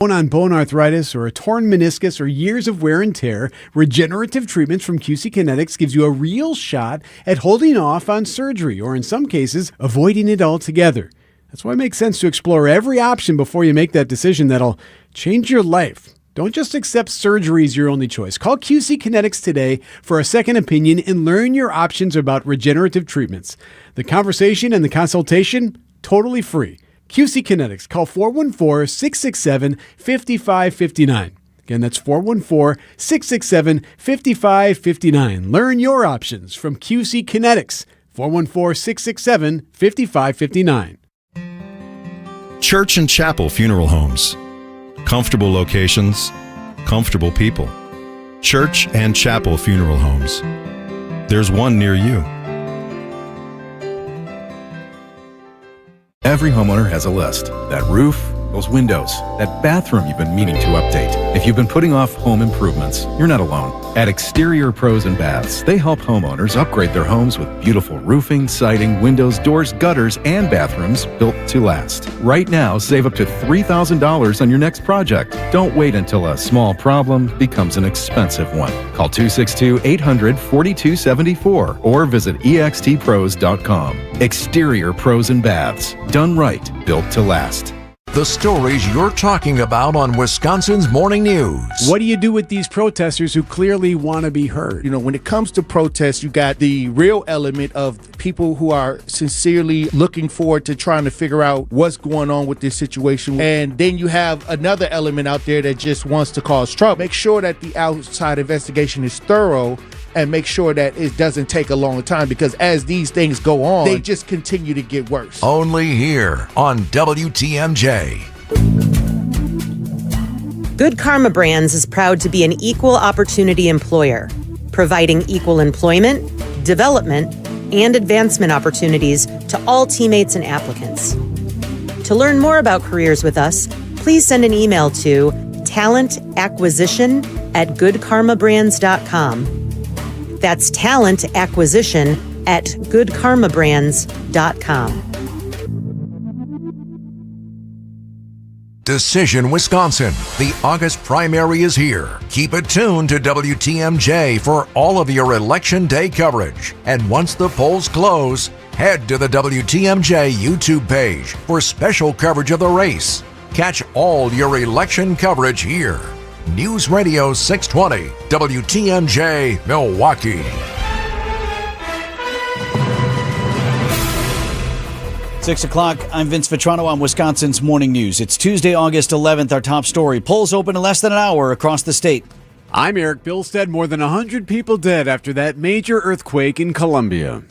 Bone-on-bone arthritis or a torn meniscus or years of wear and tear, regenerative treatments from QC Kinetics gives you a real shot at holding off on surgery or in some cases, avoiding it altogether. That's why it makes sense to explore every option before you make that decision that'll change your life. Don't just accept surgery as your only choice. Call QC Kinetics today for a second opinion and learn your options about regenerative treatments. The conversation and the consultation, totally free. QC Kinetics. Call 414-667-5559. Again, that's 414-667-5559. Learn your options from QC Kinetics. 414-667-5559. Church and Chapel Funeral Homes. Comfortable locations, comfortable people. Church and Chapel Funeral Homes. There's one near you. Every homeowner has a list. That roof, those windows, that bathroom you've been meaning to update. If you've been putting off home improvements, you're not alone. At Exterior Pros and Baths, they help homeowners upgrade their homes with beautiful roofing, siding, windows, doors, gutters, and bathrooms built to last. Right now, save up to $3,000 on your next project. Don't wait until a small problem becomes an expensive one. Call 262-800-4274 or visit extpros.com. Exterior Pros and Baths. Done right, built to last. The stories you're talking about on Wisconsin's Morning News. What do you do with these protesters who clearly want to be heard? You know, when it comes to protests, you got the real element of people who are sincerely looking forward to trying to figure out what's going on with this situation. And then you have another element out there that just wants to cause trouble. Make sure that the outside investigation is thorough and make sure that it doesn't take a long time, because as these things go on, they just continue to get worse. Only here on WTMJ. Good Karma Brands is proud to be an equal opportunity employer, providing equal employment, development, and advancement opportunities to all teammates and applicants. To learn more about careers with us, please send an email to talentacquisition@goodkarmabrands.com. That's talentacquisition@goodkarmabrands.com. Decision Wisconsin. The August primary is here. Keep it tuned to WTMJ for all of your Election Day coverage. And once the polls close, head to the WTMJ YouTube page for special coverage of the race. Catch all your election coverage here. News Radio 620, WTMJ, Milwaukee. 6 o'clock, I'm Vince Vitrano on Wisconsin's Morning News. It's Tuesday, August 11th. Our top story, polls open in less than an hour across the state. I'm Eric Bilstead. More than 100 people dead after that major earthquake in Columbia.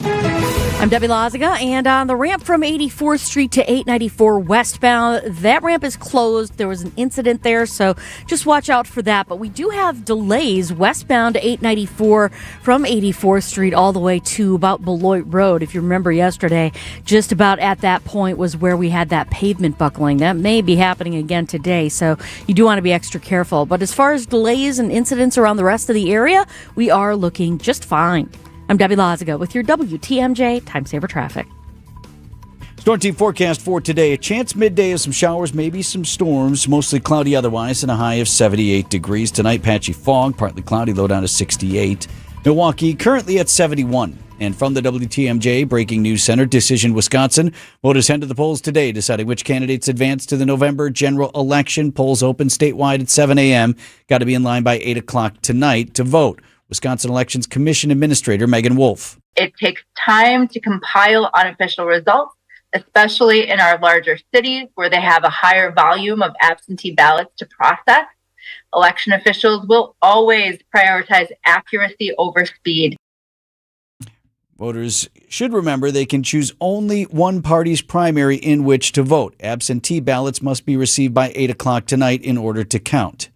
I'm Debbie Loziga, and on the ramp from 84th Street to 894 westbound, that ramp is closed. There was an incident there, so just watch out for that. But we do have delays westbound to 894 from 84th Street all the way to about Beloit Road. If you remember yesterday, just about at that point was where we had that pavement buckling. That may be happening again today, so you do want to be extra careful. But as far as delays and incidents around the rest of the area, we are looking just fine. I'm Debbie Loziga with your WTMJ Time Saver Traffic. Storm team forecast for today. A chance midday of some showers, maybe some storms. Mostly cloudy otherwise, and a high of 78 degrees. Tonight, patchy fog, partly cloudy, low down to 68. Milwaukee currently at 71. And from the WTMJ Breaking News Center, Decision Wisconsin. Voters head to the polls today, deciding which candidates advance to the November general election. Polls open statewide at 7 a.m. Got to be in line by 8 o'clock tonight to vote. Wisconsin Elections Commission Administrator Megan Wolf. It takes time to compile unofficial results, especially in our larger cities where they have a higher volume of absentee ballots to process. Election officials will always prioritize accuracy over speed. Voters should remember they can choose only one party's primary in which to vote. Absentee ballots must be received by 8 o'clock tonight in order to count.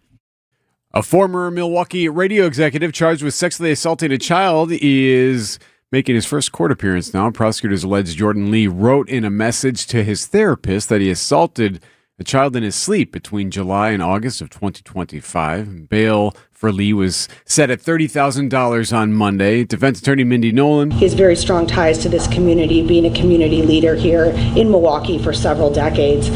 A former Milwaukee radio executive charged with sexually assaulting a child is making his first court appearance now. Prosecutors allege Jordan Lee wrote in a message to his therapist that he assaulted a child in his sleep between July and August of 2025. Bail for Lee was set at $30,000 on Monday. Defense attorney Mindy Nolan. He has very strong ties to this community, being a community leader here in Milwaukee for several decades.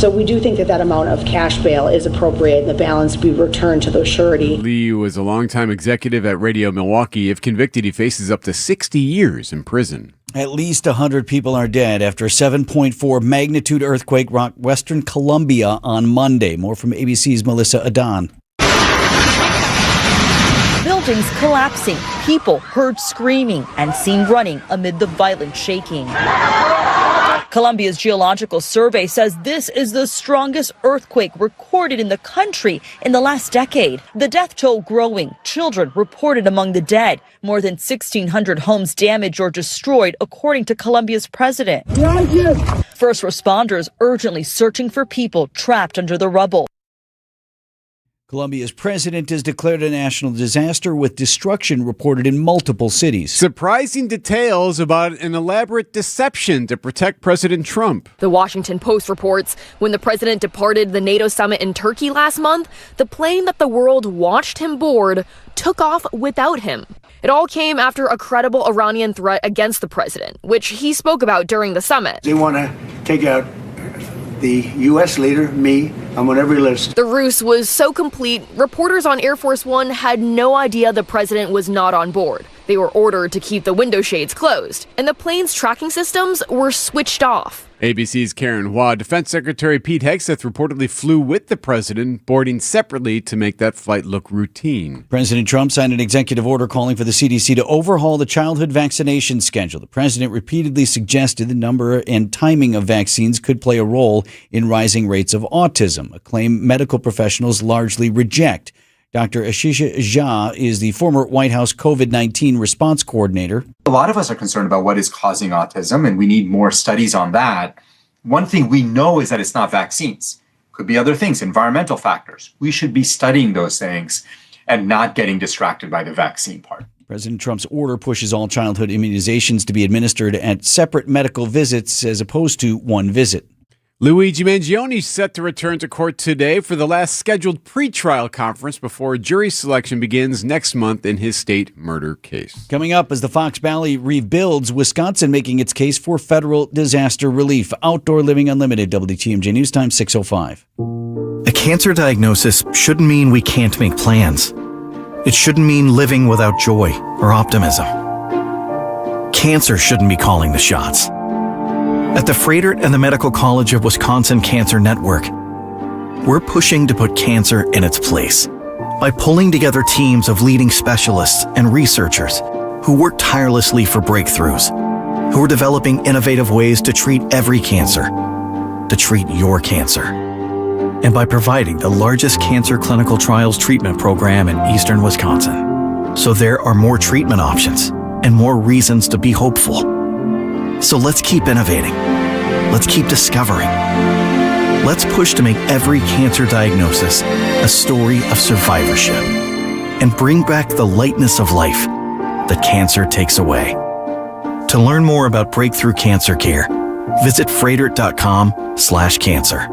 So we do think that amount of cash bail is appropriate and the balance be returned to the surety. Lee was a longtime executive at Radio Milwaukee. If convicted, he faces up to 60 years in prison. At least 100 people are dead after a 7.4 magnitude earthquake rocked Western Colombia on Monday. More from ABC's Melissa Adon. Buildings collapsing, people heard screaming and seen running amid the violent shaking. Colombia's Geological Survey says this is the strongest earthquake recorded in the country in the last decade. The death toll growing, children reported among the dead. More than 1,600 homes damaged or destroyed, according to Colombia's president. First responders urgently searching for people trapped under the rubble. Colombia's president has declared a national disaster with destruction reported in multiple cities. Surprising details about an elaborate deception to protect President Trump. The Washington Post reports when the president departed the NATO summit in Turkey last month, the plane that the world watched him board took off without him. It all came after a credible Iranian threat against the president, which he spoke about during the summit. They want to take out the U.S. leader, me, I'm on every list. The ruse was so complete, reporters on Air Force One had no idea the president was not on board. They were ordered to keep the window shades closed, and the plane's tracking systems were switched off. ABC's Karen Hua. Defense Secretary Pete Hegseth reportedly flew with the president, boarding separately to make that flight look routine. President Trump signed an executive order calling for the CDC to overhaul the childhood vaccination schedule. The president repeatedly suggested the number and timing of vaccines could play a role in rising rates of autism, a claim medical professionals largely reject. Dr. Ashish Jha is the former White House COVID-19 response coordinator. A lot of us are concerned about what is causing autism, and we need more studies on that. One thing we know is that it's not vaccines. Could be other things, environmental factors. We should be studying those things and not getting distracted by the vaccine part. President Trump's order pushes all childhood immunizations to be administered at separate medical visits as opposed to one visit. Luigi Mangione is set to return to court today for the last scheduled pretrial conference before jury selection begins next month in his state murder case. Coming up, as the Fox Valley rebuilds, Wisconsin making its case for federal disaster relief. Outdoor Living Unlimited, WTMJ News Time 6:05. A cancer diagnosis shouldn't mean we can't make plans. It shouldn't mean living without joy or optimism. Cancer shouldn't be calling the shots. At the Froedtert and the Medical College of Wisconsin Cancer Network, we're pushing to put cancer in its place by pulling together teams of leading specialists and researchers who work tirelessly for breakthroughs, who are developing innovative ways to treat every cancer, to treat your cancer. And by providing the largest cancer clinical trials treatment program in eastern Wisconsin. So there are more treatment options and more reasons to be hopeful. So let's keep innovating. Let's keep discovering. Let's push to make every cancer diagnosis a story of survivorship and bring back the lightness of life that cancer takes away. To learn more about breakthrough cancer care, visit Froedtert.com/cancer.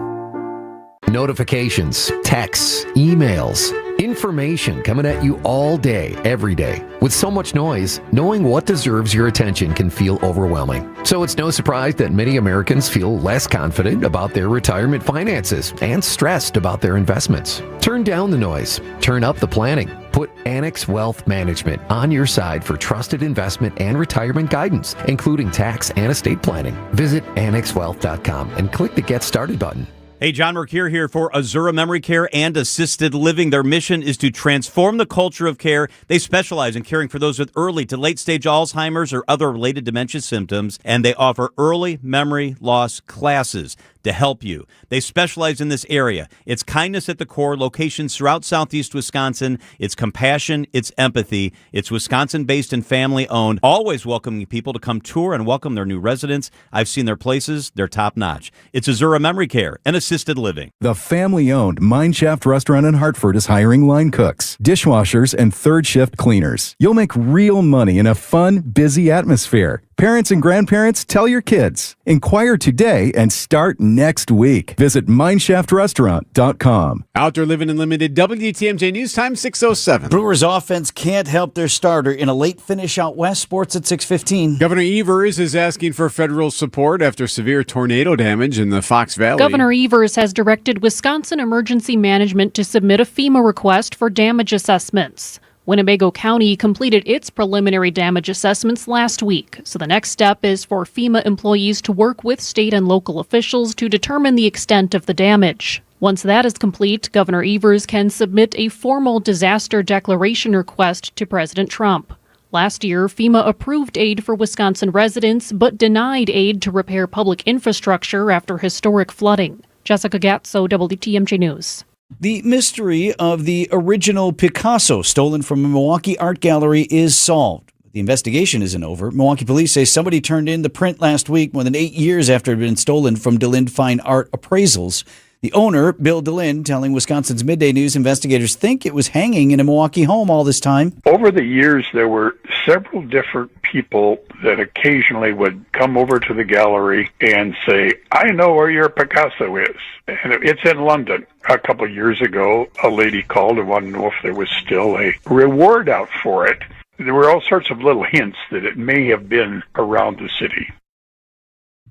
Notifications, texts, emails, information coming at you all day, every day. With so much noise, knowing what deserves your attention can feel overwhelming. So it's no surprise that many Americans feel less confident about their retirement finances and stressed about their investments. Turn down the noise. Turn up the planning. Put Annex Wealth Management on your side for trusted investment and retirement guidance, including tax and estate planning. Visit AnnexWealth.com and click the Get Started button. Hey, John Mercure here for Azura Memory Care and Assisted Living. Their mission is to transform the culture of care. They specialize in caring for those with early to late-stage Alzheimer's or other related dementia symptoms, and they offer early memory loss classes to help you. They specialize in this area. It's kindness at the core, locations throughout southeast Wisconsin. It's compassion, it's empathy. It's Wisconsin-based and family-owned, always welcoming people to come tour and welcome their new residents. I've seen their places. They're top-notch. It's Azura Memory Care and Assisted Living. The family-owned Mineshaft Restaurant in Hartford is hiring line cooks, dishwashers, and third-shift cleaners. You'll make real money in a fun, busy atmosphere. Parents and grandparents, tell your kids. Inquire today and start next week. Visit mineshaftrestaurant.com. Outdoor Living Unlimited, WTMJ News Time, 6:07. Brewers offense can't help their starter in a late finish out west. Sports at 6:15. Governor Evers is asking for federal support after severe tornado damage in the Fox Valley. Governor Evers has directed Wisconsin Emergency Management to submit a FEMA request for damage assessments. Winnebago County completed its preliminary damage assessments last week, so the next step is for FEMA employees to work with state and local officials to determine the extent of the damage. Once that is complete, Governor Evers can submit a formal disaster declaration request to President Trump. Last year, FEMA approved aid for Wisconsin residents, but denied aid to repair public infrastructure after historic flooding. Jessica Gatso, WTMJ News. The mystery of the original Picasso stolen from a Milwaukee art gallery is solved. The investigation isn't over. Milwaukee police say somebody turned in the print last week, more than 8 years after it had been stolen from DeLinde Fine Art Appraisals. The owner, Bill DeLinde, telling Wisconsin's Midday News investigators think it was hanging in a Milwaukee home all this time. Over the years, there were several different people that occasionally would come over to the gallery and say, I know where your Picasso is. And it's in London. A couple of years ago, a lady called and wanted to know if there was still a reward out for it. There were all sorts of little hints that it may have been around the city.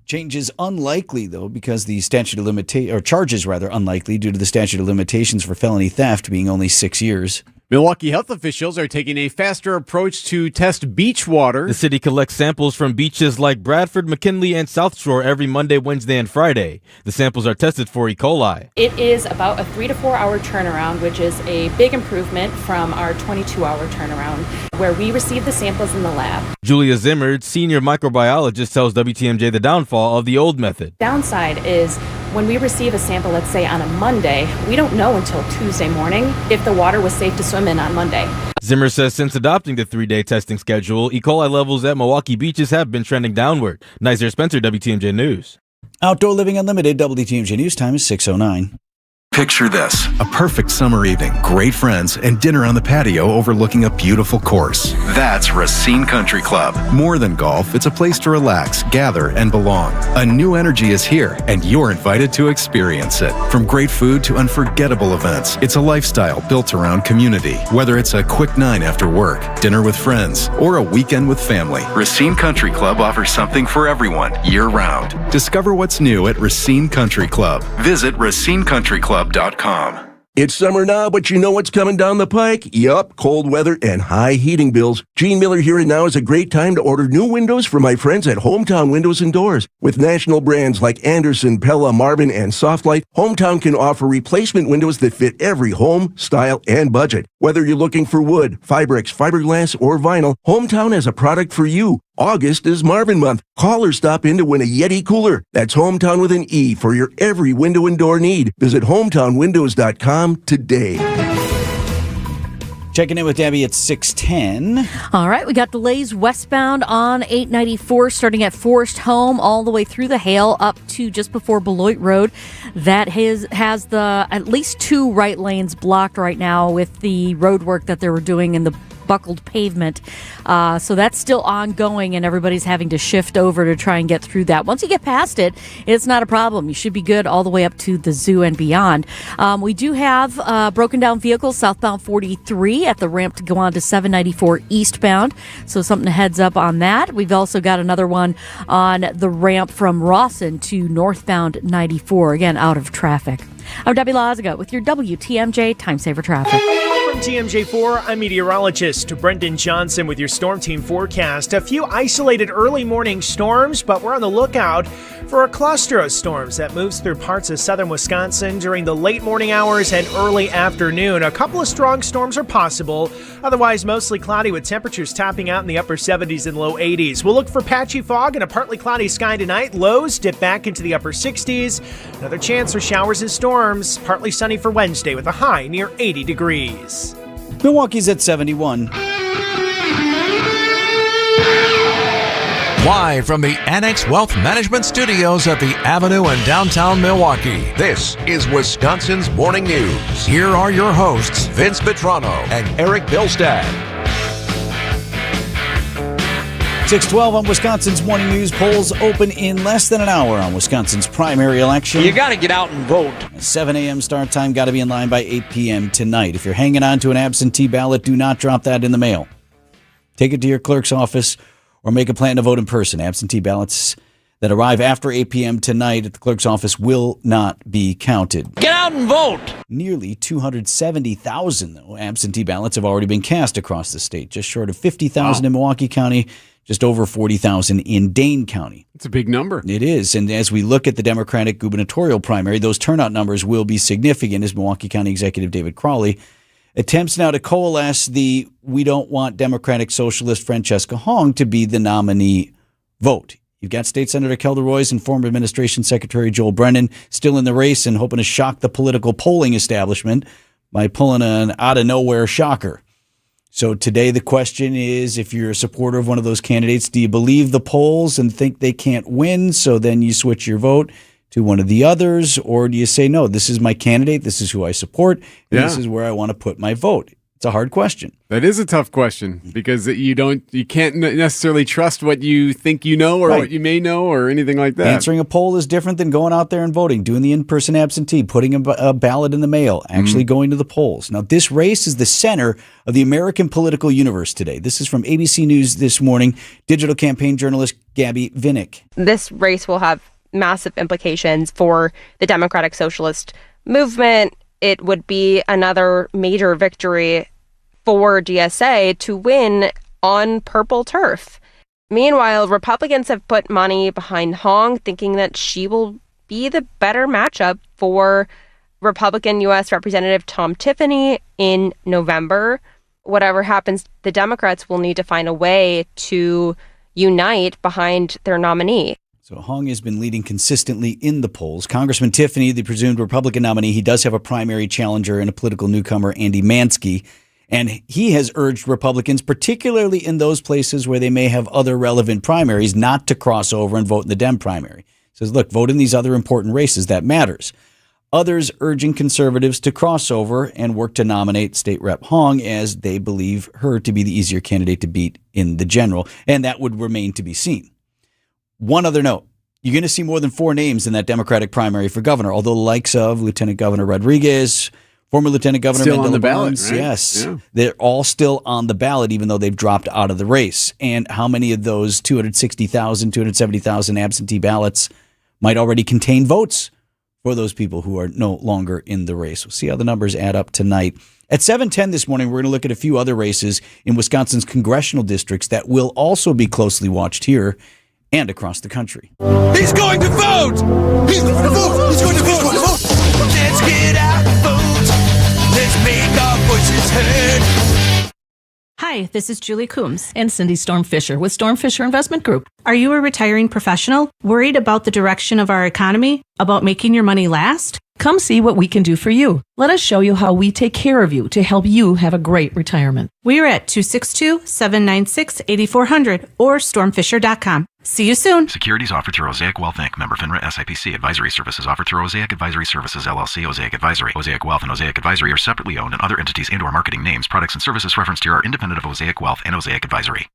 Change is unlikely, though, because the statute of limitations, or charges rather, unlikely due to the statute of limitations for felony theft being only 6 years. Milwaukee health officials are taking a faster approach to test beach water. The city collects samples from beaches like Bradford, McKinley, and South Shore every Monday, Wednesday, and Friday. The samples are tested for E. coli. It is about a 3 to 4 hour turnaround, which is a big improvement from our 22-hour turnaround, where we receive the samples in the lab. Julia Zimmer, senior microbiologist, tells WTMJ the downfall of the old method. Downside is when we receive a sample, let's say on a Monday, we don't know until Tuesday morning if the water was safe to swim in on Monday. Zimmer says since adopting the 3-day testing schedule, E. coli levels at Milwaukee beaches have been trending downward. Nizer Spencer, WTMJ News. Outdoor Living Unlimited, WTMJ News Time is 6:09. Picture this, a perfect summer evening, great friends, and dinner on the patio overlooking a beautiful course. That's Racine Country Club. More than golf, it's a place to relax, gather, and belong. A new energy is here, and you're invited to experience it. From great food to unforgettable events, it's a lifestyle built around community. Whether it's a quick 9 after work, dinner with friends, or a weekend with family, Racine Country Club offers something for everyone, year-round. Discover what's new at Racine Country Club. Visit RacineCountryClub.com. It's summer now, but you know what's coming down the pike? Yup, cold weather and high heating bills. Gene Miller here, and now is a great time to order new windows from my friends at Hometown Windows and Doors. With national brands like Anderson, Pella, Marvin, and Softlight, Hometown can offer replacement windows that fit every home, style, and budget. Whether you're looking for wood, Fibrex, fiberglass, or vinyl, Hometown has a product for you. August is Marvin month. Call or stop in to win a Yeti cooler. That's Hometown with an E for your every window and door need. Visit hometownwindows.com today. Checking in with Debbie at 6:10. All right, we got delays westbound on 894 starting at Forest Home all the way through the Hale up to just before Beloit Road. That has the at least 2 right lanes blocked right now with the road work that they were doing in the buckled pavement. So that's still ongoing, and everybody's having to shift over to try and get through that. Once you get past it, it's not a problem. You should be good all the way up to the zoo and beyond. We do have broken down vehicles southbound 43 at the ramp to go on to 794 eastbound. So something to heads up on that. We've also got another one on the ramp from Rawson to northbound 94, again out of traffic. I'm Debbie Lazaga with your WTMJ Time Saver Traffic. From TMJ4, I'm meteorologist Brendan Johnson with your Storm Team forecast. A few isolated early morning storms, but we're on the lookout for a cluster of storms that moves through parts of southern Wisconsin during the late morning hours and early afternoon. A couple of strong storms are possible, otherwise mostly cloudy with temperatures topping out in the upper 70s and low 80s. We'll look for patchy fog and a partly cloudy sky tonight. Lows dip back into the upper 60s. Another chance for showers and storms. Partly sunny for Wednesday with a high near 80 degrees. Milwaukee's at 71. Live from the Annex Wealth Management Studios at the Avenue in downtown Milwaukee, this is Wisconsin's Morning News. Here are your hosts, Vince Petrano and Eric Bilstad. 6:12 on Wisconsin's Morning News. Polls open in less than an hour on Wisconsin's primary election. You got to get out and vote. 7 a.m. start time. Got to be in line by 8 p.m. tonight. If you're hanging on to an absentee ballot, do not drop that in the mail. Take it to your clerk's office or make a plan to vote in person. Absentee ballots that arrive after 8 p.m. tonight at the clerk's office will not be counted. Get out and vote. Nearly 270,000 absentee ballots have already been cast across the state. Just short of 50,000 in Milwaukee County, just over 40,000 in Dane County. It's a big number. It is. And as we look at the Democratic gubernatorial primary, those turnout numbers will be significant as Milwaukee County Executive David Crowley attempts now to coalesce the "we don't want Democratic Socialist Francesca Hong to be the nominee" vote. You've got State Senator Kelda Roys and former Administration Secretary Joel Brennan still in the race and hoping to shock the political polling establishment by pulling an out-of-nowhere shocker. So today the question is, if you're a supporter of one of those candidates, do you believe the polls and think they can't win, so then you switch your vote to one of the others, or do you say, no, this is my candidate, this is who I support, and this is where I want to put my vote? It's a hard question. That is a tough question because you can't necessarily trust what you think you know or what you may know or anything like that. Answering a poll is different than going out there and voting, doing the in-person absentee, putting a ballot in the mail, actually going to the polls. Now, this race is the center of the American political universe today. This is from ABC News this morning. Digital campaign journalist Gabby Vinnick. This race will have massive implications for the Democratic Socialist movement. It would be another major victory for DSA to win on purple turf. Meanwhile, Republicans have put money behind Hong, thinking that she will be the better matchup for Republican U.S. Representative Tom Tiffany in November. Whatever happens, the Democrats will need to find a way to unite behind their nominee. So Hong has been leading consistently in the polls. Congressman Tiffany, the presumed Republican nominee, he does have a primary challenger and a political newcomer, Andy Mansky. And he has urged Republicans, particularly in those places where they may have other relevant primaries, not to cross over and vote in the Dem primary. He says, look, vote in these other important races. That matters. Others urging conservatives to cross over and work to nominate State Rep Hong, as they believe her to be the easier candidate to beat in the general. And that would remain to be seen. One other note, you're going to see more than 4 names in that Democratic primary for governor, although the likes of Lieutenant Governor Rodriguez, former Lieutenant Governor still Mandela on the ballot, Barnes, right? yes, Yeah. they're all still on the ballot, even though they've dropped out of the race. And how many of those 260,000, 270,000 absentee ballots might already contain votes for those people who are no longer in the race? We'll see how the numbers add up tonight. At 7:10 this morning, we're going to look at a few other races in Wisconsin's congressional districts that will also be closely watched here and across the country. He's going to vote! He's going to vote! He's going to vote! Let's get out and vote! Let's make our voices heard! Hi, this is Julie Coombs and Cindy Storm Fisher with Storm Fisher Investment Group. Are you a retiring professional worried about the direction of our economy, about making your money last? Come see what we can do for you. Let us show you how we take care of you to help you have a great retirement. We are at 262-796-8400 or stormfisher.com. See you soon. Securities offered through Osaic Wealth Inc. Member FINRA SIPC. Advisory services offered through Osaic Advisory Services LLC. Osaic Advisory. Osaic Wealth and Osaic Advisory are separately owned, and other entities and/or marketing names, products, and services referenced here are independent of Osaic Wealth and Osaic Advisory.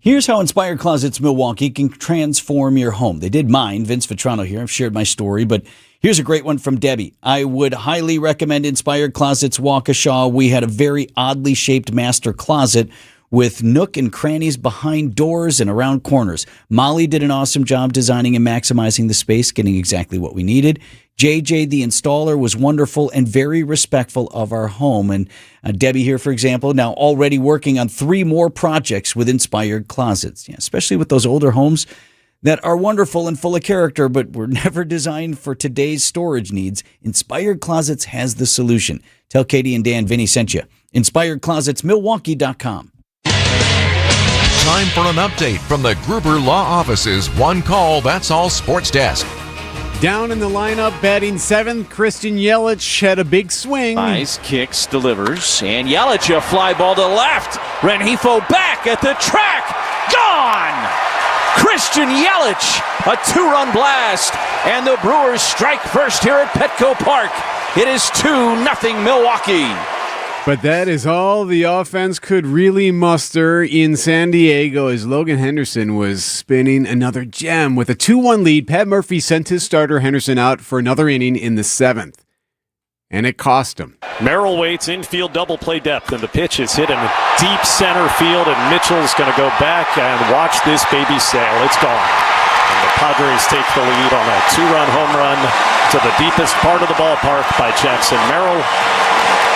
Here's how Inspired Closets Milwaukee can transform your home. They did mine. Vince Vitrano here. I've shared my story, but here's a great one from Debbie. I would highly recommend Inspired Closets Waukesha. We had a very oddly shaped master closet with nook and crannies behind doors and around corners. Molly did an awesome job designing and maximizing the space, getting exactly what we needed. JJ, the installer, was wonderful and very respectful of our home. And Debbie here, for example, now already working on 3 more projects with Inspired Closets, especially with those older homes that are wonderful and full of character, but were never designed for today's storage needs. Inspired Closets has the solution. Tell Katie and Dan Vinny sent you. InspiredClosetsMilwaukee.com. Time for an update from the Gruber Law Office's One Call, That's All Sports Desk. Down in the lineup, batting 7th, Christian Yelich had a big swing. Nice kicks, delivers, and Yelich, a fly ball to left. Rengifo back at the track. Gone! Christian Yelich, a 2-run blast, and the Brewers strike first here at Petco Park. It is 2-0 Milwaukee. But that is all the offense could really muster in San Diego as Logan Henderson was spinning another gem. With a 2-1 lead, Pat Murphy sent his starter Henderson out for another inning in the 7th. And it cost him. Merrill waits, infield double play depth, and the pitch is hit in deep center field, and Mitchell's going to go back and watch this baby sail. It's gone. And the Padres take the lead on a 2-run home run to the deepest part of the ballpark by Jackson Merrill.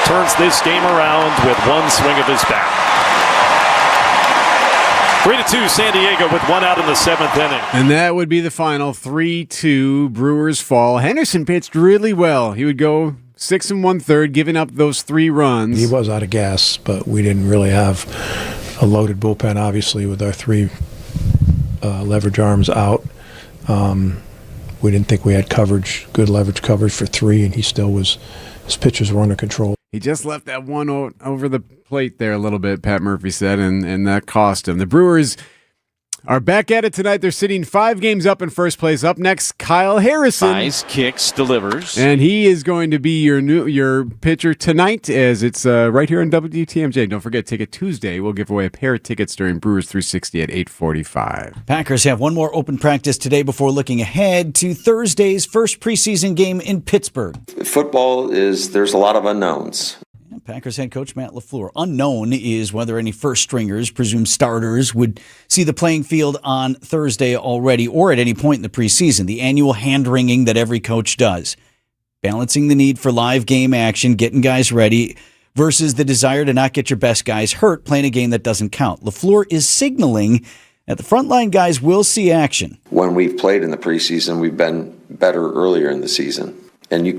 Turns this game around with one swing of his bat. 3-2 San Diego with one out in the 7th inning. And that would be the final. 3-2 Brewers fall. Henderson pitched really well. He would go 6 1/3, giving up those 3 runs. He was out of gas, but we didn't really have a loaded bullpen, obviously, with our 3 leverage arms out. We didn't think we had good leverage coverage for 3, and he still was. His pitches were under control. He just left that one over the plate there a little bit, Pat Murphy said, and that cost him. The Brewers are back at it tonight. They're sitting 5 games up in first place. Up next, Kyle Harrison. Nice kicks, delivers. And he is going to be your pitcher tonight, as it's right here on WTMJ. Don't forget, Ticket Tuesday. We'll give away a pair of tickets during Brewers 360 at 8:45. Packers have one more open practice today before looking ahead to Thursday's first preseason game in Pittsburgh. Football there's a lot of unknowns. Packers head coach Matt LaFleur. Unknown is whether any first stringers, presumed starters, would see the playing field on Thursday already or at any point in the preseason. The annual hand-wringing that every coach does. Balancing the need for live game action, getting guys ready, versus the desire to not get your best guys hurt playing a game that doesn't count. LaFleur is signaling that the frontline guys will see action. When we've played in the preseason, we've been better earlier in the season. And you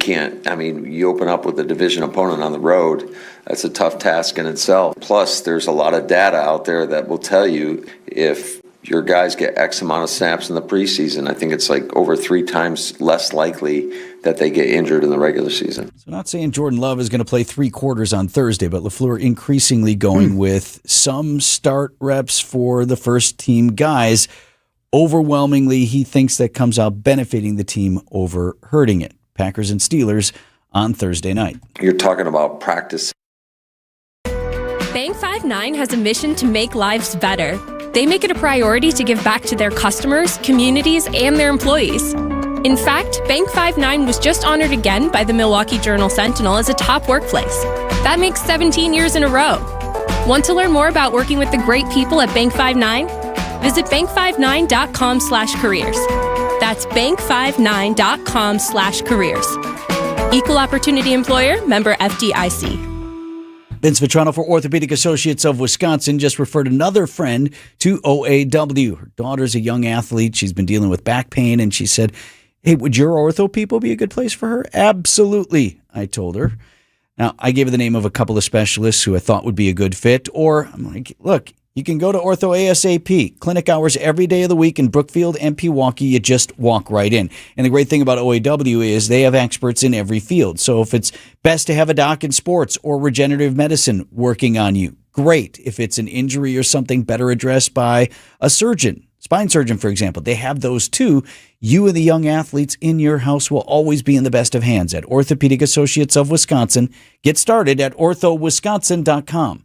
open up with a division opponent on the road. That's a tough task in itself. Plus, there's a lot of data out there that will tell you if your guys get X amount of snaps in the preseason, I think it's like over 3 times less likely that they get injured in the regular season. So not saying Jordan Love is going to play 3 quarters on Thursday, but LaFleur increasingly going with some start reps for the first team guys. Overwhelmingly, he thinks that comes out benefiting the team over hurting it. Packers and Steelers on Thursday night. You're talking about practice. Bank 5-9 has a mission to make lives better. They make it a priority to give back to their customers, communities, and their employees. In fact, Bank 5-9 was just honored again by the Milwaukee Journal-Sentinel as a top workplace. That makes 17 years in a row. Want to learn more about working with the great people at Bank 5-9? Visit bank59.com/careers. That's bank59.com/careers. Equal opportunity employer, member FDIC. Vince Vitrano for Orthopedic Associates of Wisconsin just referred another friend to OAW. Her daughter's a young athlete. She's been dealing with back pain, and she said, hey, would your ortho people be a good place for her? Absolutely, I told her. Now, I gave her the name of a couple of specialists who I thought would be a good fit, or I'm like, look, you can go to Ortho ASAP. Clinic hours every day of the week in Brookfield and Pewaukee. You just walk right in. And the great thing about OAW is they have experts in every field. So if it's best to have a doc in sports or regenerative medicine working on you, great. If it's an injury or something, better addressed by a surgeon, spine surgeon, for example. They have those too. You and the young athletes in your house will always be in the best of hands at Orthopedic Associates of Wisconsin. Get started at orthowisconsin.com.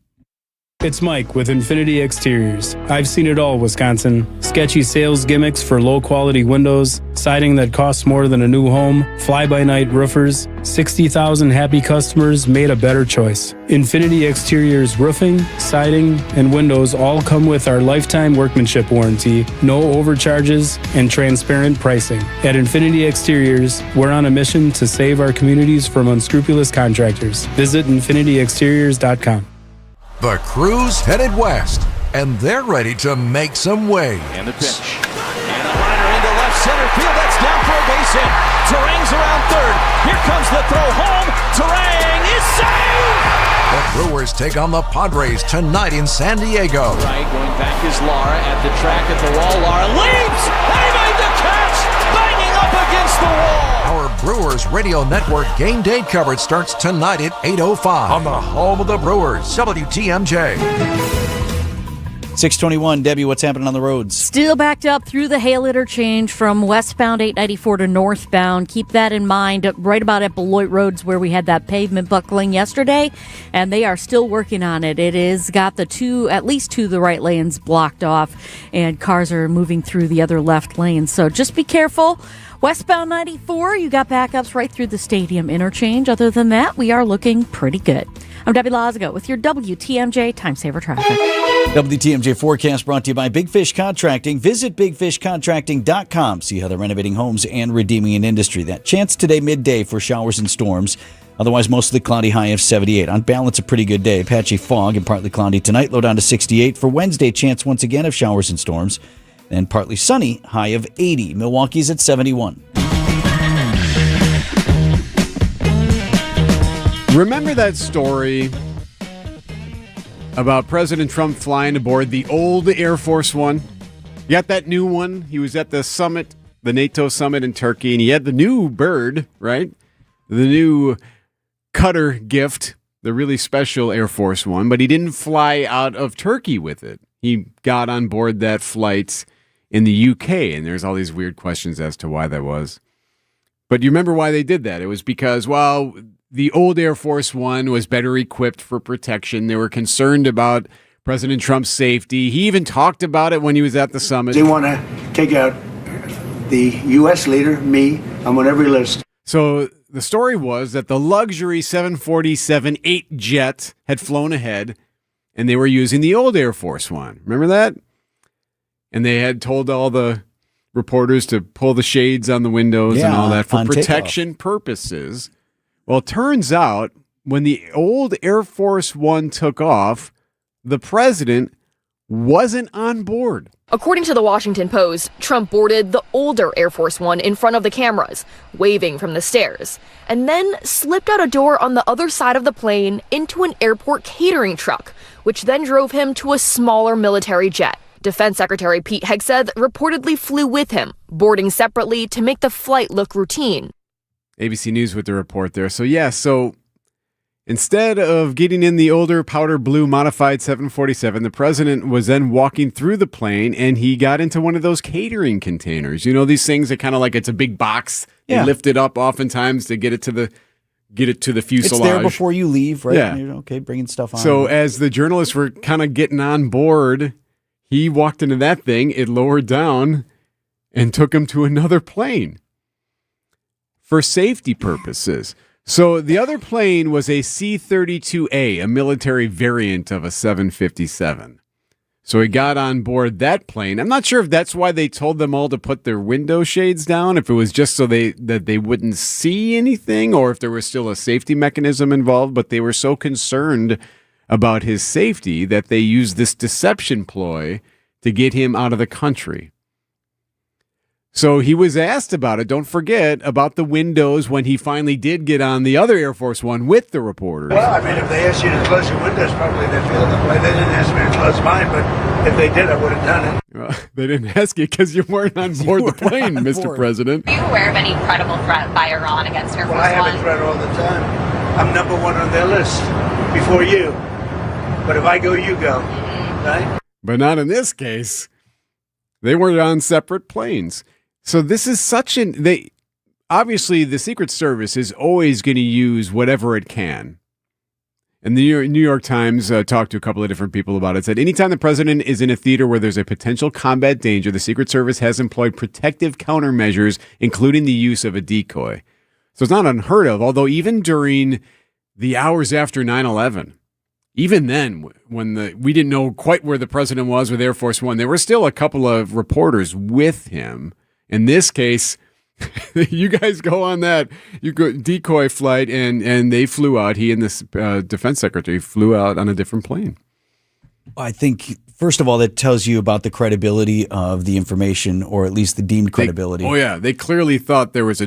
It's Mike with Infinity Exteriors. I've seen it all, Wisconsin. Sketchy sales gimmicks for low-quality windows, siding that costs more than a new home, fly-by-night roofers. 60,000 happy customers made a better choice. Infinity Exteriors roofing, siding, and windows all come with our lifetime workmanship warranty, no overcharges, and transparent pricing. At Infinity Exteriors, we're on a mission to save our communities from unscrupulous contractors. Visit infinityexteriors.com. The Crew's headed west, and they're ready to make some waves. And the pitch. And a liner into left center field. That's down for a base hit. Turang's around third. Here comes the throw home. Turang is saved! The Brewers take on the Padres tonight in San Diego. Right, going back is Lara at the track at the wall. Lara leaps! They made the catch! Banging up against the wall! Our Brewers Radio Network game day coverage starts tonight at 8:05 on the home of the Brewers, WTMJ. 621, Debbie, what's happening on the roads? Still backed up through the Hale interchange from westbound 894 to northbound. Keep that in mind. Right about at Beloit Roads where we had that pavement buckling yesterday, and they are still working on it. It is got at least two of the right lanes blocked off, and cars are moving through the other left lane. So just be careful. Westbound 94, you got backups right through the stadium interchange. Other than that, we are looking pretty good. I'm Debbie Lazago with your WTMJ Time Saver Traffic. WTMJ forecast brought to you by Big Fish Contracting. Visit bigfishcontracting.com. See how they're renovating homes and redeeming an industry. That chance today midday for showers and storms. Otherwise, mostly cloudy, high of 78. On balance, a pretty good day. Patchy fog and partly cloudy tonight, low down to 68. For Wednesday, chance once again of showers and storms. And partly sunny, high of 80. Milwaukee's at 71. Remember that story about President Trump flying aboard the old Air Force One? You got that new one? He was at the summit, the NATO summit in Turkey, and he had the new bird, right? The new cutter gift, the really special Air Force One, but he didn't fly out of Turkey with it. He got on board that flight in the UK, and there's all these weird questions as to why that was. But you remember why they did that? It was because, well, the old Air Force One was better equipped for protection. They were concerned about President Trump's safety. He even talked about it when he was at the summit. They want to take out the U.S. leader, me. I'm on every list. So the story was that the luxury 747-8 jet had flown ahead, and they were using the old Air Force One. Remember that? And they had told all the reporters to pull the shades on the windows and all that for protection purposes. Well, it turns out when the old Air Force One took off, the president wasn't on board. According to the Washington Post, Trump boarded the older Air Force One in front of the cameras, waving from the stairs, and then slipped out a door on the other side of the plane into an airport catering truck, which then drove him to a smaller military jet. Defense Secretary Pete Hegseth reportedly flew with him, boarding separately to make the flight look routine. ABC News with the report there. So instead of getting in the older powder blue modified 747, the president was then walking through the plane and he got into one of those catering containers. You know, these things are kind of like it's a big box. Yeah. They lift it up oftentimes to get it to the fuselage. It's there before you leave, right? Yeah. You're, okay, bringing stuff on. So as the journalists were kind of getting on board, he walked into that thing, it lowered down and took him to another plane for safety purposes. So the other plane was a C-32A, a military variant of a 757. So he got on board that plane. I'm not sure if that's why they told them all to put their window shades down, if it was just so that they wouldn't see anything, or if there was still a safety mechanism involved, but they were so concerned about his safety that they used this deception ploy to get him out of the country. So he was asked about it. Don't forget about the windows when he finally did get on the other Air Force One with the reporters. Well, I mean, if they asked you to close your windows, probably they feel that way. They didn't ask me to close mine, but if they did, I would have done it. Well, they didn't ask you because you weren't on board the plane, Mr. President. Are you aware of any credible threat by Iran against Air Force One? I have a threat all the time. I'm number one on their list before you. But if I go, you go, right? But not in this case. They were on separate planes. So this is obviously the Secret Service is always going to use whatever it can. And the New York Times talked to a couple of different people about it. Said anytime the president is in a theater where there's a potential combat danger, the Secret Service has employed protective countermeasures, including the use of a decoy. So it's not unheard of, although even during the hours after 9/11, even then, when we didn't know quite where the president was with Air Force One, there were still a couple of reporters with him. In this case, you guys go on that decoy flight, and they flew out. He and this defense secretary flew out on a different plane. I think, first of all, that tells you about the credibility of the information, or at least the deemed credibility. They clearly thought there was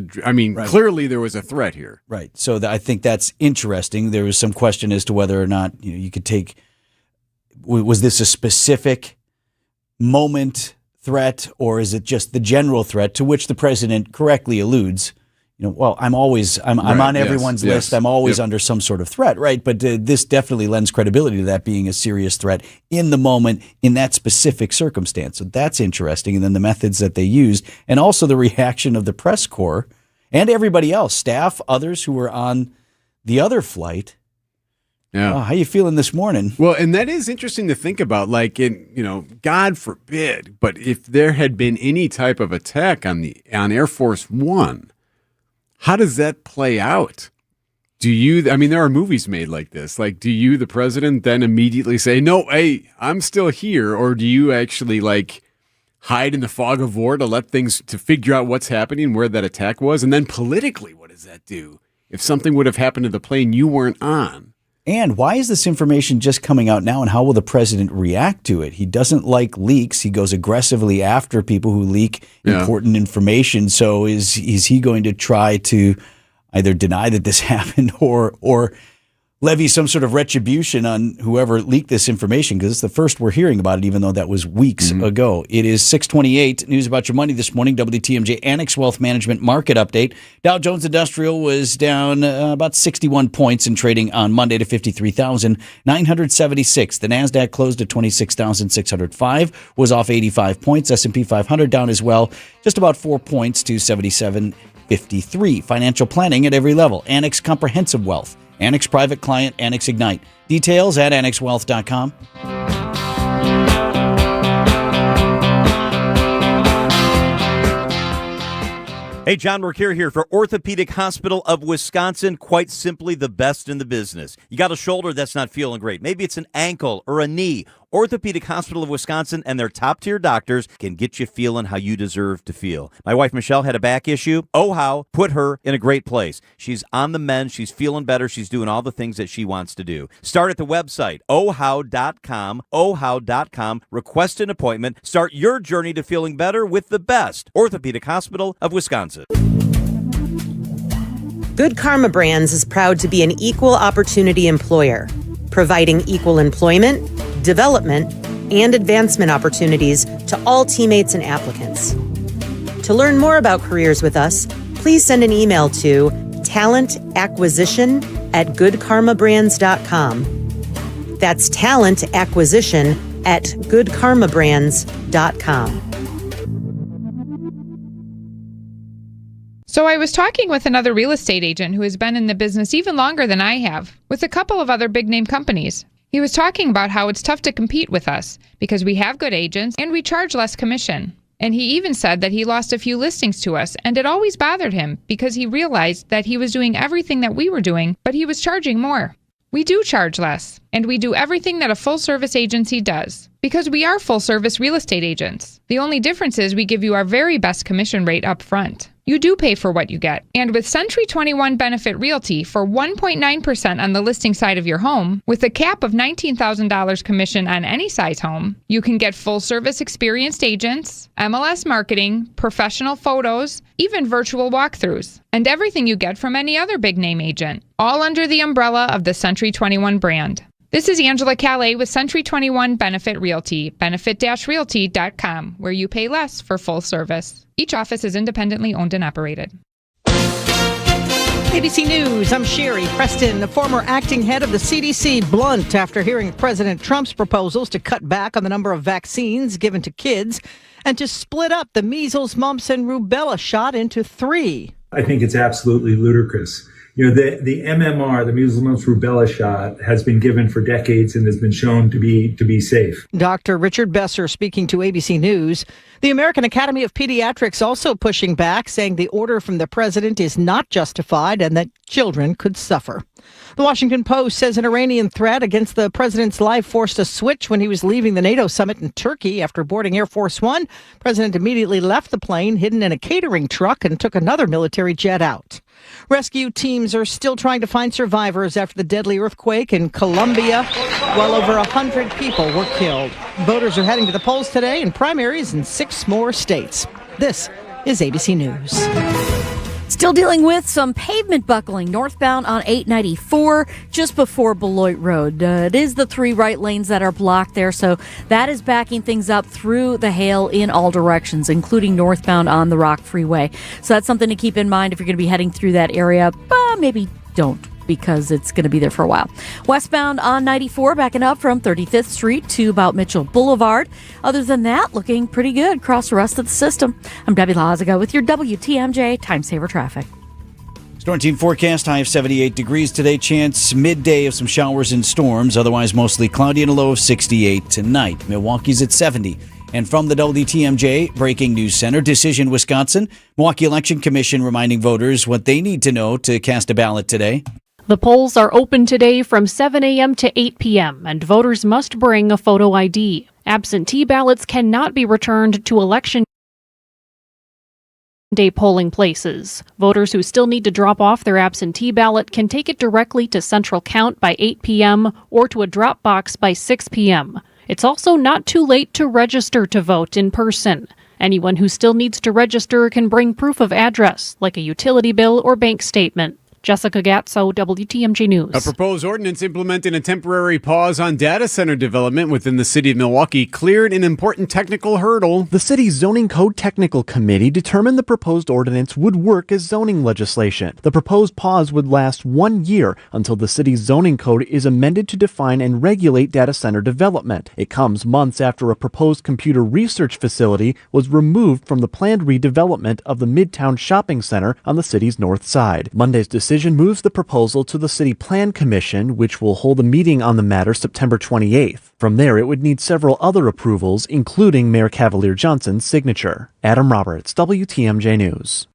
clearly there was a threat here. Right. So I think that's interesting. There was some question as to whether or not you could take, was this a specific moment threat, or is it just the general threat to which the president correctly alludes? I'm on everyone's list. I'm always Yep. under some sort of threat, right? But this definitely lends credibility to that being a serious threat in the moment in that specific circumstance. So that's interesting. And then the methods that they used, and also the reaction of the press corps and everybody else, staff, others who were on the other flight. Yeah. How you feeling this morning? Well, and that is interesting to think about. Like, God forbid, but if there had been any type of attack on Air Force One, how does that play out? There are movies made like this. Like, do you, the president, then immediately say, no, hey, I'm still here? Or do you actually, hide in the fog of war to figure out what's happening, where that attack was? And then politically, what does that do? If something would have happened to the plane you weren't on? And why is this information just coming out now, and how will the president react to it? He doesn't like leaks. He goes aggressively after people who leak important information. So is he going to try to either deny that this happened or levy some sort of retribution on whoever leaked this information? Because it's the first we're hearing about it, even though that was weeks ago. It is 6:28. News about your money this morning. WTMJ Annex Wealth Management Market Update. Dow Jones Industrial was down about 61 points in trading on Monday to 53,976. The NASDAQ closed at 26,605, was off 85 points. S&P 500 down as well, just about 4 points to 77.53. Financial planning at every level. Annex Comprehensive Wealth. Annex Private Client, Annex Ignite. Details at annexwealth.com. Hey, John Mercure here for Orthopedic Hospital of Wisconsin. Quite simply the best in the business. You got a shoulder that's not feeling great. Maybe it's an ankle or a knee. Orthopedic Hospital of Wisconsin and their top-tier doctors can get you feeling how you deserve to feel. My wife, Michelle, had a back issue. OHOW put her in a great place. She's on the mend. She's feeling better. She's doing all the things that she wants to do. Start at the website, ohow.com, ohow.com. Request an appointment. Start your journey to feeling better with the best. Orthopedic Hospital of Wisconsin. Good Karma Brands is proud to be an equal opportunity employer, providing equal employment, development, and advancement opportunities to all teammates and applicants. To learn more about careers with us, please send an email to talentacquisition@goodkarmabrands.com. That's talentacquisition@goodkarmabrands.com. So I was talking with another real estate agent who has been in the business even longer than I have, with a couple of other big-name companies. He was talking about how it's tough to compete with us because we have good agents and we charge less commission. And he even said that he lost a few listings to us, and it always bothered him because he realized that he was doing everything that we were doing, but he was charging more. We do charge less, and we do everything that a full-service agency does because we are full-service real estate agents. The only difference is we give you our very best commission rate up front. You do pay for what you get. And with Century 21 Benefit Realty for 1.9% on the listing side of your home, with a cap of $19,000 commission on any size home, you can get full-service experienced agents, MLS marketing, professional photos, even virtual walkthroughs, and everything you get from any other big-name agent, all under the umbrella of the Century 21 brand. This is Angela Calais with Century 21 Benefit Realty, benefit-realty.com, where you pay less for full service. Each office is independently owned and operated. ABC News, I'm Sherry Preston. The former acting head of the CDC blunt after hearing President Trump's proposals to cut back on the number of vaccines given to kids and to split up the measles, mumps, and rubella shot into 3. I think it's absolutely ludicrous. The MMR, the measles, mumps, rubella shot, has been given for decades and has been shown to be safe. Dr. Richard Besser speaking to ABC News. The American Academy of Pediatrics also pushing back, saying the order from the president is not justified and that children could suffer. The Washington Post says an Iranian threat against the president's life forced a switch when he was leaving the NATO summit in Turkey after boarding Air Force One. The president immediately left the plane hidden in a catering truck and took another military jet out. Rescue teams are still trying to find survivors after the deadly earthquake in Colombia. Well over 100 people were killed. Voters are heading to the polls today in primaries in 6 more states. This is ABC News. Still dealing with some pavement buckling northbound on 894 just before Beloit Road. It is the 3 right lanes that are blocked there, so that is backing things up through the hail in all directions, including northbound on the Rock Freeway. So that's something to keep in mind if you're going to be heading through that area. Maybe don't, because it's going to be there for a while. Westbound on 94, backing up from 35th Street to about Mitchell Boulevard. Other than that, looking pretty good across the rest of the system. I'm Debbie Lazaga with your WTMJ Time Saver Traffic. Storm team forecast, high of 78 degrees today. Chance midday of some showers and storms. Otherwise mostly cloudy and a low of 68 tonight. Milwaukee's at 70. And from the WTMJ Breaking News Center, Decision Wisconsin, Milwaukee Election Commission reminding voters what they need to know to cast a ballot today. The polls are open today from 7 a.m. to 8 p.m., and voters must bring a photo ID. Absentee ballots cannot be returned to Election Day polling places. Voters who still need to drop off their absentee ballot can take it directly to Central Count by 8 p.m. or to a drop box by 6 p.m. It's also not too late to register to vote in person. Anyone who still needs to register can bring proof of address, like a utility bill or bank statement. Jessica Gatso, WTMJ News. A proposed ordinance implementing a temporary pause on data center development within the city of Milwaukee cleared an important technical hurdle. The city's Zoning Code Technical Committee determined the proposed ordinance would work as zoning legislation. The proposed pause would last 1 year until the city's zoning code is amended to define and regulate data center development. It comes months after a proposed computer research facility was removed from the planned redevelopment of the Midtown Shopping Center on the city's north side. Monday's decision moves the proposal to the City Plan Commission, which will hold a meeting on the matter September 28th. From there, it would need several other approvals, including Mayor Cavalier Johnson's signature. Adam Roberts, WTMJ News.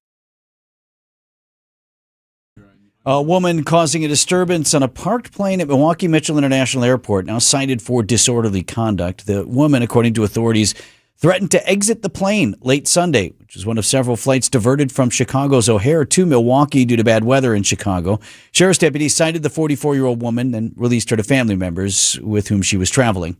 A woman causing a disturbance on a parked plane at Milwaukee Mitchell International Airport, now cited for disorderly conduct. The woman, according to authorities, threatened to exit the plane late Sunday, which is one of several flights diverted from Chicago's O'Hare to Milwaukee due to bad weather in Chicago. Sheriff's deputies cited the 44-year-old woman and released her to family members with whom she was traveling.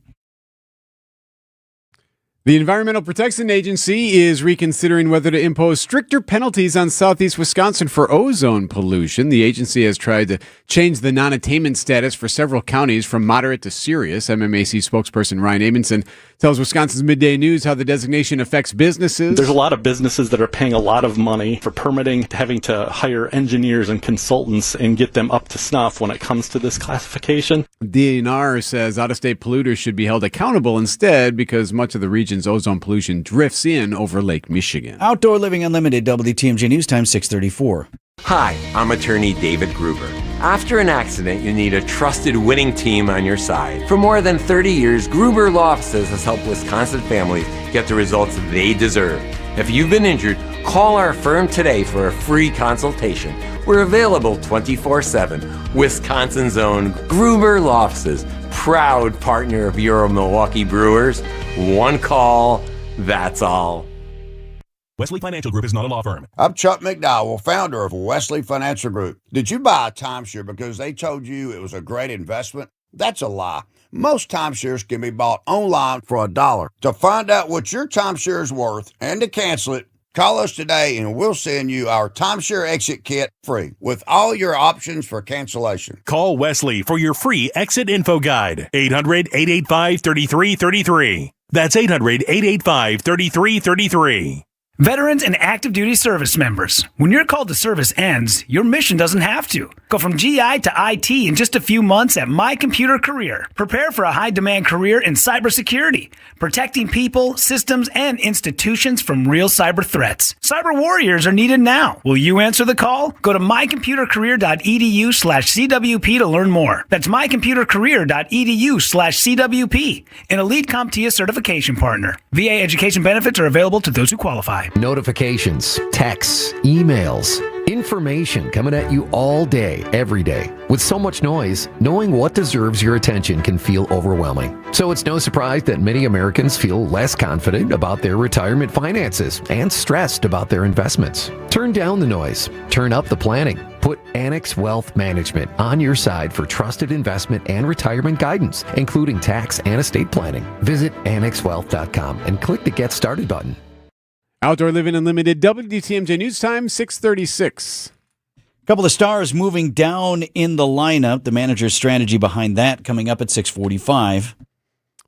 The Environmental Protection Agency is reconsidering whether to impose stricter penalties on southeast Wisconsin for ozone pollution. The agency has tried to change the non-attainment status for several counties from moderate to serious. MMAC spokesperson Ryan Amundsen tells Wisconsin's Midday News how the designation affects businesses. There's a lot of businesses that are paying a lot of money for permitting, having to hire engineers and consultants and get them up to snuff when it comes to this classification. DNR says out-of-state polluters should be held accountable instead because much of the region's ozone pollution drifts in over Lake Michigan. Outdoor Living Unlimited, WTMJ News Time 6:34. Hi, I'm attorney David Gruber. After an accident, you need a trusted winning team on your side. For more than 30 years, Gruber Law Offices has helped Wisconsin families get the results they deserve. If you've been injured, call our firm today for a free consultation. We're available 24/7. Wisconsin's own Gruber Law Offices, proud partner of Euro Milwaukee Brewers. One call, that's all. Wesley Financial Group is not a law firm. I'm Chuck McDowell, founder of Wesley Financial Group. Did you buy a timeshare because they told you it was a great investment? That's a lie. Most timeshares can be bought online for $1. To find out what your timeshare is worth and to cancel it, call us today and we'll send you our timeshare exit kit free with all your options for cancellation. Call Wesley for your free exit info guide. 800-885-3333. That's 800-885-3333. Veterans and active duty service members, when your call to service ends, your mission doesn't have to. Go from GI to IT in just a few months at My Computer Career. Prepare for a high-demand career in cybersecurity, protecting people, systems, and institutions from real cyber threats. Cyber warriors are needed now. Will you answer the call? Go to mycomputercareer.edu/CWP to learn more. That's mycomputercareer.edu/CWP, an elite CompTIA certification partner. VA education benefits are available to those who qualify. Notifications, texts, emails, information coming at you all day, every day. With so much noise, knowing what deserves your attention can feel overwhelming. So it's no surprise that many Americans feel less confident about their retirement finances and stressed about their investments. Turn down the noise. Turn up the planning. Put Annex Wealth Management on your side for trusted investment and retirement guidance, including tax and estate planning. Visit annexwealth.com and click the Get Started button. Outdoor Living Unlimited, WTMJ News Time, 6:36. A couple of stars moving down in the lineup. The manager's strategy behind that coming up at 6:45.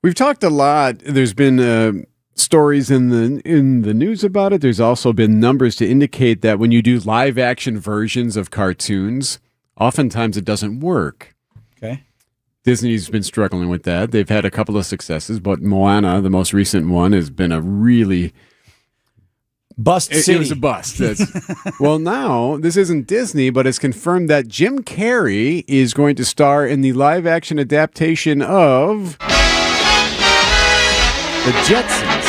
We've talked a lot. There's been stories in the news about it. There's also been numbers to indicate that when you do live action versions of cartoons, oftentimes it doesn't work. Okay. Disney's been struggling with that. They've had a couple of successes, but Moana, the most recent one, has been a really bust city. It was a bust. Well, now, this isn't Disney, but it's confirmed that Jim Carrey is going to star in the live-action adaptation of The Jetsons.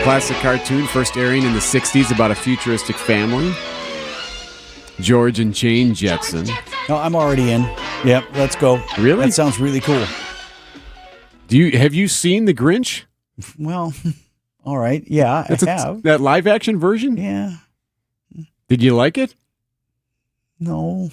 Classic cartoon, first airing in the 60s about a futuristic family. George and Jane Jetson. No, I'm already in. Yep, let's go. Really? That sounds really cool. Have you seen The Grinch? Well, all right. Yeah, I have. That live action version? Yeah. Did you like it? No.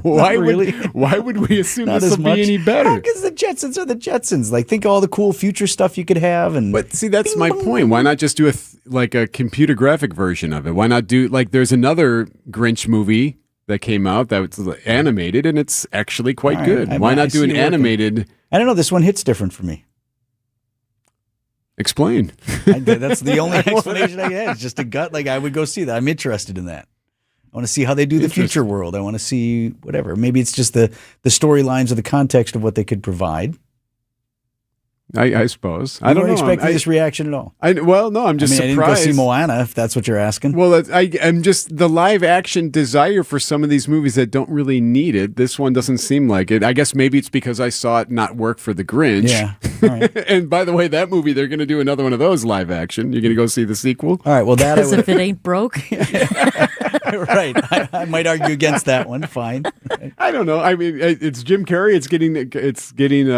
Why really? Why would we assume Not this as will much. be any better? Because the Jetsons are the Jetsons. Like, think of all the cool future stuff you could have. But see, that's my point. Why not just do a computer graphic version of it? Why not do, there's another Grinch movie that came out that was animated, and it's actually quite All good. right. Why I not do see an it working. animated? I don't know. This one hits different for me. Explain. That's the only explanation I had. It's just a gut. I would go see that. I'm interested in that. I want to see how they do the future world. I want to see whatever. Maybe it's just the storylines or the context of what they could provide. I suppose. I don't expect this reaction at all. I'm just surprised. I didn't go see Moana, if that's what you're asking. Well, I'm just the live action desire for some of these movies that don't really need it. This one doesn't seem like it. I guess maybe it's because I saw it not work for The Grinch. Yeah. All right. And by the way, that movie, they're going to do another one of those live action. You're going to go see the sequel? All right. Well, that Because if it ain't broke. Right. I might argue against that one. Fine. I don't know. I mean, it's Jim Carrey. It's getting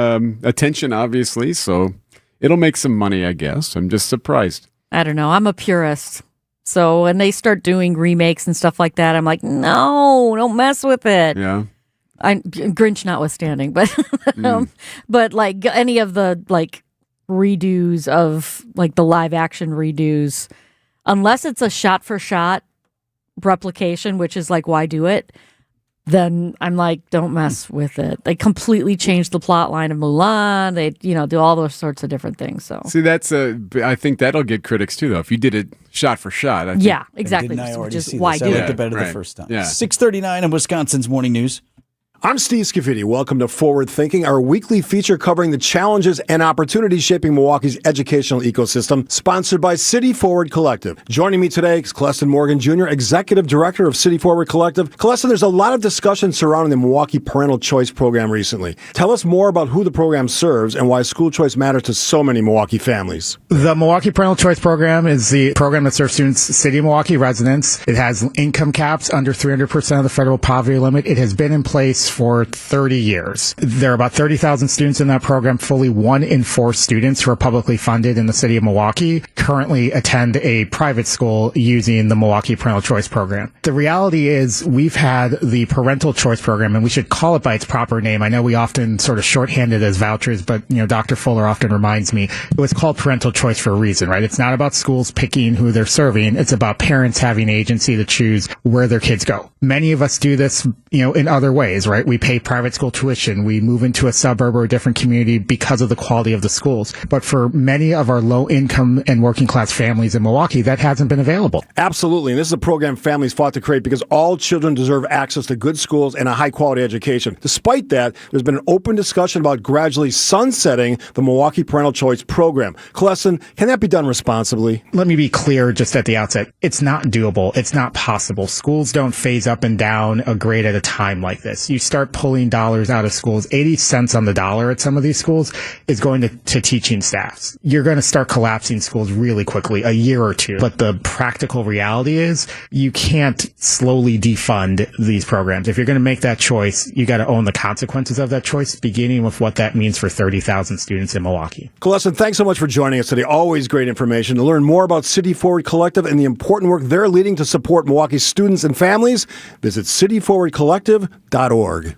attention, obviously. So it'll make some money, I guess. I'm just surprised. I don't know. I'm a purist. So when they start doing remakes and stuff like that, I'm like, no, don't mess with it. Yeah. Grinch notwithstanding, but but any of the redos of the live action redos, unless it's a shot for shot replication, which is why do it? Then I'm don't mess with it. They completely changed the plot line of Mulan. They, do all those sorts of different things. So see, I think that'll get critics too, though. If you did it shot for shot, I think. Yeah, exactly. Didn't I already Which is see why this? do I liked it it better the Right. first time. Yeah. 6:39 in Wisconsin's Morning News. I'm Steve Scafidi. Welcome to Forward Thinking, our weekly feature covering the challenges and opportunities shaping Milwaukee's educational ecosystem, sponsored by City Forward Collective. Joining me today is Colestin Morgan Jr., Executive Director of City Forward Collective. Colestin, there's a lot of discussion surrounding the Milwaukee Parental Choice Program recently. Tell us more about who the program serves and why school choice matters to so many Milwaukee families. The Milwaukee Parental Choice Program is the program that serves students, City of Milwaukee residents. It has income caps under 300% of the federal poverty limit. It has been in place for 30 years. There are about 30,000 students in that program. Fully 1 in 4 students who are publicly funded in the city of Milwaukee currently attend a private school using the Milwaukee Parental Choice Program. The reality is we've had the Parental Choice Program, and we should call it by its proper name. I know we often sort of shorthand it as vouchers, but Dr. Fuller often reminds me it was called Parental Choice for a reason, right? It's not about schools picking who they're serving. It's about parents having agency to choose where their kids go. Many of us do this, in other ways, right? We pay private school tuition. We move into a suburb or a different community because of the quality of the schools. But for many of our low income and working class families in Milwaukee, that hasn't been available. Absolutely. And this is a program families fought to create because all children deserve access to good schools and a high quality education. Despite that, there's been an open discussion about gradually sunsetting the Milwaukee Parental Choice Program. Colestin, can that be done responsibly? Let me be clear just at the outset. It's not doable. It's not possible. Schools don't phase up and down a grade at a time like this. You start pulling dollars out of schools. 80 cents on the dollar at some of these schools is going to teaching staffs. You're going to start collapsing schools really quickly, a year or two. But the practical reality is you can't slowly defund these programs. If you're going to make that choice, you got to own the consequences of that choice, beginning with what that means for 30,000 students in Milwaukee. Colestin, thanks so much for joining us today. Always great information. To learn more about City Forward Collective and the important work they're leading to support Milwaukee students and families, visit cityforwardcollective.org.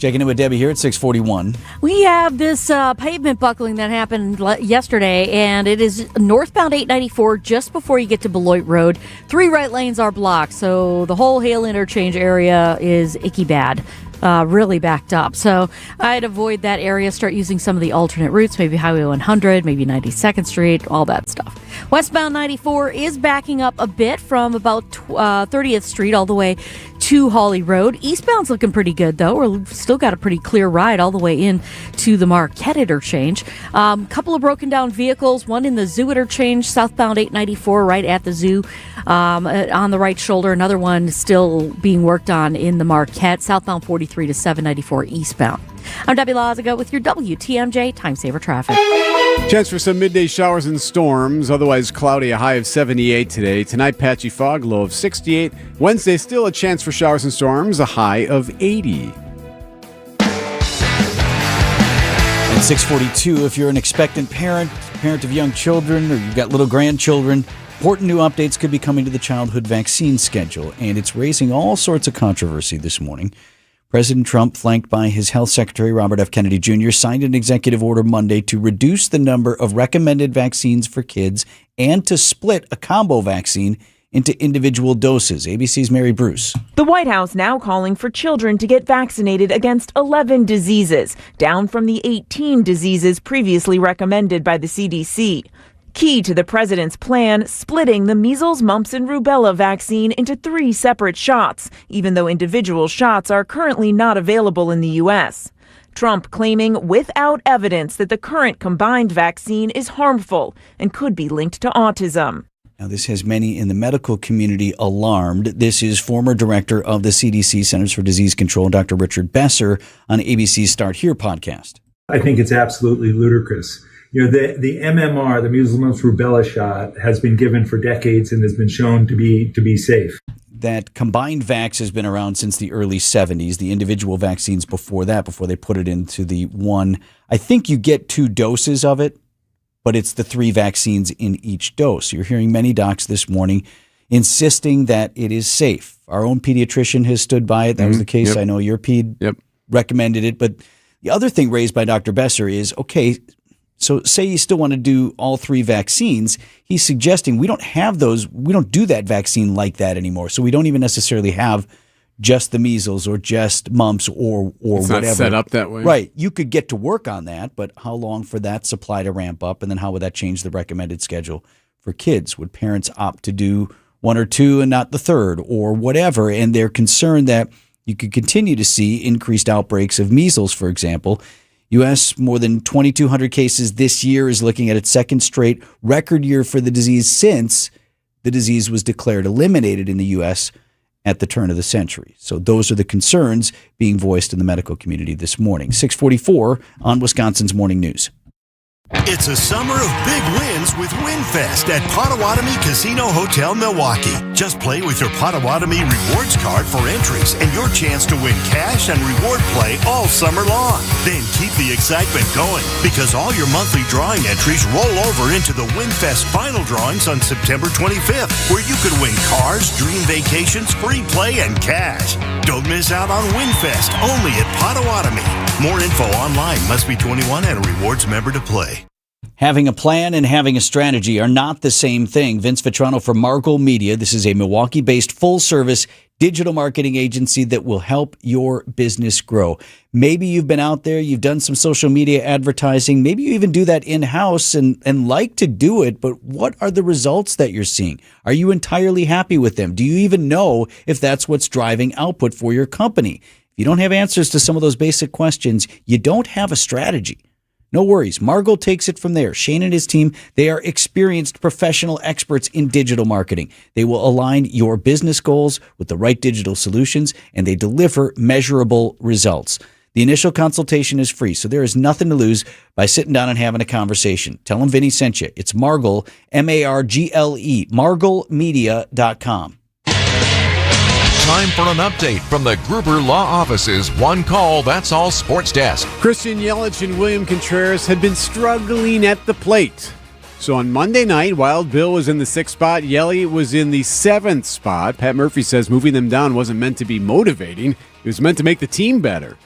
Checking in with Debbie here at 641. We have this pavement buckling that happened yesterday, and it is northbound 894 just before you get to Beloit Road. 3 right lanes are blocked, so the whole Hale interchange area is icky bad. Really backed up. So I'd avoid that area, start using some of the alternate routes, maybe Highway 100, maybe 92nd Street, all that stuff. Westbound 94 is backing up a bit from about 30th Street all the way to Hawley Road. Eastbound's looking pretty good, though. We're still got a pretty clear ride all the way in to the Marquette interchange. Couple of broken down vehicles, one in the Zoo interchange, southbound 894 right at the Zoo on the right shoulder. Another one still being worked on in the Marquette, southbound 43 to 794 eastbound. I'm Debbie Lazaga with your WTMJ Time Saver Traffic. Chance for some midday showers and storms. Otherwise cloudy, a high of 78 today. Tonight, patchy fog, low of 68. Wednesday, still a chance for showers and storms, a high of 80. At 642, if you're an expectant parent of young children, or you've got little grandchildren, important new updates could be coming to the childhood vaccine schedule, and it's raising all sorts of controversy this morning. President Trump, flanked by his health secretary, Robert F. Kennedy Jr., signed an executive order Monday to reduce the number of recommended vaccines for kids and to split a combo vaccine into individual doses. ABC's Mary Bruce. The White House now calling for children to get vaccinated against 11 diseases, down from the 18 diseases previously recommended by the CDC. Key to the president's plan, splitting the measles, mumps, and rubella vaccine into 3 separate shots, even though individual shots are currently not available in the U.S. Trump claiming without evidence that the current combined vaccine is harmful and could be linked to autism. Now, this has many in the medical community alarmed. This is former director of the CDC, Centers for Disease Control, Dr. Richard Besser, on ABC's Start Here podcast. I think it's absolutely ludicrous. The MMR, the measles, mumps, rubella shot, has been given for decades and has been shown to be safe. That combined vax has been around since the early 70s. The individual vaccines before that, before they put it into the one, I think you get 2 doses of it, but it's the 3 vaccines in each dose. You're hearing many docs this morning insisting that it is safe. Our own pediatrician has stood by it. That was the case. Yep. I know your ped recommended it. But the other thing raised by Dr. Besser is, okay, so say you still want to do all 3 vaccines. He's suggesting we don't have those. We don't do that vaccine like that anymore. So we don't even necessarily have just the measles or just mumps or it's whatever. Not set up that way. Right. You could get to work on that, but how long for that supply to ramp up? And then how would that change the recommended schedule for kids? Would parents opt to do 1 or 2 and not the 3rd or whatever? And they're concerned that you could continue to see increased outbreaks of measles, for example. U.S. more than 2,200 cases this year, is looking at its 2nd straight record year for the disease since the disease was declared eliminated in the U.S. at the turn of the century. So those are the concerns being voiced in the medical community this morning. 644 on Wisconsin's Morning News. It's a summer of big wins with WinFest at Potawatomi Casino Hotel, Milwaukee. Just play with your Potawatomi Rewards card for entries and your chance to win cash and reward play all summer long. Then keep the excitement going because all your monthly drawing entries roll over into the WinFest final drawings on September 25th, where you could win cars, dream vacations, free play, and cash. Don't miss out on WinFest, only at Potawatomi. More info online. Must be 21 and a rewards member to play. Having a plan and having a strategy are not the same thing. Vince Vitrano from Margol Media. This is a Milwaukee-based full-service digital marketing agency that will help your business grow. Maybe you've been out there, you've done some social media advertising. Maybe you even do that in-house and like to do it, but what are the results that you're seeing? Are you entirely happy with them? Do you even know if that's what's driving output for your company? If you don't have answers to some of those basic questions, you don't have a strategy. No worries. Margol takes it from there. Shane and his team, they are experienced professional experts in digital marketing. They will align your business goals with the right digital solutions, and they deliver measurable results. The initial consultation is free, so there is nothing to lose by sitting down and having a conversation. Tell them Vinny sent you. It's Margol, M-A-R-G-L-E, margolmedia.com. Time for an update from the Gruber Law Office's One Call, That's All Sports Desk. Christian Yelich and William Contreras had been struggling at the plate. So on Monday night, Wild Bill was in the 6th spot. Yelich was in the 7th spot. Pat Murphy says moving them down wasn't meant to be motivating. It was meant to make the team better.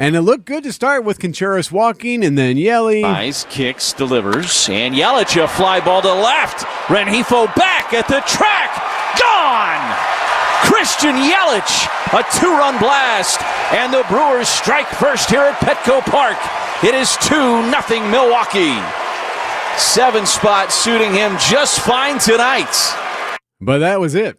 And it looked good to start with Contreras walking and then Yelly. Nice kicks, delivers, and Yelich a fly ball to left. Rengifo back at the track. Gone! Christian Yelich, a 2-run blast, and the Brewers strike first here at Petco Park. It is 2-0 Milwaukee. 7-spot suiting him just fine tonight. But that was it.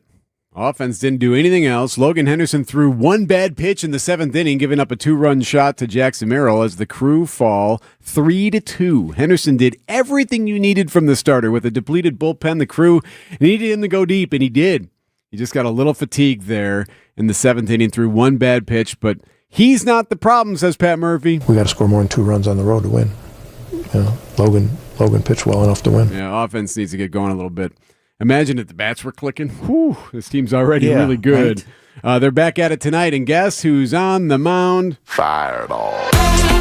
Offense didn't do anything else. Logan Henderson threw one bad pitch in the 7th inning, giving up a 2-run shot to Jackson Merrill as the Crew fall 3-2. Henderson did everything you needed from the starter. With a depleted bullpen, the Crew needed him to go deep, and he did. He just got a little fatigued there in the 7th inning, threw one bad pitch, but he's not the problem, says Pat Murphy. We got to score more than 2 runs on the road to win. Logan pitched well enough to win. Yeah, offense needs to get going a little bit. Imagine if the bats were clicking. Whew, this team's already really good. Right? They're back at it tonight, and guess who's on the mound? Fireball.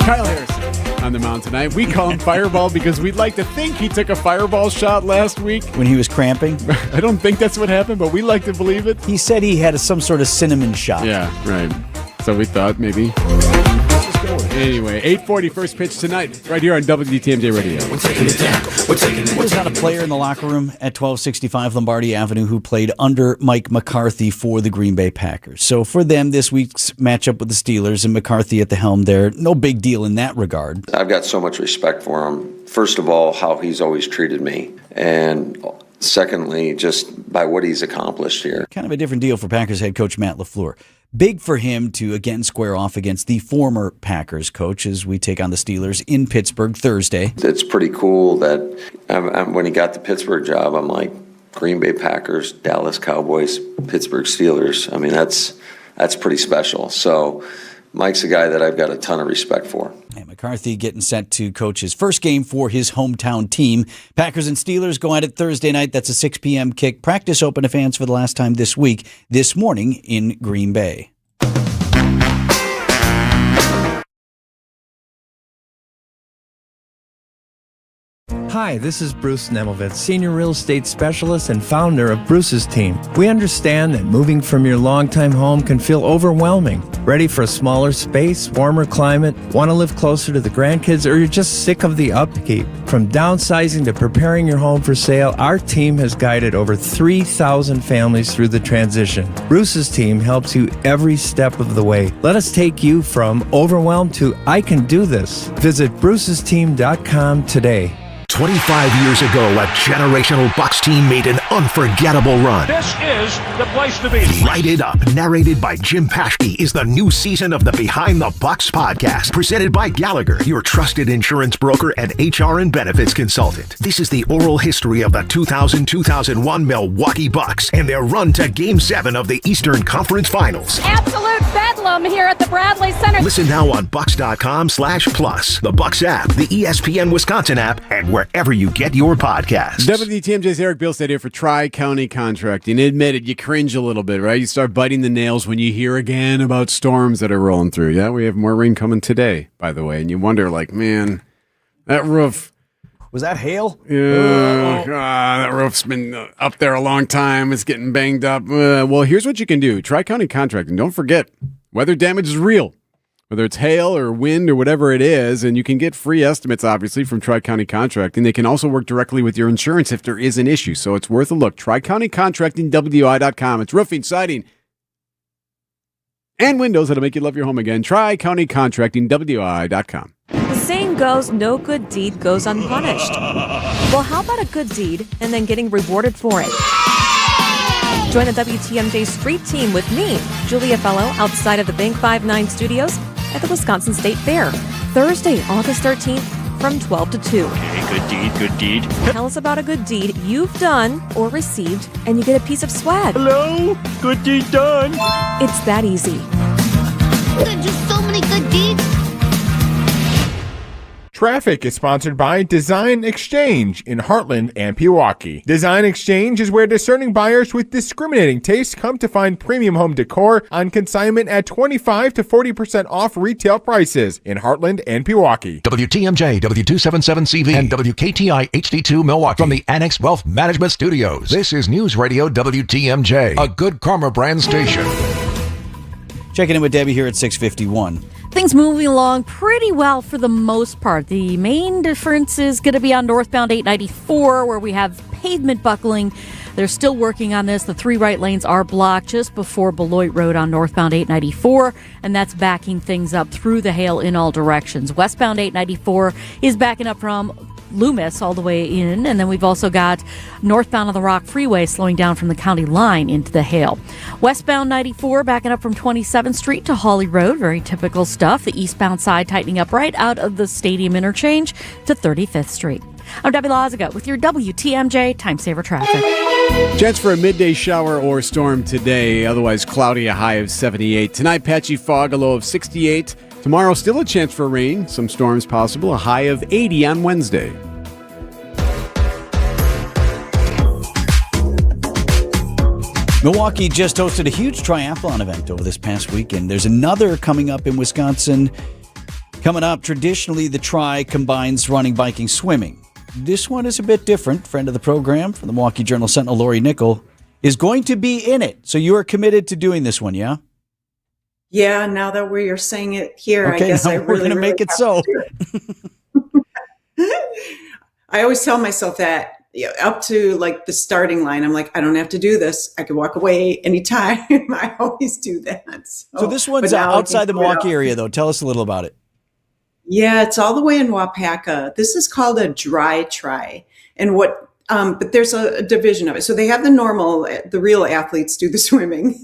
Kyle Harrison on the mound tonight. We call him Fireball because we'd like to think he took a fireball shot last week. When he was cramping? I don't think that's what happened, but we like to believe it. He said he had some sort of cinnamon shot. Yeah, right. So we thought maybe. Anyway, 8:40 first pitch tonight, right here on WTMJ Radio. We're taking it down. There's not a player in the locker room at 1265 Lombardi Avenue who played under Mike McCarthy for the Green Bay Packers. So for them, this week's matchup with the Steelers and McCarthy at the helm there, no big deal in that regard. I've got so much respect for him. First of all, how he's always treated me. And secondly, just by what he's accomplished here. Kind of a different deal for Packers head coach Matt LaFleur. Big for him to again square off against the former Packers coach as we take on the Steelers in Pittsburgh Thursday. It's pretty cool that when he got the Pittsburgh job, I'm like, Green Bay Packers, Dallas Cowboys, Pittsburgh Steelers. I mean, that's pretty special. So Mike's a guy that I've got a ton of respect for. And McCarthy getting set to coach his first game for his hometown team. Packers and Steelers go at it Thursday night. That's a 6 p.m. kick. Practice open to fans for the last time this week, this morning in Green Bay. Hi, this is Bruce Nemovitz, Senior Real Estate Specialist and founder of Bruce's Team. We understand that moving from your longtime home can feel overwhelming. Ready for a smaller space, warmer climate, want to live closer to the grandkids, or you're just sick of the upkeep? From downsizing to preparing your home for sale, our team has guided over 3,000 families through the transition. Bruce's Team helps you every step of the way. Let us take you from overwhelmed to I can do this. Visit brucesteam.com today. 25 years ago, a generational Bucks team made an unforgettable run. This is the place to be. Light It Up, narrated by Jim Paschke, is the new season of the Behind the Bucks podcast, presented by Gallagher, your trusted insurance broker and HR and benefits consultant. This is the oral history of the 2000-2001 Milwaukee Bucks and their run to Game 7 of the Eastern Conference Finals. Absolute bedlam here at the Bradley Center. Listen now on Bucks.com/plus, the Bucks app, the ESPN Wisconsin app, and wherever you get your podcasts. WTMJ's Eric Bilstead here for Tri-County Contracting. Admit it, you cringe a little bit, right? You start biting the nails when you hear again about storms that are rolling through. Yeah, we have more rain coming today, by the way. And you wonder, like, man, that roof. Was that hail? Yeah, that roof's been up there a long time. It's getting banged up. Well, here's what you can do. Tri-County Contracting. Don't forget, weather damage is real. Whether it's hail or wind or whatever it is, and you can get free estimates, obviously, from Tri-County Contracting. They can also work directly with your insurance if there is an issue, so it's worth a look. Tri-County-Contracting.wi.com. It's roofing, siding, and windows that'll make you love your home again. Tri-County-Contracting.wi.com. The saying goes, no good deed goes unpunished. Well, how about a good deed and then getting rewarded for it? Join the WTMJ Street Team with me, Julia Fellow, outside of the Bank 5-9 studios at the Wisconsin State Fair, Thursday, August 13th from 12 to 2. Okay, good deed, good deed. Tell us about a good deed you've done or received, and you get a piece of swag. Hello? Good deed done. It's that easy. There's just so many good deeds. Traffic is sponsored by Design Exchange in Heartland and Pewaukee. Design Exchange is where discerning buyers with discriminating tastes come to find premium home decor on consignment at 25 to 40% off retail prices in Heartland and Pewaukee. WTMJ, W277CV, and WKTI HD2 Milwaukee from the Annex Wealth Management Studios. This is News Radio WTMJ, a Good Karma brand station. Checking in with Debbie here at 6:51. Things moving along pretty well for the most part. The main difference is going to be on northbound 894, where we have pavement buckling. They're still working on this. The 3 right lanes are blocked just before Beloit Road on northbound 894, and that's backing things up through the hail in all directions. Westbound 894 is backing up from Loomis all the way in, and then we've also got northbound on the Rock Freeway slowing down from the county line into the hail. Westbound 94 backing up from 27th Street to Hawley Road, very typical stuff. The eastbound side tightening up right out of the Stadium interchange to 35th Street. I'm Debbie Loziga with your WTMJ Time Saver Traffic. Chance for a midday shower or storm today, otherwise cloudy, a high of 78. Tonight, patchy fog, a low of 68. Tomorrow, still a chance for rain, some storms possible, a high of 80 on Wednesday. Milwaukee just hosted a huge triathlon event over this past weekend. There's another coming up in Wisconsin. Coming up, traditionally, the Tri combines running, biking, swimming. This one is a bit different. Friend of the program from the Milwaukee Journal-Sentinel, Lori Nickel, is going to be in it. So you are committed to doing this one, yeah? Yeah, now that we're saying it here, okay, I guess we're going to make it so. I always tell myself that up to like the starting line, I'm like, I don't have to do this. I can walk away anytime. I always do that. So this one's outside the Milwaukee area, though. Tell us a little about it. Yeah, it's all the way in Wapaka. This is called a dry tri. And but there's a division of it. So they have the real athletes do the swimming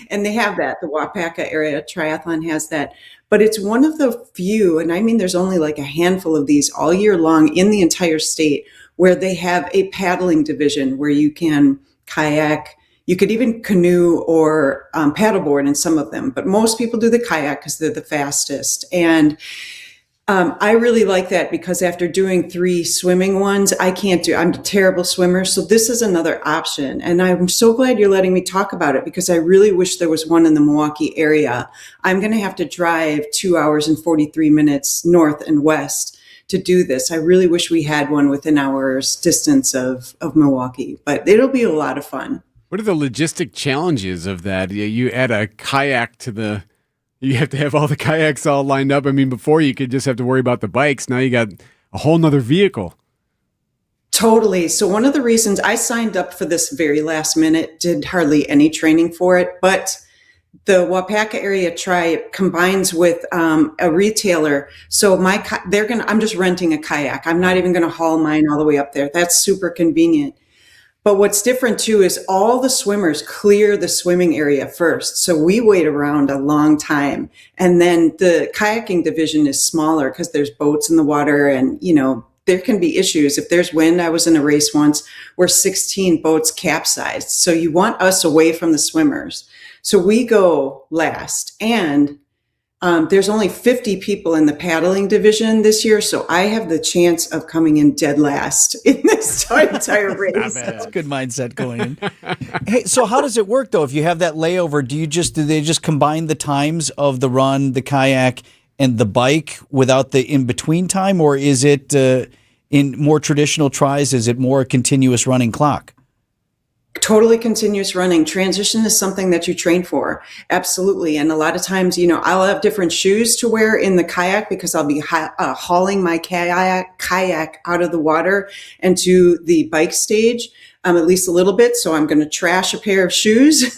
and they have that. The Wapaka area triathlon has that, but it's one of the few, and I mean, there's only like a handful of these all year long in the entire state where they have a paddling division where you can kayak, you could even canoe or paddleboard in some of them, but most people do the kayak because they're the fastest. And I really like that because after doing 3 swimming ones, I'm a terrible swimmer. So this is another option. And I'm so glad you're letting me talk about it because I really wish there was one in the Milwaukee area. I'm going to have to drive 2 hours and 43 minutes north and west to do this. I really wish we had one within hours distance of Milwaukee, but it'll be a lot of fun. What are the logistic challenges of that? You add a kayak to you have to have all the kayaks all lined up. I mean, before you could just have to worry about the bikes. Now you got a whole nother vehicle. Totally. So one of the reasons I signed up for this very last minute, did hardly any training for it, but the Wapaka area Tri combines with a retailer. So I'm just renting a kayak. I'm not even going to haul mine all the way up there. That's super convenient. But what's different too is all the swimmers clear the swimming area first. So we wait around a long time. And then the kayaking division is smaller because there's boats in the water and, there can be issues. If there's wind, I was in a race once where 16 boats capsized. So you want us away from the swimmers. So we go last. And there's only 50 people in the paddling division this year, so I have the chance of coming in dead last in this entire race. That's a good mindset going in. Hey, so how does it work, though? If you have that layover, do they just combine the times of the run, the kayak, and the bike without the in-between time? Or is it, in more traditional tries, is it more a continuous running clock? Totally continuous running. Transition is something that you train for. Absolutely. And a lot of times, I'll have different shoes to wear in the kayak because I'll be hauling my kayak out of the water and to the bike stage, at least a little bit. So I'm going to trash a pair of shoes.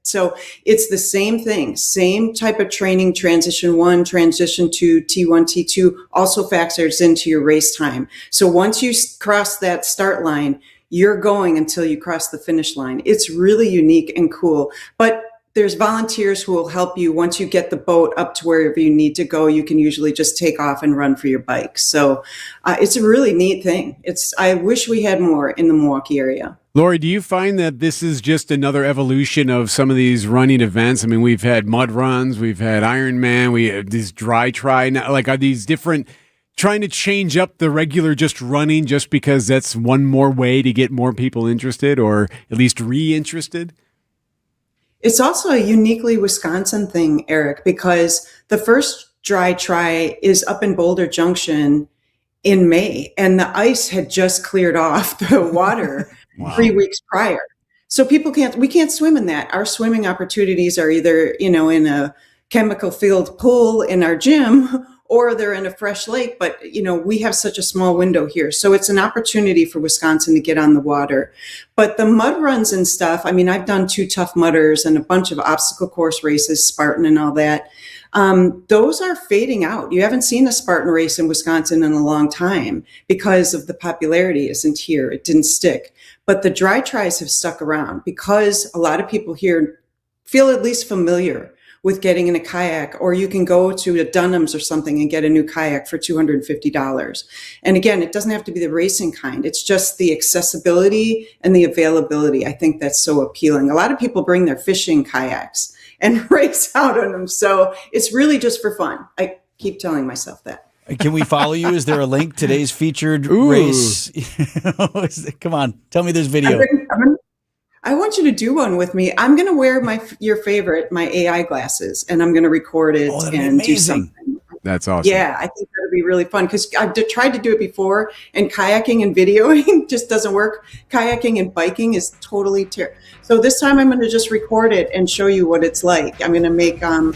So it's the same thing, same type of training. Transition 1, transition 2, T1, T2 also factors into your race time. So once you cross that start line, you're going until you cross the finish line. It's really unique and cool. But there's volunteers who will help you once you get the boat up to wherever you need to go. You can usually just take off and run for your bike. So it's a really neat thing. I wish we had more in the Milwaukee area. Lori, do you find that this is just another evolution of some of these running events? I mean, we've had mud runs, we've had Ironman, we have these dry tri. Like, are these different, trying to change up the regular just running just because that's one more way to get more people interested or at least re-interested? It's also a uniquely Wisconsin thing, Eric, because the first dry tri is up in Boulder Junction in May, and the ice had just cleared off the water 3 weeks prior. So we can't swim in that. Our swimming opportunities are either, in a chemical filled pool in our gym, or they're in a fresh lake. But, we have such a small window here. So it's an opportunity for Wisconsin to get on the water. But the mud runs and stuff, I've done 2 Tough Mudders and a bunch of obstacle course races, Spartan and all that. Those are fading out. You haven't seen a Spartan race in Wisconsin in a long time because of the popularity isn't here. It didn't stick. But the dry tries have stuck around because a lot of people here feel at least familiar with getting in a kayak, or you can go to a Dunham's or something and get a new kayak for $250. And again, it doesn't have to be the racing kind. It's just the accessibility and the availability. I think that's so appealing. A lot of people bring their fishing kayaks and race out on them. So it's really just for fun. I keep telling myself that. Can we follow you? Is there a link? Today's featured race. Come on, tell me there's video. I want you to do one with me. I'm going to wear your favorite, my AI glasses, and I'm going to record it and do something. That's awesome. Yeah, I think that'll be really fun because I've tried to do it before, and kayaking and videoing just doesn't work. Kayaking and biking is totally terrible. So this time I'm going to just record it and show you what it's like. I'm going to make 2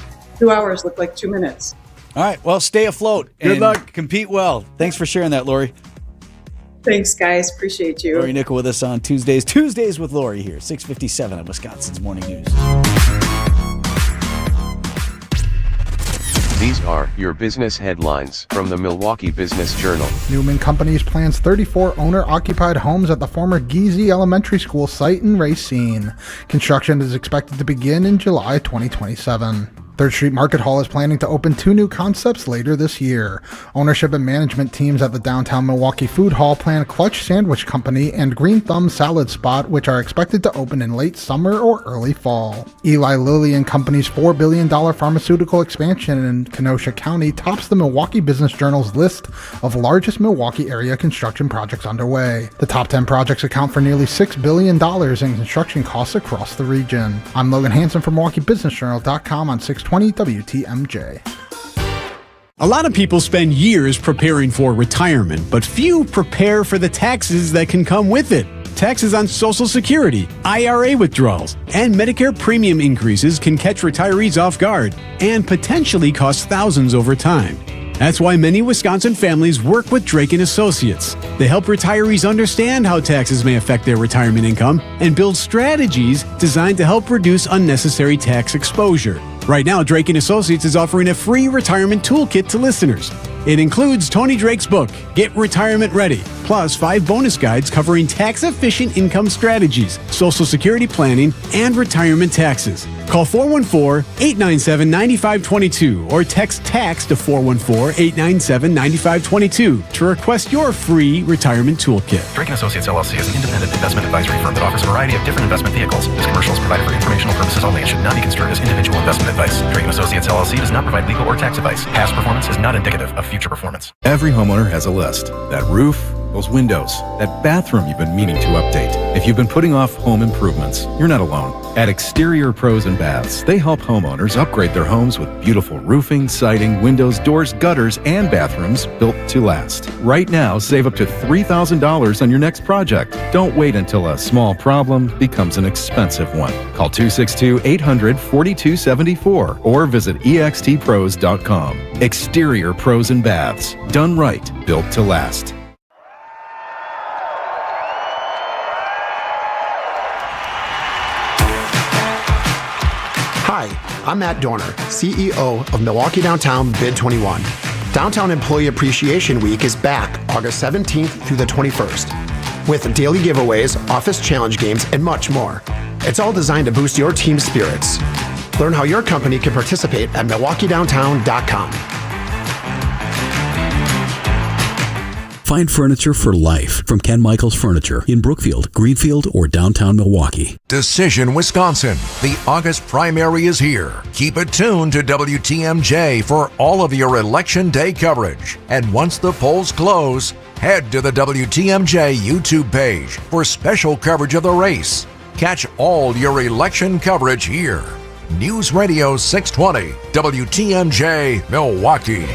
hours look like 2 minutes. All right. Well, stay afloat. Good luck. Compete well. Thanks for sharing that, Lori. Thanks, guys. Appreciate you. Lori Nickel with us on Tuesdays. Tuesdays with Lori here, 6:57 at Wisconsin's Morning News. These are your business headlines from the Milwaukee Business Journal. Newman Companies plans 34 owner-occupied homes at the former Giese Elementary School site in Racine. Construction is expected to begin in July 2027. 3rd Street Market Hall is planning to open 2 new concepts later this year. Ownership and management teams at the downtown Milwaukee Food Hall plan Clutch Sandwich Company and Green Thumb Salad Spot, which are expected to open in late summer or early fall. Eli Lilly and Company's $4 billion pharmaceutical expansion in Kenosha County tops the Milwaukee Business Journal's list of largest Milwaukee area construction projects underway. The top 10 projects account for nearly $6 billion in construction costs across the region. I'm Logan Hansen from MilwaukeeBusinessJournal.com on 620 WTMJ. A lot of people spend years preparing for retirement, but few prepare for the taxes that can come with it. Taxes on Social Security, IRA withdrawals, and Medicare premium increases can catch retirees off guard and potentially cost thousands over time. That's why many Wisconsin families work with Drake & Associates. They help retirees understand how taxes may affect their retirement income and build strategies designed to help reduce unnecessary tax exposure. Right now, Drake & Associates is offering a free retirement toolkit to listeners. It includes Tony Drake's book, Get Retirement Ready, plus 5 bonus guides covering tax-efficient income strategies, Social Security planning, and retirement taxes. Call 414-897-9522 or text TAX to 414-897-9522 to request your free retirement toolkit. Drake & Associates LLC is an independent investment advisory firm that offers a variety of different investment vehicles. This commercial is provided for informational purposes only and should not be construed as individual investment advice. Drake & Associates LLC does not provide legal or tax advice. Past performance is not indicative of future performance. Every homeowner has a list. That roof, those windows, that bathroom you've been meaning to update. If you've been putting off home improvements, you're not alone. At Exterior Pros and Baths, they help homeowners upgrade their homes with beautiful roofing, siding, windows, doors, gutters, and bathrooms built to last. Right now, save up to $3,000 on your next project. Don't wait until a small problem becomes an expensive one. Call 262-800-4274 or visit extpros.com. Exterior Pros and Baths. Done right, built to last. Hi, I'm Matt Dorner, CEO of Milwaukee Downtown Bid 21. Downtown Employee Appreciation Week is back August 17th through the 21st, with daily giveaways, office challenge games, and much more. It's all designed to boost your team's spirits. Learn how your company can participate at MilwaukeeDowntown.com. Find furniture for life from Ken Michaels Furniture in Brookfield, Greenfield, or downtown Milwaukee. Decision Wisconsin. The August primary is here. Keep it tuned to WTMJ for all of your election day coverage. And once the polls close, head to the WTMJ YouTube page for special coverage of the race. Catch all your election coverage here. News Radio 620, WTMJ, Milwaukee.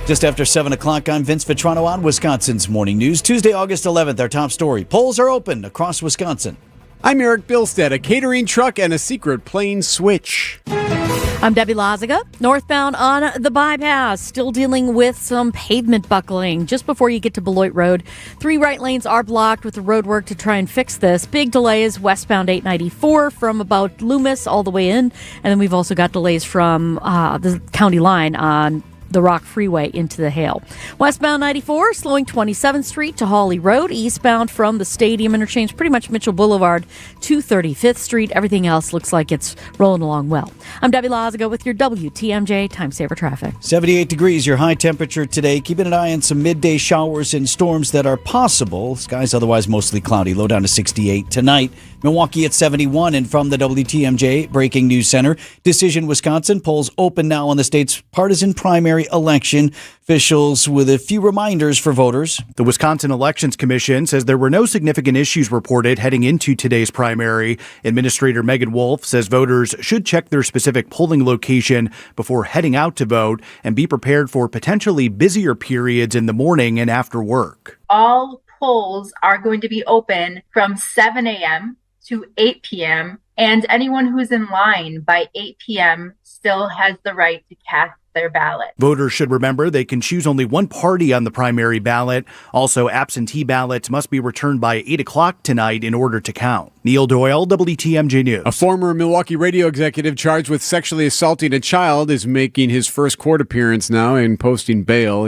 Just after 7 o'clock, I'm Vince Vitrano on Wisconsin's Morning News. Tuesday, August 11th, our top story. Polls are open across Wisconsin. I'm Eric Bilstead. A catering truck and a secret plane switch. I'm Debbie Loziga. Northbound on the bypass, still dealing with some pavement buckling. Just before you get to Beloit Road, 3 right lanes are blocked with the road work to try and fix this. Big delays westbound 894 from about Loomis all the way in. And then we've also got delays from the county line on the Rock Freeway into the Hale. Westbound 94, slowing 27th Street to Hawley Road. Eastbound from the Stadium interchange, pretty much Mitchell Boulevard to 35th Street. Everything else looks like it's rolling along well. I'm Debbie Loziga with your WTMJ Time Saver Traffic. 78 degrees, your high temperature today. Keeping an eye on some midday showers and storms that are possible. Skies otherwise mostly cloudy, low down to 68 tonight. Milwaukee at 71, and from the WTMJ Breaking News Center, Decision Wisconsin, polls open now on the state's partisan primary election. Officials with a few reminders for voters. The Wisconsin Elections Commission says there were no significant issues reported heading into today's primary. Administrator Megan Wolf says voters should check their specific polling location before heading out to vote and be prepared for potentially busier periods in the morning and after work. All polls are going to be open from 7 a.m. to 8 p.m. and anyone who's in line by 8 p.m. still has the right to cast their ballot. Voters should remember they can choose only one party on the primary ballot. Also, absentee ballots must be returned by 8 o'clock tonight in order to count. Neil Doyle, WTMJ News. A former Milwaukee radio executive charged with sexually assaulting a child is making his first court appearance now and posting bail.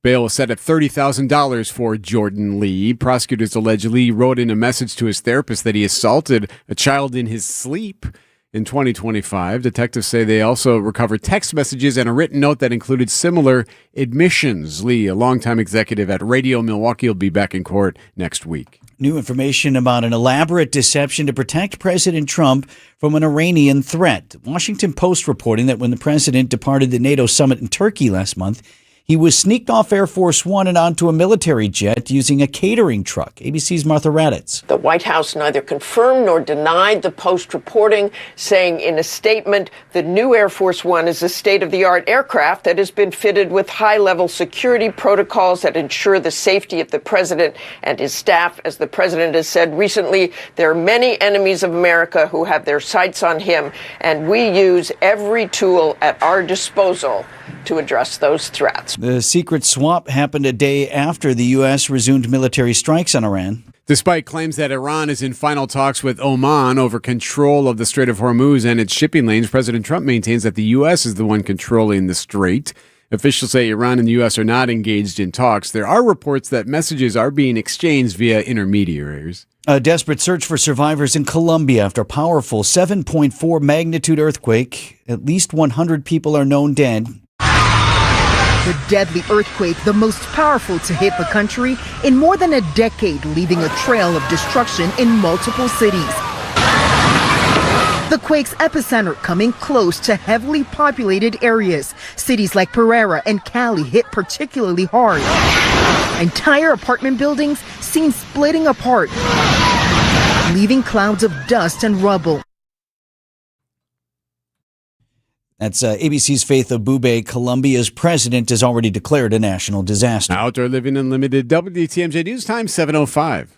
Bail was set at $30,000 for Jordan Lee. Prosecutors allege Lee wrote in a message to his therapist that he assaulted a child in his sleep. In 2025, detectives say they also recovered text messages and a written note that included similar admissions. Lee, a longtime executive at Radio Milwaukee, will be back in court next week. New information about an elaborate deception to protect President Trump from an Iranian threat. Washington Post reporting that when the president departed the NATO summit in Turkey last month, he was sneaked off Air Force One and onto a military jet using a catering truck. ABC's Martha Raddatz. The White House neither confirmed nor denied the Post reporting, saying in a statement, the new Air Force One is a state-of-the-art aircraft that has been fitted with high-level security protocols that ensure the safety of the president and his staff. As the president has said recently, there are many enemies of America who have their sights on him, and we use every tool at our disposal to address those threats. The secret swap happened a day after the U.S. resumed military strikes on Iran. Despite claims that Iran is in final talks with Oman over control of the Strait of Hormuz and its shipping lanes, President Trump maintains that the U.S. is the one controlling the strait. Officials say Iran and the U.S. are not engaged in talks. There are reports that messages are being exchanged via intermediaries. A desperate search for survivors in Colombia after a powerful 7.4 magnitude earthquake. At least 100 people are known dead. The deadly earthquake, the most powerful to hit the country in more than a decade, leaving a trail of destruction in multiple cities. The quake's epicenter coming close to heavily populated areas. Cities like Pereira and Cali hit particularly hard. Entire apartment buildings seen splitting apart, leaving clouds of dust and rubble. That's ABC's Faith Abube. Colombia's president has already declared a national disaster. Outdoor Living Unlimited, WTMJ News Time, 7:05.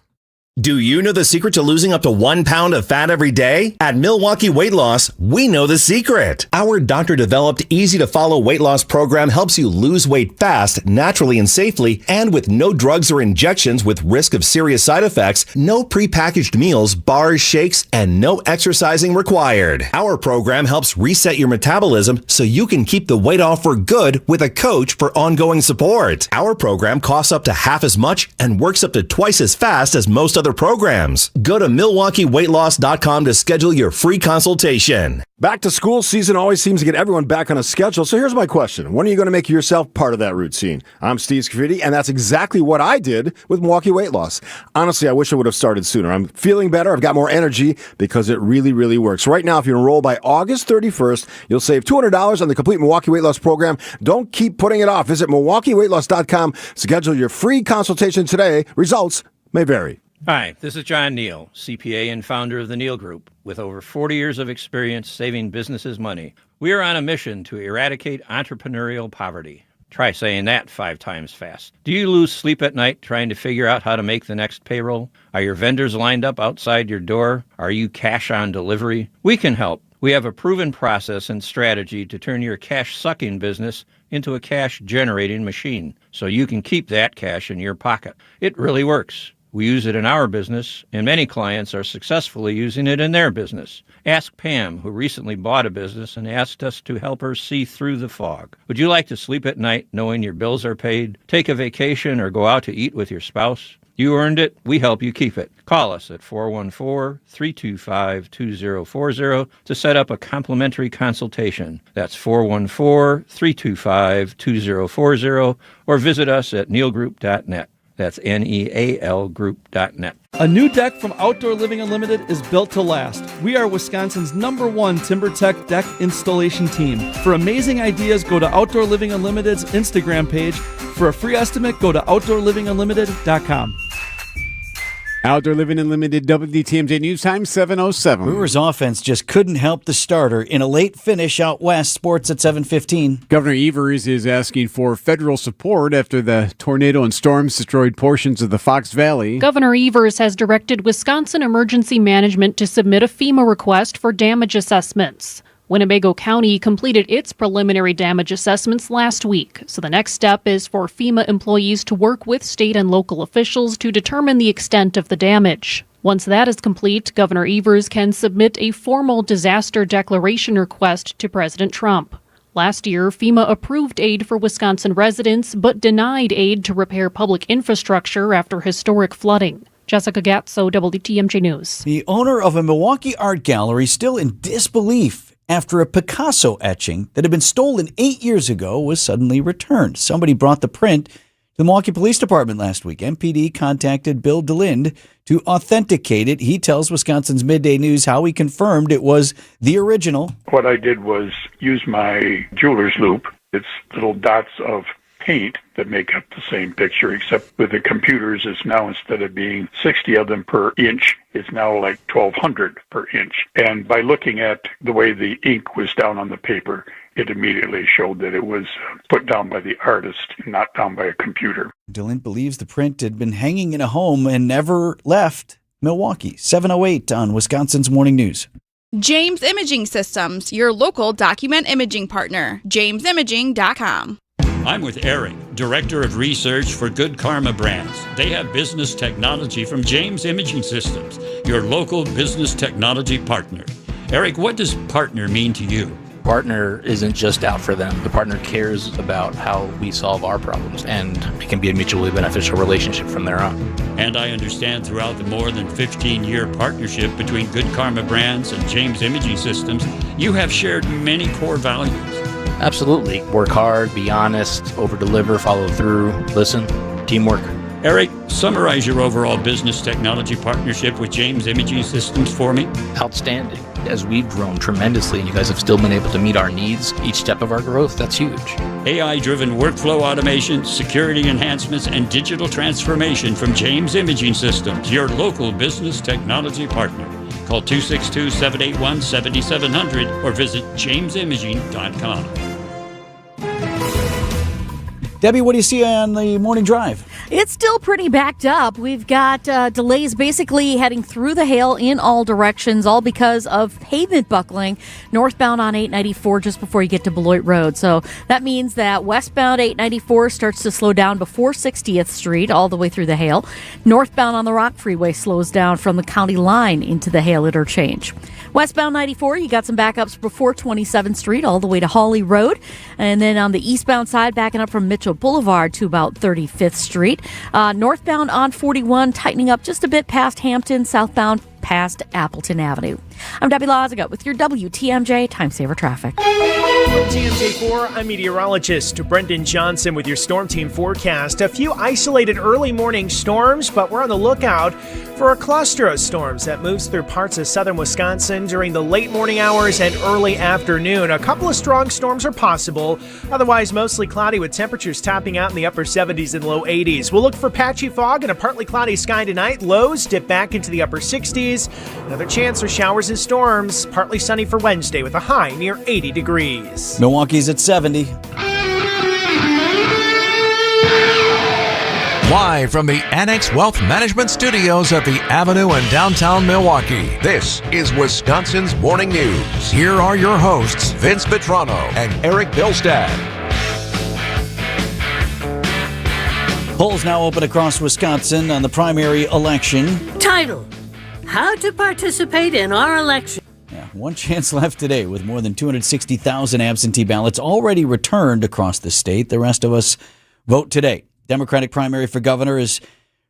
Do you know the secret to losing up to 1 pound of fat every day? At Milwaukee Weight Loss, we know the secret. Our doctor-developed, easy-to-follow weight loss program helps you lose weight fast, naturally and safely, and with no drugs or injections with risk of serious side effects, no prepackaged meals, bars, shakes, and no exercising required. Our program helps reset your metabolism so you can keep the weight off for good with a coach for ongoing support. Our program costs up to half as much and works up to twice as fast as most other programs. Go to MilwaukeeWeightLoss.com to schedule your free consultation. Back to school season always seems to get everyone back on a schedule. So here's my question. When are you going to make yourself part of that routine? I'm Steve Scafidi, and that's exactly what I did with Milwaukee Weight Loss. Honestly, I wish I would have started sooner. I'm feeling better. I've got more energy because it really, really works. Right now, if you enroll by August 31st, you'll save $200 on the complete Milwaukee Weight Loss program. Don't keep putting it off. Visit MilwaukeeWeightLoss.com. Schedule your free consultation today. Results may vary. Hi, this is John Neal, CPA and founder of the Neal Group. With over 40 years of experience saving businesses money, we are on a mission to eradicate entrepreneurial poverty. Try saying that 5 times fast. Do you lose sleep at night trying to figure out how to make the next payroll? Are your vendors lined up outside your door? Are you cash on delivery? We can help. We have a proven process and strategy to turn your cash-sucking business into a cash-generating machine, so you can keep that cash in your pocket. It really works. We use it in our business, and many clients are successfully using it in their business. Ask Pam, who recently bought a business and asked us to help her see through the fog. Would you like to sleep at night knowing your bills are paid, take a vacation, or go out to eat with your spouse? You earned it. We help you keep it. Call us at 414-325-2040 to set up a complimentary consultation. That's 414-325-2040, or visit us at nealgroup.net. That's NEAL Group.net. A new deck from Outdoor Living Unlimited is built to last. We are Wisconsin's #1 TimberTech deck installation team. For amazing ideas, go to Outdoor Living Unlimited's Instagram page. For a free estimate, go to OutdoorLivingUnlimited.com. Outdoor Living Unlimited, WTMJ News Time, 7:07. Brewers offense just couldn't help the starter in a late finish out west. Sports at 7:15. Governor Evers is asking for federal support after the tornado and storms destroyed portions of the Fox Valley. Governor Evers has directed Wisconsin Emergency Management to submit a FEMA request for damage assessments. Winnebago County completed its preliminary damage assessments last week, so the next step is for FEMA employees to work with state and local officials to determine the extent of the damage. Once that is complete, Governor Evers can submit a formal disaster declaration request to President Trump. Last year, FEMA approved aid for Wisconsin residents, but denied aid to repair public infrastructure after historic flooding. Jessica Gatso, WTMJ News. The owner of a Milwaukee art gallery still in disbelief after a Picasso etching that had been stolen 8 years ago was suddenly returned. Somebody brought the print to the Milwaukee Police Department last week. MPD contacted Bill DeLinde to authenticate it. He tells Wisconsin's Midday News how he confirmed it was the original. What I did was use my jeweler's loop. It's little dots of paint that make up the same picture, except with the computers, it's now, instead of being 60 of them per inch, it's now like 1,200 per inch. And by looking at the way the ink was down on the paper, it immediately showed that it was put down by the artist, not down by a computer. DeLinde believes the print had been hanging in a home and never left Milwaukee. 7:08 on Wisconsin's Morning News. James Imaging Systems, your local document imaging partner. JamesImaging.com. I'm with Eric, Director of Research for Good Karma Brands. They have business technology from James Imaging Systems, your local business technology partner. Eric, what does partner mean to you? Partner isn't just out for them. The partner cares about how we solve our problems, and it can be a mutually beneficial relationship from there on. And I understand throughout the more than 15-year partnership between Good Karma Brands and James Imaging Systems, you have shared many core values. Absolutely. Work hard, be honest, over-deliver, follow through, listen, teamwork. Eric, summarize your overall business technology partnership with James Imaging Systems for me. Outstanding. As we've grown tremendously and you guys have still been able to meet our needs each step of our growth, that's huge. AI-driven workflow automation, security enhancements, and digital transformation from James Imaging Systems, your local business technology partner. Call 262-781-7700 or visit jamesimaging.com. Debbie, what do you see on the morning drive? It's still pretty backed up. We've got delays basically heading through the hail in all directions, all because of pavement buckling northbound on 894 just before you get to Beloit Road. So that means that westbound 894 starts to slow down before 60th Street all the way through the hail. Northbound on the Rock Freeway slows down from the county line into the hail interchange. Westbound 94, you got some backups before 27th Street all the way to Hawley Road. And then on the eastbound side, backing up from Mitchell Boulevard to about 35th Street. Northbound on 41, tightening up just a bit past Hampton, southbound past Appleton Avenue. I'm Debbie Loziga with your WTMJ Time Saver Traffic. TMJ4, I'm meteorologist Brendan Johnson with your Storm Team forecast. A few isolated early morning storms, but we're on the lookout for a cluster of storms that moves through parts of southern Wisconsin during the late morning hours and early afternoon. A couple of strong storms are possible, otherwise mostly cloudy with temperatures topping out in the upper 70s and low 80s. We'll look for patchy fog and a partly cloudy sky tonight. Lows dip back into the upper 60s. Another chance for showers and storms. Partly sunny for Wednesday with a high near 80 degrees. Milwaukee's at 70. Live from the Annex Wealth Management Studios at the Avenue in downtown Milwaukee, this is Wisconsin's Morning News. Here are your hosts, Vince Vitrano and Eric Bilstad. Polls now open across Wisconsin on the primary election. Title: How to Participate in Our Election. One chance left today with more than 260,000 absentee ballots already returned across the state. The rest of us vote today. Democratic primary for governor has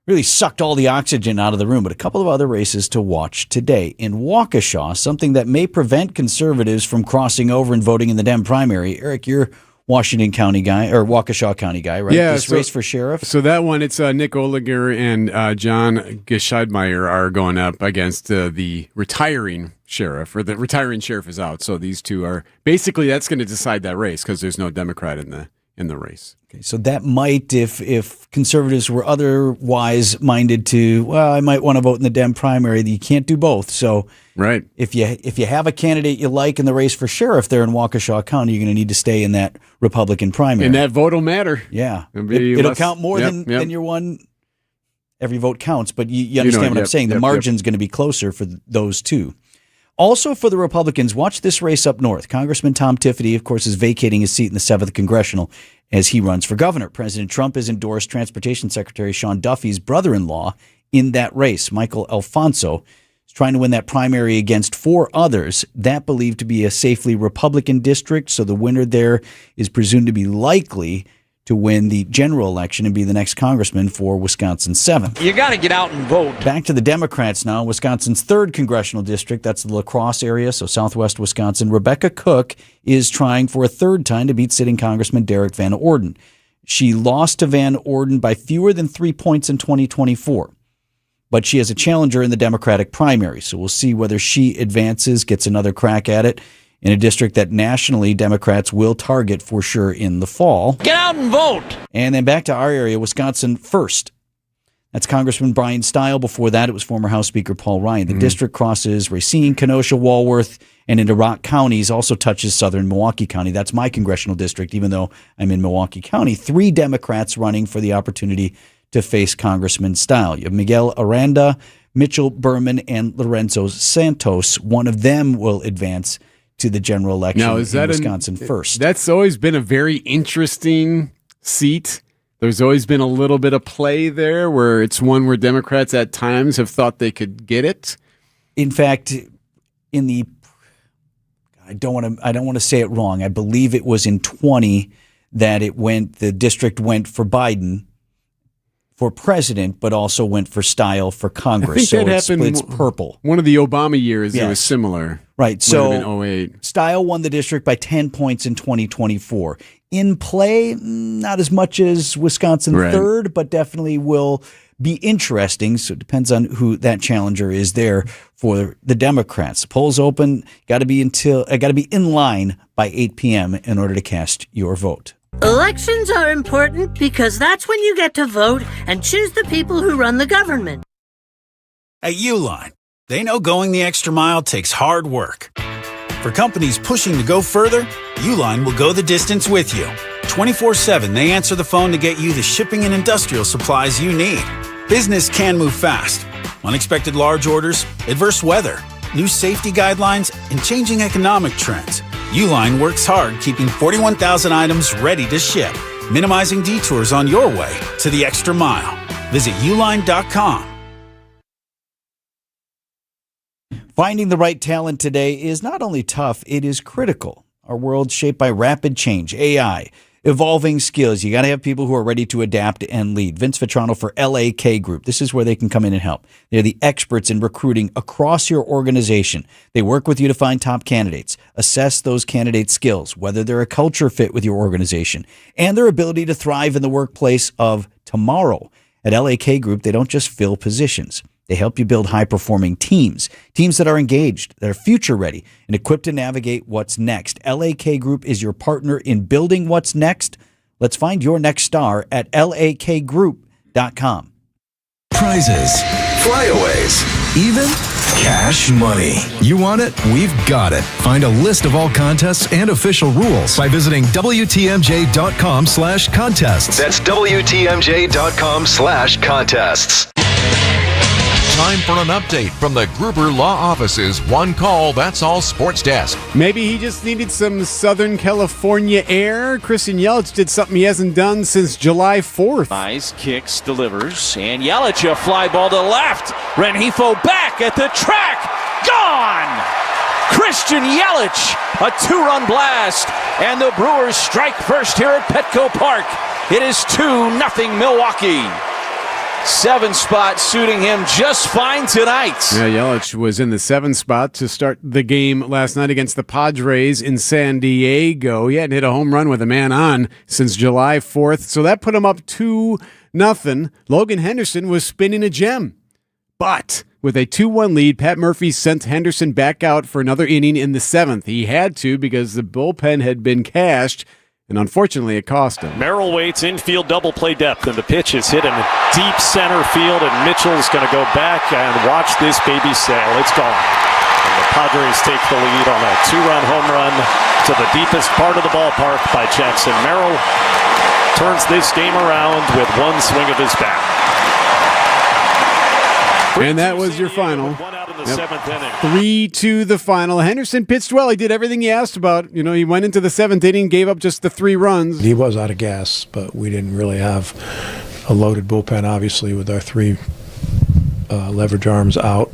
really sucked all the oxygen out of the room, but a couple of other races to watch today. In Waukesha, something that may prevent conservatives from crossing over and voting in the Dem primary. Eric, you're Washington County guy, or Waukesha County guy, right? Yeah. This race for sheriff? So that one, it's Nick Oliger and John Gescheidmeier are going up against the retiring sheriff, or the retiring sheriff is out. So these two are basically, that's going to decide that race because there's no Democrat in the race. Okay, so that might, if conservatives were otherwise minded to, well, I might want to vote in the Dem primary, you can't do both. So right, if you have a candidate you like in the race for sheriff there in Waukesha County, you're going to need to stay in that Republican primary. And that vote will matter. Yeah. It'll count more than your one. Every vote counts, but you understand what I'm saying. The margin's going to be closer for those two. Also for the Republicans, watch this race up north. Congressman Tom Tiffany, of course, is vacating his seat in the 7th Congressional as he runs for governor. President Trump has endorsed Transportation Secretary Sean Duffy's brother-in-law in that race. Michael Alfonso is trying to win that primary against 4 others. That believed to be a safely Republican district, so the winner there is presumed to be likely to win the general election and be the next congressman for Wisconsin's 7th. You got to get out and vote. Back to the Democrats now. Wisconsin's 3rd congressional district, that's the La Crosse area, so southwest Wisconsin. Rebecca Cook is trying for a 3rd time to beat sitting Congressman Derek Van Orden. She lost to Van Orden by fewer than 3 points in 2024, but she has a challenger in the Democratic primary, so we'll see whether she advances, gets another crack at it, in a district that nationally Democrats will target for sure in the fall. Get out and vote. And then back to our area, Wisconsin 1st. That's Congressman Brian Stile. Before that, it was former House Speaker Paul Ryan. The district crosses Racine, Kenosha, Walworth, and into Rock counties, also touches southern Milwaukee County. That's my congressional district, even though I'm in Milwaukee County. 3 Democrats running for the opportunity to face Congressman Stile. You have Miguel Aranda, Mitchell Berman, and Lorenzo Santos. One of them will advance to the general election in Wisconsin 1st. That's always been a very interesting seat. There's always been a little bit of play there where it's one where Democrats at times have thought they could get it. In fact, I don't want to say it wrong. I believe it was in 20 that the district went for Biden for president, but also went for Stile for Congress. I think that happened. Splits purple. One of the Obama years, it was similar. Right. So in 08. Stile won the district by 10 points in 2024. In play, not as much as Wisconsin 3rd, but definitely will be interesting. So it depends on who that challenger is there for the Democrats. Polls open. Got to be in line by 8 p.m. in order to cast your vote. Elections are important because that's when you get to vote and choose the people who run the government. At Uline, they know going the extra mile takes hard work. For companies pushing to go further, Uline will go the distance with you. 24/7, they answer the phone to get you the shipping and industrial supplies you need. Business can move fast. Unexpected large orders, adverse weather, new safety guidelines, and changing economic trends. Uline works hard keeping 41,000 items ready to ship, minimizing detours on your way to the extra mile. Visit uline.com. Finding the right talent today is not only tough, it is critical. Our world's shaped by rapid change, AI, evolving skills. You got to have people who are ready to adapt and lead. Vince Vitrano for LAK Group. This is where they can come in and help. They're the experts in recruiting across your organization. They work with you to find top candidates, assess those candidates' skills, whether they're a culture fit with your organization, and their ability to thrive in the workplace of tomorrow. At LAK Group, they don't just fill positions. They help you build high-performing teams that are engaged, that are future-ready, and equipped to navigate what's next. LAK Group is your partner in building what's next. Let's find your next star at lakgroup.com. Prizes, flyaways, even Cash money. You want it? We've got it. Find a list of all contests and official rules by visiting WTMJ.com/contests. That's WTMJ.com/contests. Time for an update from the Gruber Law Office's One Call, That's All Sports Desk. Maybe he just needed some Southern California air. Christian Yelich did something he hasn't done since July 4th. Nice kicks, delivers, and Yelich a fly ball to left. Rengifo back at the track. Gone! Christian Yelich, a 2-run blast, and the Brewers strike first here at Petco Park. It is 2-0 Milwaukee. 7th spot suiting him just fine tonight. Yeah, Yelich was in the 7th spot to start the game last night against the Padres in San Diego. He hadn't hit a home run with a man on since July 4th, so that put him up 2-0. Logan Henderson was spinning a gem. But with a 2-1 lead, Pat Murphy sent Henderson back out for another inning in the 7th. He had to because the bullpen had been cashed, and unfortunately it cost him. Merrill waits infield double play depth, and the pitch is hit in deep center field, and Mitchell's going to go back and watch this baby sail. It's gone. And the Padres take the lead on a 2-run home run to the deepest part of the ballpark by Jackson Merrill. Turns this game around with one swing of his bat. And that was your final. One out in the 7th inning. 3-2 the final. Henderson pitched well. He did everything he asked about. You know, he went into the 7th inning, gave up just the 3 runs. He was out of gas, but we didn't really have a loaded bullpen, obviously, with our 3 leverage arms out.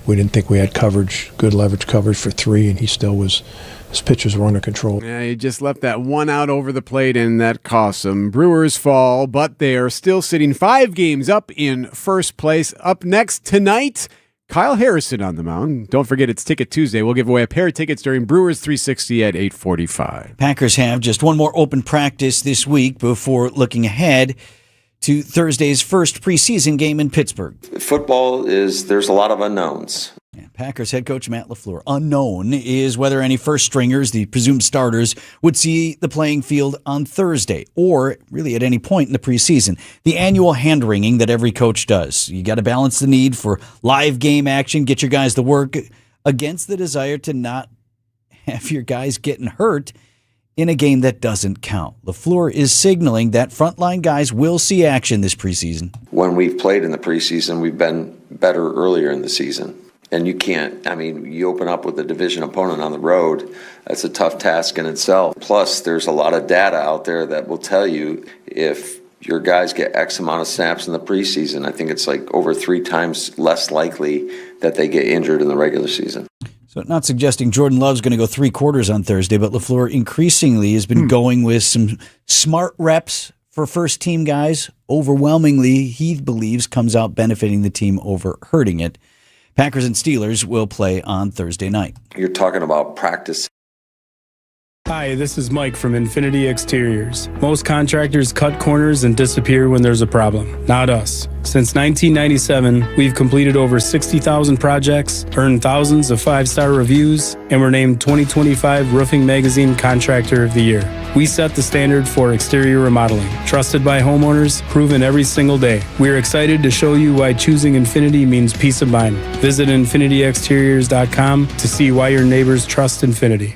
We didn't think we had coverage, good leverage coverage for 3, and he still was. His pitches were under control. Yeah, he just left that one out over the plate, and that cost him. Brewers fall, but they are still sitting 5 games up in first place. Up next tonight, Kyle Harrison on the mound. Don't forget, it's Ticket Tuesday. We'll give away a pair of tickets during Brewers 360 at 8:45. Packers have just one more open practice this week before looking ahead to Thursday's first preseason game in Pittsburgh. Football there's a lot of unknowns. Yeah, Packers head coach Matt LaFleur. Unknown is whether any first stringers, the presumed starters, would see the playing field on Thursday or really at any point in the preseason. The annual hand-wringing that every coach does. You got to balance the need for live game action, get your guys to work against the desire to not have your guys getting hurt in a game that doesn't count. LaFleur is signaling that frontline guys will see action this preseason. When we've played in the preseason, we've been better earlier in the season. And you open up with a division opponent on the road. That's a tough task in itself. Plus, there's a lot of data out there that will tell you if your guys get X amount of snaps in the preseason, I think it's like over 3 times less likely that they get injured in the regular season. So not suggesting Jordan Love's going to go 3 quarters on Thursday, but LaFleur increasingly has been going with some smart reps for first-team guys. Overwhelmingly, he believes, comes out benefiting the team over hurting it. Packers and Steelers will play on Thursday night. You're talking about practice. Hi, this is Mike from Infinity Exteriors. Most contractors cut corners and disappear when there's a problem. Not us. Since 1997, we've completed over 60,000 projects, earned thousands of 5-star reviews, and were named 2025 Roofing Magazine Contractor of the Year. We set the standard for exterior remodeling. Trusted by homeowners, proven every single day. We're excited to show you why choosing Infinity means peace of mind. Visit infinityexteriors.com to see why your neighbors trust Infinity.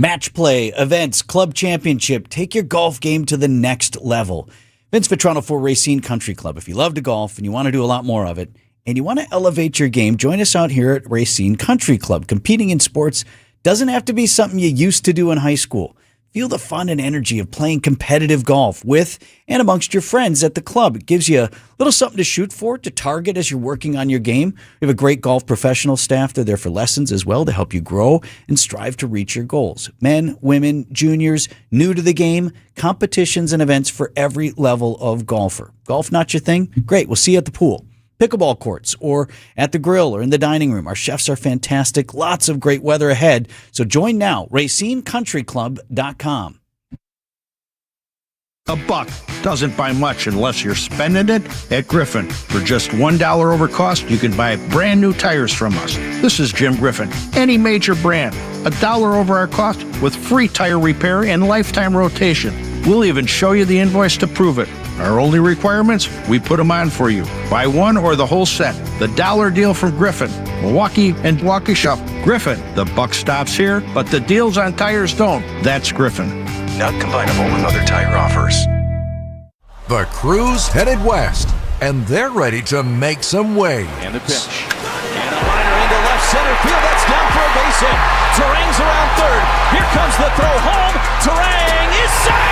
Match play, events, club championship. Take your golf game to the next level. Vince Vitrano for Racine Country Club. If you love to golf and you want to do a lot more of it, and you want to elevate your game, join us out here at Racine Country Club. Competing in sports doesn't have to be something you used to do in high school. Feel the fun and energy of playing competitive golf with and amongst your friends at the club. It gives you a little something to shoot for, to target as you're working on your game. We have a great golf professional staff. They're there for lessons as well to help you grow and strive to reach your goals. Men, women, juniors, new to the game, competitions and events for every level of golfer. Golf not your thing? Great. We'll see you at the pool, pickleball courts, or at the grill or in the dining room. Our chefs are fantastic. Lots of great weather ahead. So join now, RacineCountryClub.com. $1 doesn't buy much unless you're spending it at Griffin. For just $1 over cost, you can buy brand new tires from us. This is Jim Griffin. Any major brand, $1 over our cost with free tire repair and lifetime rotation. We'll even show you the invoice to prove it. Our only requirements, we put them on for you. Buy one or the whole set. The dollar deal from Griffin. Milwaukee and Waukesha. Griffin, the buck stops here, but the deals on tires don't. That's Griffin. Not combinable with other tire offers. The Crew's headed west, and they're ready to make some waves. And the pitch. And a liner into left center field. That's down for a base hit. Terang's around third. Here comes the throw home. Terang is saved!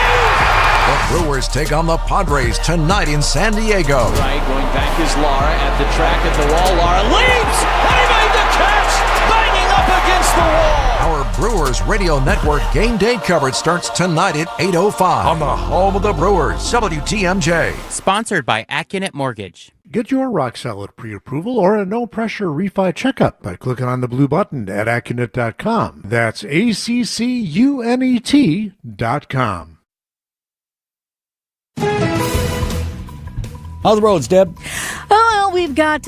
The Brewers take on the Padres tonight in San Diego. Right, going back is Lara at the track at the wall. Lara leaps! And he made the catch! Banging up against the wall! Our Brewers Radio Network game day coverage starts tonight at 8:05 on the home of the Brewers, WTMJ. Sponsored by Accunet Mortgage. Get your rock-solid pre-approval or a no-pressure refi checkup by clicking on the blue button at Accunet.com. That's ACCUNET.com. How are the roads, Deb? Well, we've got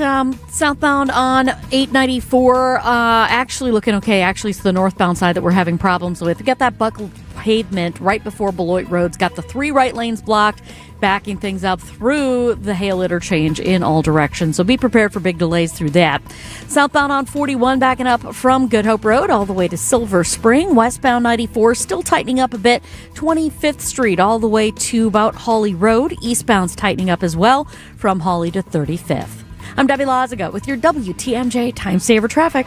southbound on 894 actually looking okay. Actually, it's the northbound side that we're having problems with. We got that buckled pavement right before Beloit Road's got the 3 right lanes blocked, backing things up through the Hale interchange in all directions. So be prepared for big delays through that. Southbound on 41 backing up from Good Hope Road all the way to Silver Spring. Westbound 94 still tightening up a bit. 25th Street all the way to about Hawley Road. Eastbound's tightening up as well from Hawley to 35th. I'm Debbie Lazaga with your WTMJ Time Saver Traffic.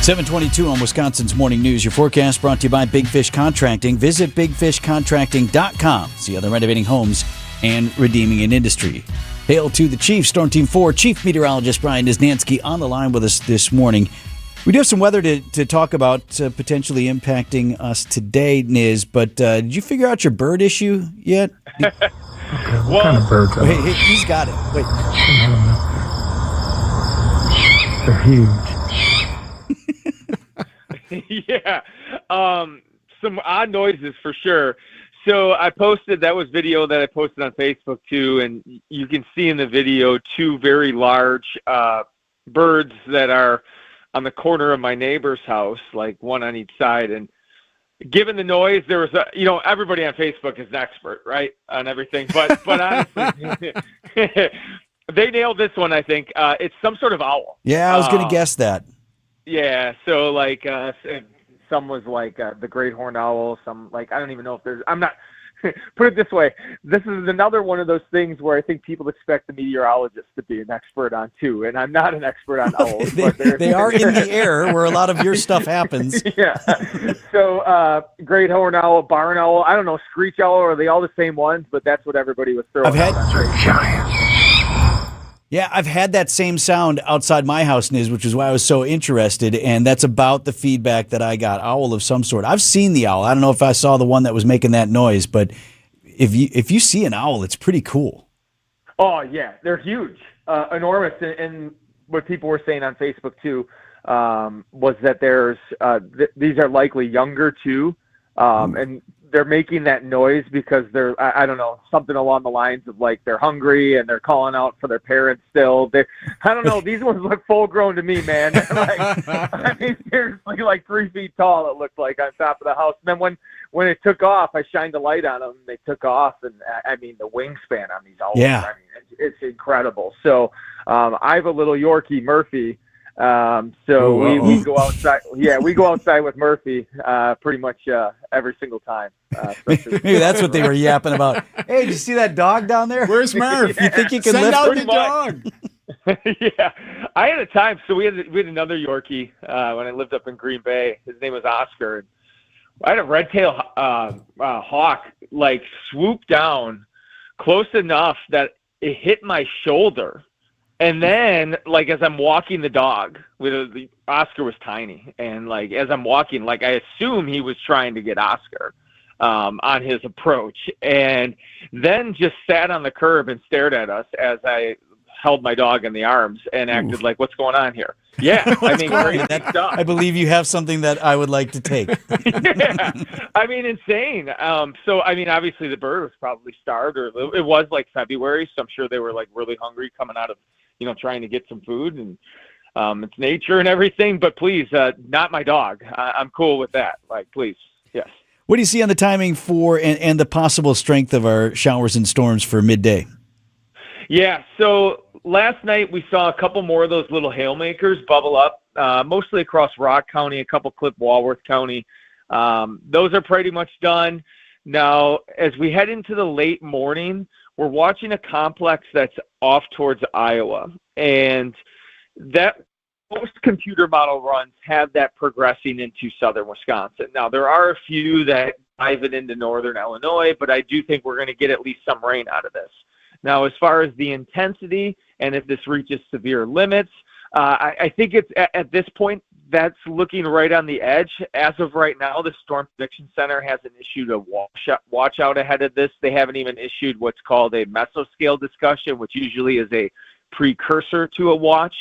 7:22 on Wisconsin's Morning News. Your forecast brought to you by Big Fish Contracting. Visit bigfishcontracting.com. See how they're renovating homes and redeeming an industry. Hail to the Chief, Storm Team 4, Chief Meteorologist Brian Niznansky on the line with us this morning. We do have some weather to talk about potentially impacting us today, Niz, but did you figure out your bird issue yet? What kind of birds are Wait, he's got it. Wait. They're huge. Yeah, some odd noises for sure. So I posted, that was video that I posted on Facebook too, and you can see in the video 2 very large birds that are on the corner of my neighbor's house, like one on each side. And given the noise, there was everybody on Facebook is an expert, right, on everything. But honestly, they nailed this one, I think. It's some sort of owl. Yeah, I was going to guess that. Yeah, so like some was like the great horned owl, some like I don't even know if there's. I'm not. Put it this way, this is another one of those things where I think people expect the meteorologist to be an expert on too, and I'm not an expert on owls. they are in the air where a lot of your stuff happens. Yeah. So great horned owl, barn owl, I don't know, screech owl, are they all the same ones? But that's what everybody was throwing. Yeah, I've had that same sound outside my house, Niz, which is why I was so interested, and that's about the feedback that I got. Owl of some sort. I've seen the owl. I don't know if I saw the one that was making that noise, but if you see an owl, it's pretty cool. Oh, yeah. They're huge, enormous. And what people were saying on Facebook, too, was that there's these are likely younger, too, and they're making that noise because they're, I don't know, something along the lines of like they're hungry and they're calling out for their parents still. I don't know. These ones look full grown to me, man. Like, I mean, seriously, like 3 feet tall, it looked like on top of the house. And then when it took off, I shined a light on them and they took off. And I mean, the wingspan on these owls, yeah. I mean, it's incredible. So I have a little Yorkie, Murphy. So we go outside. Yeah, we go outside with Murphy pretty much every single time. Maybe that's what they were yapping about. Hey, did you see that dog down there? Where's Murph? You think you can Send lift out pretty the dog? Yeah, I had a time. So we had another Yorkie when I lived up in Green Bay. His name was Oscar. And I had a red-tailed hawk like swoop down close enough that it hit my shoulder. And then, like, as I'm walking the dog, Oscar was tiny, and like as I'm walking, like I assume he was trying to get Oscar on his approach, and then just sat on the curb and stared at us as I held my dog in the arms and acted like, "What's going on here?" Yeah, I mean, crazy stuff. I believe you have something that I would like to take. Yeah, I mean, insane. So, I mean, obviously the bird was probably starved, or it was like February, so I'm sure they were like really hungry coming out of, trying to get some food, and it's nature and everything, but please, not my dog. I'm cool with that. Like, please. Yes. What do you see on the timing for and the possible strength of our showers and storms for midday? Yeah, so last night we saw a couple more of those little hail makers bubble up, mostly across Rock County, a couple clip Walworth County. Those are pretty much done. Now, as we head into the late morning, we're watching a complex that's off towards Iowa, and that most computer model runs have that progressing into southern Wisconsin. Now, there are a few that dive it into northern Illinois, but I do think we're going to get at least some rain out of this. Now, as far as the intensity and if this reaches severe limits, I think it's at this point that's looking right on the edge. As of right now, the Storm Prediction Center hasn't issued a watch out ahead of this. They haven't even issued what's called a mesoscale discussion, which usually is a precursor to a watch.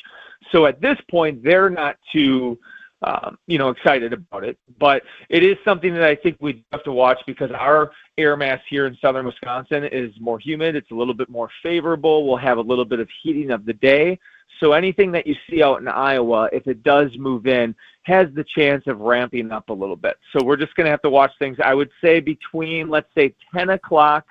So at this point, they're not too excited about it. But it is something that I think we have to watch because our air mass here in southern Wisconsin is more humid. It's a little bit more favorable. We'll have a little bit of heating of the day. So anything that you see out in Iowa, if it does move in, has the chance of ramping up a little bit. So we're just going to have to watch things. I would say between, let's say, 10 o'clock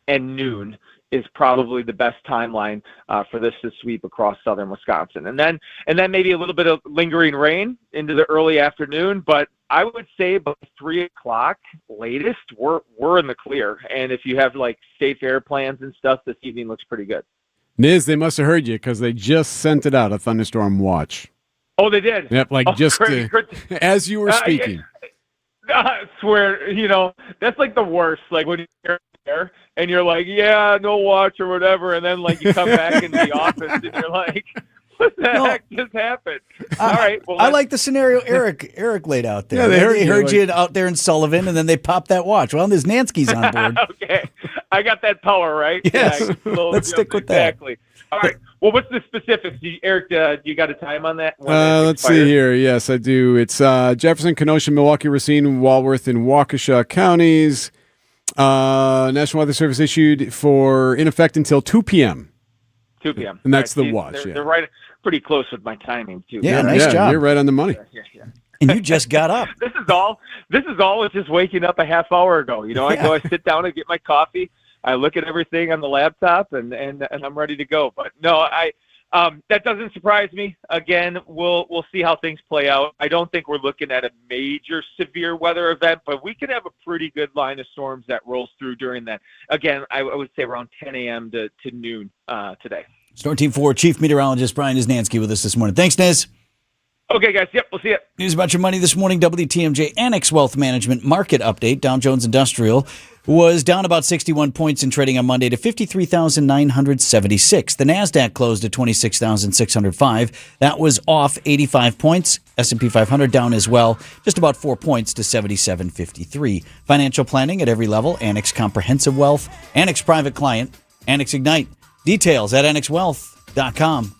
and noon is probably the best timeline for this to sweep across southern Wisconsin. And then maybe a little bit of lingering rain into the early afternoon. But I would say by 3 o'clock latest, we're in the clear. And if you have like state fair plans and stuff, this evening looks pretty good. Niz, they must have heard you because they just sent it out, a thunderstorm watch. Oh, they did? Yep, as you were speaking. I swear, that's like the worst. Like when you're there and you're like, yeah, no watch or whatever, and then like you come back into the office and you're like, what the heck just happened? All right. Well, I like the scenario Eric laid out there. Yeah, they heard you out there in Sullivan, and then they popped that watch. Well, there's Nansky's on board. Okay. I got that power, right? Yes. Let's stick with that. Exactly. All right. Well, what's the specifics? Eric, do you got a time on that? Let's see here. Yes, I do. It's Jefferson, Kenosha, Milwaukee, Racine, Walworth, and Waukesha counties. National Weather Service issued in effect until 2 p.m. 2 p.m. And that's the watch. They're right, pretty close with my timing too. Yeah, nice job. You're right on the money. Yeah. And you just got up. This is all with just waking up a half hour ago. I sit down and get my coffee. I look at everything on the laptop and I'm ready to go. But no, that doesn't surprise me. Again, we'll see how things play out. I don't think we're looking at a major severe weather event, but we could have a pretty good line of storms that rolls through during that. Again, I would say around 10 a.m. to noon today. Storm Team 4 Chief Meteorologist Brian Isnansky with us this morning. Thanks, Niz. Okay, guys. Yep, we'll see you. News about your money this morning. WTMJ Annex Wealth Management Market Update. Dow Jones Industrial was down about 61 points in trading on Monday to 53,976. The NASDAQ closed at 26,605. That was off 85 points. S&P 500 down as well, just about 4 points to 77.53. Financial planning at every level. Annex Comprehensive Wealth. Annex Private Client. Annex Ignite. Details at annexwealth.com.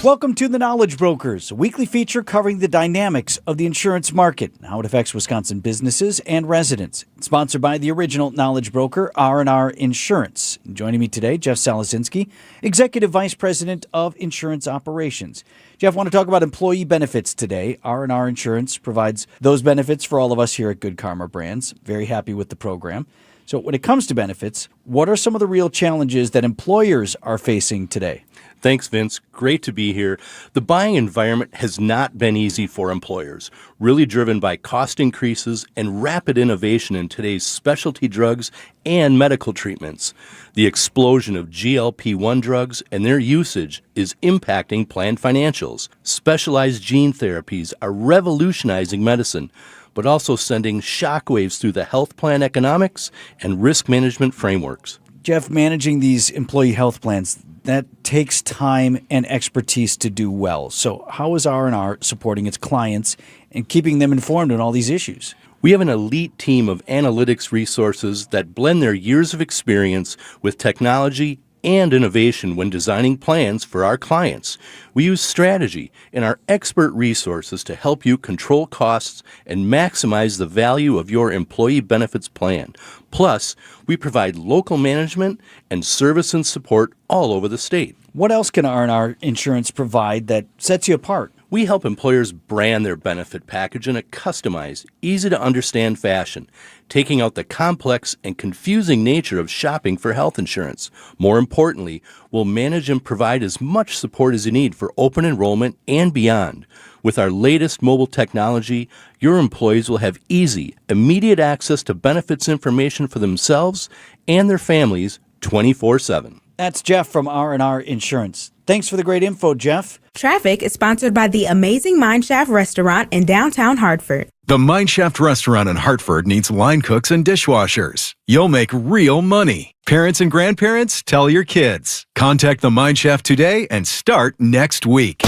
Welcome to The Knowledge Brokers, a weekly feature covering the dynamics of the insurance market and how it affects Wisconsin businesses and residents. It's sponsored by the original Knowledge Broker, R&R Insurance. Joining me today, Jeff Salasinski, Executive Vice President of Insurance Operations. Jeff, I want to talk about employee benefits today. R&R Insurance provides those benefits for all of us here at Good Karma Brands. Very happy with the program. So when it comes to benefits, what are some of the real challenges that employers are facing today? Thanks, Vince. Great to be here. The buying environment has not been easy for employers, really driven by cost increases and rapid innovation in today's specialty drugs and medical treatments. The explosion of GLP-1 drugs and their usage is impacting planned financials. Specialized gene therapies are revolutionizing medicine, but also sending shockwaves through the health plan economics and risk management frameworks. Jeff, managing these employee health plans, that takes time and expertise to do well. So how is R&R supporting its clients and keeping them informed on all these issues? We have an elite team of analytics resources that blend their years of experience with technology and innovation when designing plans for our clients. We use strategy and our expert resources to help you control costs and maximize the value of your employee benefits plan. Plus, we provide local management and service and support all over the state. What else can R&R Insurance provide that sets you apart? We help employers brand their benefit package in a customized, easy-to-understand fashion, taking out the complex and confusing nature of shopping for health insurance. More importantly, we'll manage and provide as much support as you need for open enrollment and beyond. With our latest mobile technology, your employees will have easy, immediate access to benefits information for themselves and their families 24/7. That's Jeff from R&R Insurance. Thanks for the great info, Jeff. Traffic is sponsored by the amazing Mineshaft Restaurant in downtown Hartford. The Mineshaft Restaurant in Hartford needs line cooks and dishwashers. You'll make real money. Parents and grandparents, tell your kids. Contact the Mineshaft today and start next week.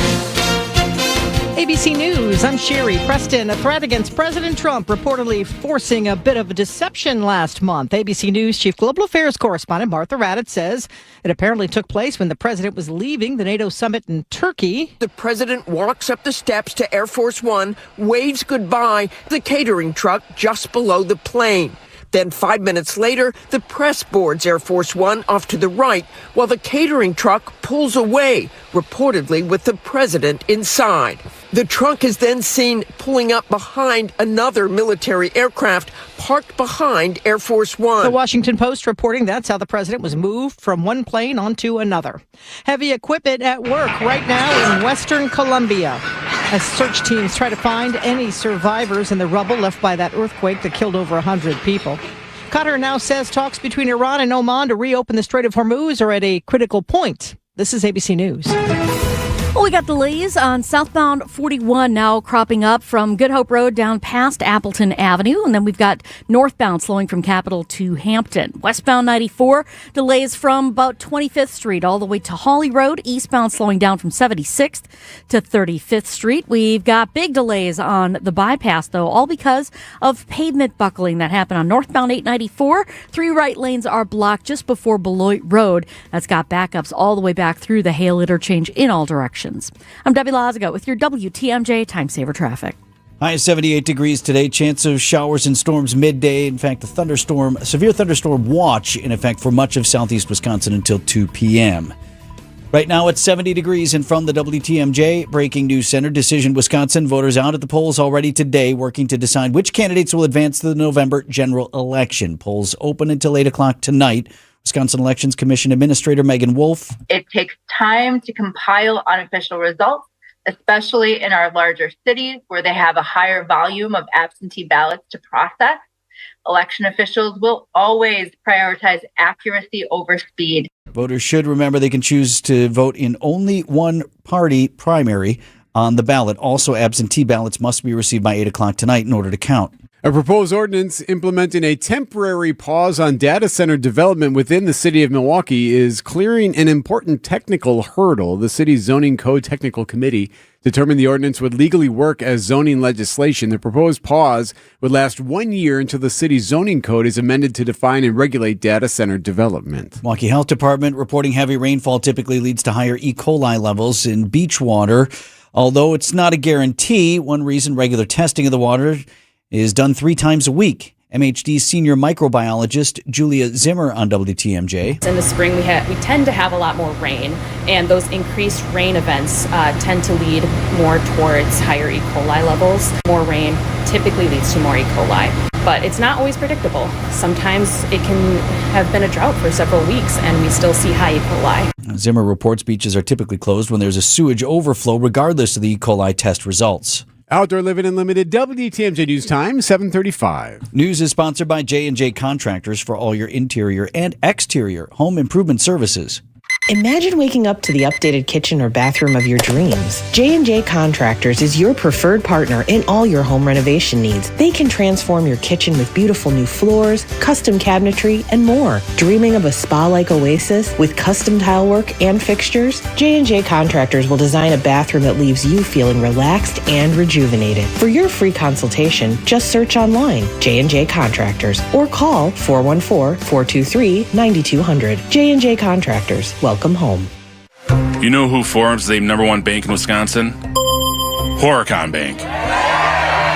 ABC News, I'm Sherry Preston. A threat against President Trump reportedly forcing a bit of a deception last month. ABC News Chief Global Affairs Correspondent Martha Raddatz says it apparently took place when the president was leaving the NATO summit in Turkey. The president walks up the steps to Air Force One, waves goodbye, the catering truck just below the plane. Then 5 minutes later, the press boards Air Force One off to the right while the catering truck pulls away, reportedly with the president inside. The truck is then seen pulling up behind another military aircraft parked behind Air Force One. The Washington Post reporting that's how the president was moved from one plane onto another. Heavy equipment at work right now in western Colombia as search teams try to find any survivors in the rubble left by that earthquake that killed over 100 people. Qatar now says talks between Iran and Oman to reopen the Strait of Hormuz are at a critical point. This is ABC News. Well, we got delays on southbound 41 now cropping up from Good Hope Road down past Appleton Avenue. And then we've got northbound slowing from Capitol to Hampton. Westbound 94, delays from about 25th Street all the way to Hawley Road. Eastbound slowing down from 76th to 35th Street. We've got big delays on the bypass, though, all because of pavement buckling that happened on northbound 894. 3 right lanes are blocked just before Beloit Road. That's got backups all the way back through the Hale interchange in all directions. I'm Debbie Lazaga with your WTMJ Time Saver Traffic. High of 78 degrees today. Chance of showers and storms midday. In fact, a severe thunderstorm watch in effect for much of southeast Wisconsin until 2 p.m. Right now it's 70 degrees, and from the WTMJ Breaking News Center, Decision Wisconsin, voters out at the polls already today working to decide which candidates will advance to the November general election. Polls open until 8 o'clock tonight. Wisconsin Elections Commission Administrator Megan Wolf. It takes time to compile unofficial results, especially in our larger cities where they have a higher volume of absentee ballots to process. Election officials will always prioritize accuracy over speed. Voters should remember they can choose to vote in only one party primary on the ballot. Also, absentee ballots must be received by 8 o'clock tonight in order to count. A proposed ordinance implementing a temporary pause on data center development within the city of Milwaukee is clearing an important technical hurdle. The city's Zoning Code Technical Committee determined the ordinance would legally work as zoning legislation. The proposed pause would last 1 year until the city's zoning code is amended to define and regulate data center development. Milwaukee Health Department reporting heavy rainfall typically leads to higher E. coli levels in beach water. Although it's not a guarantee, one reason regular testing of the water is done 3 times a week. MHD's senior microbiologist Julia Zimmer on WTMJ. In the spring, we tend to have a lot more rain, and those increased rain events tend to lead more towards higher E. coli levels. More rain typically leads to more E. coli, but it's not always predictable. Sometimes it can have been a drought for several weeks, and we still see high E. coli. Zimmer reports beaches are typically closed when there's a sewage overflow, regardless of the E. coli test results. Outdoor Living Unlimited, WTMJ News Time, 7:35. News is sponsored by J&J Contractors for all your interior and exterior home improvement services. Imagine waking up to the updated kitchen or bathroom of your dreams. J&J Contractors is your preferred partner in all your home renovation needs. They can transform your kitchen with beautiful new floors, custom cabinetry, and more. Dreaming of a spa-like oasis with custom tile work and fixtures? J&J Contractors will design a bathroom that leaves you feeling relaxed and rejuvenated. For your free consultation, just search online, J&J Contractors, or call 414-423-9200. J&J Contractors. Welcome home. You know who forms the #1 bank in Wisconsin? Horicon Bank.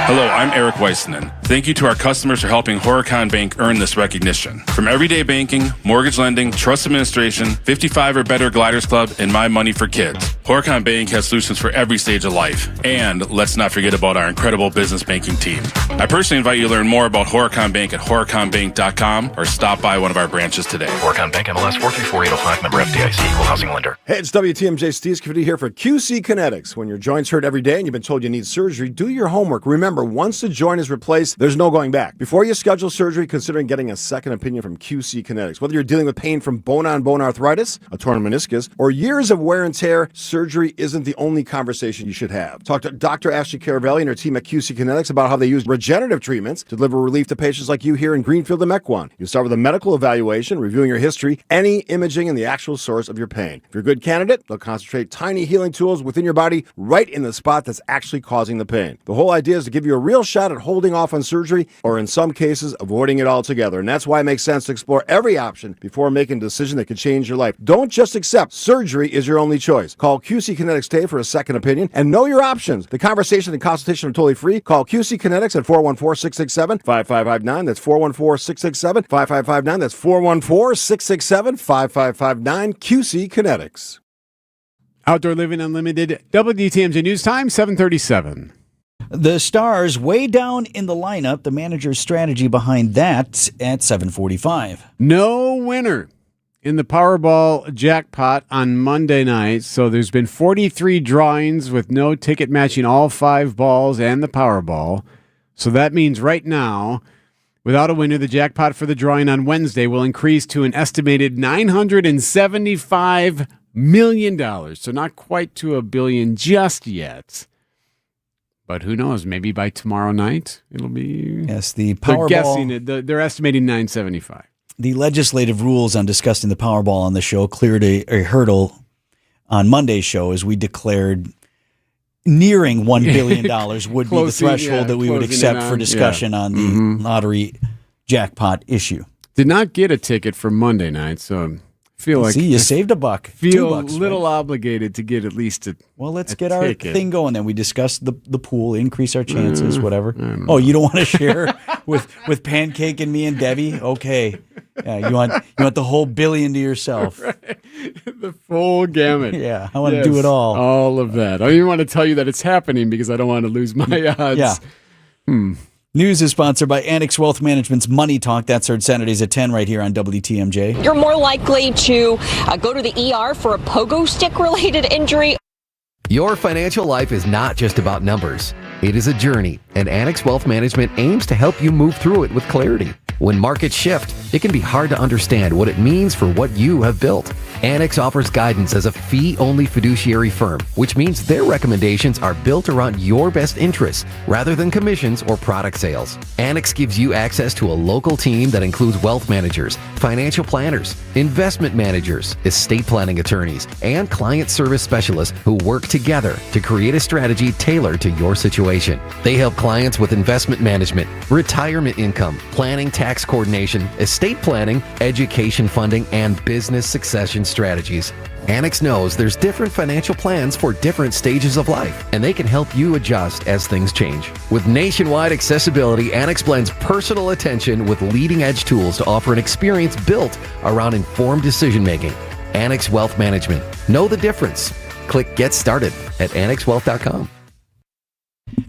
Hello, I'm Eric Weissman. Thank you to our customers for helping Horicon Bank earn this recognition. From everyday banking, mortgage lending, trust administration, 55 or better Gliders Club, and My Money for Kids, Horicon Bank has solutions for every stage of life. And let's not forget about our incredible business banking team. I personally invite you to learn more about Horicon Bank at horiconbank.com or stop by one of our branches today. Horicon Bank MLS 434805, member FDIC, equal housing lender. Hey, it's WTMJ Steve Scafidi here for QC Kinetics. When your joints hurt every day and you've been told you need surgery, do your homework. Remember, once the joint is replaced, there's no going back. Before you schedule surgery, consider getting a second opinion from QC Kinetics. Whether you're dealing with pain from bone-on-bone arthritis, a torn meniscus, or years of wear and tear, surgery isn't the only conversation you should have. Talk to Dr. Ashley Caravelli and her team at QC Kinetics about how they use regenerative treatments to deliver relief to patients like you here in Greenfield and Mequon. You start with a medical evaluation, reviewing your history, any imaging, and the actual source of your pain. If you're a good candidate, they'll concentrate tiny healing tools within your body right in the spot that's actually causing the pain. The whole idea is to give you a real shot at holding off on surgery, or in some cases, avoiding it altogether. And that's why it makes sense to explore every option before making a decision that could change your life. Don't just accept surgery is your only choice. Call QC Kinetics today for a second opinion and know your options. The conversation and consultation are totally free. Call QC Kinetics at 414-667-5559. That's 414-667-5559. That's 414-667-5559. QC Kinetics. Outdoor Living Unlimited, WTMJ News Time, 7:37. The Stars way down in the lineup. The manager's strategy behind that at 7:45. No winner in the Powerball jackpot on Monday night. So there's been 43 drawings with no ticket matching all 5 balls and the Powerball. So that means right now, without a winner, the jackpot for the drawing on Wednesday will increase to an estimated $975 million. So not quite to $1 billion just yet. But who knows? Maybe by tomorrow night it'll be. Yes, the They're Powerball. guessing it. They're estimating 975. The legislative rules on discussing the Powerball on the show cleared a hurdle on Monday's show as we declared nearing $1 billion would be the threshold that we would accept for discussion on the lottery jackpot issue. Did not get a ticket for Monday night, so I feel like you saved $1. Feel $2, a little obligated to get at least a Well, let's a get our ticket. thing going then. We discussed the pool, increase our chances, whatever. Oh, you don't want to share with Pancake and me and Debbie? Okay. Yeah, you want the whole $1 billion to yourself. Right. The full gamut. Yeah, I want to do it all. All of that. I don't even want to tell you that it's happening because I don't want to lose my odds. Yeah. News is sponsored by Annex Wealth Management's Money Talk. That's heard Saturdays at 10 right here on WTMJ. You're more likely to go to the ER for a pogo stick related injury. Your financial life is not just about numbers. It is a journey, and Annex Wealth Management aims to help you move through it with clarity. When markets shift, it can be hard to understand what it means for what you have built. Annex offers guidance as a fee-only fiduciary firm, which means their recommendations are built around your best interests rather than commissions or product sales. Annex gives you access to a local team that includes wealth managers, financial planners, investment managers, estate planning attorneys, and client service specialists who work together to create a strategy tailored to your situation. They help clients with investment management, retirement income, planning, tax coordination, estate planning, education funding, and business succession strategies. Annex knows there's different financial plans for different stages of life, and they can help you adjust as things change. With nationwide accessibility, Annex blends personal attention with leading-edge tools to offer an experience built around informed decision-making. Annex Wealth Management. Know the difference. Click Get Started at annexwealth.com.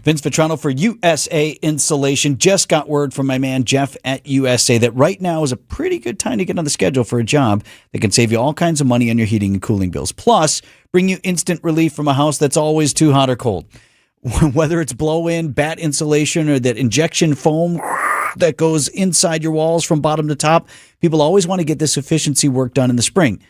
Vince Vitrano for USA Insulation. Just got word from my man Jeff at USA that right now is a pretty good time to get on the schedule for a job that can save you all kinds of money on your heating and cooling bills. Plus, bring you instant relief from a house that's always too hot or cold. Whether it's blow-in, bat insulation, or that injection foam that goes inside your walls from bottom to top, people always want to get this efficiency work done in the spring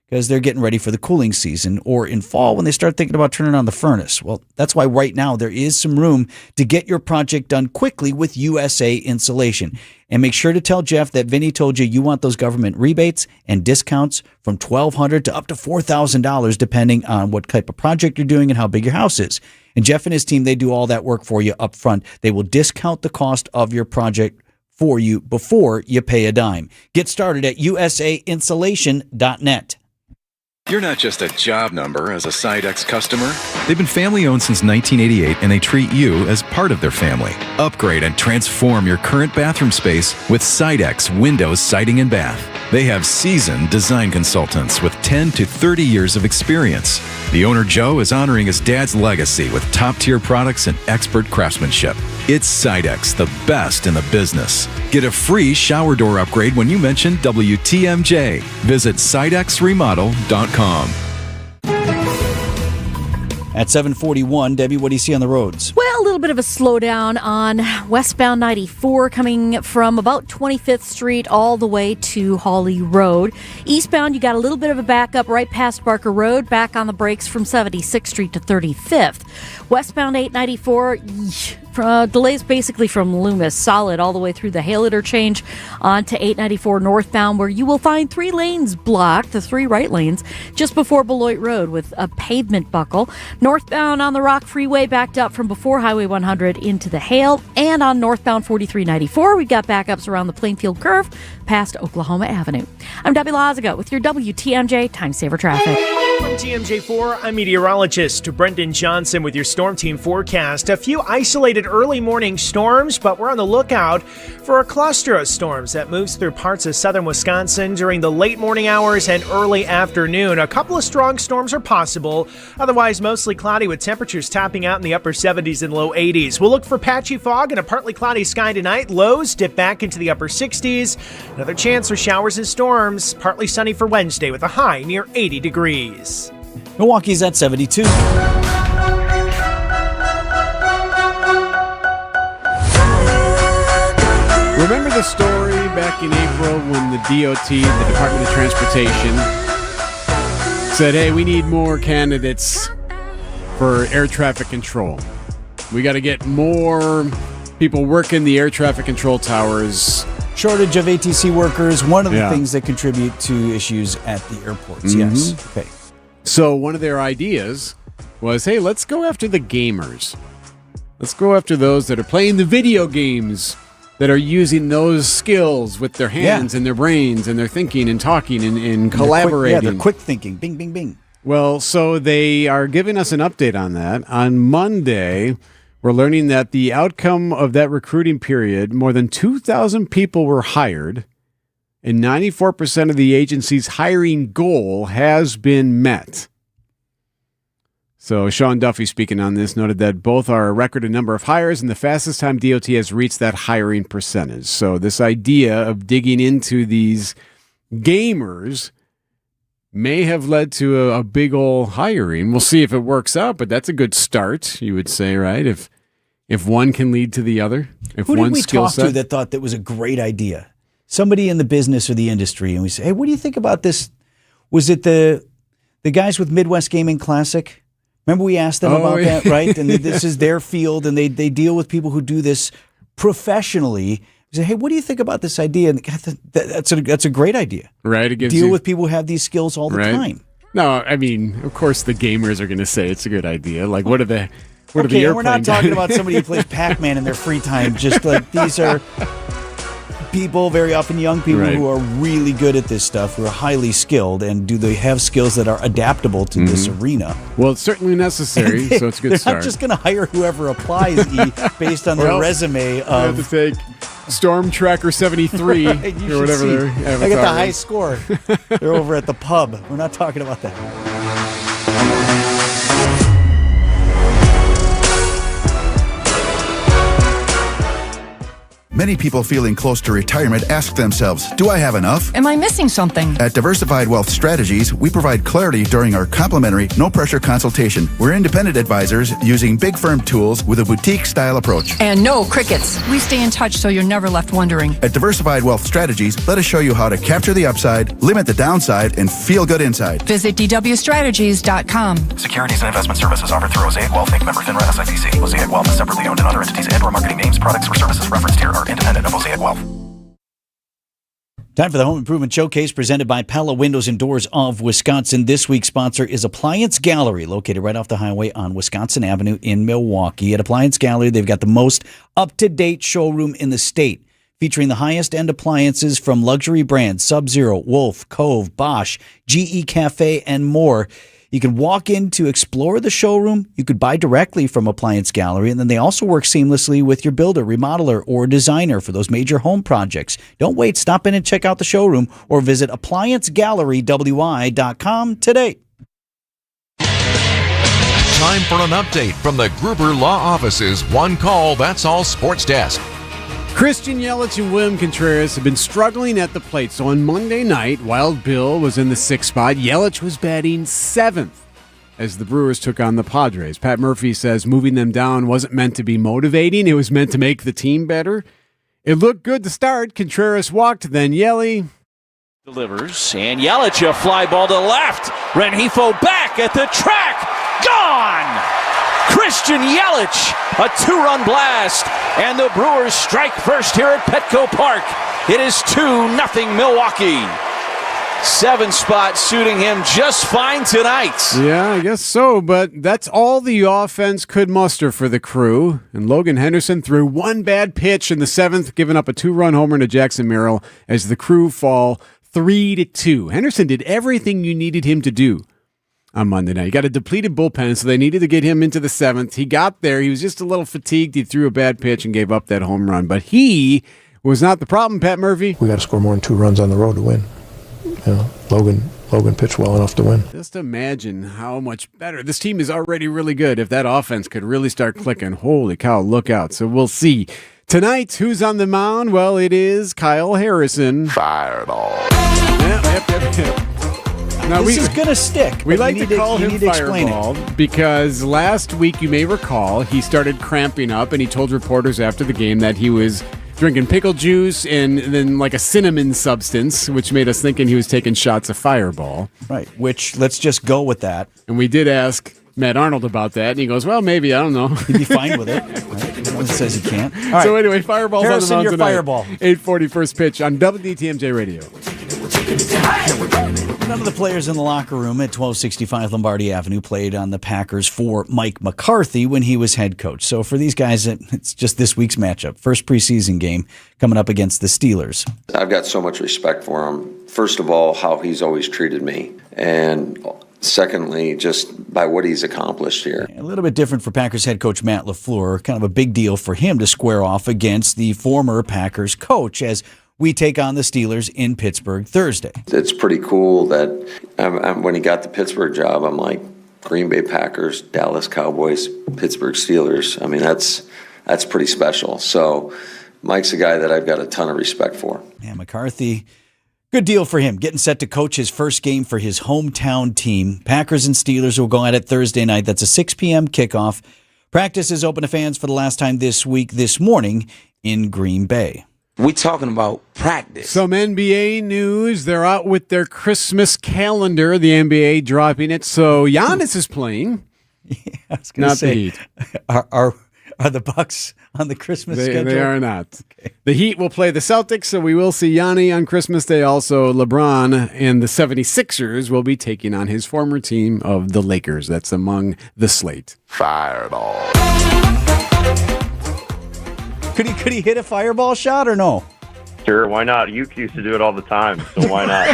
because they're getting ready for the cooling season, or in fall when they start thinking about turning on the furnace. Well, that's why right now there is some room to get your project done quickly with USA Insulation. And make sure to tell Jeff that Vinny told you want those government rebates and discounts from $1,200 to up to $4,000 depending on what type of project you're doing and how big your house is. And Jeff and his team, they do all that work for you up front. They will discount the cost of your project for you before you pay a dime. Get started at usainsulation.net. You're not just a job number as a Sidex customer. They've been family-owned since 1988, and they treat you as part of their family. Upgrade and transform your current bathroom space with Sidex Windows Siding and Bath. They have seasoned design consultants with 10 to 30 years of experience. The owner, Joe, is honoring his dad's legacy with top-tier products and expert craftsmanship. It's Sidex, the best in the business. Get a free shower door upgrade when you mention WTMJ. Visit sidexremodel.com. At 7:41, Debbie, what do you see on the roads? Well, a little bit of a slowdown on westbound 94 coming from about 25th Street all the way to Hawley Road. Eastbound, you got a little bit of a backup right past Barker Road, back on the brakes from 76th Street to 35th. Westbound 894, delays basically from Loomis, solid all the way through the Hale interchange onto 894 northbound, where you will find 3 lanes blocked, the 3 right lanes, just before Beloit Road with a pavement buckle. Northbound on the Rock Freeway backed up from before Highway 100 into the Hale, and on northbound 4394, we've got backups around the Plainfield Curve past Oklahoma Avenue. I'm Debbie Lazaga with your WTMJ Time Saver Traffic. From TMJ4, I'm meteorologist Brendan Johnson with your Storm Team forecast. A few isolated early morning storms, but we're on the lookout for a cluster of storms that moves through parts of southern Wisconsin during the late morning hours and early afternoon. A couple of strong storms are possible, otherwise mostly cloudy with temperatures topping out in the upper 70s and low 80s. We'll look for patchy fog and a partly cloudy sky tonight. Lows dip back into the upper 60s. Another chance for showers and storms, partly sunny for Wednesday with a high near 80 degrees. Milwaukee's at 72. Remember the story back in April when the DOT, the Department of Transportation, said, hey, we need more candidates for air traffic control. We got to get more people working the air traffic control towers. Shortage of ATC workers, one of the things that contribute to issues at the airports. Yes. Okay. So one of their ideas was, hey, let's go after the gamers. Let's go after those that are playing the video games, that are using those skills with their hands and their brains and their thinking and talking and collaborating. They're quick thinking. Bing, bing, bing. Well, so they are giving us an update on that. On Monday, we're learning that the outcome of that recruiting period, more than 2,000 people were hired, and 94% of the agency's hiring goal has been met. So Sean Duffy, speaking on this, noted that both are a record in number of hires and the fastest time DOT has reached that hiring percentage. So this idea of digging into these gamers may have led to a big ol' hiring. We'll see if it works out, but that's a good start, you would say, right? If one can lead to the other. If Who did one we skill talk set to that thought that was a great idea? Somebody in the business or the industry, and we say, hey, what do you think about this? Was it the guys with Midwest Gaming Classic? Remember we asked them about that, right? And this is their field, and they deal with people who do this professionally. We say, hey, what do you think about this idea? And that's a great idea. Right. It gives deal you, with people who have these skills all the time. No, I mean, of course the gamers are going to say it's a good idea. Like, what are the Okay, airplanes? we're not talking about somebody who plays Pac-Man in their free time. Just like these are people, very often young people, who are really good at this stuff, who are highly skilled, and do they have skills that are adaptable to this arena? Well, it's certainly necessary, so it's a good they're start. Not just going to hire whoever applies based on their resume I have of to take Storm Tracker 73 Right, or whatever their I avatar got the high is. score. They're over at the pub. We're not talking about that. Many people feeling close to retirement ask themselves, do I have enough? Am I missing something? At Diversified Wealth Strategies, we provide clarity during our complimentary, no-pressure consultation. We're independent advisors using big firm tools with a boutique-style approach. And no crickets. We stay in touch so you're never left wondering. At Diversified Wealth Strategies, let us show you how to capture the upside, limit the downside, and feel good inside. Visit dwstrategies.com. Securities and investment services offered through Mosaic Wealth Inc. Member FINRA SIPC. Mosaic Wealth is separately owned, and other entities and/or marketing names, products, or services referenced here are independent of Mosaic Wealth. Time for the Home Improvement Showcase presented by Pella Windows and Doors of Wisconsin. This week's sponsor is Appliance Gallery, located right off the highway on Wisconsin Avenue in Milwaukee. At Appliance Gallery, they've got the most up-to-date showroom in the state, featuring the highest-end appliances from luxury brands Sub-Zero, Wolf, Cove, Bosch, GE Cafe, and more. You can walk in to explore the showroom. You could buy directly from Appliance Gallery, and then they also work seamlessly with your builder, remodeler, or designer for those major home projects. Don't wait. Stop in and check out the showroom or visit ApplianceGalleryWI.com today. Time for an update from the Gruber Law Office's One Call, That's All Sports Desk. Christian Yelich and William Contreras have been struggling at the plate. So on Monday night, Wild Bill was in the 6th spot. Yelich was batting 7th as the Brewers took on the Padres. Pat Murphy says moving them down wasn't meant to be motivating. It was meant to make the team better. It looked good to start. Contreras walked, then Yelly delivers, and Yelich, a fly ball to left. Rengifo back at the track. Gone! Christian Yelich, a 2-run blast, and the Brewers strike first here at Petco Park. It is 2-0 Milwaukee. 7 spot suiting him just fine tonight. Yeah, I guess so, but that's all the offense could muster for the Crew. And Logan Henderson threw one bad pitch in the 7th, giving up a 2-run homer to Jackson Merrill as the Crew fall 3-2. Henderson did everything you needed him to do on Monday night. You got a depleted bullpen, so they needed to get him into the 7th. He got there. He was just a little fatigued. He threw a bad pitch and gave up that home run. But he was not the problem, Pat Murphy. We got to score more than 2 runs on the road to win. You know, Logan pitched well enough to win. Just imagine how much better. This team is already really good. If that offense could really start clicking, holy cow, look out. So we'll see. Tonight, who's on the mound? Well, it is Kyle Harrison. Fired all. Yep. Now, this is going to stick. We like to call him Fireball because last week, you may recall, he started cramping up and he told reporters after the game that he was drinking pickle juice and then like a cinnamon substance, which made us thinking he was taking shots of Fireball. Right, which let's just go with that. And we did ask Matt Arnold about that, and he goes, well, maybe, I don't know. He'd be fine with it. Right? No one says he can't. All right. So anyway, Fireball's Harrison, on the mound tonight. Fireball. 8:40 first pitch on WDTMJ Radio. None of the players in the locker room at 1265 Lombardi Avenue played on the Packers for Mike McCarthy when he was head coach. So for these guys, it's just this week's matchup. First preseason game coming up against the Steelers. I've got so much respect for him. First of all, how he's always treated me. And secondly, just by what he's accomplished here. A little bit different for Packers head coach Matt LaFleur. Kind of a big deal for him to square off against the former Packers coach as we take on the Steelers in Pittsburgh Thursday. It's pretty cool that when he got the Pittsburgh job, I'm like, Green Bay Packers, Dallas Cowboys, Pittsburgh Steelers. I mean, that's pretty special. So Mike's a guy that I've got a ton of respect for. Yeah, McCarthy, good deal for him. Getting set to coach his first game for his hometown team. Packers and Steelers will go at it Thursday night. That's a 6 p.m. kickoff. Practice is open to fans for the last time this morning in Green Bay. We talking about practice. Some NBA news. They're out with their Christmas calendar. The NBA dropping it. So Giannis is playing. Yeah, I was going to say, the Heat. Are the Bucks on the Christmas schedule? They are not. Okay. The Heat will play the Celtics, so we will see Yanni on Christmas Day. Also, LeBron and the 76ers will be taking on his former team of the Lakers. That's among the slate. Fired all. Could he hit a fireball shot or no? Sure, why not? Uke used to do it all the time, so why not?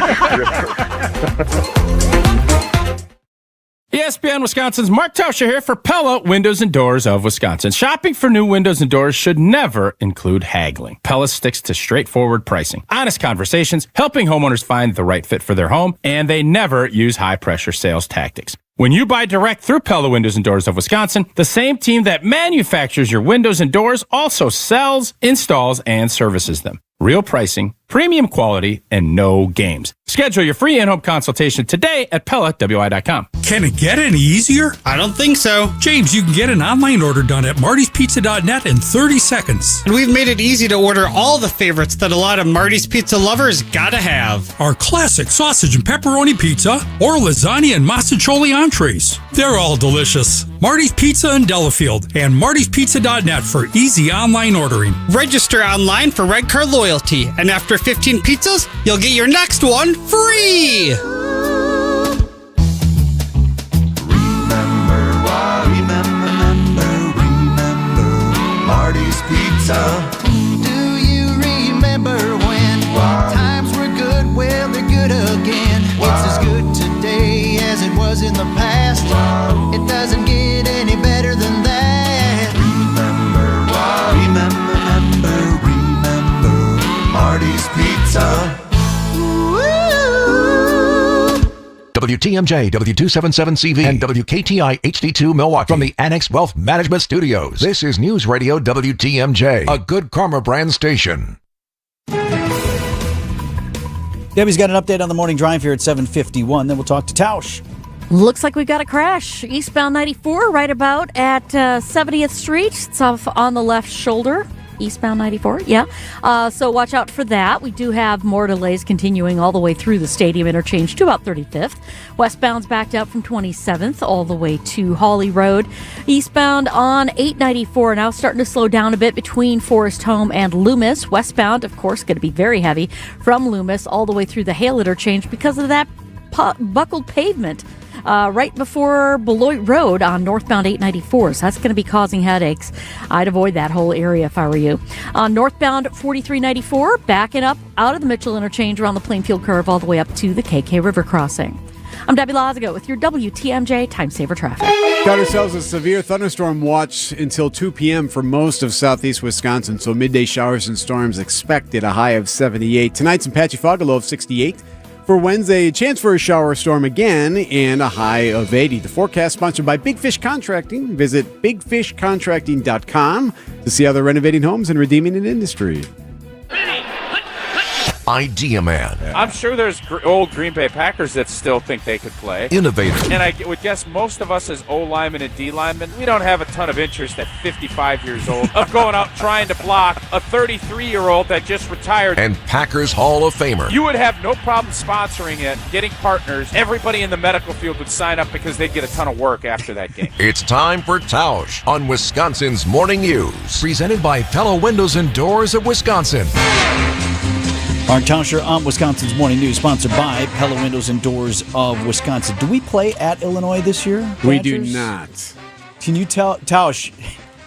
ESPN Wisconsin's Mark Tauscher here for Pella Windows and Doors of Wisconsin. Shopping for new windows and doors should never include haggling. Pella sticks to straightforward pricing, honest conversations, helping homeowners find the right fit for their home, and they never use high-pressure sales tactics. When you buy direct through Pella Windows and Doors of Wisconsin, the same team that manufactures your windows and doors also sells, installs, and services them. Real pricing, premium quality, and no games. Schedule your free in-home consultation today at PellaWI.com. Can it get any easier? I don't think so. James, you can get an online order done at Marty'sPizza.net in 30 seconds. And we've made it easy to order all the favorites that a lot of Marty's Pizza lovers gotta have. Our classic sausage and pepperoni pizza or lasagna and masticholi entrees. They're all delicious. Marty's Pizza in Delafield and Marty'sPizza.net for easy online ordering. Register online for Red Card Loyalty, and after 15 pizzas, you'll get your next one free! Remember Marty's Pizza. Do you remember? WTMJ, W277CV, and WKTI HD2 Milwaukee. From the Annex Wealth Management Studios, this is News Radio WTMJ, a Good Karma brand station. Debbie's got an update on the morning drive here at 7:51. Then we'll talk to Tausch. Looks like we got a crash. Eastbound 94 right about at 70th Street. It's off on the left shoulder. Eastbound 94, yeah. So watch out for that. We do have more delays continuing all the way through the stadium interchange to about 35th. Westbound's backed up from 27th all the way to Hawley Road. Eastbound on 894 now starting to slow down a bit between Forest Home and Loomis. Westbound, of course, going to be very heavy from Loomis all the way through the Hale interchange because of that buckled pavement. Right before Beloit Road on northbound 894. So that's going to be causing headaches. I'd avoid that whole area if I were you. On northbound 4394, backing up out of the Mitchell interchange around the Plainfield curve all the way up to the KK River crossing. I'm Debbie Lazago with your WTMJ Time Saver Traffic. Got ourselves a severe thunderstorm watch until 2 p.m. for most of southeast Wisconsin. So midday showers and storms expected, a high of 78. Tonight, some patchy fog, a low of 68. For Wednesday, a chance for a shower or storm again and a high of 80. The forecast sponsored by Big Fish Contracting. Visit bigfishcontracting.com to see how they're renovating homes and redeeming an industry. Idea Man. I'm sure there's old Green Bay Packers that still think they could play. Innovator. And I would guess most of us as O linemen and D linemen, we don't have a ton of interest at 55 years old of going out trying to block a 33-year-old that just retired. And Packers Hall of Famer. You would have no problem sponsoring it, getting partners. Everybody in the medical field would sign up because they'd get a ton of work after that game. It's time for Tausch on Wisconsin's Morning News. Presented by Pella Windows and Doors of Wisconsin. Mark Tauscher on Wisconsin's Morning News, sponsored by Pella Windows and Doors of Wisconsin. Do we play at Illinois this year, Badgers? We do not. Can you tell, Tausch,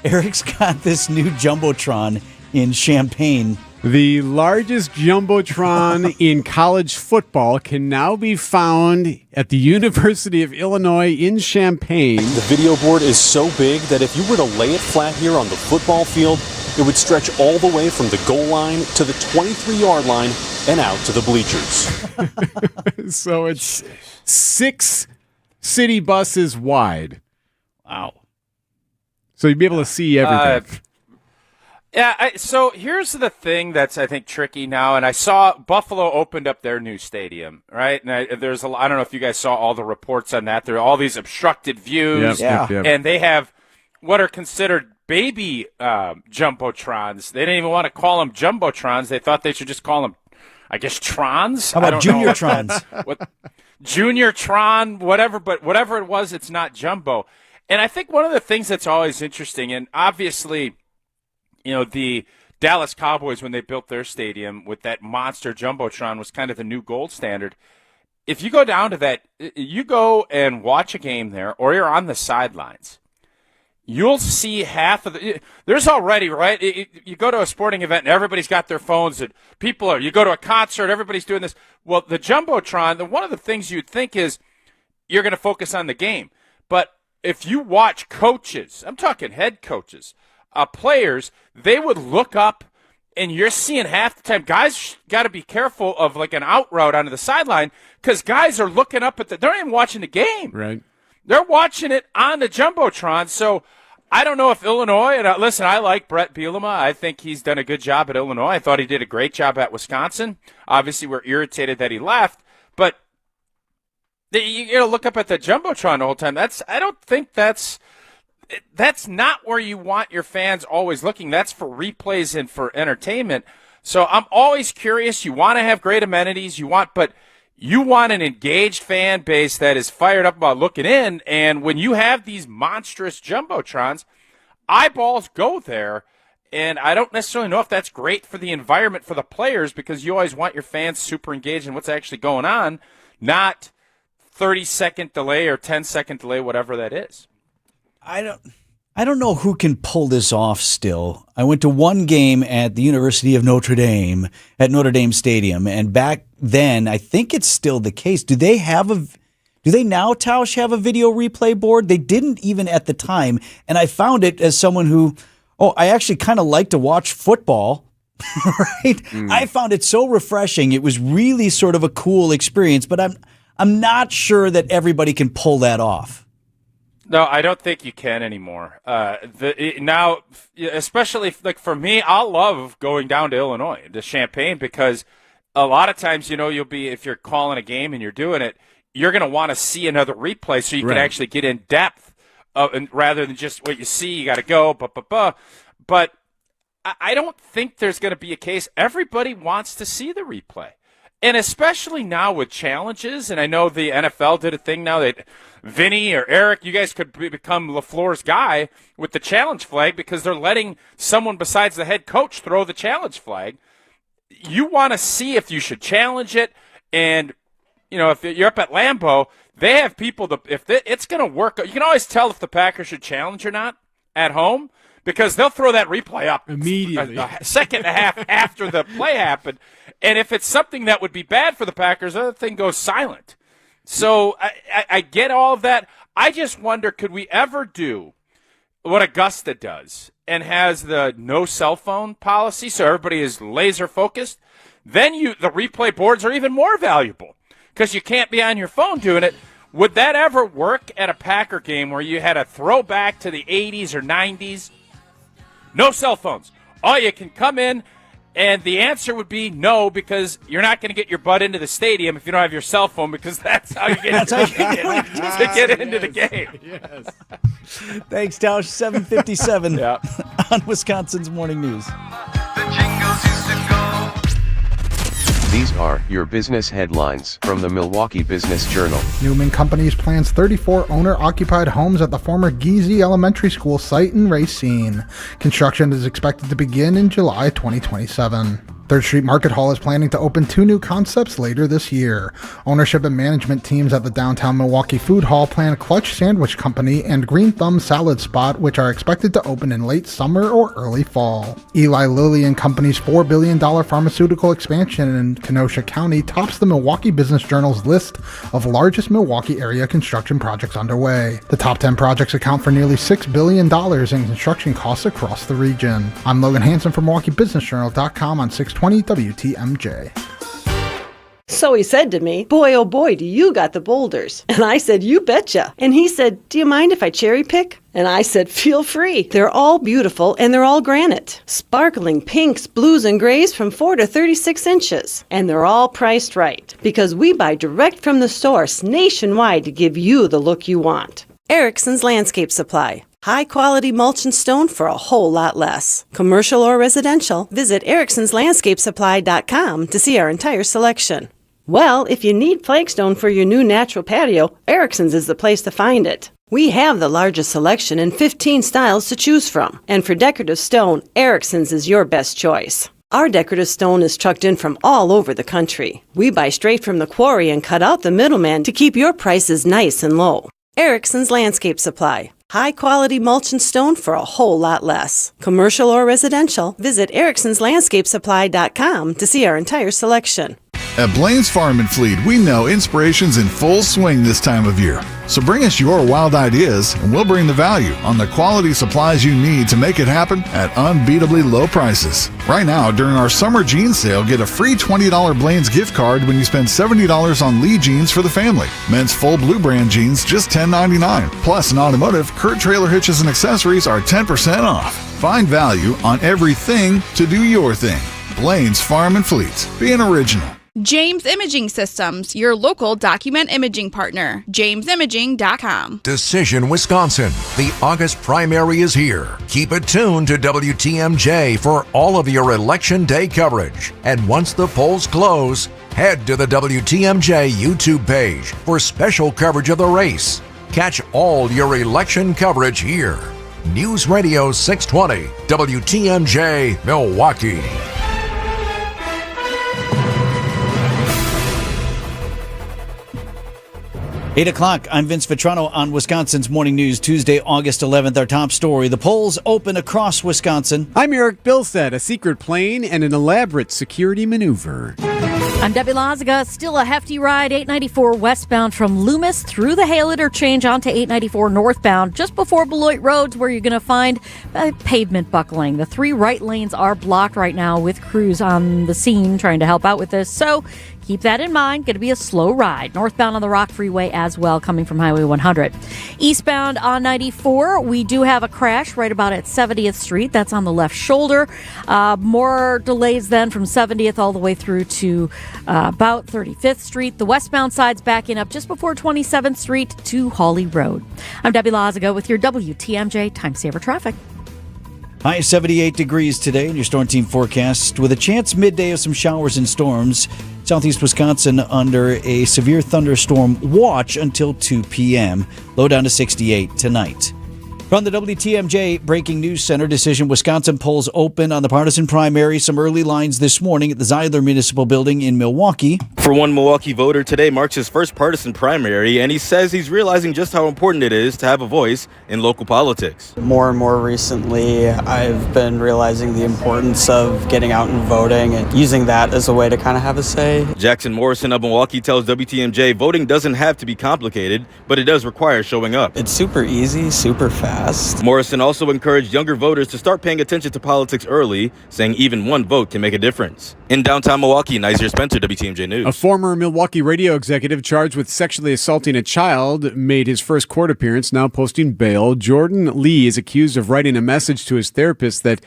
Eric's got this new Jumbotron in Champaign. The largest Jumbotron in college football can now be found at the University of Illinois in Champaign. The video board is so big that if you were to lay it flat here on the football field, it would stretch all the way from the goal line to the 23-yard line and out to the bleachers. So it's 6 city buses wide. Wow. So you'd be able to see everything. So here's the thing that's, I think, tricky now. And I saw Buffalo opened up their new stadium, right? And I don't know if you guys saw all the reports on that. There are all these obstructed views. Yep. And they have what are considered baby Jumbotrons. They didn't even want to call them Jumbotrons. They thought they should just call them, I guess, Trons. How about Junior Trons? Junior Tron, whatever. But whatever it was, it's not Jumbo. And I think one of the things that's always interesting, and obviously, you know, the Dallas Cowboys, when they built their stadium with that monster Jumbotron, was kind of the new gold standard. If you go down to that, you go and watch a game there, or you're on the sidelines, you'll see half of the – there's already, right? You go to a sporting event, and everybody's got their phones, and people are – you go to a concert, everybody's doing this. Well, the Jumbotron, one of the things you'd think is you're going to focus on the game. But if you watch coaches – I'm talking head coaches – players, they would look up, and you're seeing half the time, guys got to be careful of like an out route onto the sideline because guys are looking up at they're not even watching the game. Right. They're watching it on the Jumbotron. So I don't know if Illinois, and listen, I like Brett Bielema. I think he's done a good job at Illinois. I thought he did a great job at Wisconsin. Obviously, we're irritated that he left, but you look up at the Jumbotron the whole time. I don't think that's not where you want your fans always looking. That's for replays and for entertainment. So I'm always curious. You want to have great amenities, but you want an engaged fan base that is fired up about looking in. And when you have these monstrous Jumbotrons, eyeballs go there. And I don't necessarily know if that's great for the environment for the players because you always want your fans super engaged in what's actually going on, not 30-second delay or 10-second delay, whatever that is. I don't know who can pull this off still. I went to one game at the University of Notre Dame at Notre Dame Stadium, and back then, I think it's still the case. Do they now, Tausch, have a video replay board? They didn't even at the time, and I found it as someone who, I actually kind of like to watch football, right? I found it so refreshing. It was really sort of a cool experience, but I'm not sure that everybody can pull that off. No, I don't think you can anymore. Now, especially like for me, I'll love going down to Illinois, to Champaign, because a lot of times, you'll be, if you're calling a game and you're doing it, you're going to want to see another replay so you can actually get in depth and rather than just what you see, you got to go, But I don't think there's going to be a case. Everybody wants to see the replay. And especially now with challenges, and I know the NFL did a thing now that Vinny or Eric, you guys could become LaFleur's guy with the challenge flag because they're letting someone besides the head coach throw the challenge flag. You want to see if you should challenge it. And, if you're up at Lambeau, they have people it's going to work. You can always tell if the Packers should challenge or not at home because they'll throw that replay up immediately, a second and a half after the play happened. And if it's something that would be bad for the Packers, the other thing goes silent. So I get all of that. I just wonder, could we ever do what Augusta does and has the no cell phone policy so everybody is laser focused? Then the replay boards are even more valuable because you can't be on your phone doing it. Would that ever work at a Packer game where you had a throwback to the 80s or 90s? No cell phones. Oh, you can come in, and the answer would be no because you're not going to get your butt into the stadium if you don't have your cell phone because that's how you get to get into the game. Yes. Thanks, Tausch. 7:57 on Wisconsin's Morning News. These are your business headlines from the Milwaukee Business Journal. Newman Companies plans 34 owner-occupied homes at the former Giese Elementary School site in Racine. Construction is expected to begin in July 2027. 3rd Street Market Hall is planning to open 2 new concepts later this year. Ownership and management teams at the downtown Milwaukee Food Hall plan Clutch Sandwich Company and Green Thumb Salad Spot, which are expected to open in late summer or early fall. Eli Lilly and Company's $4 billion pharmaceutical expansion in Kenosha County tops the Milwaukee Business Journal's list of largest Milwaukee area construction projects underway. The top 10 projects account for nearly $6 billion in construction costs across the region. I'm Logan Hansen from MilwaukeeBusinessJournal.com on 620 WTMJ. So he said to me, "Boy, oh boy, do you got the boulders." And I said, "You betcha." And he said, "Do you mind if I cherry pick?" And I said, "Feel free. They're all beautiful and they're all granite. Sparkling pinks, blues, and grays from 4 to 36 inches. And they're all priced right because we buy direct from the source nationwide to give you the look you want." Erickson's Landscape Supply. High-quality mulch and stone for a whole lot less. Commercial or residential, visit ericksonslandscapesupply.com to see our entire selection. Well, if you need flagstone for your new natural patio, Erickson's is the place to find it. We have the largest selection and 15 styles to choose from. And for decorative stone, Erickson's is your best choice. Our decorative stone is trucked in from all over the country. We buy straight from the quarry and cut out the middleman to keep your prices nice and low. Erickson's Landscape Supply. High-quality mulch and stone for a whole lot less. Commercial or residential, visit ericksonslandscapesupply.com to see our entire selection. At Blaine's Farm and Fleet, we know inspiration's in full swing this time of year. So bring us your wild ideas, and we'll bring the value on the quality supplies you need to make it happen at unbeatably low prices. Right now, during our summer jeans sale, get a free $20 Blaine's gift card when you spend $70 on Lee jeans for the family. Men's full blue brand jeans, just $10.99. Plus, in automotive, Kurt Trailer Hitches and Accessories are 10% off. Find value on everything to do your thing. Blaine's Farm and Fleet. Being original. James Imaging Systems, your local document imaging partner. JamesImaging.com. Decision Wisconsin. The August primary is here. Keep it tuned to WTMJ for all of your Election Day coverage. And once the polls close, head to the WTMJ YouTube page for special coverage of the race. Catch all your election coverage here. News Radio 620, WTMJ, Milwaukee. 8 o'clock, I'm Vince Vitrano on Wisconsin's Morning News, Tuesday, August 11th. Our top story, the polls open across Wisconsin. I'm Eric Bilstead. A secret plane and an elaborate security maneuver. I'm Debbie Loziga. Still a hefty ride, 894 westbound from Loomis through the Hale interchange onto 894 northbound, just before Beloit Roads, where you're going to find pavement buckling. The 3 right lanes are blocked right now with crews on the scene trying to help out with this. So keep that in mind. Going to be a slow ride. Northbound on the Rock Freeway as well, coming from Highway 100. Eastbound on 94, we do have a crash right about at 70th Street. That's on the left shoulder. More delays then from 70th all the way through to about 35th Street. The westbound side's backing up just before 27th Street to Hawley Road. I'm Debbie Lazago with your WTMJ Time Saver Traffic. High 78 degrees today in your Storm Team forecast with a chance midday of some showers and storms. Southeast Wisconsin under a severe thunderstorm watch until 2 p.m. Low down to 68 tonight. From the WTMJ Breaking News Center, decision Wisconsin polls open on the partisan primary. Some early lines this morning at the Zeidler Municipal Building in Milwaukee. For one Milwaukee voter, today marks his first partisan primary, and he says he's realizing just how important it is to have a voice in local politics. More and more recently, I've been realizing the importance of getting out and voting and using that as a way to kind of have a say. Jackson Morrison of Milwaukee tells WTMJ voting doesn't have to be complicated, but it does require showing up. It's super easy, super fast. Morrison also encouraged younger voters to start paying attention to politics early, saying even one vote can make a difference. In downtown Milwaukee, Nizer Spencer, WTMJ News. A former Milwaukee radio executive charged with sexually assaulting a child made his first court appearance, now posting bail. Jordan Lee is accused of writing a message to his therapist that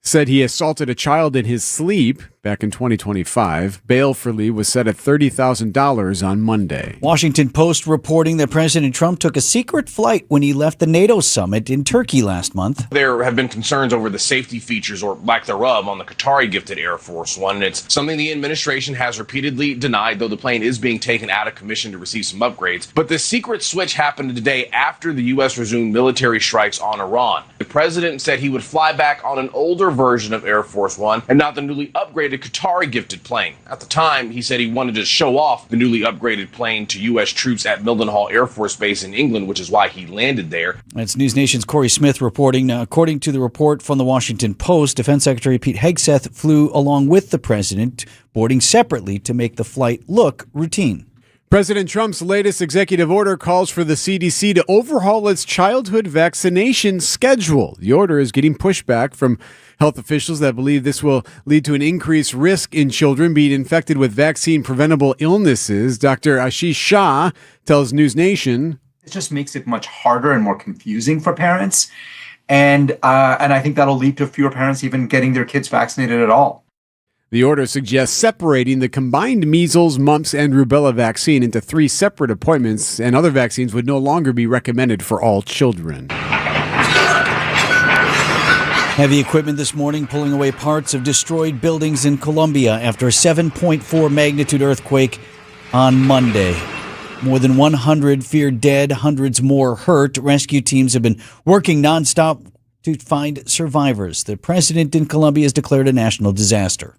said he assaulted a child in his sleep back in 2025. Bail for Lee was set at $30,000 on Monday. Washington Post reporting that President Trump took a secret flight when he left the NATO summit in Turkey last month. There have been concerns over the safety features or lack thereof on the Qatari-gifted Air Force One. And it's something the administration has repeatedly denied, though the plane is being taken out of commission to receive some upgrades. But the secret switch happened today after the U.S. resumed military strikes on Iran. The president said he would fly back on an older version of Air Force One and not the newly upgraded Qatari gifted plane. At the time, he said he wanted to show off the newly upgraded plane to U.S. troops at Mildenhall Air Force Base in England, which is why he landed there. That's News Nation's Corey Smith reporting. Now, according to the report from the Washington Post, Defense Secretary Pete Hegseth flew along with the president, boarding separately to make the flight look routine. President Trump's latest executive order calls for the CDC to overhaul its childhood vaccination schedule. The order is getting pushback from health officials that believe this will lead to an increased risk in children being infected with vaccine-preventable illnesses. Dr. Ashish Shah tells News Nation, it just makes it much harder and more confusing for parents. And I think that'll lead to fewer parents even getting their kids vaccinated at all. The order suggests separating the combined measles, mumps, and rubella vaccine into 3 separate appointments, and other vaccines would no longer be recommended for all children. Heavy equipment this morning pulling away parts of destroyed buildings in Colombia after a 7.4 magnitude earthquake on Monday. More than 100 feared dead, hundreds more hurt. Rescue teams have been working nonstop to find survivors. The president in Colombia has declared a national disaster.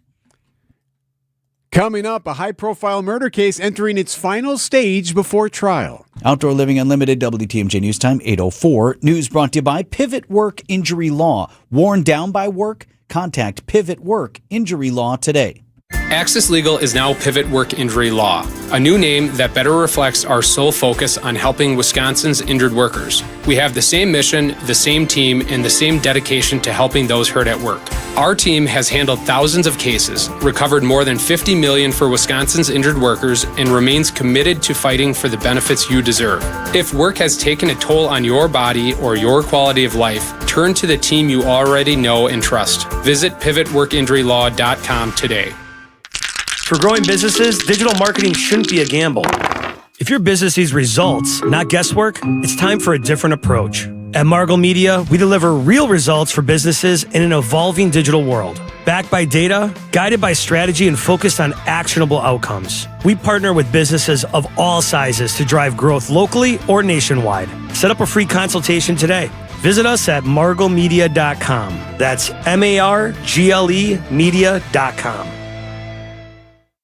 Coming up, a high-profile murder case entering its final stage before trial. Outdoor Living Unlimited, WTMJ News Time, 8:04. News brought to you by Pivot Work Injury Law. Worn down by work? Contact Pivot Work Injury Law today. Access Legal is now Pivot Work Injury Law, a new name that better reflects our sole focus on helping Wisconsin's injured workers. We have the same mission, the same team, and the same dedication to helping those hurt at work. Our team has handled thousands of cases, recovered more than $50 million for Wisconsin's injured workers, and remains committed to fighting for the benefits you deserve. If work has taken a toll on your body or your quality of life, turn to the team you already know and trust. Visit pivotworkinjurylaw.com today. For growing businesses, digital marketing shouldn't be a gamble. If your business needs results, not guesswork, it's time for a different approach. At Margot Media, we deliver real results for businesses in an evolving digital world. Backed by data, guided by strategy, and focused on actionable outcomes. We partner with businesses of all sizes to drive growth locally or nationwide. Set up a free consultation today. Visit us at margotmedia.com. That's MARGLE media.com.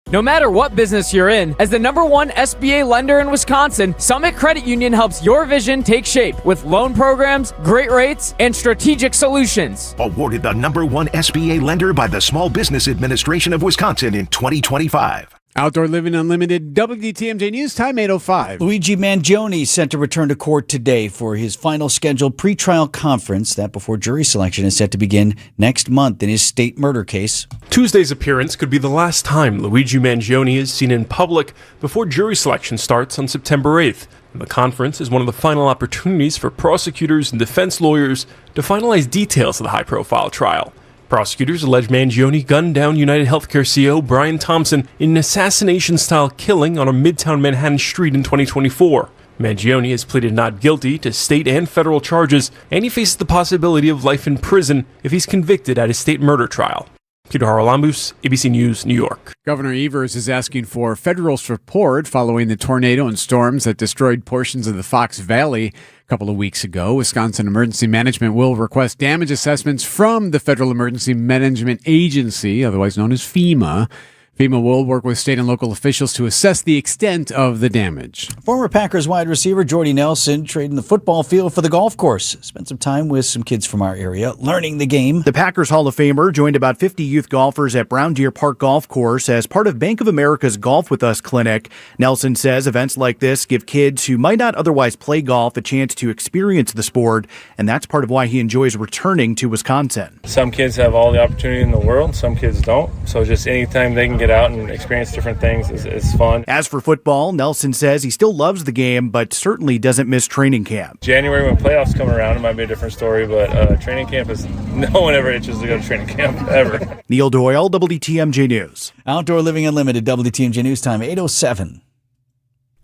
No matter what business you're in, as the #1 SBA lender in Wisconsin, Summit Credit Union helps your vision take shape with loan programs, great rates, and strategic solutions. Awarded the #1 SBA lender by the Small Business Administration of Wisconsin in 2025. Outdoor Living Unlimited, WTMJ News Time, 8:05. Luigi Mangione set to return to court today for his final scheduled pretrial conference. That before jury selection is set to begin next month in his state murder case. Tuesday's appearance could be the last time Luigi Mangione is seen in public before jury selection starts on September 8th. The conference is one of the final opportunities for prosecutors and defense lawyers to finalize details of the high-profile trial. Prosecutors allege Mangione gunned down United Healthcare CEO Brian Thompson in an assassination-style killing on a Midtown Manhattan street in 2024. Mangione has pleaded not guilty to state and federal charges, and he faces the possibility of life in prison if he's convicted at his state murder trial. Peter Haralambous, ABC News, New York. Governor Evers is asking for federal support following the tornado and storms that destroyed portions of the Fox Valley a couple of weeks ago. Wisconsin Emergency Management will request damage assessments from the Federal Emergency Management Agency, otherwise known as FEMA. FEMA will work with state and local officials to assess the extent of the damage. Former Packers wide receiver Jordy Nelson trading the football field for the golf course. Spent some time with some kids from our area learning the game. The Packers Hall of Famer joined about 50 youth golfers at Brown Deer Park Golf Course as part of Bank of America's Golf With Us clinic. Nelson says events like this give kids who might not otherwise play golf a chance to experience the sport, and that's part of why he enjoys returning to Wisconsin. Some kids have all the opportunity in the world, some kids don't. So just anytime they can get out and experience different things is fun. As for football, Nelson says he still loves the game, but certainly doesn't miss training camp. January, when playoffs come around, it might be a different story, but training camp is, no one ever itches to go to training camp, ever. Neil Doyle, WTMJ News. Outdoor Living Unlimited, WTMJ News Time, 8:07.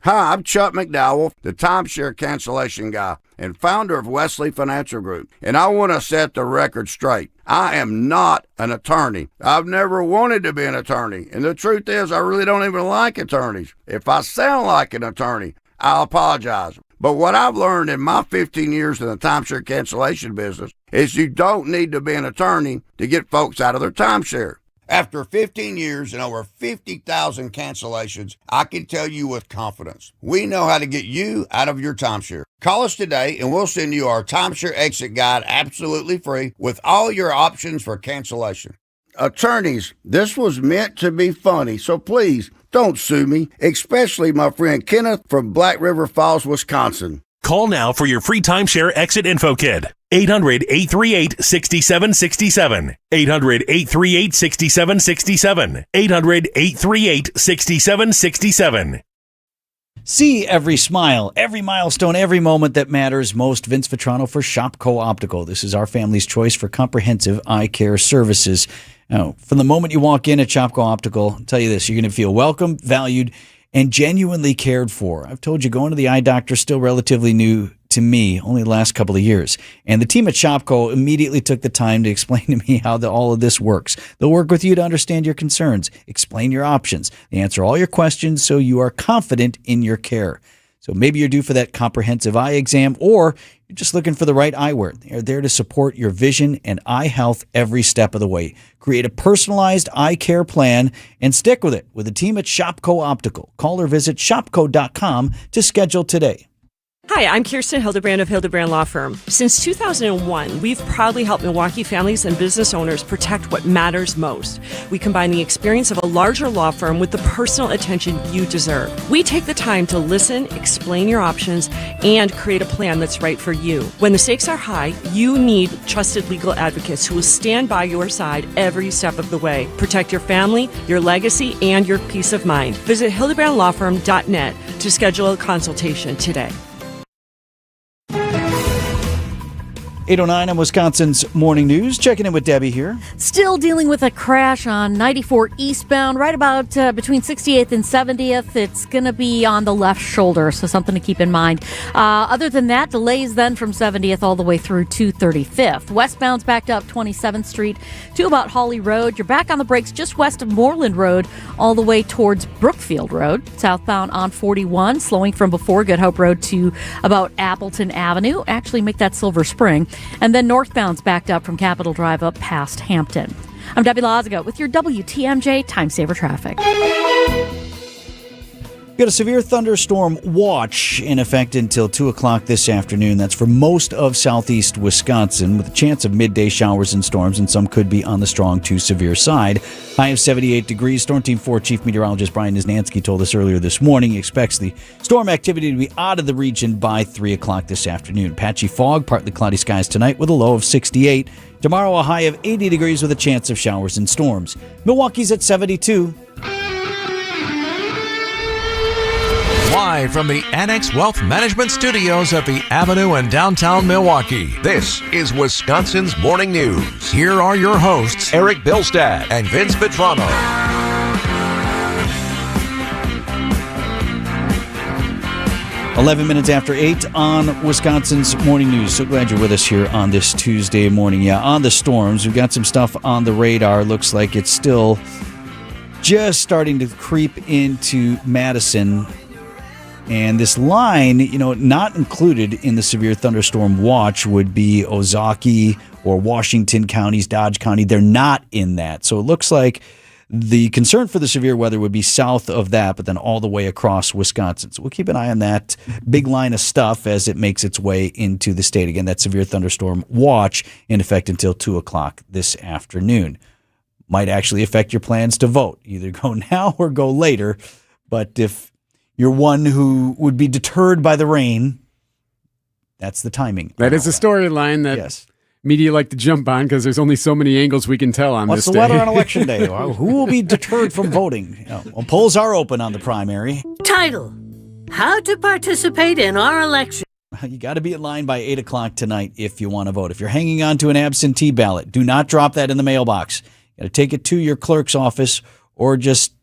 Hi, I'm Chuck McDowell, the timeshare cancellation guy and founder of Wesley Financial Group, and I want to set the record straight. I am not an attorney. I've never wanted to be an attorney, and the truth is I really don't even like attorneys. If I sound like an attorney, I'll apologize. But what I've learned in my 15 years in the timeshare cancellation business is you don't need to be an attorney to get folks out of their timeshare. After 15 years and over 50,000 cancellations, I can tell you with confidence, we know how to get you out of your timeshare. Call us today and we'll send you our timeshare exit guide absolutely free with all your options for cancellation. Attorneys, this was meant to be funny, so please don't sue me, especially my friend Kenneth from Black River Falls, Wisconsin. Call now for your free timeshare exit info kit. 800-838-6767. 800-838-6767. 800-838-6767. See every smile, every milestone, every moment that matters most. Vince Vitrano for Shopko Optical. This is our family's choice for comprehensive eye care services. Now, from the moment you walk in at Shopko Optical, I'll tell you this, you're going to feel welcome, valued, and genuinely cared for. I've told you, going to the eye doctor is still relatively new to me, only the last couple of years. And the team at Shopko immediately took the time to explain to me how all of this works. They'll work with you to understand your concerns, explain your options, they answer all your questions so you are confident in your care. So maybe you're due for that comprehensive eye exam, or you're just looking for the right eyewear. They're there to support your vision and eye health every step of the way. Create a personalized eye care plan and stick with it with the team at Shopko Optical. Call or visit shopko.com to schedule today. Hi, I'm Kirsten Hildebrand of Hildebrand Law Firm. Since 2001, we've proudly helped Milwaukee families and business owners protect what matters most. We combine the experience of a larger law firm with the personal attention you deserve. We take the time to listen, explain your options, and create a plan that's right for you. When the stakes are high, you need trusted legal advocates who will stand by your side every step of the way. Protect your family, your legacy, and your peace of mind. Visit hildebrandlawfirm.net to schedule a consultation today. 8:09 on Wisconsin's Morning News. Checking in with Debbie here. Still dealing with a crash on 94 eastbound, right about between 68th and 70th. It's going to be on the left shoulder, so something to keep in mind. Other than that, delays then from 70th all the way through to 35th. Westbound's backed up 27th Street to about Hawley Road. You're back on the brakes just west of Moreland Road all the way towards Brookfield Road. Southbound on 41, slowing from before Good Hope Road to about Appleton Avenue. Actually make that Silver Spring. And then northbound's backed up from Capitol Drive up past Hampton. I'm Debbie Lazaga with your WTMJ Time Saver Traffic. Got a severe thunderstorm watch in effect until 2 o'clock this afternoon. That's for most of southeast Wisconsin, with a chance of midday showers and storms, and some could be on the strong to severe side. High of 78 degrees. Storm Team 4 Chief Meteorologist Brian Niznansky told us earlier this morning he expects the storm activity to be out of the region by 3 o'clock this afternoon. Patchy fog, partly cloudy skies tonight with a low of 68. Tomorrow, a high of 80 degrees with a chance of showers and storms. Milwaukee's at 72. Live from the Annex Wealth Management Studios at the Avenue in downtown Milwaukee, this is Wisconsin's Morning News. Here are your hosts, Eric Bilstad and Vince Vitrano. 11 minutes after 8 on Wisconsin's Morning News. So glad you're with us here on this Tuesday morning. Yeah, on the storms, we've got some stuff on the radar. Looks like it's still just starting to creep into Madison. And this line, not included in the severe thunderstorm watch would be Ozaukee or Washington counties, Dodge County. They're not in that. So it looks like the concern for the severe weather would be south of that, but then all the way across Wisconsin. So we'll keep an eye on that big line of stuff as it makes its way into the state. Again, that severe thunderstorm watch in effect until 2 o'clock this afternoon. Might actually affect your plans to vote. Either go now or go later. But if you're one who would be deterred by the rain, that's the timing. That is a storyline that media like to jump on because there's only so many angles we can tell on What's this the day. weather on Election Day? Who will be deterred from voting? Well, polls are open on the primary. Title: How to participate in our election. You got to be in line by 8 o'clock tonight if you want to vote. If you're hanging on to an absentee ballot, do not drop that in the mailbox. You got to take it to your clerk's office or just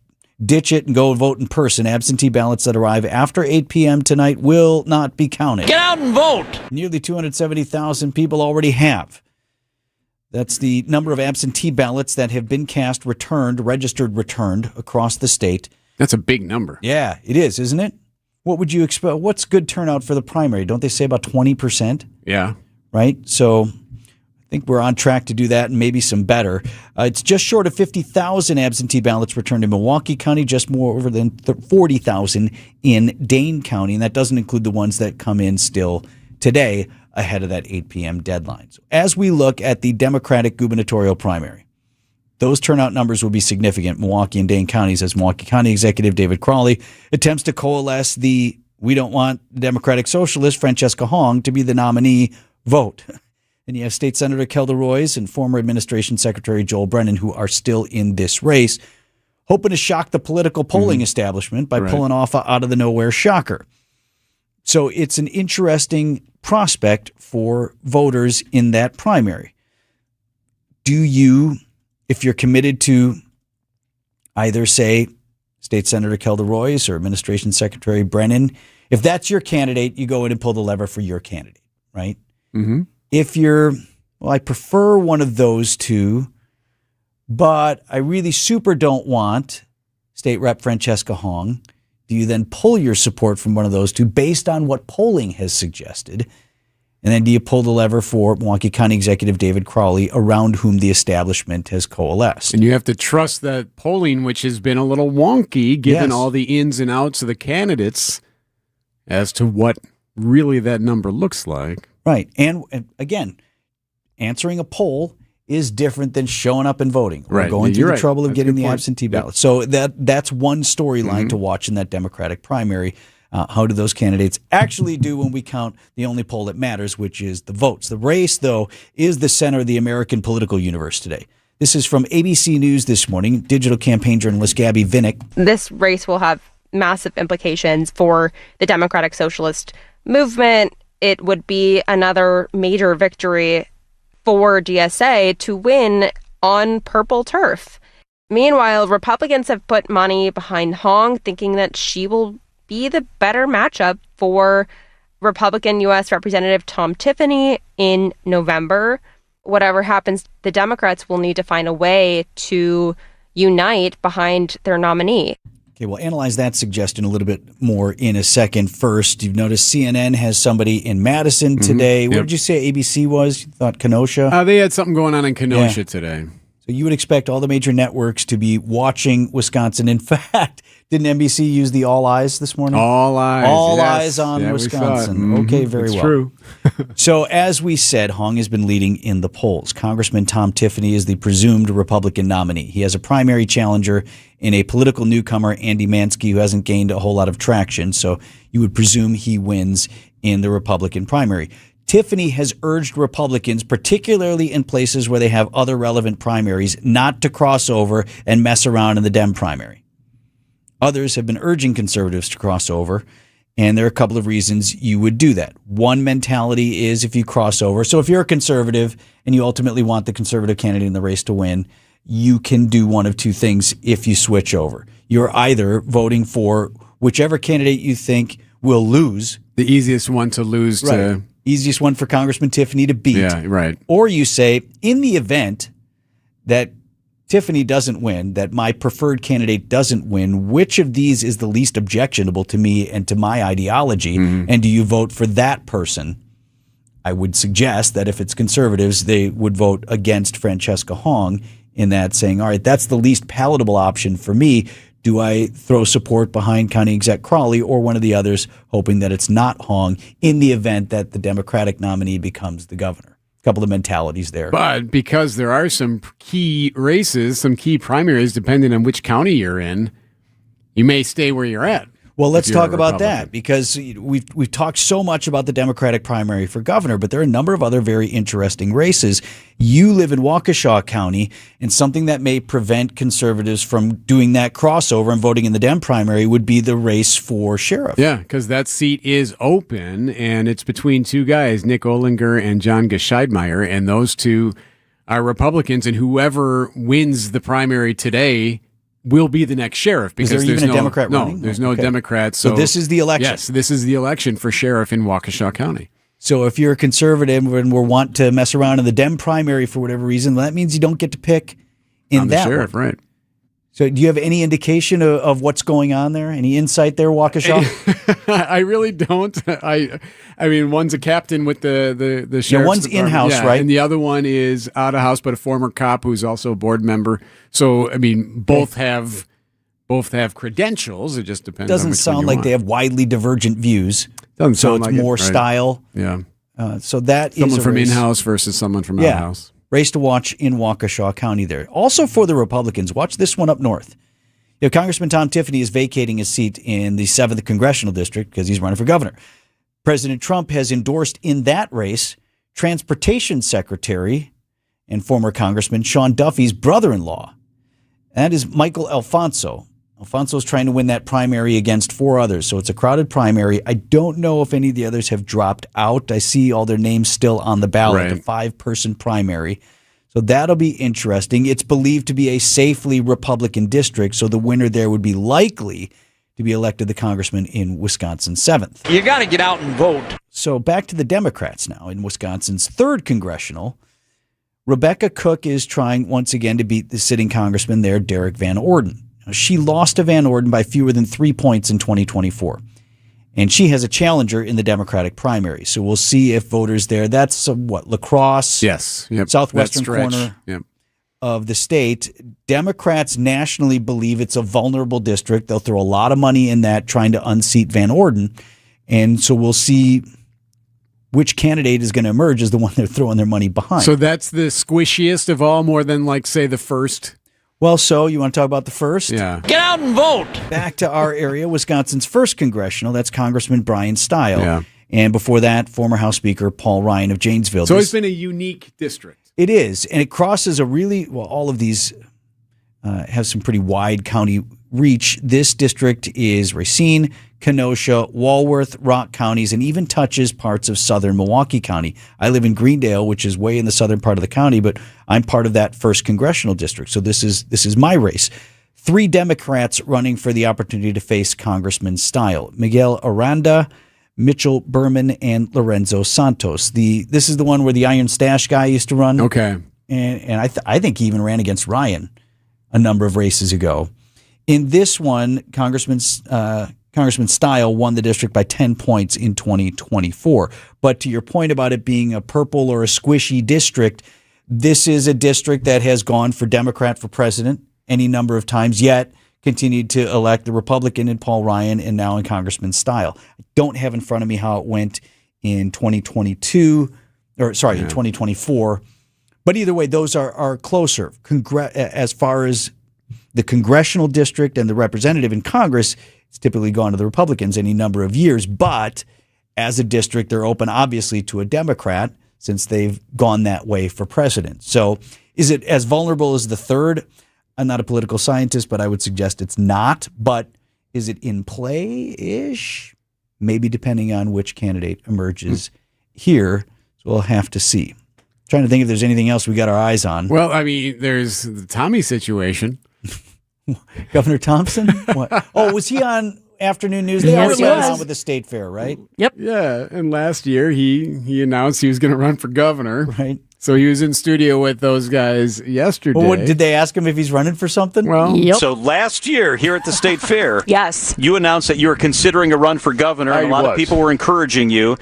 ditch it and go vote in person. Absentee ballots that arrive after 8 p.m. tonight will not be counted. Get out and vote! Nearly 270,000 people already have. That's the number of absentee ballots that have been cast, registered returned across the state. That's a big number. Yeah, it is, isn't it? What would you expect? What's good turnout for the primary? Don't they say about 20%? Yeah. Right? So I think we're on track to do that and maybe some better. It's just short of 50,000 absentee ballots returned in Milwaukee County, just more over than 40,000 in Dane County, and that doesn't include the ones that come in still today ahead of that 8 p.m. deadline. So as we look at the Democratic gubernatorial primary, those turnout numbers will be significant. Milwaukee and Dane counties, as Milwaukee County Executive David Crawley attempts to coalesce the "we don't want the Democratic Socialist Francesca Hong to be the nominee" vote. And you have State Senator Kelda Roys and former Administration Secretary Joel Brennan, who are still in this race, hoping to shock the political polling establishment by pulling off a out-of-the-nowhere shocker. So it's an interesting prospect for voters in that primary. Do you, if you're committed to either, say, State Senator Kelda Roys or Administration Secretary Brennan, if that's your candidate, you go in and pull the lever for your candidate, right? Mm-hmm. If you're, I prefer one of those two, but I really super don't want State Rep Francesca Hong, do you then pull your support from one of those two based on what polling has suggested? And then do you pull the lever for Milwaukee County Executive David Crawley, around whom the establishment has coalesced? And you have to trust that polling, which has been a little wonky, given all the ins and outs of the candidates, as to what really that number looks like. Right. And again, answering a poll is different than showing up and voting or going through the trouble of getting the absentee ballot. So that's one storyline to watch in that Democratic primary. How do those candidates actually do when we count the only poll that matters, which is the votes? The race, though, is the center of the American political universe today. This is from ABC News this morning. Digital campaign journalist Gabby Vinnick. This race will have massive implications for the Democratic Socialist movement. It would be another major victory for DSA to win on purple turf. Meanwhile, Republicans have put money behind Hong, thinking that she will be the better matchup for Republican U.S. Representative Tom Tiffany in November. Whatever happens, the Democrats will need to find a way to unite behind their nominee. Okay, we'll analyze that suggestion a little bit more in a second. First, you've noticed CNN has somebody in Madison today. What did you say ABC was? You thought Kenosha? They had something going on in Kenosha today. So you would expect all the major networks to be watching Wisconsin. In fact, didn't NBC use the All Eyes this morning? All eyes. All yes. eyes on Yeah, Wisconsin. Mhm. Okay, very It's well. true. So as we said, Hong has been leading in the polls. Congressman Tom Tiffany is the presumed Republican nominee. He has a primary challenger in a political newcomer, Andy Mansky, who hasn't gained a whole lot of traction. So you would presume he wins in the Republican primary. Tiffany has urged Republicans, particularly in places where they have other relevant primaries, not to cross over and mess around in the Dem primary. Others have been urging conservatives to cross over, and there are a couple of reasons you would do that. One mentality is if you cross over. So if you're a conservative and you ultimately want the conservative candidate in the race to win, you can do one of two things if you switch over. You're either voting for whichever candidate you think will lose. The easiest one to lose to. Easiest one for Congressman Tiffany to beat. Yeah, right. Or you say, in the event that Tiffany doesn't win, that my preferred candidate doesn't win, which of these is the least objectionable to me and to my ideology? And do you vote for that person? I would suggest that if it's conservatives, they would vote against Francesca Hong in that, saying, all right, that's the least palatable option for me. Do I throw support behind County Exec Crawley or one of the others, hoping that it's not Hong in the event that the Democratic nominee becomes the governor? A couple of mentalities there. But because there are some key races, some key primaries, depending on which county you're in, you may stay where you're at. Well, let's if you're talk a about Republican. that, because we've talked so much about the Democratic primary for governor, but there are a number of other very interesting races. You live in Waukesha County, and something that may prevent conservatives from doing that crossover and voting in the Dem primary would be the race for sheriff. Yeah, because that seat is open, and it's between two guys, Nick Olinger and John Gescheidmeyer, and those two are Republicans, and whoever wins the primary today will be the next sheriff. Because Is there there's even a no Democrat running? No, there's no Okay. Democrat. So this is the election. Yes, this is the election for sheriff in Waukesha County. So if you're a conservative and we want to mess around in the Dem primary for whatever reason, that means you don't get to pick in I'm the that sheriff, one. right. So do you have any indication of what's going on there? Any insight there, Waukesha? I really don't. I mean, one's a captain with the sheriff's one's department. in-house, Yeah, right? And the other one is out of house, but a former cop who's also a board member. So I mean, both have credentials. It just depends. Doesn't on which one sound you like want. they have widely divergent views. Doesn't so sound it's like it, more right. style. Yeah. So that Someone is a from race. in-house versus someone from out of house. Race to watch in Waukesha County there. Also for the Republicans, watch this one up north. You know, Congressman Tom Tiffany is vacating his seat in the 7th Congressional District because he's running for governor. President Trump has endorsed in that race Transportation Secretary and former Congressman Sean Duffy's brother-in-law. That is Michael Alfonso. Alfonso's trying to win that primary against four others, so it's a crowded primary. I don't know if any of the others have dropped out. I see all their names still on the ballot, Right. the 5-person primary. So that'll be interesting. It's believed to be a safely Republican district, so the winner there would be likely to be elected the congressman in Wisconsin's 7th. You got to get out and vote. So back to the Democrats now in Wisconsin's 3rd congressional. Rebecca Cook is trying once again to beat the sitting congressman there, Derek Van Orden. Now, she lost to Van Orden by fewer than 3 points in 2024. And she has a challenger in the Democratic primary. So we'll see if voters there, that's La Crosse, Yes. Yep. southwestern That stretch. corner Yep. of the state. Democrats nationally believe it's a vulnerable district. They'll throw a lot of money in that trying to unseat Van Orden. And so we'll see which candidate is going to emerge as the one they're throwing their money behind. So that's the squishiest of all, more than like say the first. Well, so you want to talk about the first? Yeah. Get out and vote. Back to our area, Wisconsin's 1st congressional. That's Congressman Brian Stile. Yeah. And before that, former House Speaker Paul Ryan of Janesville. It's always been a unique district. It is, and it crosses a really, well, all of these have some pretty wide county reach. This district is Racine, Kenosha, Walworth, Rock counties, and even touches parts of southern Milwaukee County. I live in Greendale, which is way in the southern part of the county, but I'm part of that 1st congressional district. So this is my race. 3 Democrats running for the opportunity to face Congressman Stile: Miguel Aranda, Mitchell Berman, and Lorenzo Santos. This is the one where the Iron Stash guy used to run. Okay. And I think he even ran against Ryan a number of races ago. In this one, Congressman Stile won the district by 10 points in 2024. But to your point about it being a purple or a squishy district, This is a district that has gone for Democrat for president any number of times, yet continued to elect the Republican in Paul Ryan and now in Congressman Style. I don't have in front of me how it went in 2022, in 2024. But either way, those are closer. As far as the congressional district and the representative in Congress, it's typically gone to the Republicans any number of years. But as a district, they're open, obviously, to a Democrat since they've gone that way for president. So is it as vulnerable as the third? I'm not a political scientist, but I would suggest it's not. But is it in play-ish? Maybe depending on which candidate emerges here. So we'll have to see. Trying to think if there's anything else we got our eyes on. Well, I mean, there's the Tommy situation. Governor Thompson? What? Oh, was he on afternoon news? They always had him on with the state fair, right? Yep. Yeah, and last year he announced he was going to run for governor. Right. So he was in studio with those guys yesterday. Well, did they ask him if he's running for something? Well, So last year here at the state fair, Yes. you announced that you were considering a run for governor, and a lot of people were encouraging you.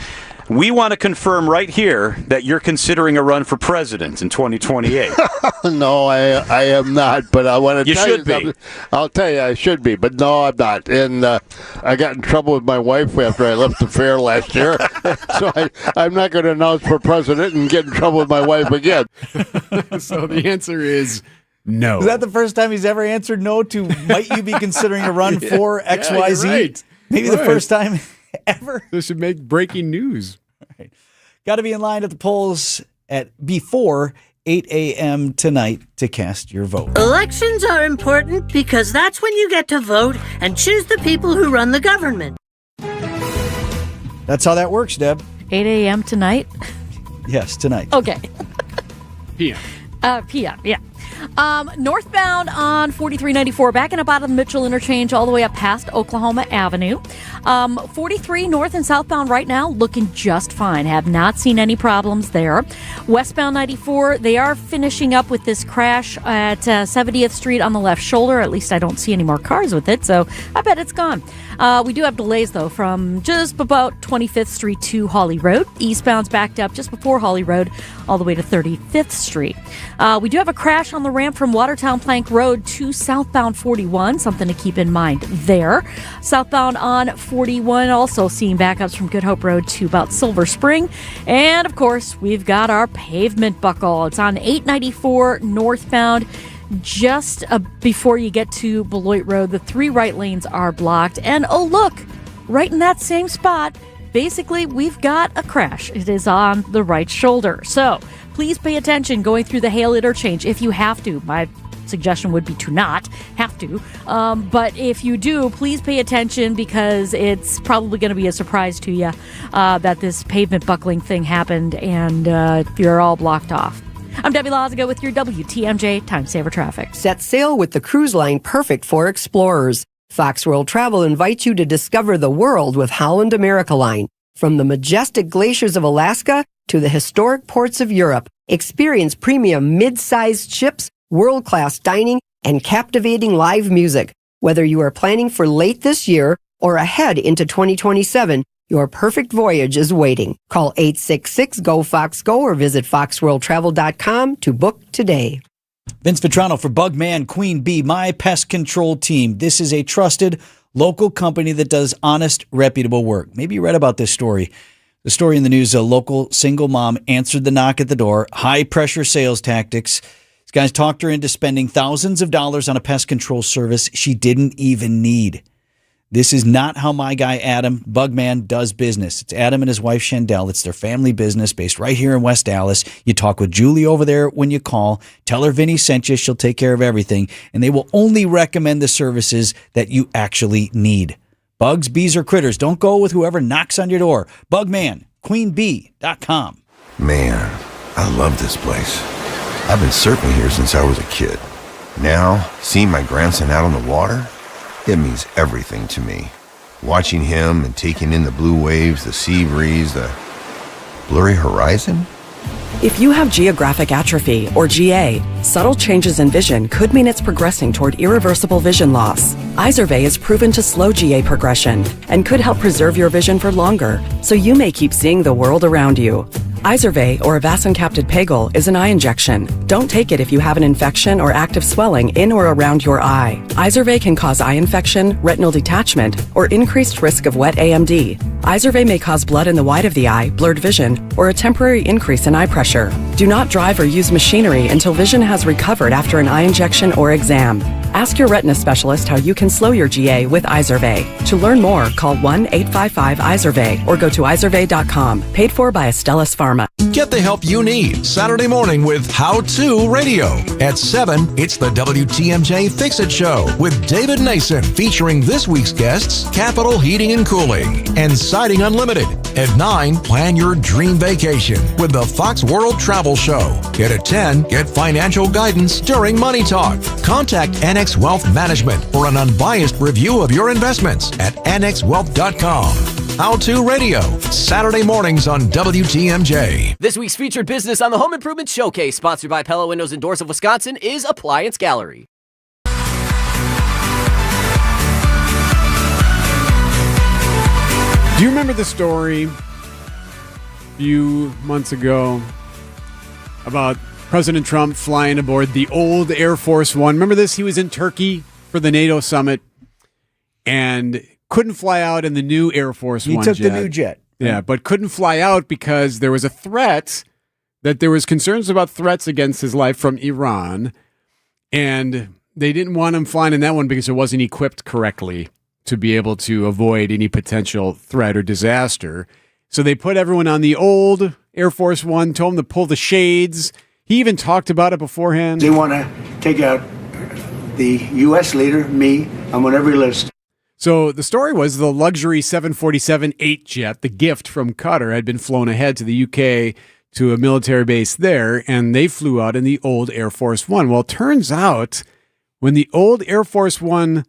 We want to confirm right here that you're considering a run for president in 2028. No, I am not, but I want to You tell should you be. something. I'll tell you, I should be, but no, I'm not. And I got in trouble with my wife after I left the fair last year, so I'm not going to announce for president and get in trouble with my wife again. So the answer is no. Is that the first time he's ever answered no to might you be considering a run for XYZ? you're right. Maybe the first time ever. This should make breaking news. Right. Got to be in line at the polls before 8 a.m. tonight to cast your vote. Elections are important because that's when you get to vote and choose the people who run the government. That's how that works, Deb. 8 a.m. tonight? Yes, tonight. Okay. PM. PM, yeah. Northbound on 4394, backing up out of the Mitchell interchange all the way up past Oklahoma Avenue. 43 north and southbound right now looking just fine. Have not seen any problems there. Westbound 94, they are finishing up with this crash at 70th Street on the left shoulder. At least I don't see any more cars with it, so I bet it's gone. We do have delays, though, from just about 25th Street to Hawley Road. Eastbound's backed up just before Hawley Road all the way to 35th Street. We do have a crash on the ramp from Watertown Plank Road to southbound 41, something to keep in mind there. Southbound on 41 also seeing backups from Good Hope Road to about Silver Spring. And, of course, we've got our pavement buckle. It's on 894 northbound. Just before you get to Beloit Road, the 3 right lanes are blocked. And, oh, look, right in that same spot, basically, we've got a crash. It is on the right shoulder. So please pay attention going through the Hale interchange if you have to. My suggestion would be to not have to. But if you do, please pay attention because it's probably going to be a surprise to you that this pavement buckling thing happened and you're all blocked off. I'm Debbie Lazaga with your WTMJ Time Saver Traffic. Set sail with the cruise line perfect for explorers. Fox World Travel invites you to discover the world with Holland America Line. From the majestic glaciers of Alaska to the historic ports of Europe, experience premium mid-sized ships, world-class dining, and captivating live music. Whether you are planning for late this year or ahead into 2027, your perfect voyage is waiting. Call 866-GO-FOX-GO or visit foxworldtravel.com to book today. Vince Vitrano for Bugman Queen Bee, my pest control team. This is a trusted local company that does honest, reputable work. Maybe you read about this story. The story in the news, a local single mom answered the knock at the door, high-pressure sales tactics. These guys talked her into spending thousands of dollars on a pest control service she didn't even need. This is not how my guy Adam, Bugman, does business. It's Adam and his wife Shandell. It's their family business based right here in West Dallas. You talk with Julie over there when you call. Tell her Vinny sent you. She'll take care of everything. And they will only recommend the services that you actually need. Bugs, bees, or critters, don't go with whoever knocks on your door. Bugman, queenbee.com. Man, I love this place. I've been surfing here since I was a kid. Now, seeing my grandson out on the water, it means everything to me. Watching him and taking in the blue waves, the sea breeze, the blurry horizon. If you have geographic atrophy, or GA, subtle changes in vision could mean it's progressing toward irreversible vision loss. Izervay is proven to slow GA progression and could help preserve your vision for longer, so you may keep seeing the world around you. Izervay, or avacincaptad pegol, is an eye injection. Don't take it if you have an infection or active swelling in or around your eye. Izervay can cause eye infection, retinal detachment, or increased risk of wet AMD. Izervay may cause blood in the white of the eye, blurred vision, or a temporary increase in eye pressure. Do not drive or use machinery until vision has recovered after an eye injection or exam. Ask your retina specialist how you can slow your GA with Izervay. To learn more, call 1-855-IZERVAY or go to izervay.com. Paid for by Astellas Pharma. Get the help you need Saturday morning with How To Radio. At 7, it's the WTMJ Fix-It Show with David Nason, featuring this week's guests, Capital Heating and Cooling and Siding Unlimited. At 9, plan your dream vacation with the Fox World Travel Show. And at 10, get financial guidance during Money Talk. Contact Annex Wealth Management for an unbiased review of your investments at annexwealth.com. How To Radio, Saturday mornings on WTMJ. This week's featured business on the Home Improvement Showcase, sponsored by Pella Windows and Doors of Wisconsin, is Appliance Gallery. Do you remember the story a few months ago about President Trump flying aboard the old Air Force One? Remember this? He was in Turkey for the NATO summit and couldn't fly out in the new Air Force One jet. He took the new jet. Yeah, but couldn't fly out because there was a threat, that there was concerns about threats against his life from Iran, and they didn't want him flying in that one because it wasn't equipped correctly to be able to avoid any potential threat or disaster. So they put everyone on the old Air Force One, told him to pull the shades. He even talked about it beforehand. They want to take out the U.S. leader, me. I'm on every list. So the story was the luxury 747-8 jet, the gift from Qatar, had been flown ahead to the UK to a military base there, and they flew out in the old Air Force One. Well, it turns out when the old Air Force One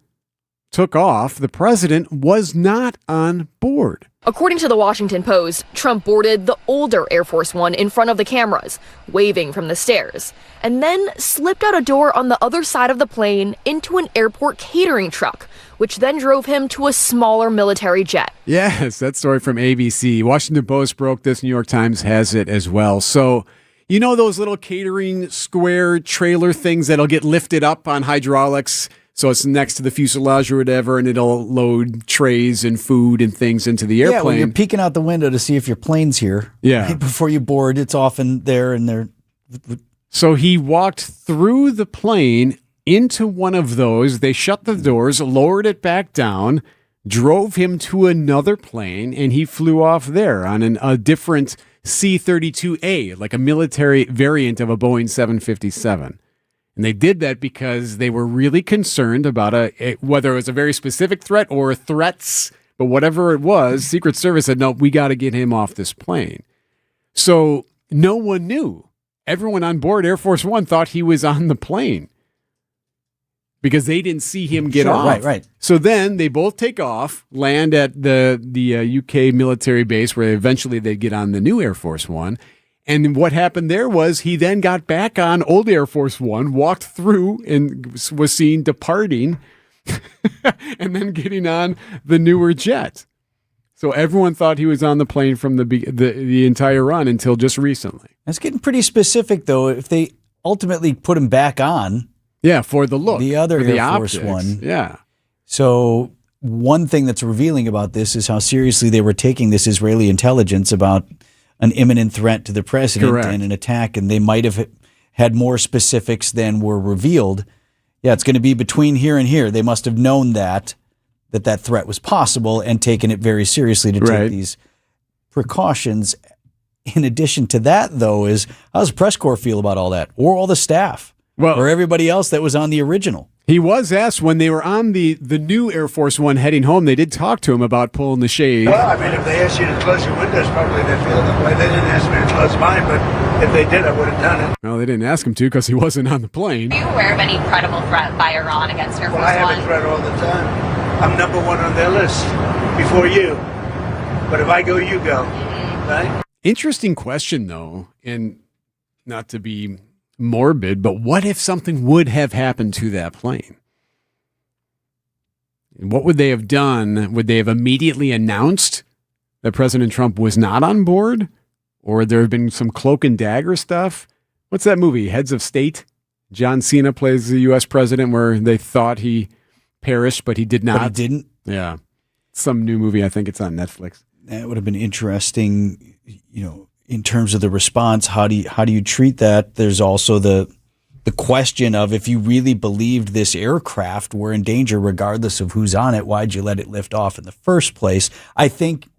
took off, the president was not on board. According to the Washington Post, Trump boarded the older Air Force One in front of the cameras, waving from the stairs, and then slipped out a door on the other side of the plane into an airport catering truck, which then drove him to a smaller military jet. Yes, that story from ABC. Washington Post broke this. New York Times has it as well. So, you know those little catering square trailer things that'll get lifted up on hydraulics? So it's next to the fuselage or whatever, and it'll load trays and food and things into the airplane. Yeah, when you're peeking out the window to see if your plane's here. Yeah. Right before you board, it's often there and they're... So he walked through the plane into one of those. They shut the doors, lowered it back down, drove him to another plane, and he flew off there on a different C-32A, like a military variant of a Boeing 757. And they did that because they were really concerned about whether it was a very specific threat or threats, but whatever it was, Secret Service said, no, we got to get him off this plane. So no one knew. Everyone on board Air Force One thought he was on the plane because they didn't see him get off. Right. So then they both take off, land at the UK military base where eventually they get on the new Air Force One. And what happened there was he then got back on old Air Force One, walked through and was seen departing and then getting on the newer jet. So everyone thought he was on the plane from the entire run until just recently. That's getting pretty specific, though. If they ultimately put him back on. Yeah, for the look. The other Air optics. Force One. Yeah. So one thing that's revealing about this is how seriously they were taking this Israeli intelligence about an imminent threat to the president. Correct. And an attack, and they might have had more specifics than were revealed. Yeah, it's going to be between here and here. They must have known that threat was possible and taken it very seriously to take these precautions. In addition to that, though, is how does the press corps feel about all that, or all the staff, or everybody else that was on the original? He was asked when they were on the new Air Force One heading home. They did talk to him about pulling the shade. Well, I mean, if they asked you to close your windows, probably they'd feel that way. They didn't ask me to close mine, but if they did, I would have done it. Well, they didn't ask him to because he wasn't on the plane. Are you aware of any credible threat by Iran against Air Force One? I have a threat all the time. I'm number one on their list before you. But if I go, you go. Right? Interesting question, though, and not to be morbid, but what if something would have happened to that plane? What would they have done? Would they have immediately announced that President Trump was not on board? or there have been some cloak and dagger stuff. What's that movie, Heads of State? John Cena plays the U.S. president where they thought he perished, but he did not. But he didn't? Yeah. Some new movie. I think it's on Netflix. That would have been interesting, in terms of the response. How do you treat that? There's also the question of, if you really believed this aircraft were in danger regardless of who's on it, why'd you let it lift off in the first place? I think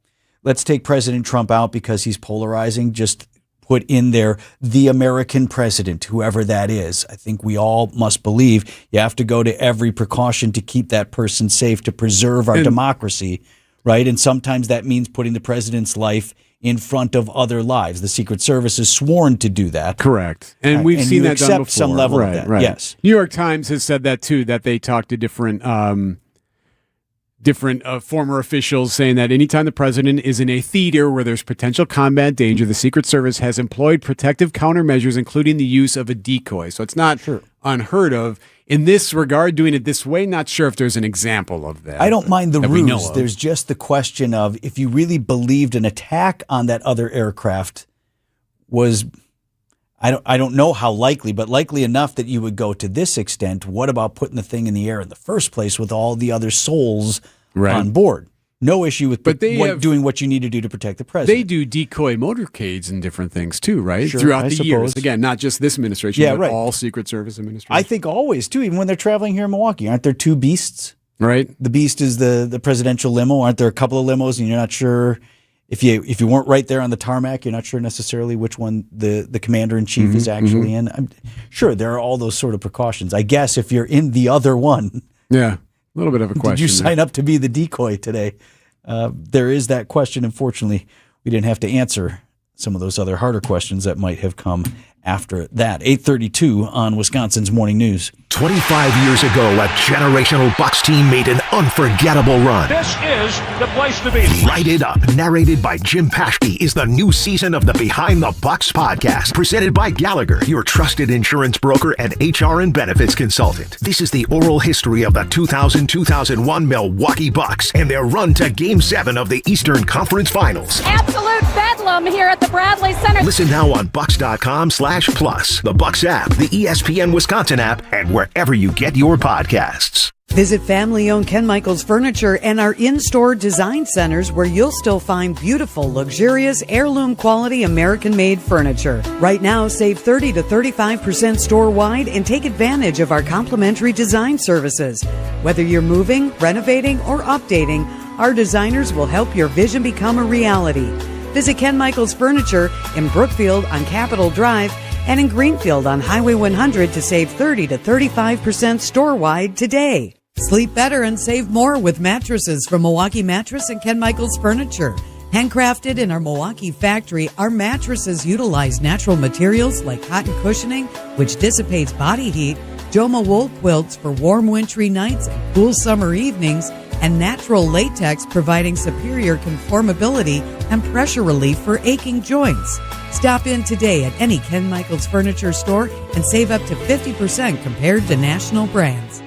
let's take President Trump out because he's polarizing. Just put in there the American president, whoever that is. I think we all must believe you have to go to every precaution to keep that person safe, to preserve our democracy, right? And sometimes that means putting the president's life in front of other lives. The Secret Service is sworn to do that. Correct. And we've seen that done before. Some level of that, yes. New York Times has said that too, that they talked to different former officials saying that anytime the president is in a theater where there's potential combat danger, the Secret Service has employed protective countermeasures, including the use of a decoy. So it's not unheard of. In this regard, doing it this way, not sure if there's an example of that. I don't mind the ruse. There's just the question of, if you really believed an attack on that other aircraft was, I don't know how likely, but likely enough that you would go to this extent. What about putting the thing in the air in the first place with all the other souls on board? No issue with doing what you need to do to protect the president. They do decoy motorcades and different things too, right? Sure, Throughout I the suppose. years. Again, not just this administration, but all Secret Service administrations. I think always, too, even when they're traveling here in Milwaukee. Aren't there two beasts? Right. The beast is the presidential limo. Aren't there a couple of limos, and you're not sure, if you weren't right there on the tarmac, you're not sure necessarily which one the commander-in-chief is actually in? I'm sure there are all those sort of precautions. I guess if you're in the other one. Yeah, a little bit of a question. Did you sign up to be the decoy today? There is that question. Unfortunately, we didn't have to answer some of those other harder questions that might have come after that. 8:32 on Wisconsin's Morning News. 25 years ago, a generational Bucks team made an unforgettable run. This is the place to be. Write It Up, narrated by Jim Paschke, is the new season of the Behind the Bucks podcast, presented by Gallagher, your trusted insurance broker and HR and benefits consultant. This is the oral history of the 2000-2001 Milwaukee Bucks and their run to Game 7 of the Eastern Conference Finals. Absolute bedlam here at the Bradley Center. Listen now on Bucks.com/plus, the Bucks app, the ESPN Wisconsin app, and wherever you get your podcasts. Visit family-owned Ken Michaels Furniture and our in-store design centers, where you'll still find beautiful, luxurious, heirloom-quality American-made furniture. Right now, save 30 to 35% store-wide and take advantage of our complimentary design services. Whether you're moving, renovating, or updating, our designers will help your vision become a reality. Visit Ken Michaels Furniture in Brookfield on Capitol Drive and in Greenfield on Highway 100 to save 30 to 35% store-wide today. Sleep better and save more with mattresses from Milwaukee Mattress and Ken Michaels Furniture. Handcrafted in our Milwaukee factory, our mattresses utilize natural materials like cotton cushioning, which dissipates body heat, Joma wool quilts for warm wintry nights and cool summer evenings, and natural latex providing superior conformability and pressure relief for aching joints. Stop in today at any Ken Michaels Furniture store and save up to 50% compared to national brands.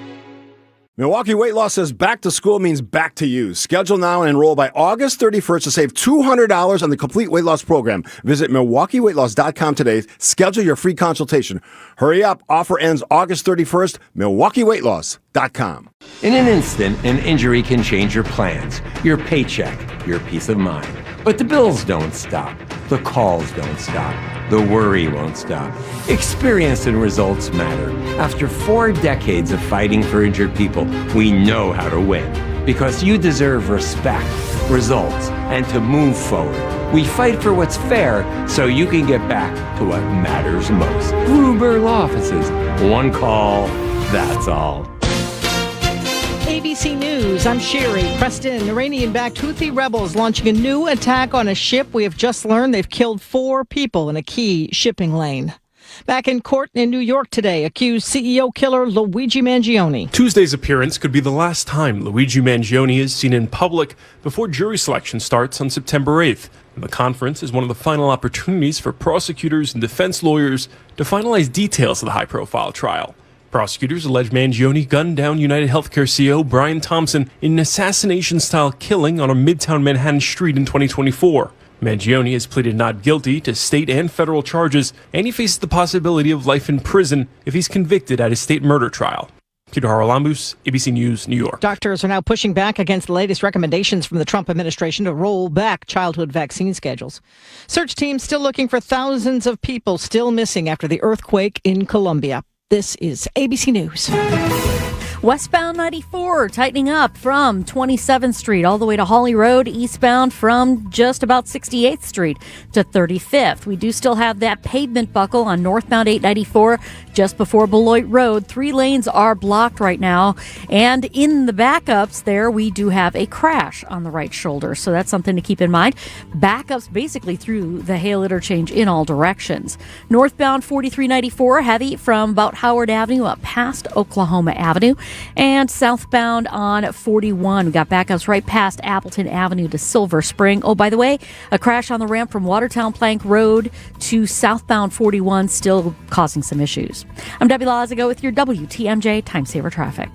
Milwaukee Weight Loss says back to school means back to you. Schedule now and enroll by August 31st to save $200 on the complete weight loss program. Visit MilwaukeeWeightLoss.com today. Schedule your free consultation. Hurry up. Offer ends August 31st. MilwaukeeWeightLoss.com. In an instant, an injury can change your plans, your paycheck, your peace of mind. But the bills don't stop. The calls don't stop. The worry won't stop. Experience and results matter. After 4 decades of fighting for injured people, we know how to win. Because you deserve respect, results, and to move forward. We fight for what's fair so you can get back to what matters most. Bloomberg Law Offices. One call, that's all. ABC News, I'm Sherry. Preston, Iranian-backed Houthi rebels launching a new attack on a ship. We have just learned they've killed 4 people in a key shipping lane. Back in court in New York today, accused CEO killer Luigi Mangione. Tuesday's appearance could be the last time Luigi Mangione is seen in public before jury selection starts on September 8th. And the conference is one of the final opportunities for prosecutors and defense lawyers to finalize details of the high-profile trial. Prosecutors allege Mangione gunned down United Healthcare CEO Brian Thompson in an assassination-style killing on a midtown Manhattan street in 2024. Mangione has pleaded not guilty to state and federal charges, and he faces the possibility of life in prison if he's convicted at his state murder trial. Peter Haralambous, ABC News, New York. Doctors are now pushing back against the latest recommendations from the Trump administration to roll back childhood vaccine schedules. Search teams still looking for thousands of people still missing after the earthquake in Colombia. This is ABC News. Westbound 94 tightening up from 27th Street all the way to Hawley Road, eastbound from just about 68th Street to 35th. We do still have that pavement buckle on northbound 894 just before Beloit Road. 3 lanes are blocked right now. And in the backups there, we do have a crash on the right shoulder. So that's something to keep in mind. Backups basically through the Hale interchange in all directions. Northbound 4394 heavy from about Howard Avenue up past Oklahoma Avenue. And southbound on 41, we got backups right past Appleton Avenue to Silver Spring. Oh, by the way, a crash on the ramp from Watertown Plank Road to southbound 41 still causing some issues. I'm Debbie Lazago with your WTMJ Time Saver Traffic.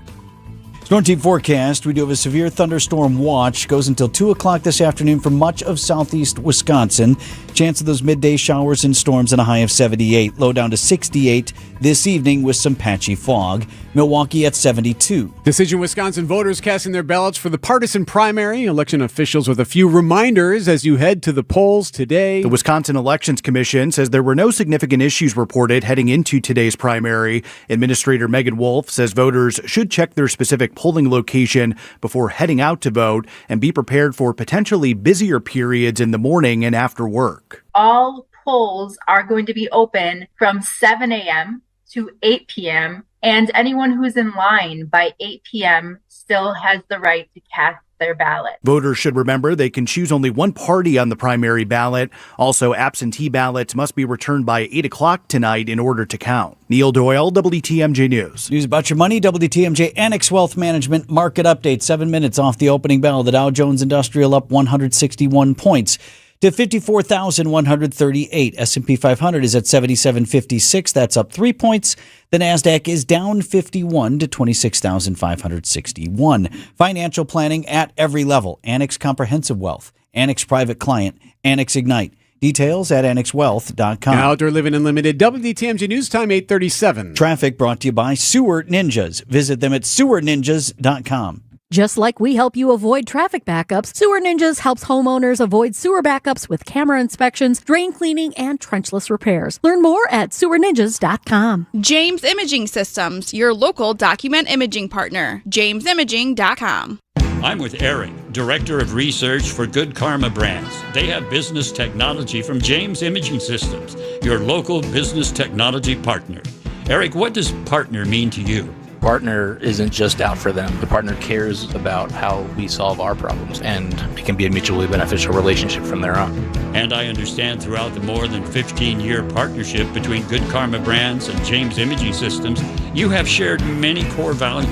Storm Team forecast. We do have a severe thunderstorm watch. Goes until 2 o'clock this afternoon for much of southeast Wisconsin. Chance of those midday showers and storms and a high of 78. Low down to 68 this evening with some patchy fog. Milwaukee at 72. Decision Wisconsin voters casting their ballots for the partisan primary. Election officials with a few reminders as you head to the polls today. The Wisconsin Elections Commission says there were no significant issues reported heading into today's primary. Administrator Megan Wolf says voters should check their specific polling location before heading out to vote and be prepared for potentially busier periods in the morning and after work. All polls are going to be open from 7 a.m. to 8 p.m. and anyone who's in line by 8 p.m. still has the right to cast their ballot. Voters should remember they can choose only one party on the primary ballot. Also, absentee ballots must be returned by 8 o'clock tonight in order to count. Neil Doyle, WTMJ News. News about your money, WTMJ Annex Wealth Management Market Update. 7 minutes off the opening bell. The Dow Jones Industrial up 161 points to 54,138. S&P 500 is at 7756. That's up 3 points. The NASDAQ is down 51 to 26,561. Financial planning at every level. Annex Comprehensive Wealth, Annex Private Client, Annex Ignite. Details at annexwealth.com. Outdoor Living Unlimited, WTMJ News Time 8:37. Traffic brought to you by Sewer Ninjas. Visit them at sewerninjas.com. Just like we help you avoid traffic backups, Sewer Ninjas helps homeowners avoid sewer backups with camera inspections, drain cleaning, and trenchless repairs. Learn more at sewerninjas.com. James Imaging Systems, your local document imaging partner. JamesImaging.com. I'm with Eric, Director of Research for Good Karma Brands. They have business technology from James Imaging Systems, your local business technology partner. Eric, what does partner mean to you? Partner isn't just out for them. The partner cares about how we solve our problems, and it can be a mutually beneficial relationship from there on. And I understand throughout the more than 15-year partnership between Good Karma Brands and James Imaging Systems, you have shared many core values.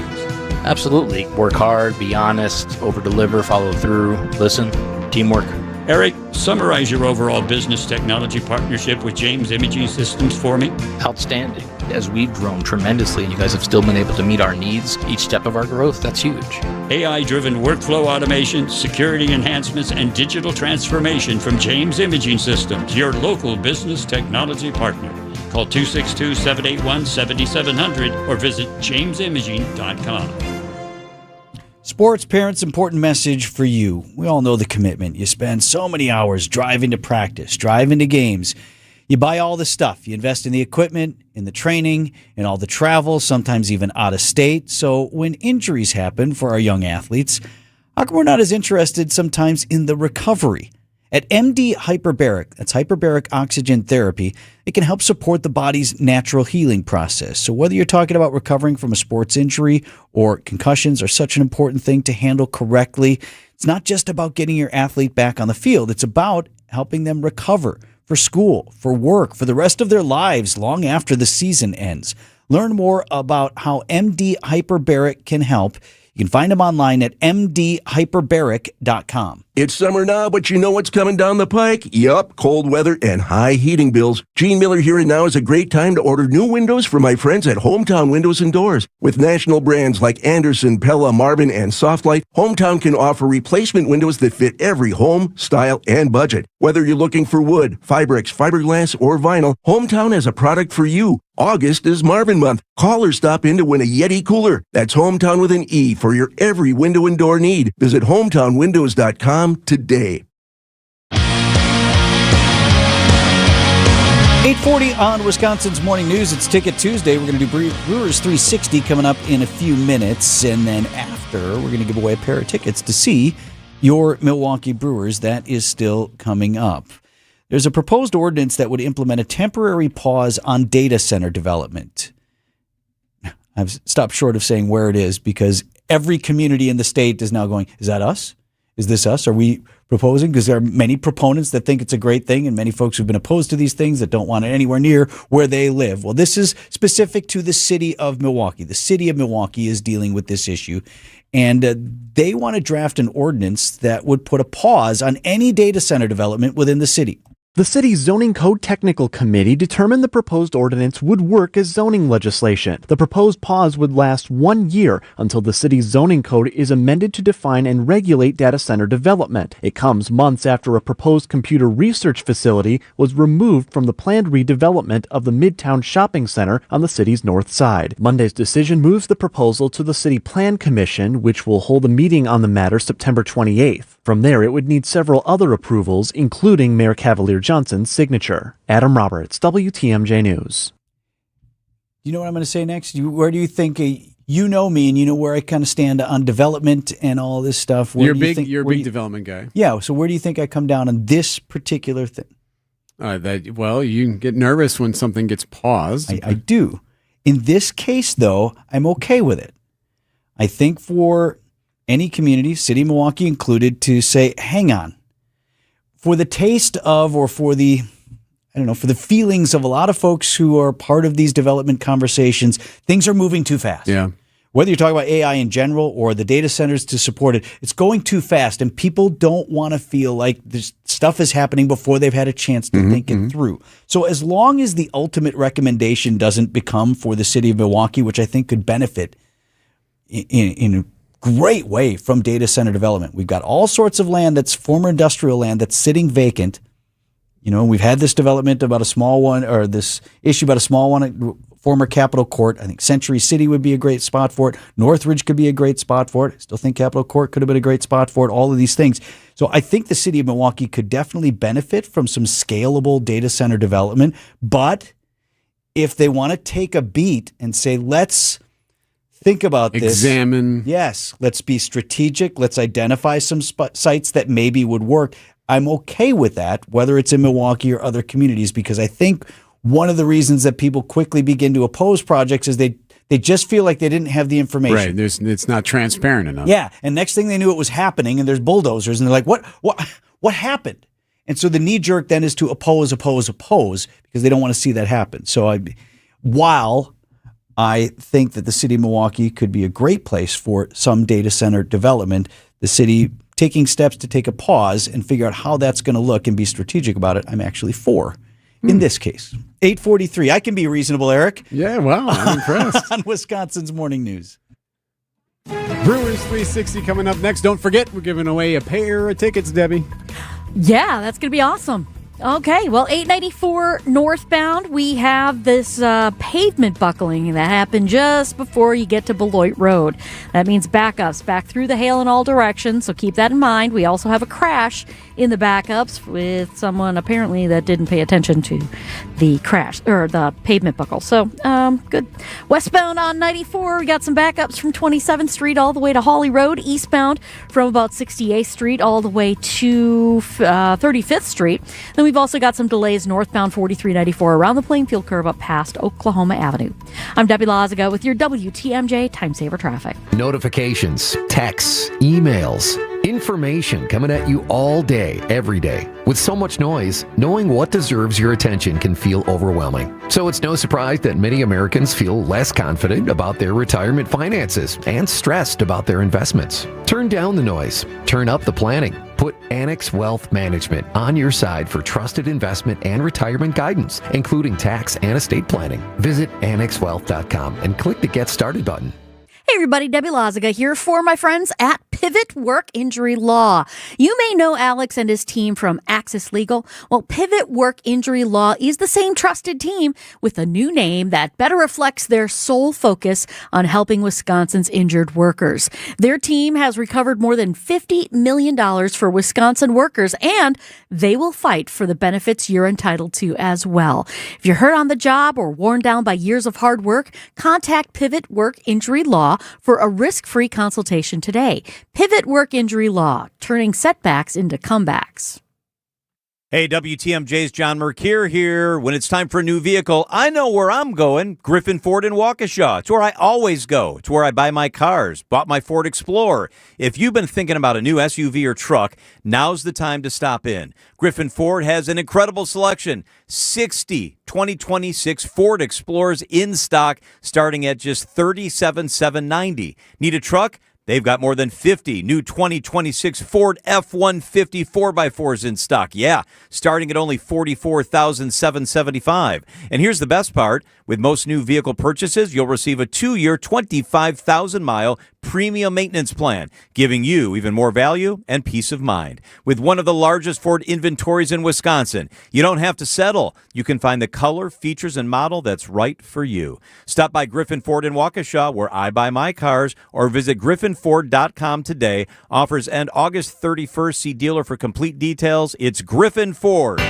Absolutely. Work hard, be honest, over-deliver, follow through, listen, teamwork. Eric, summarize your overall business technology partnership with James Imaging Systems for me. Outstanding. As we've grown tremendously and you guys have still been able to meet our needs each step of our growth, that's huge. AI-driven workflow automation, security enhancements, and digital transformation from James Imaging Systems, your local business technology partner. Call 262-781-7700 or visit jamesimaging.com. Sports parents, important message for you. We all know the commitment. You spend so many hours driving to practice, driving to games. You buy all the stuff. You invest in the equipment, in the training, in all the travel, sometimes even out of state. So when injuries happen for our young athletes, how come we're not as interested sometimes in the recovery? At MD Hyperbaric, that's hyperbaric oxygen therapy, it can help support the body's natural healing process. So whether you're talking about recovering from a sports injury or concussions are such an important thing to handle correctly, it's not just about getting your athlete back on the field. It's about helping them recover for school, for work, for the rest of their lives long after the season ends. Learn more about how MD Hyperbaric can help. You can find them online at mdhyperbaric.com. It's summer now, but you know what's coming down the pike? Yup, cold weather and high heating bills. Gene Miller here, and now is a great time to order new windows from my friends at Hometown Windows and Doors. With national brands like Anderson, Pella, Marvin, and Softlight, Hometown can offer replacement windows that fit every home, style, and budget. Whether you're looking for wood, Fibrex, fiberglass, or vinyl, Hometown has a product for you. August is Marvin month. Call or stop in to win a Yeti cooler. That's Hometown with an E for your every window and door need. Visit hometownwindows.com today. 8:40 on Wisconsin's Morning News. It's Ticket Tuesday. We're going to do Brewers 360 coming up in a few minutes. And then after, we're going to give away a pair of tickets to see your Milwaukee Brewers. That is still coming up. There's a proposed ordinance that would implement a temporary pause on data center development. I've stopped short of saying where it is because every community in the state is now going, is that us? Is this us? Are we proposing? Because there are many proponents that think it's a great thing and many folks who've been opposed to these things that don't want it anywhere near where they live. Well, this is specific to the city of Milwaukee. The city of Milwaukee is dealing with this issue, and they want to draft an ordinance that would put a pause on any data center development within the city. The city's Zoning Code Technical Committee determined the proposed ordinance would work as zoning legislation. The proposed pause would last 1 year until the city's zoning code is amended to define and regulate data center development. It comes months after a proposed computer research facility was removed from the planned redevelopment of the Midtown Shopping Center on the city's north side. Monday's decision moves the proposal to the City Plan Commission, which will hold a meeting on the matter September 28th. From there, it would need several other approvals, including Mayor Cavalier Johnson's signature. Adam Roberts, WTMJ News. You know what I'm going to say next? Where do you think, you know me and you know where I kind of stand on development and all this stuff. You're a big development guy. Yeah, so where do you think I come down on this particular thing? Well, you can get nervous when something gets paused. I do. In this case, though, I'm okay with it. I think for any community, City of Milwaukee included, to say, hang on. For the taste of, or for the, for the feelings of a lot of folks who are part of these development conversations, things are moving too fast. Yeah. Whether you're talking about AI in general or the data centers to support it, it's going too fast, and people don't want to feel like this stuff is happening before they've had a chance to think it through. So as long as the ultimate recommendation doesn't become for the city of Milwaukee, which I think could benefit in a great way from data center development. We've got all sorts of land that's former industrial land that's sitting vacant. You know, we've had this development about a small one, or this issue about a small one, former Capitol Court. I think Century City would be a great spot for it. Northridge could be a great spot for it. I still think Capitol Court could have been a great spot for it. All of these things. So I think the city of Milwaukee could definitely benefit from some scalable data center development. But if they want to take a beat and say, let's think about this. Examine. Yes. Let's be strategic. Let's identify some sites that maybe would work. I'm okay with that, whether it's in Milwaukee or other communities, because I think one of the reasons that people quickly begin to oppose projects is they just feel like they didn't have the information. Right. It's not transparent enough. Yeah. And next thing they knew, it was happening, and there's bulldozers, and they're like, what happened? And so the knee jerk then is to oppose, because they don't want to see that happen. So while I think that the city of Milwaukee could be a great place for some data center development, the city taking steps to take a pause and figure out how that's going to look and be strategic about it, I'm actually for in this case. 8:43. I can be reasonable, Eric. Yeah, wow, I'm impressed. On Wisconsin's Morning News. Brewers 360 coming up next. Don't forget, we're giving away a pair of tickets, Debbie. Yeah, that's going to be awesome. Okay, well, 894 northbound, we have this pavement buckling that happened just before you get to Beloit Road. That means backups back through the hail in all directions, so keep that in mind. We also have a crash in the backups with someone apparently that didn't pay attention to the crash, or the pavement buckle. So, good. Westbound on 94, we got some backups from 27th Street all the way to Hawley Road. Eastbound from about 68th Street all the way to 35th Street. Then we've also got some delays northbound 4394 around the Plainfield curve up past Oklahoma Avenue. I'm Debbie Lazaga with your WTMJ Time Saver Traffic. Notifications, texts, emails. Information coming at you all day, every day. With so much noise, knowing what deserves your attention can feel overwhelming. So it's no surprise that many Americans feel less confident about their retirement finances and stressed about their investments. Turn down the noise. Turn up the planning. Put Annex Wealth Management on your side for trusted investment and retirement guidance, including tax and estate planning. Visit annexwealth.com and click the Get Started button. Hey everybody, Debbie Loziga here for my friends at Pivot Work Injury Law. You may know Alex and his team from Axis Legal. Well, Pivot Work Injury Law is the same trusted team with a new name that better reflects their sole focus on helping Wisconsin's injured workers. Their team has recovered more than $50 million for Wisconsin workers, and they will fight for the benefits you're entitled to as well. If you're hurt on the job or worn down by years of hard work, contact Pivot Work Injury Law for a risk-free consultation today. Pivot Work Injury Law, turning setbacks into comebacks. Hey, WTMJ's John Mercure here. When it's time for a new vehicle, I know where I'm going. Griffin Ford in Waukesha. It's where I always go. It's where I buy my cars. Bought my Ford Explorer. If you've been thinking about a new SUV or truck, now's the time to stop in. Griffin Ford has an incredible selection. 60 2026 Ford Explorers in stock, starting at just $37,790. Need a truck? They've got more than 50 new 2026 Ford F-150 4x4s in stock. Yeah, starting at only $44,775. And here's the best part. With most new vehicle purchases, you'll receive a 2-year, 25,000-mile premium maintenance plan, giving you even more value and peace of mind. With one of the largest Ford inventories in Wisconsin, you don't have to settle. You can find the color, features, and model that's right for you. Stop by Griffin Ford in Waukesha, where I buy my cars, or visit griffinford.com today. Offers end August 31st. See dealer for complete details. It's Griffin Ford.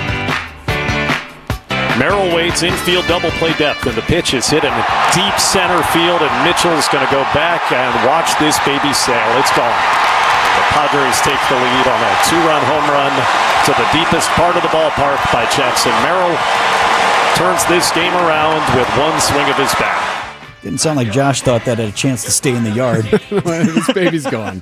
Merrill waits infield double play depth, and the pitch is hit in deep center field, and Mitchell's going to go back and watch this baby sail. It's gone. The Padres take the lead on a 2-run home run to the deepest part of the ballpark by Jackson Merrill. Turns this game around with one swing of his bat. Didn't sound like Josh thought that had a chance to stay in the yard. This baby's gone.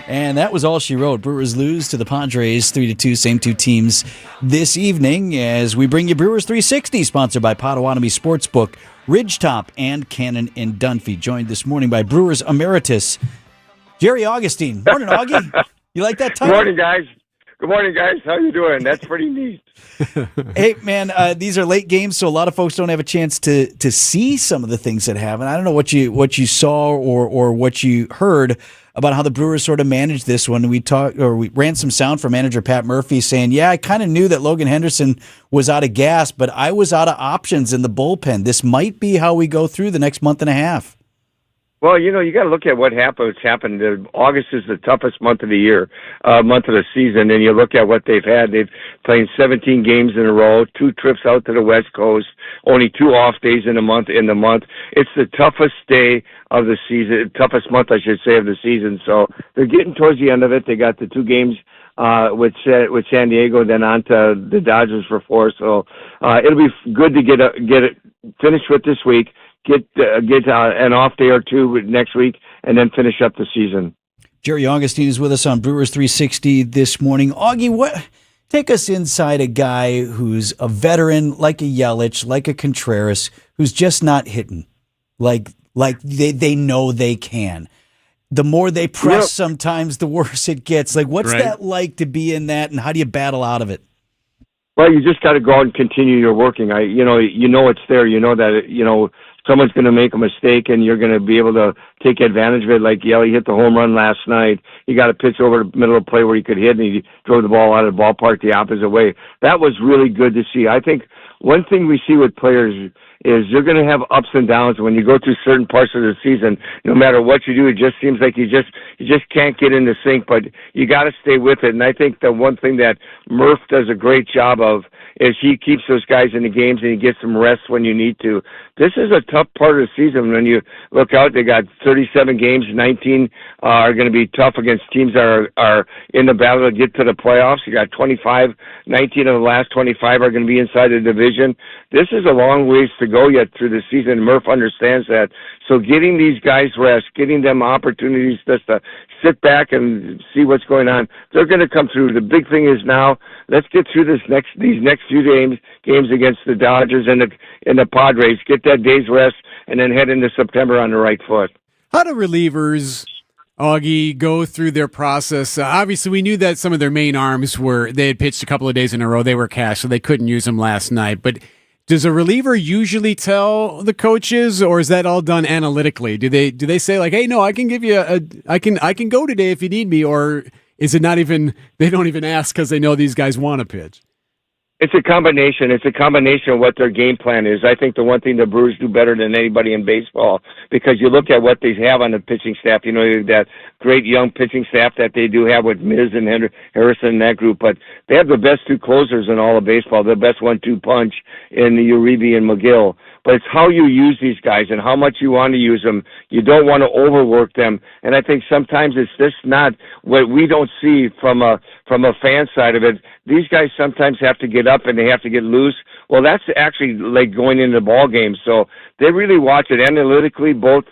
And that was all she wrote. Brewers lose to the Padres 3-2, same two teams this evening as we bring you Brewers 360, sponsored by Potawatomi Sportsbook, Ridgetop, and Cannon and Dunphy. Joined this morning by Brewers Emeritus, Jerry Augustine. Morning, Augie. You like that title? Good morning, guys. Good morning, guys. How you doing? That's pretty neat. Hey, man, these are late games, so a lot of folks don't have a chance to see some of the things that happen. I don't know what you saw or what you heard about how the Brewers sort of managed this one. We ran some sound from manager Pat Murphy saying, yeah, I kind of knew that Logan Henderson was out of gas, but I was out of options in the bullpen. This might be how we go through the next month and a half. Well, you got to look at what's happened. August is the toughest month of the year, month of the season, and you look at what they've had. They've played 17 games in a row, 2 trips out to the West Coast, only 2 off days in the month. It's the toughest day of the season, toughest month, I should say, of the season. So they're getting towards the end of it. They got the 2 games with San Diego, then on to the Dodgers for 4. So it'll be good to get it finished with this week. Get an off day or 2 next week, and then finish up the season. Jerry Augustine is with us on Brewers 360 this morning. Augie, take us inside a guy who's a veteran, like a Yelich, like a Contreras, who's just not hitting like they know they can. The more they press, sometimes the worse it gets. Like, what's that like to be in that, and how do you battle out of it? Well, you just got to go out and continue your working. You know it's there. You know that someone's going to make a mistake, and you're going to be able to take advantage of it. Like Yelly hit the home run last night. He got a pitch over the middle of the play where he could hit, and he drove the ball out of the ballpark the opposite way. That was really good to see. I think one thing we see with players is you're going to have ups and downs when you go through certain parts of the season. No matter what you do, it just seems like you just can't get in the sync, but you got to stay with it. And I think the one thing that Murph does a great job of is he keeps those guys in the games and he gets them rest when you need to. This is a tough part of the season. When you look out, they got 37 games, 19 are going to be tough against teams that are in the battle to get to the playoffs. You got 19 of the last 25 are going to be inside the division. This is a long ways to go yet through the season. Murph understands that. So getting these guys rest, getting them opportunities just to sit back and see what's going on, they're going to come through. The big thing is now, let's get through these next few games against the Dodgers and the Padres, get that day's rest, and then head into September on the right foot. How do relievers, Augie, go through their process? Obviously, we knew that some of their main arms they had pitched a couple of days in a row. They were cashed, so they couldn't use them last night. But does a reliever usually tell the coaches, or is that all done analytically? Do they say like, hey, no, I can give you I can go today if you need me, or is it not even, they don't even ask because they know these guys want to pitch? It's a combination. It's a combination of what their game plan is. I think the one thing the Brewers do better than anybody in baseball, because you look at what they have on the pitching staff, that great young pitching staff that they do have with Miz and Harrison and that group, but they have the best two closers in all of baseball, the best 1-2 punch in Uribe and McGill. But it's how you use these guys and how much you want to use them. You don't want to overwork them. And I think sometimes it's just not what we don't see from a fan side of it. These guys sometimes have to get up and they have to get loose. Well, that's actually like going into the ball game. So they really watch it analytically, both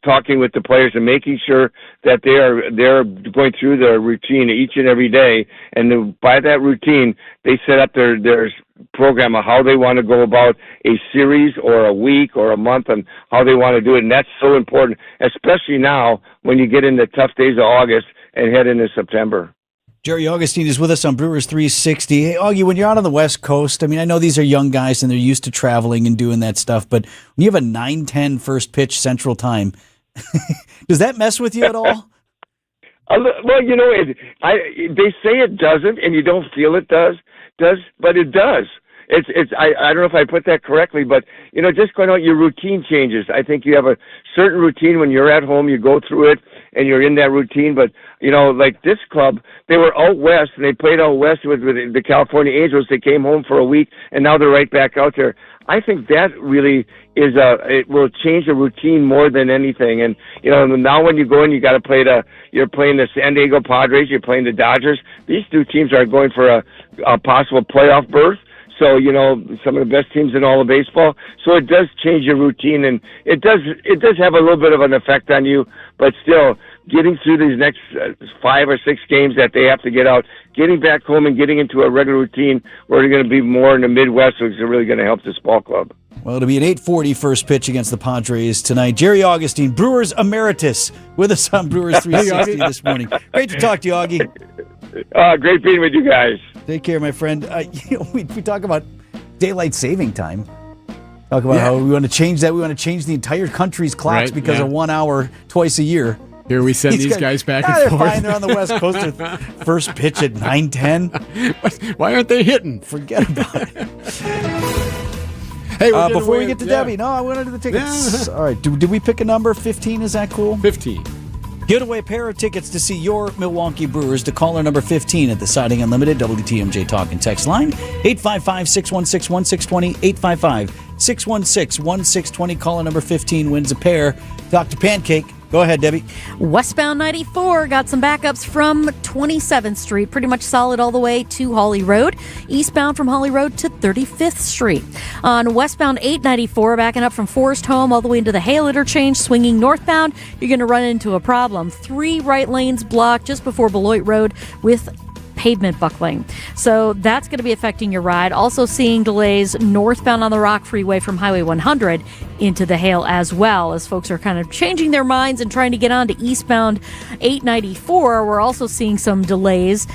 talking with the players and making sure that they're going through their routine each and every day. And by that routine, they set up their program of how they want to go about a series or a week or a month and how they want to do it. And that's so important, especially now when you get into tough days of August and head into September. Jerry Augustine is with us on Brewers 360. Hey, Augie, when you're out on the West Coast, I mean, I know these are young guys and they're used to traveling and doing that stuff, but when you have a 9:10 first pitch Central Time, does that mess with you at all? Well, they say it doesn't, and you don't feel it does, but it does. I don't know if I put that correctly, but just going out, your routine changes. I think you have a certain routine when you're at home, you go through it and you're in that routine. But like this club, they were out west and they played out west with the California Angels. They came home for a week and now they're right back out there. I think that really is it will change the routine more than anything. And now when you go in, you got to you're playing the San Diego Padres, you're playing the Dodgers. These two teams are going for a possible playoff berth. So, some of the best teams in all of baseball. So it does change your routine, and it does have a little bit of an effect on you, but still, getting through these next 5 or 6 games that they have to get out, getting back home and getting into a regular routine where they're going to be more in the Midwest, which is really going to help this ball club. Well, it'll be an 8:40 first pitch against the Padres tonight. Jerry Augustine, Brewers Emeritus, with us on Brewers 360 this morning. Great to talk to you, Augie. Great being with you guys. Take care, my friend. We talk about daylight saving time. Talk about how we want to change that. We want to change the entire country's clocks because of 1 hour twice a year. Here we send these guys back and they're forth. Fine. They're on the West Coast with first pitch at 9:10. Why aren't they hitting? Forget about it. Hey, before we get to Debbie, no, I wanted the tickets. All right, did we pick a number? 15, is that cool? 15. Give away a pair of tickets to see your Milwaukee Brewers to caller number 15 at the Siding Unlimited WTMJ Talk and Text line. 855-616-1620, 855-616-1620. Caller number 15 wins a pair. Dr. Pancake. Go ahead, Debbie. Westbound 94 got some backups from 27th Street, pretty much solid all the way to Holly Road. Eastbound from Holly Road to 35th Street. On westbound 894, backing up from Forest Home all the way into the Hale interchange, swinging northbound, you're going to run into a problem. 3 right lanes blocked just before Beloit Road with pavement buckling. So that's going to be affecting your ride. Also seeing delays northbound on the Rock Freeway from Highway 100 into the Hale as well, as folks are kind of changing their minds and trying to get on to eastbound 894. We're also seeing some delays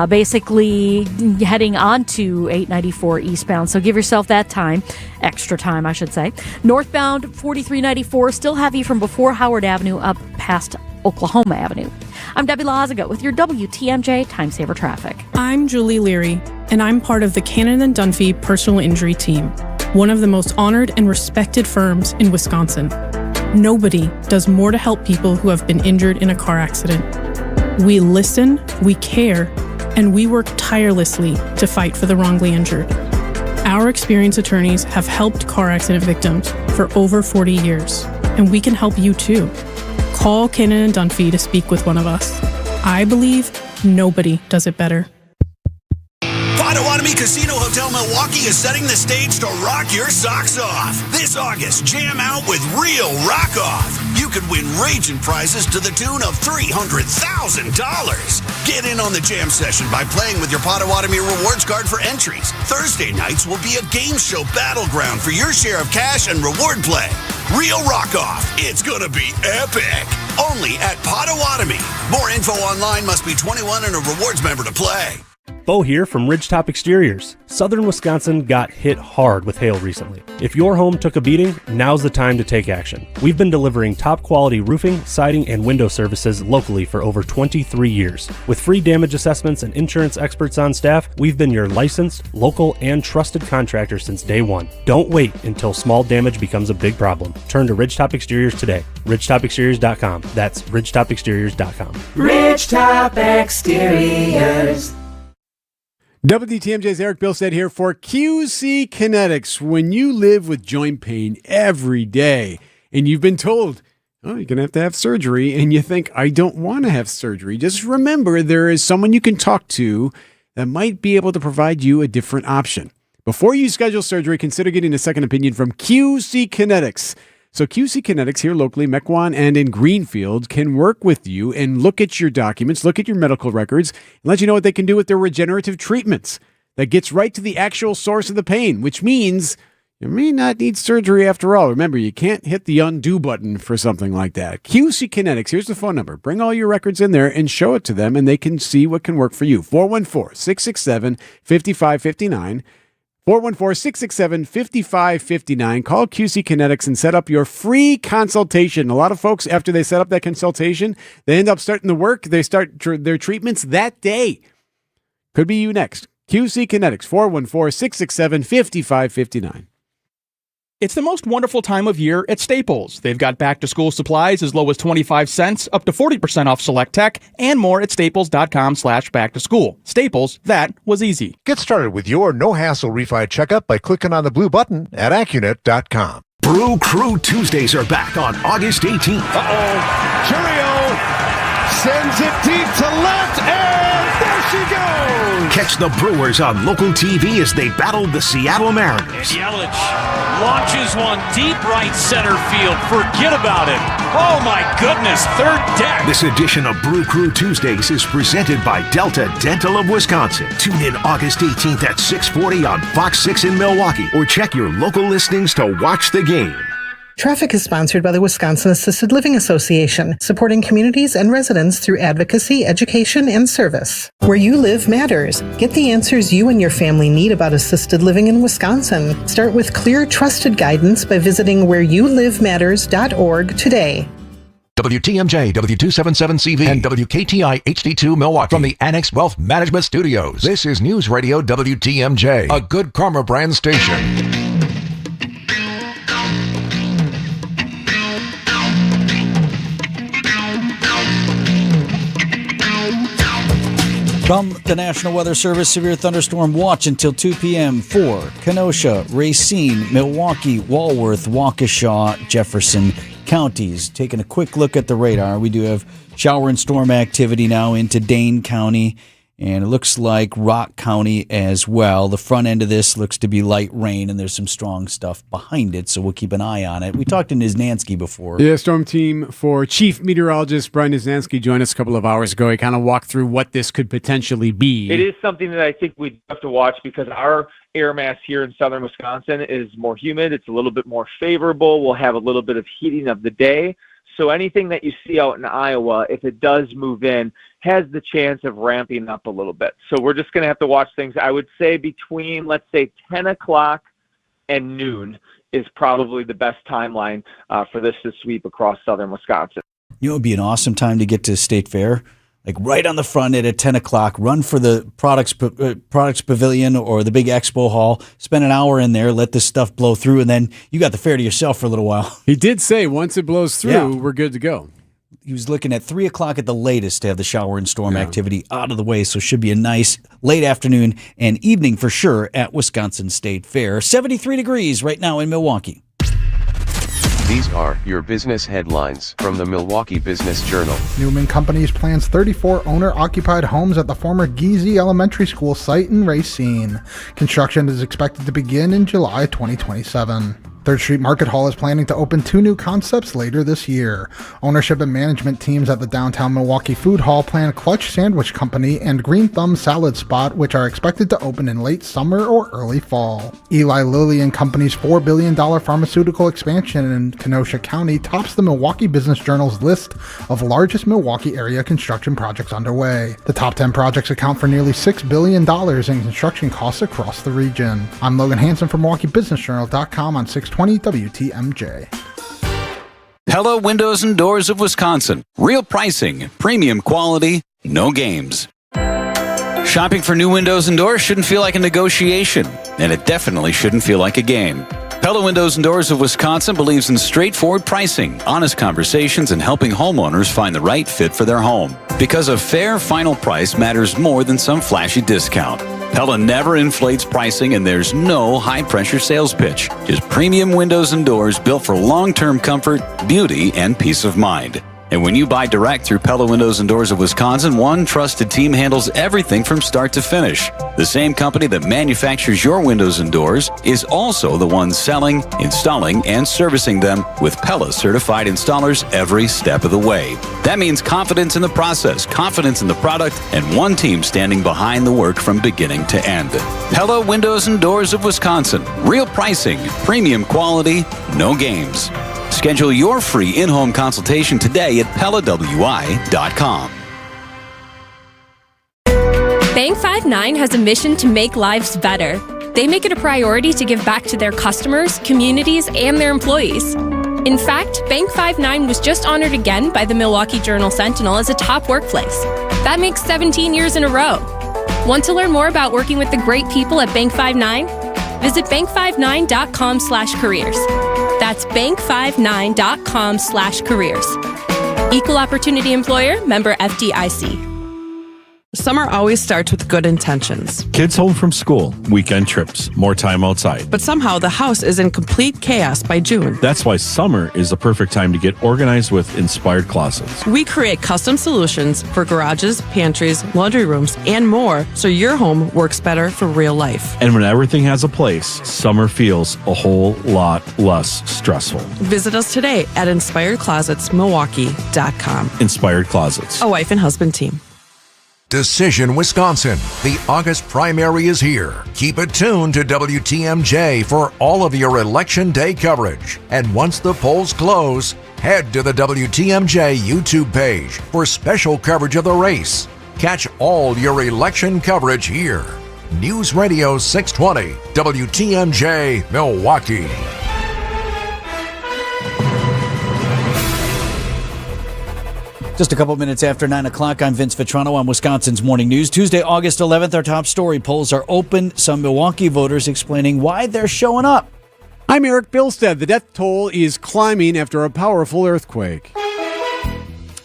basically heading onto 894 eastbound. So give yourself that time. Extra time, I should say. Northbound 4394, still heavy from before Howard Avenue up past Oklahoma Avenue. I'm Debbie Lazaga with your WTMJ Time Saver Traffic. I'm Julie Leary, and I'm part of the Cannon & Dunphy Personal Injury Team, one of the most honored and respected firms in Wisconsin. Nobody does more to help people who have been injured in a car accident. We listen, we care, and we work tirelessly to fight for the wrongly injured. Our experienced attorneys have helped car accident victims for over 40 years, and we can help you too. Call Cannon & Dunphy to speak with one of us. I believe nobody does it better. Potawatomi Casino Hotel Milwaukee is setting the stage to rock your socks off. This August, jam out with Real Rock Off. You could win raging prizes to the tune of $300,000. Get in on the jam session by playing with your Potawatomi rewards card for entries. Thursday nights will be a game show battleground for your share of cash and reward play. Real Rock Off. It's going to be epic. Only at Potawatomi. More info online. Must be 21 and a rewards member to play. Bo here from Ridgetop Exteriors. Southern Wisconsin got hit hard with hail recently. If your home took a beating, now's the time to take action. We've been delivering top quality roofing, siding, and window services locally for over 23 years. With free damage assessments and insurance experts on staff, we've been your licensed, local, and trusted contractor since day one. Don't wait until small damage becomes a big problem. Turn to Ridgetop Exteriors today. RidgetopExteriors.com. That's RidgetopExteriors.com. Ridgetop Exteriors. WTMJ's Eric Bilstead here for QC Kinetics. When you live with joint pain every day and you've been told, oh, you're going to have surgery, and you think, I don't want to have surgery, just remember there is someone you can talk to that might be able to provide you a different option. Before you schedule surgery, consider getting a second opinion from QC Kinetics. So QC Kinetics here locally, Mequon and in Greenfield, can work with you and look at your documents, look at your medical records, and let you know what they can do with their regenerative treatments. That gets right to the actual source of the pain, which means you may not need surgery after all. Remember, you can't hit the undo button for something like that. QC Kinetics, here's the phone number. Bring all your records in there and show it to them, and they can see what can work for you. 414-667-5559. 414-667-5559. Call QC Kinetics and set up your free consultation. A lot of folks, after they set up that consultation, they end up starting the work. They start their treatments that day. Could be you next. QC Kinetics, 414-667-5559. It's the most wonderful time of year at Staples. They've got back-to-school supplies as low as 25 cents, up to 40% off select tech, and more at staples.com/back-to-school. Staples, that was easy. Get started with your no-hassle refi checkup by clicking on the blue button at Accunet.com. Brew Crew Tuesdays are back on August 18th. Churio sends it deep to left, and there she goes! Catch the Brewers on local TV as they battle the Seattle Mariners. Yelich launches one deep right center field. Forget about it. Oh my goodness, third deck. This edition of Brew Crew Tuesdays is presented by Delta Dental of Wisconsin. Tune in August 18th at 6:40 on Fox 6 in Milwaukee, or check your local listings to watch the game. Traffic is sponsored by the Wisconsin Assisted Living Association, supporting communities and residents through advocacy, education, and service. Where you live matters. Get the answers you and your family need about assisted living in Wisconsin. Start with clear, trusted guidance by visiting whereyouLiveMatters.org today. WTMJ, W277CV, and WKTI HD2 Milwaukee from the Annex Wealth Management Studios. This is News Radio WTMJ, a Good Karma brand station. From the National Weather Service, severe thunderstorm watch until 2 p.m. for Kenosha, Racine, Milwaukee, Walworth, Waukesha, Jefferson counties. Taking a quick look at the radar, we do have shower and storm activity now into Dane County, and it looks like Rock County as well. The front end of this looks to be light rain, and there's some strong stuff behind it, so we'll keep an eye on it. We talked to Niznansky before. Yeah, Storm Team for Chief Meteorologist Brian Niznansky joined us a couple of hours ago. He kind of walked through what this could potentially be. It is something that I think we have to watch because our air mass here in southern Wisconsin is more humid. It's a little bit more favorable. We'll have a little bit of heating of the day. So anything that you see out in Iowa, if it does move in, has the chance of ramping up a little bit. So we're just going to have to watch things. I would say between, let's say, 10 o'clock and noon is probably the best timeline for this to sweep across southern Wisconsin. You know, it would be an awesome time to get to State Fair. Like right on the front end at 10 o'clock, run for the products pavilion or the big expo hall, spend an hour in there, let this stuff blow through, and then you got the fair to yourself for a little while. He did say once it blows through, we're good to go. He was looking at 3 o'clock at the latest to have the shower and storm activity out of the way, so should be a nice late afternoon and evening for sure at Wisconsin State Fair. 73 degrees right now in Milwaukee. These are your business headlines from the Milwaukee Business Journal. Newman Companies plans 34 owner-occupied homes at the former Giese Elementary School site in Racine. Construction is expected to begin in July 2027. 3rd Street Market Hall is planning to open 2 new concepts later this year. Ownership and management teams at the downtown Milwaukee Food Hall plan Clutch Sandwich Company and Green Thumb Salad Spot, which are expected to open in late summer or early fall. Eli Lilly and Company's $4 billion pharmaceutical expansion in Kenosha County tops the Milwaukee Business Journal's list of largest Milwaukee area construction projects underway. The top 10 projects account for nearly $6 billion in construction costs across the region. I'm Logan Hansen from MilwaukeeBusinessJournal.com on 620 WTMJ. Pella Windows and Doors of Wisconsin. Real pricing, premium quality, no games. Shopping for new windows and doors shouldn't feel like a negotiation, and it definitely shouldn't feel like a game. Pella Windows and Doors of Wisconsin believes in straightforward pricing, honest conversations, and helping homeowners find the right fit for their home. Because a fair final price matters more than some flashy discount. Pella never inflates pricing, and there's no high-pressure sales pitch. Just premium windows and doors built for long-term comfort, beauty, and peace of mind. And when you buy direct through Pella Windows and Doors of Wisconsin, one trusted team handles everything from start to finish. The same company that manufactures your windows and doors is also the one selling, installing, and servicing them with Pella certified installers every step of the way. That means confidence in the process, confidence in the product, and one team standing behind the work from beginning to end. Pella Windows and Doors of Wisconsin. Real pricing, premium quality, no games. Schedule your free in-home consultation today at PellaWI.com. Bank 5-9 has a mission to make lives better. They make it a priority to give back to their customers, communities, and their employees. In fact, Bank 5-9 was just honored again by the Milwaukee Journal-Sentinel as a top workplace. That makes 17 years in a row. Want to learn more about working with the great people at Bank 5-9? Visit bank59.com/careers. That's bank59.com/careers. Equal opportunity employer, member FDIC. Summer always starts with good intentions. Kids home from school, weekend trips, more time outside. But somehow the house is in complete chaos by June. That's why summer is the perfect time to get organized with Inspired Closets. We create custom solutions for garages, pantries, laundry rooms, and more so your home works better for real life. And when everything has a place, summer feels a whole lot less stressful. Visit us today at InspiredClosetsMilwaukee.com. Inspired Closets. A wife and husband team. Decision Wisconsin. The August primary is here. Keep it tuned to WTMJ for all of your Election Day coverage. And once the polls close, head to the WTMJ YouTube page for special coverage of the race. Catch all your election coverage here. News Radio 620, WTMJ, Milwaukee. Just a couple minutes after 9 o'clock, I'm Vince Vitrano on Wisconsin's Morning News. Tuesday, August 11th, our top story. Polls are open. Some Milwaukee voters explaining why they're showing up. I'm Eric Bilstead. The death toll is climbing after a powerful earthquake.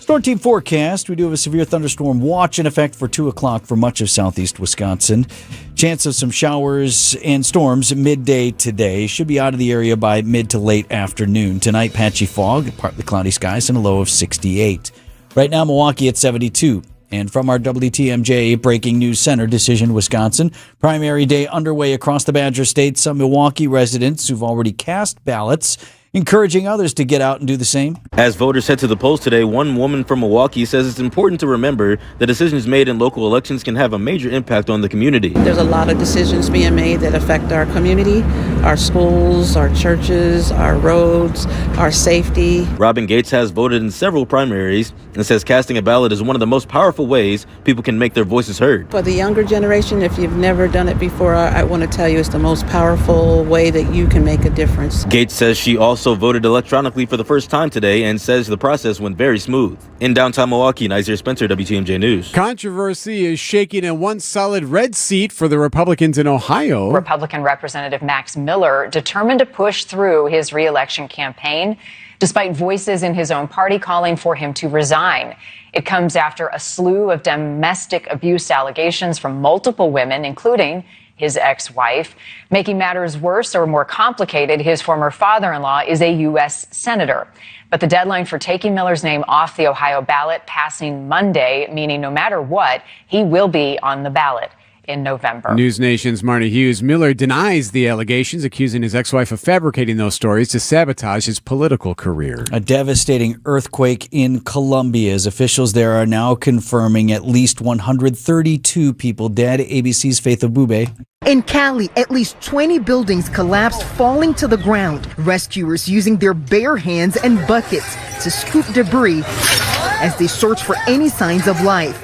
Storm Team forecast. We do have a severe thunderstorm watch in effect for 2 o'clock for much of southeast Wisconsin. Chance of some showers and storms midday today. Should be out of the area by mid to late afternoon. Tonight, patchy fog, partly cloudy skies, and a low of 68. Right now, Milwaukee at 72. And from our WTMJ Breaking News Center, Decision, Wisconsin, primary day underway across the Badger State. Some Milwaukee residents who've already cast ballots, encouraging others to get out and do the same. As voters head to the polls today, one woman from Milwaukee says it's important to remember that decisions made in local elections can have a major impact on the community. There's a lot of decisions being made that affect our community, our schools, our churches, our roads, our safety. Robin Gates has voted in several primaries and says casting a ballot is one of the most powerful ways people can make their voices heard. For the younger generation, if you've never done it before, I want to tell you it's the most powerful way that you can make a difference. Gates says she also voted electronically for the first time today and says the process went very smooth. In downtown Milwaukee, Nazir Spencer, WTMJ News. Controversy is shaking a once solid red seat for the Republicans in Ohio. Republican Representative Max Miller determined to push through his re-election campaign, despite voices in his own party calling for him to resign. It comes after a slew of domestic abuse allegations from multiple women, including his ex-wife. Making matters worse or more complicated, his former father-in-law is a U.S. senator. But the deadline for taking Miller's name off the Ohio ballot passing Monday, meaning no matter what, he will be on the ballot in November. News Nation's Marnie Hughes. Miller denies the allegations, accusing his ex-wife of fabricating those stories to sabotage his political career. A devastating earthquake in Colombia, as officials there are now confirming at least 132 people dead. ABC's Faith Abube. In Cali, at least 20 buildings collapsed, falling to the ground. Rescuers using their bare hands and buckets to scoop debris as they search for any signs of life.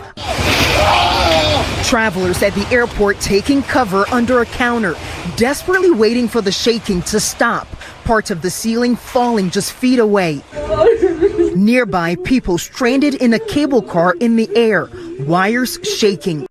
Travelers at the airport taking cover under a counter, desperately waiting for the shaking to stop. Parts of the ceiling falling just feet away. Nearby, people stranded in a cable car in the air, wires shaking.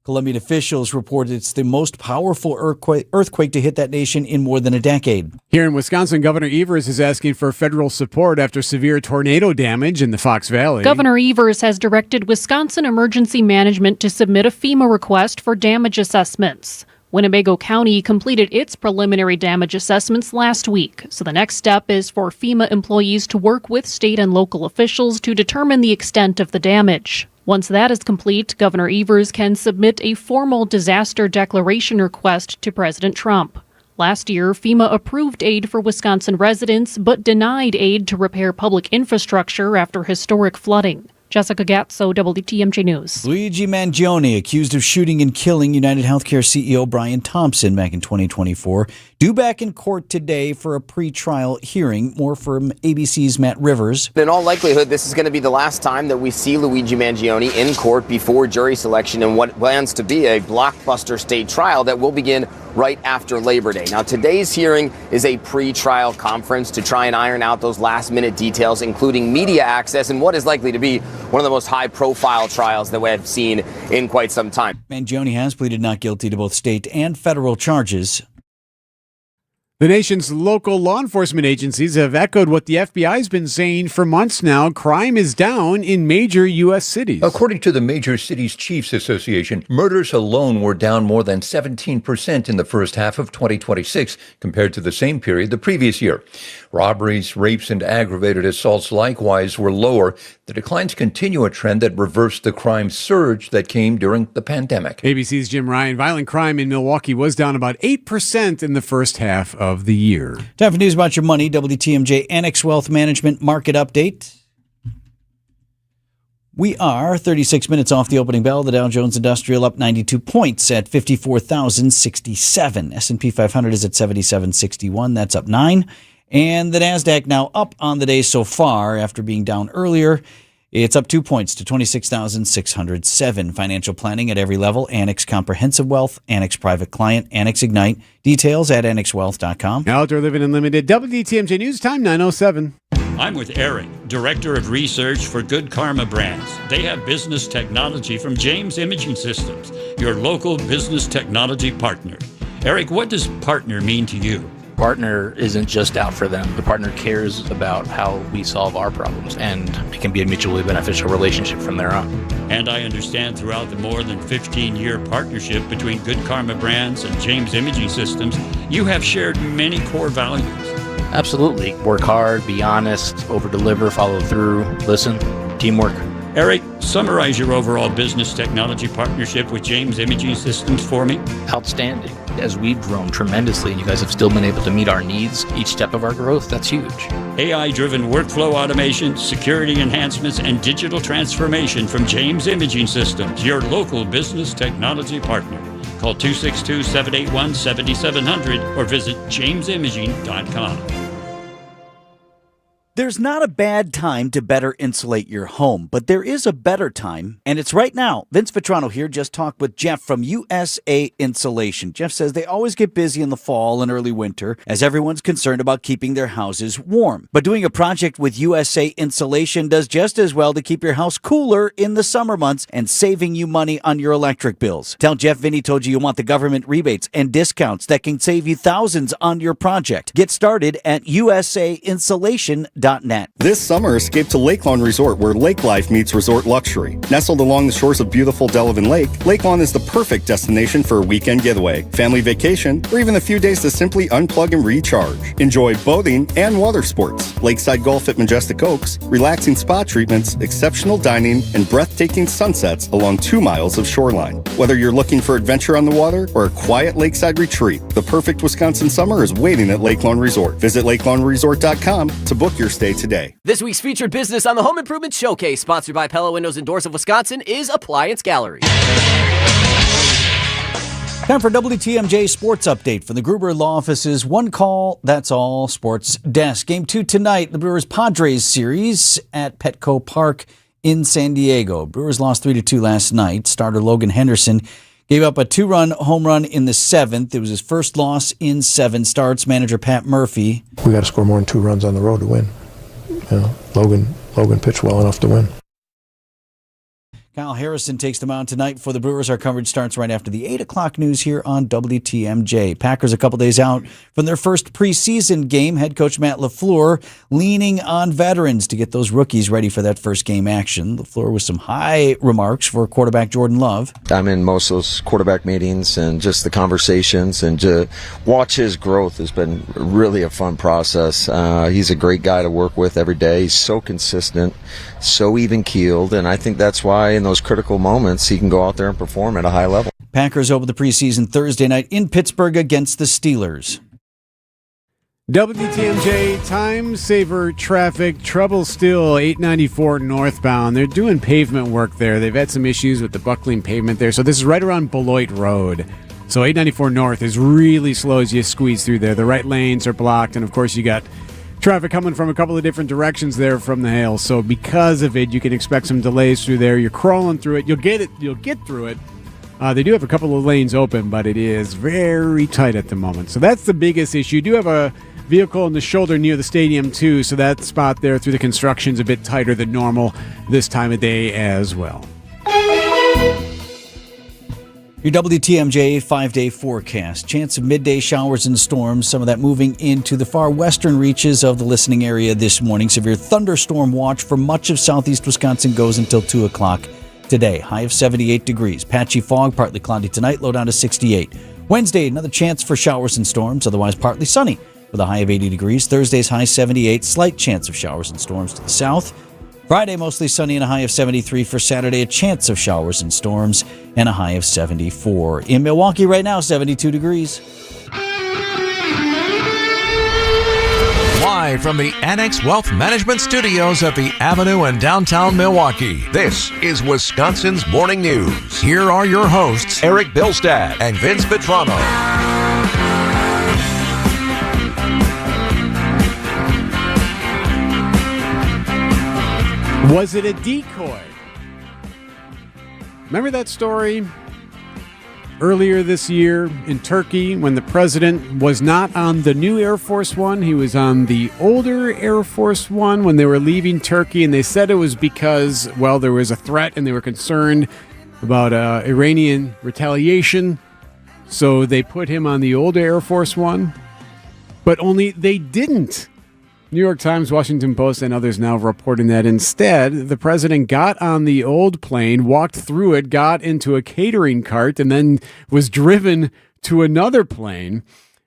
Colombian officials reported it's the most powerful earthquake to hit that nation in more than a decade. Here in Wisconsin, Governor Evers is asking for federal support after severe tornado damage in the Fox Valley. Governor Evers has directed Wisconsin Emergency Management to submit a FEMA request for damage assessments. Winnebago County completed its preliminary damage assessments last week, so the next step is for FEMA employees to work with state and local officials to determine the extent of the damage. Once that is complete, Governor Evers can submit a formal disaster declaration request to President Trump. Last year, FEMA approved aid for Wisconsin residents, but denied aid to repair public infrastructure after historic flooding. Jessica Gatso, WTMJ News. Luigi Mangione, accused of shooting and killing United Healthcare CEO Brian Thompson back in 2024, due back in court today for a pre-trial hearing. More from ABC's Matt Rivers. In all likelihood, this is going to be the last time that we see Luigi Mangione in court before jury selection in what plans to be a blockbuster state trial that will begin right after Labor Day. Now, today's hearing is a pre-trial conference to try and iron out those last-minute details, including media access and what is likely to be one of the most high-profile trials that we have seen in quite some time. Mangione has pleaded not guilty to both state and federal charges. The nation's local law enforcement agencies have echoed what the FBI has been saying for months now. Crime is down in major U.S. cities. According to the Major Cities Chiefs Association, murders alone were down more than 17% in the first half of 2026 compared to the same period the previous year. Robberies, rapes, and aggravated assaults likewise were lower. The declines continue a trend that reversed the crime surge that came during the pandemic. ABC's Jim Ryan. Violent crime in Milwaukee was down about 8% in the first half of the year. Time for news about your money. WTMJ Annex Wealth Management Market Update. We are 36 minutes off the opening bell. The Dow Jones Industrial up 92 points at 54,067. S&P 500 is at 7761. That's up 9. And the NASDAQ now up on the day so far after being down earlier. It's up 2 points to 26,607. Financial planning at every level. Annex Comprehensive Wealth, Annex Private Client, Annex Ignite. Details at annexwealth.com. Outdoor Living Unlimited. WTMJ News Time 9:07. I'm with Eric, Director of Research for Good Karma Brands. They have business technology from James Imaging Systems, your local business technology partner. Eric, what does partner mean to you? Partner isn't just out for them. The partner cares about how we solve our problems, and it can be a mutually beneficial relationship from there on. And I understand throughout the more than 15-year partnership between Good Karma Brands and James Imaging Systems, you have shared many core values. Absolutely. Work hard, be honest, over-deliver, follow through, listen, teamwork. Eric, summarize your overall business technology partnership with James Imaging Systems for me. Outstanding. As we've grown tremendously and you guys have still been able to meet our needs each step of our growth, that's huge. AI-driven workflow automation, security enhancements, and digital transformation from James Imaging Systems, your local business technology partner. Call 262-781-7700 or visit jamesimaging.com. There's not a bad time to better insulate your home, but there is a better time, and it's right now. Vince Vitrano here just talked with Jeff from USA Insulation. Jeff says they always get busy in the fall and early winter as everyone's concerned about keeping their houses warm. But doing a project with USA Insulation does just as well to keep your house cooler in the summer months and saving you money on your electric bills. Tell Jeff Vinny told you want the government rebates and discounts that can save you thousands on your project. Get started at USAinsulation.com. LakeLawn.net. This summer, escape to Lake Lawn Resort, where lake life meets resort luxury. Nestled along the shores of beautiful Delavan Lake, Lake Lawn is the perfect destination for a weekend getaway, family vacation, or even a few days to simply unplug and recharge. Enjoy boating and water sports, lakeside golf at Majestic Oaks, relaxing spa treatments, exceptional dining, and breathtaking sunsets along 2 miles of shoreline. Whether you're looking for adventure on the water or a quiet lakeside retreat, the perfect Wisconsin summer is waiting at Lake Lawn Resort. Visit LakeLawnResort.com to book your stay today. This week's featured business on the Home Improvement Showcase, sponsored by Pella Windows and Doors of Wisconsin, is Appliance Gallery. Time for WTMJ Sports Update from the Gruber Law Office's One Call, That's All Sports Desk. Game 2 tonight, the Brewers-Padres series at Petco Park in San Diego. Brewers lost 3-2 last night. Starter Logan Henderson gave up a 2-run home run in the 7th. It was his first loss in 7 starts. Manager Pat Murphy. We got to score more than 2 runs on the road to win. You know, Logan pitched well enough to win. Kyle Harrison takes the mound tonight for the Brewers. Our coverage starts right after the 8 o'clock news here on WTMJ. Packers a couple days out from their first preseason game. Head coach Matt LaFleur leaning on veterans to get those rookies ready for that first game action. LaFleur with some high remarks for quarterback Jordan Love. I'm in most of those quarterback meetings and just the conversations, and to watch his growth has been really a fun process. He's a great guy to work with every day. He's so consistent, so even-keeled, and I think that's why in those critical moments he can go out there and perform at a high level. Packers open the preseason Thursday night in Pittsburgh against the Steelers. WTMJ time saver traffic trouble still 894 northbound. They're doing pavement work there. They've had some issues with the buckling pavement there. So this is right around Beloit Road. So 894 north is really slow as you squeeze through there. The right lanes are blocked, and of course you got traffic coming from a couple of different directions there from the hail. So because of it, you can expect some delays through there. You're crawling through it. You'll get through it. They do have a couple of lanes open, but it is very tight at the moment. So that's the biggest issue. You do have a vehicle in the shoulder near the stadium too, so that spot there through the construction's a bit tighter than normal this time of day as well. Your WTMJ 5-day forecast. Chance of midday showers and storms. Some of that moving into the far western reaches of the listening area this morning. Severe thunderstorm watch for much of southeast Wisconsin goes until 2 o'clock today. High of 78 degrees. Patchy fog, partly cloudy tonight, low down to 68. Wednesday, another chance for showers and storms, otherwise partly sunny with a high of 80 degrees. Thursday's high 78, slight chance of showers and storms to the south. Friday, mostly sunny and a high of 73. For Saturday, a chance of showers and storms and a high of 74. In Milwaukee right now, 72 degrees. Live from the Annex Wealth Management Studios at the Avenue in downtown Milwaukee, this is Wisconsin's Morning News. Here are your hosts, Eric Bilstad and Vince Vitrano. Was it a decoy? Remember that story earlier this year in Turkey when the president was not on the new Air Force One? He was on the older Air Force One when they were leaving Turkey, and they said it was because, well, there was a threat and they were concerned about Iranian retaliation, so they put him on the older Air Force One, but only they didn't. New York Times, Washington Post, and others now reporting that instead, the president got on the old plane, walked through it, got into a catering cart, and then was driven to another plane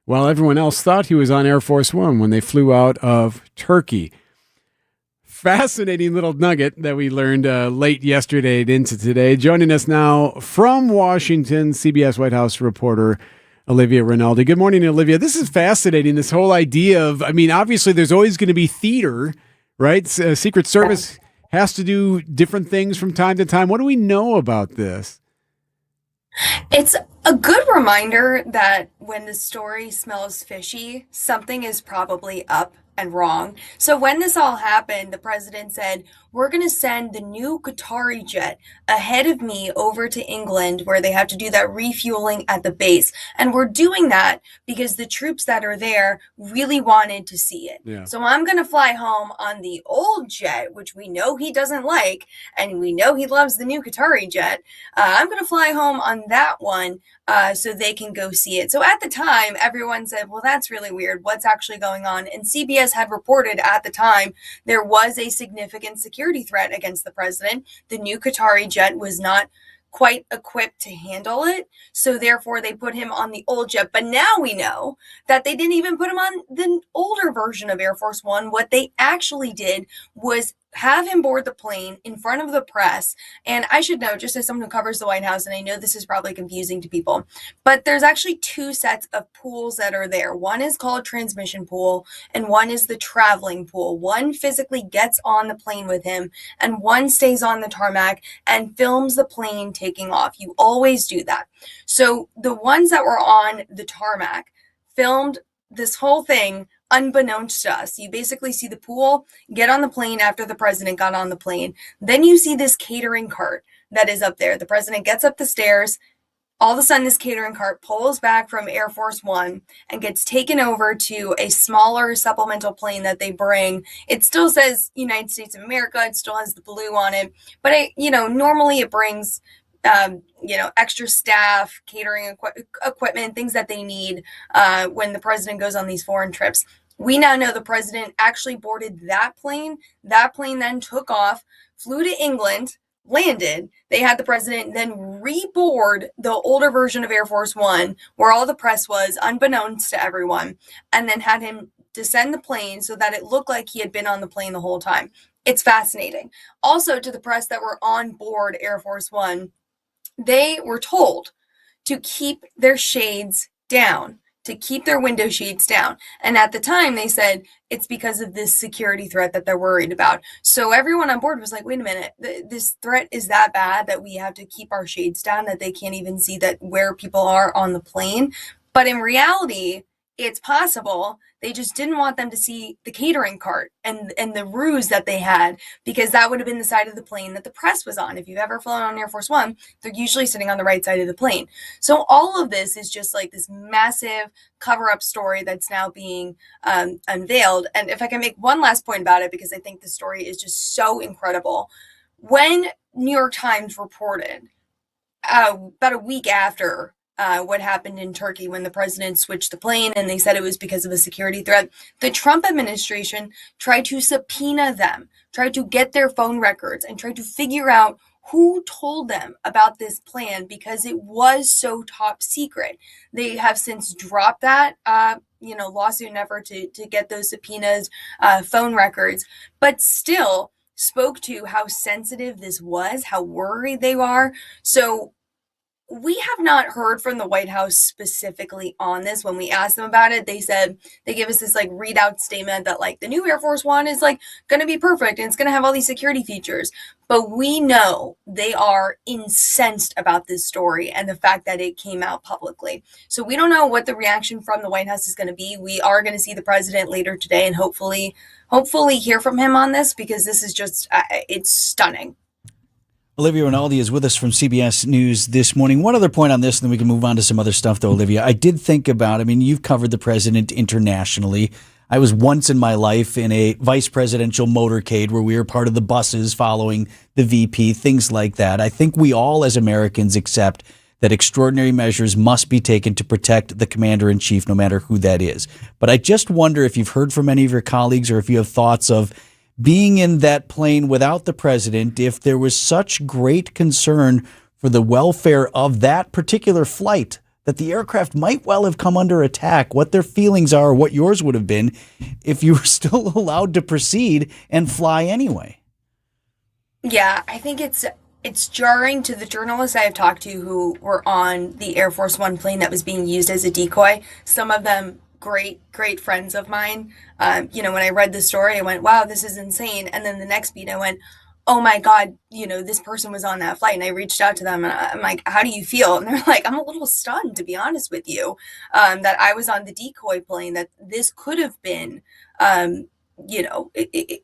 while everyone else thought he was on Air Force One when they flew out of Turkey. Fascinating little nugget that we learned late yesterday and into today. Joining us now from Washington, CBS White House reporter Olivia Rinaldi. Good morning, Olivia. This is fascinating, this whole idea of, I mean, obviously there's always going to be theater, right? Secret Service has to do different things from time to time. What do we know about this? It's a good reminder that when the story smells fishy, something is probably up and wrong. So when this all happened, the president said, we're going to send the new Qatari jet ahead of me over to England where they have to do that refueling at the base. And we're doing that because the troops that are there really wanted to see it. Yeah. So I'm going to fly home on the old jet, which we know he doesn't like, and we know he loves the new Qatari jet. I'm going to fly home on that one so they can go see it. So at the time, everyone said, well, that's really weird. What's actually going on? And CBS CBS had reported at the time there was a significant security threat against the president. The new Qatari jet was not quite equipped to handle it. So therefore they put him on the old jet. But now we know that they didn't even put him on the older version of Air Force One. What they actually did was have him board the plane in front of the press. And I should know, just as someone who covers the White House, and I know this is probably confusing to people, but there's actually two sets of pools that are there. One is called transmission pool, and one is the traveling pool. One physically gets on the plane with him, and one stays on the tarmac and films the plane taking off. You always do that. So the ones that were on the tarmac filmed this whole thing unbeknownst to us. You basically see the pool, get on the plane after the president got on the plane. Then you see this catering cart that is up there. The president gets up the stairs. All of a sudden, this catering cart pulls back from Air Force One and gets taken over to a smaller supplemental plane that they bring. It still says United States of America. It still has the blue on it. But, normally it brings extra staff, catering equipment, things that they need when the president goes on these foreign trips. We now know the president actually boarded that plane. That plane then took off, flew to England, landed. They had the president then reboard the older version of Air Force One, where all the press was, unbeknownst to everyone, and then had him descend the plane so that it looked like he had been on the plane the whole time. It's fascinating. Also, to the press that were on board Air Force One, they were told to keep their shades down, to keep their window shades down. And at the time, they said it's because of this security threat that they're worried about. So everyone on board was like, wait a minute, this threat is that bad that we have to keep our shades down, that they can't even see that where people are on the plane. But in reality, it's possible. They just didn't want them to see the catering cart and the ruse that they had, because that would have been the side of the plane that the press was on. If you've ever flown on Air Force One, they're usually sitting on the right side of the plane. So all of this is just like this massive cover-up story that's now being unveiled. And if I can make one last point about it, because I think the story is just so incredible. When New York Times reported about a week after what happened in Turkey when the president switched the plane, and they said it was because of a security threat, the Trump administration tried to subpoena them, tried to get their phone records, and tried to figure out who told them about this plan, because it was so top secret. They have since dropped that lawsuit effort to get those subpoenas, phone records, but still spoke to how sensitive this was, how worried they are. So we have not heard from the White House specifically on this. When we asked them about it, they said, they gave us this readout statement that the new Air Force One is going to be perfect and it's going to have all these security features. But we know they are incensed about this story and the fact that it came out publicly. So we don't know what the reaction from the White House is going to be. We are going to see the president later today and hopefully hear from him on this, because this is just, it's stunning. Olivia Rinaldi is with us from CBS News this morning. One other point on this, and then we can move on to some other stuff, though, Olivia. I did think about, you've covered the president internationally. I was once in my life in a vice presidential motorcade where we were part of the buses following the VP, things like that. I think we all as Americans accept that extraordinary measures must be taken to protect the commander-in-chief, no matter who that is. But I just wonder if you've heard from any of your colleagues, or if you have thoughts of being in that plane without the president, if there was such great concern for the welfare of that particular flight, that the aircraft might well have come under attack, what their feelings are, what yours would have been if you were still allowed to proceed and fly anyway. Yeah, I think it's jarring to the journalists I have talked to who were on the Air Force One plane that was being used as a decoy. Some of them great friends of mine. When I read the story, I went, wow, this is insane. And then the next beat, I went, oh my God, this person was on that flight. And I reached out to them and I'm like, how do you feel? And they're like, I'm a little stunned, to be honest with you, that I was on the decoy plane, that this could have been, it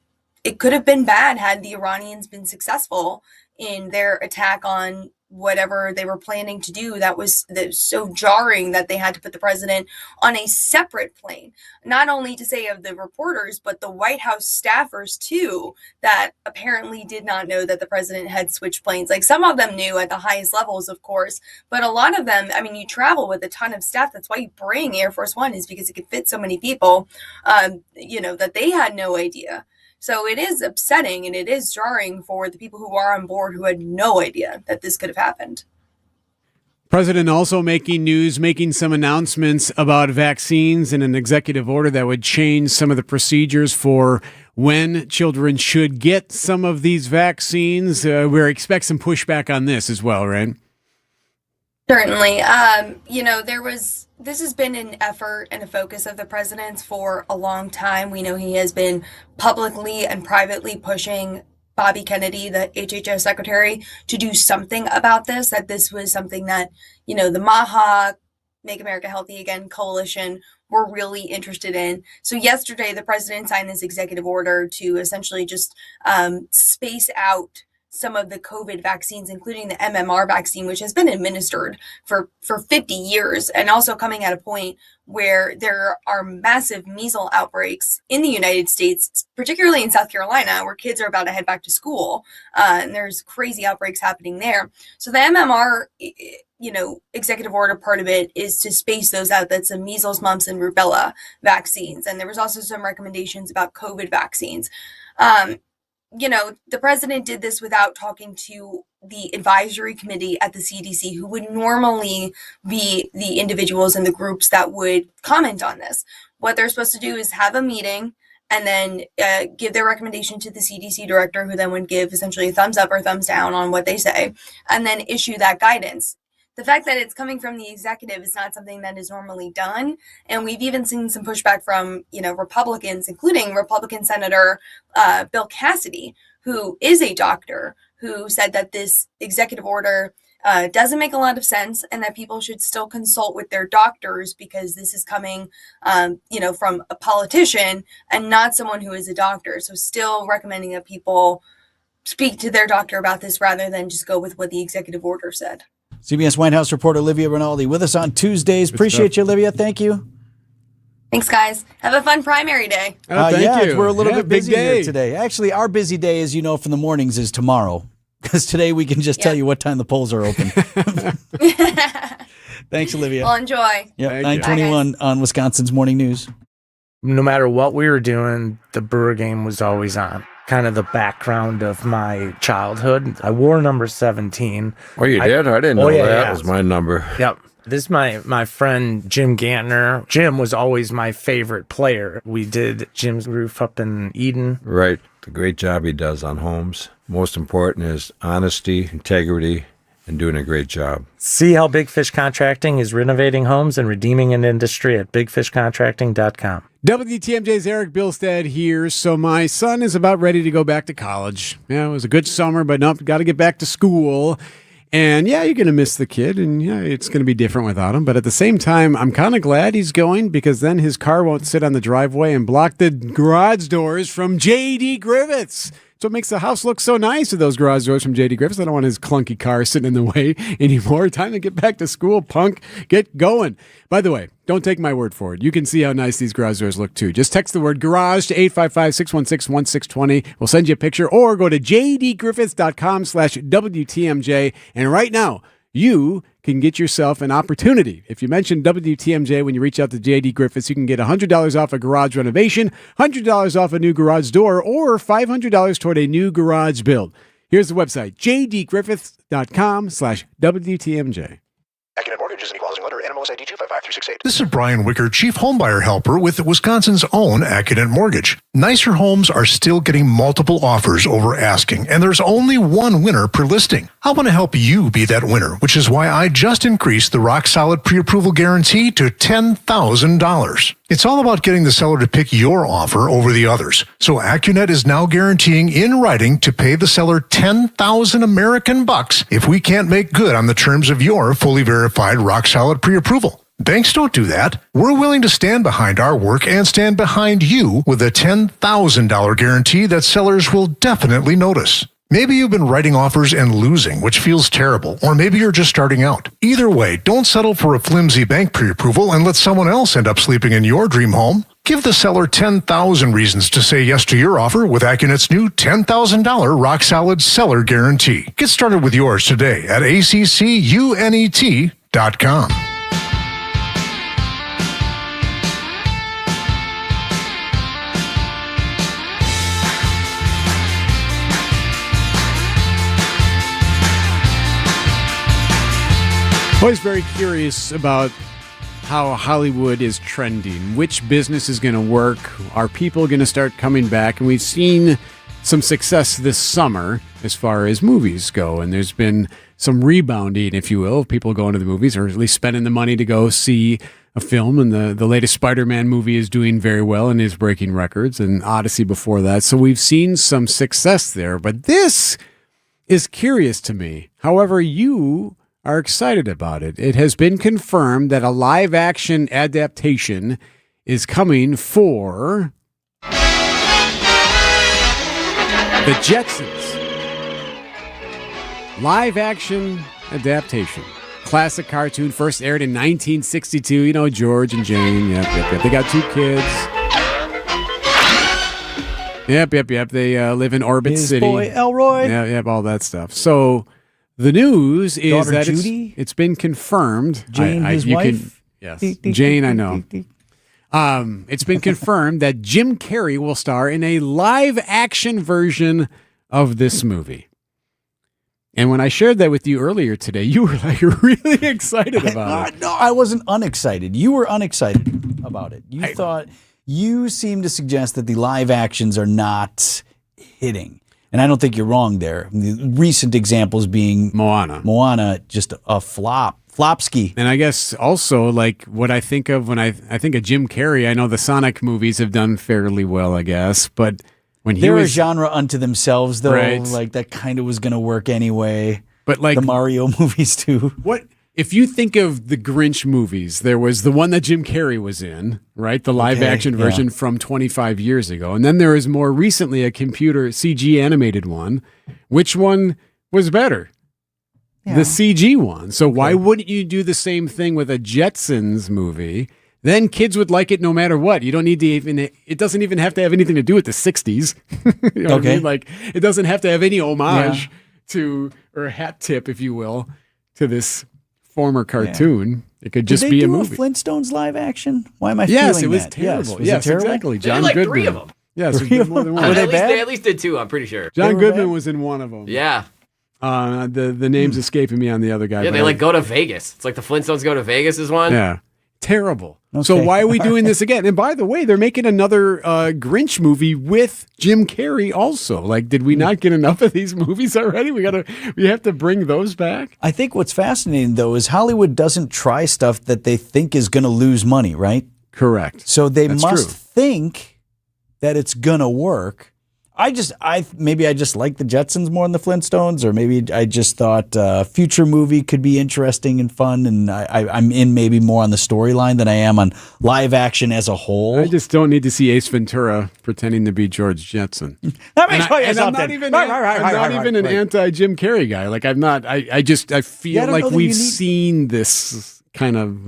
could have been bad had the Iranians been successful in their attack on whatever they were planning to do that was so jarring that they had to put the president on a separate plane, not only to say of the reporters, but the White House staffers too, that apparently did not know that the president had switched planes. Like, some of them knew at the highest levels, of course, but a lot of them, I mean, you travel with a ton of staff. That's why you bring Air Force One, is because it could fit so many people, that they had no idea. So it is upsetting and it is jarring for the people who are on board who had no idea that this could have happened. President also making news, making some announcements about vaccines and an executive order that would change some of the procedures for when children should get some of these vaccines. We expect some pushback on this as well, right? Certainly. This has been an effort and a focus of the president's for a long time. We know he has been publicly and privately pushing Bobby Kennedy, the HHS secretary, to do something about this, that this was something that, the MAHA, Make America Healthy Again coalition, were really interested in. So yesterday, the president signed this executive order to essentially just space out some of the COVID vaccines, including the MMR vaccine, which has been administered for 50 years, and also coming at a point where there are massive measles outbreaks in the United States, particularly in South Carolina, where kids are about to head back to school, and there's crazy outbreaks happening there. So the MMR, executive order part of it is to space those out. That's the measles, mumps, and rubella vaccines. And there was also some recommendations about COVID vaccines. The president did this without talking to the advisory committee at the CDC, who would normally be the individuals and the groups that would comment on this. What they're supposed to do is have a meeting and then give their recommendation to the CDC director, who then would give essentially a thumbs up or thumbs down on what they say, and then issue that guidance. The fact that it's coming from the executive is not something that is normally done. And we've even seen some pushback from, Republicans, including Republican Senator Bill Cassidy, who is a doctor, who said that this executive order doesn't make a lot of sense and that people should still consult with their doctors, because this is coming, from a politician and not someone who is a doctor. So still recommending that people speak to their doctor about this rather than just go with what the executive order said. CBS White House reporter Olivia Rinaldi with us on Tuesdays. Appreciate you, Olivia. Thank you. Thanks, guys. Have a fun primary day. Thank you. We're a little bit busy big day here today. Actually, our busy day, as you know from the mornings, is tomorrow, because today we can just tell you what time the polls are open. Thanks, Olivia. Well, enjoy. Yeah, 9:21 on Wisconsin's Morning News. No matter what we were doing, the Brewer game was always on. Kind of the background of my childhood. I wore number 17. Oh, you did? I didn't know that. Yeah. Was my number. Yep. This is my friend Jim Gantner. Jim was always my favorite player. We did Jim's roof up in Eden. Right. The great job he does on homes. Most important is honesty, integrity, and doing a great job. See how Big Fish Contracting is renovating homes and redeeming an industry at bigfishcontracting.com. WTMJ's Eric Bilstead here. So my son is about ready to go back to college. Yeah, it was a good summer, but nope, got to get back to school. And yeah, you're going to miss the kid, and yeah, it's going to be different without him. But at the same time, I'm kind of glad he's going, because then his car won't sit on the driveway and block the garage doors from J.D. Griffiths. So it makes the house look so nice with those garage doors from J.D. Griffiths. I don't want his clunky car sitting in the way anymore. Time to get back to school, punk. Get going. By the way, don't take my word for it. You can see how nice these garage doors look, too. Just text the word garage to 855-616-1620. We'll send you a picture, or go to jdgriffiths.com/WTMJ. And right now, you can get yourself an opportunity. If you mention WTMJ when you reach out to J.D. Griffiths, you can get $100 off a garage renovation, $100 off a new garage door, or $500 toward a new garage build. Here's the website, jdgriffiths.com/WTMJ. Accident Mortgage is an equalizing lender. NMLS ID 255368. This is Brian Wicker, Chief Homebuyer Helper with Wisconsin's own Accident Mortgage. Nicer homes are still getting multiple offers over asking, and there's only one winner per listing. I want to help you be that winner, which is why I just increased the Rock Solid Pre-Approval Guarantee to $10,000. It's all about getting the seller to pick your offer over the others. So AccuNet is now guaranteeing in writing to pay the seller $10,000 American bucks if we can't make good on the terms of your fully verified Rock Solid Pre-Approval. Banks don't do that. We're willing to stand behind our work and stand behind you with a $10,000 guarantee that sellers will definitely notice. Maybe you've been writing offers and losing, which feels terrible, or maybe you're just starting out. Either way, don't settle for a flimsy bank pre-approval and let someone else end up sleeping in your dream home. Give the seller 10,000 reasons to say yes to your offer with AccuNet's new $10,000 rock-solid seller guarantee. Get started with yours today at accunet.com. Always very curious about how Hollywood is trending. Which business is going to work? Are people going to start coming back? And we've seen some success this summer as far as movies go. And there's been some rebounding, if you will, of people going to the movies or at least spending the money to go see a film. And the latest Spider-Man movie is doing very well and is breaking records, and Odyssey before that. So we've seen some success there. But this is curious to me. However, you are excited about it. It has been confirmed that a live-action adaptation is coming for The Jetsons. Live-action adaptation. Classic cartoon, first aired in 1962. You know, George and Jane. Yep. They got 2 kids. Yep. They live in Orbit His City. boy Elroy. Yep, all that stuff. So the news is Daughter that Judy? it's been confirmed. Jane, his wife? Yes, Jane, I know. It's been confirmed that Jim Carrey will star in a live-action version of this movie. And when I shared that with you earlier today, you were like really excited about it. No, I wasn't unexcited. You were unexcited about it. You seemed to suggest that the live actions are not hitting. And I don't think you're wrong there. The recent examples being Moana, just a flopski. And I guess also like what I think of when I think of Jim Carrey, I know the Sonic movies have done fairly well, I guess. But when they're a genre unto themselves, though. Right. Like that kind of was going to work anyway. But like the Mario movies too. What if you think of the Grinch movies? There was the one that Jim Carrey was in, right? The live-action version from 25 years ago. And then there was more recently a computer CG animated one. Which one was better? The CG one. So why wouldn't you do the same thing with a Jetsons movie? Then kids would like it no matter what. You don't need to it doesn't even have to have anything to do with the 60s. You know what I mean? Like, it doesn't have to have any homage to, or a hat tip, if you will, to this former cartoon. It could just be a movie. Did they do a Flintstones live action? Why am I feeling that? Yes, it was terrible. Yes, exactly. They did like 3 of them. Yes, Three of more than them? one. Were they They at least did 2, I'm pretty sure. John Goodman was in one of them. Yeah. The name's escaping me on the other guy. Yeah, they like go to Vegas. It's like the Flintstones go to Vegas is one. Yeah. Terrible. Okay. So why are we doing this again? And by the way, they're making another Grinch movie with Jim Carrey also. Like, did we not get enough of these movies already? We have to bring those back? I think what's fascinating, though, is Hollywood doesn't try stuff that they think is going to lose money, right? Correct. So they That's must true. think that it's going to work. Maybe I just like the Jetsons more than the Flintstones, or maybe I just thought a future movie could be interesting and fun, and I'm in maybe more on the storyline than I am on live action as a whole. I just don't need to see Ace Ventura pretending to be George Jetson. Let me tell you I'm something. not even an anti-Jim Carrey guy. Like, I'm not. I feel like we've seen this kind of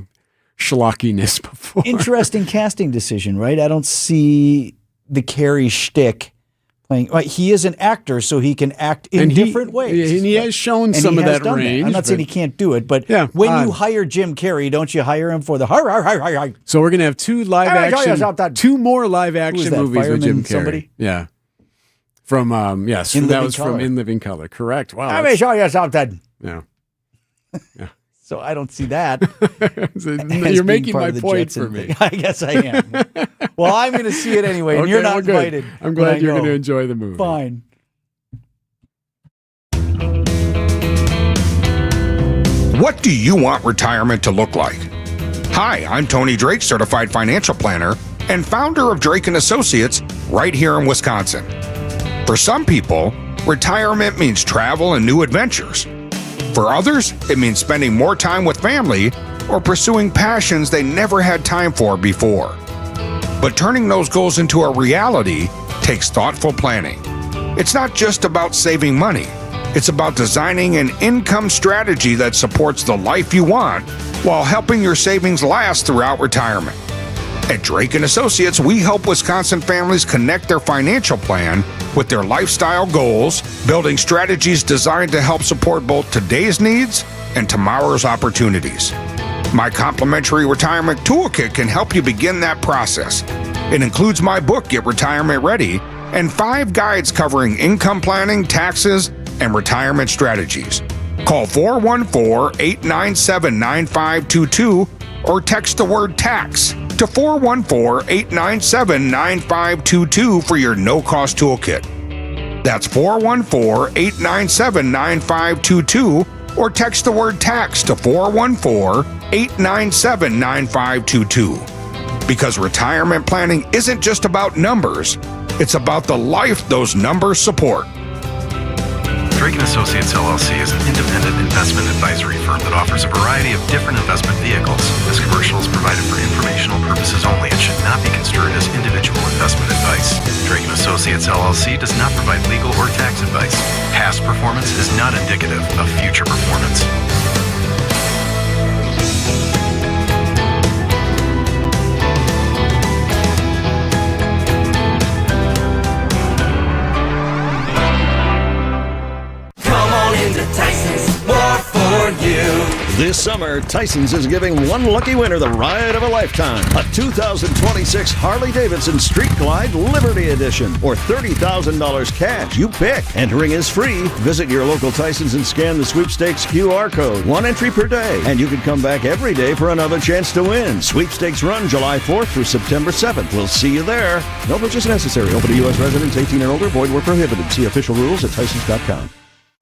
schlockiness before. Interesting casting decision, right? I don't see the Carrey shtick playing. Right, he is an actor, so he can act in different ways. And he has shown some of that range. I'm not saying he can't do it, but when you hire Jim Carrey, don't you hire him for the hi. So we're gonna have 2 more live action movies with Jim Carrey. Somebody? Yeah. From that was from In Living Color. Correct. Wow. Let me show you something. Yeah. Yeah. So I don't see that. You're making my point for me. I guess I am. Well, I'm going to see it anyway, and you're not invited. I'm glad you're going to enjoy the movie. Fine. What do you want retirement to look like? Hi, I'm Tony Drake, certified financial planner and founder of Drake & Associates right here in Wisconsin. For some people, retirement means travel and new adventures. For others, it means spending more time with family or pursuing passions they never had time for before. But turning those goals into a reality takes thoughtful planning. It's not just about saving money. It's about designing an income strategy that supports the life you want while helping your savings last throughout retirement. At Drake & Associates, we help Wisconsin families connect their financial plan with their lifestyle goals, building strategies designed to help support both today's needs and tomorrow's opportunities. My complimentary retirement toolkit can help you begin that process. It includes my book, Get Retirement Ready, and 5 guides covering income planning, taxes, and retirement strategies. Call 414-897-9522 or text the word tax to 414-897-9522 for your no-cost toolkit. That's 414-897-9522 or text the word tax to 414-897-9522. Because retirement planning isn't just about numbers, it's about the life those numbers support. Drake & Associates LLC is an independent investment advisory firm that offers a variety of different investment vehicles. This commercial is provided for informational purposes only and should not be construed as individual investment advice. Drake & Associates LLC does not provide legal or tax advice. Past performance is not indicative of future performance. This summer, Tyson's is giving one lucky winner the ride of a lifetime. A 2026 Harley-Davidson Street Glide Liberty Edition or $30,000 cash. You pick. Entering is free. Visit your local Tyson's and scan the sweepstakes QR code. 1 entry per day. And you can come back every day for another chance to win. Sweepstakes run July 4th through September 7th. We'll see you there. No purchase necessary. Open to U.S. residents 18 and older. Void where prohibited. See official rules at Tysons.com.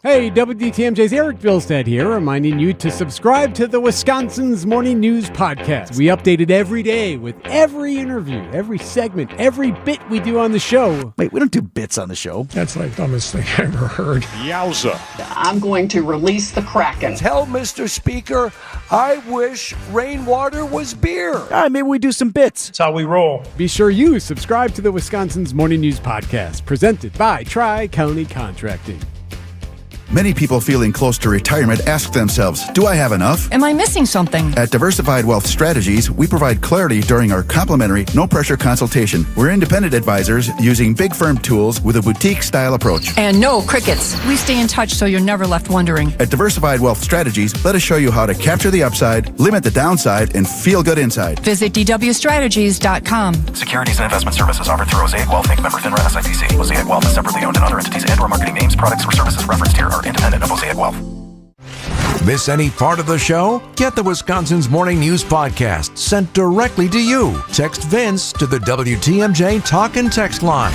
Hey, WTMJ's Eric Vilstead here, reminding you to subscribe to the Wisconsin's Morning News Podcast. We update it every day with every interview, every segment, every bit we do on the show. Wait, we don't do bits on the show. That's like the dumbest thing I ever heard. Yowza. I'm going to release the Kraken. Tell Mr. Speaker, I wish rainwater was beer. All right, maybe we do some bits. That's how we roll. Be sure you subscribe to the Wisconsin's Morning News Podcast, presented by Tri-County Contracting. Many people feeling close to retirement ask themselves, do I have enough? Am I missing something? At Diversified Wealth Strategies, we provide clarity during our complimentary, no-pressure consultation. We're independent advisors using big firm tools with a boutique-style approach. And no crickets. We stay in touch so you're never left wondering. At Diversified Wealth Strategies, let us show you how to capture the upside, limit the downside, and feel good inside. Visit dwstrategies.com. Securities and investment services offered through Mosaic Wealth Inc. Member FINRA SIPC. Mosaic Wealth is separately owned and other entities and/or marketing names, products, or services referenced here are independent of Mosaic Wealth. Miss any part of the show? Get the Wisconsin's Morning News Podcast sent directly to you. Text Vince to the WTMJ Talk and Text line.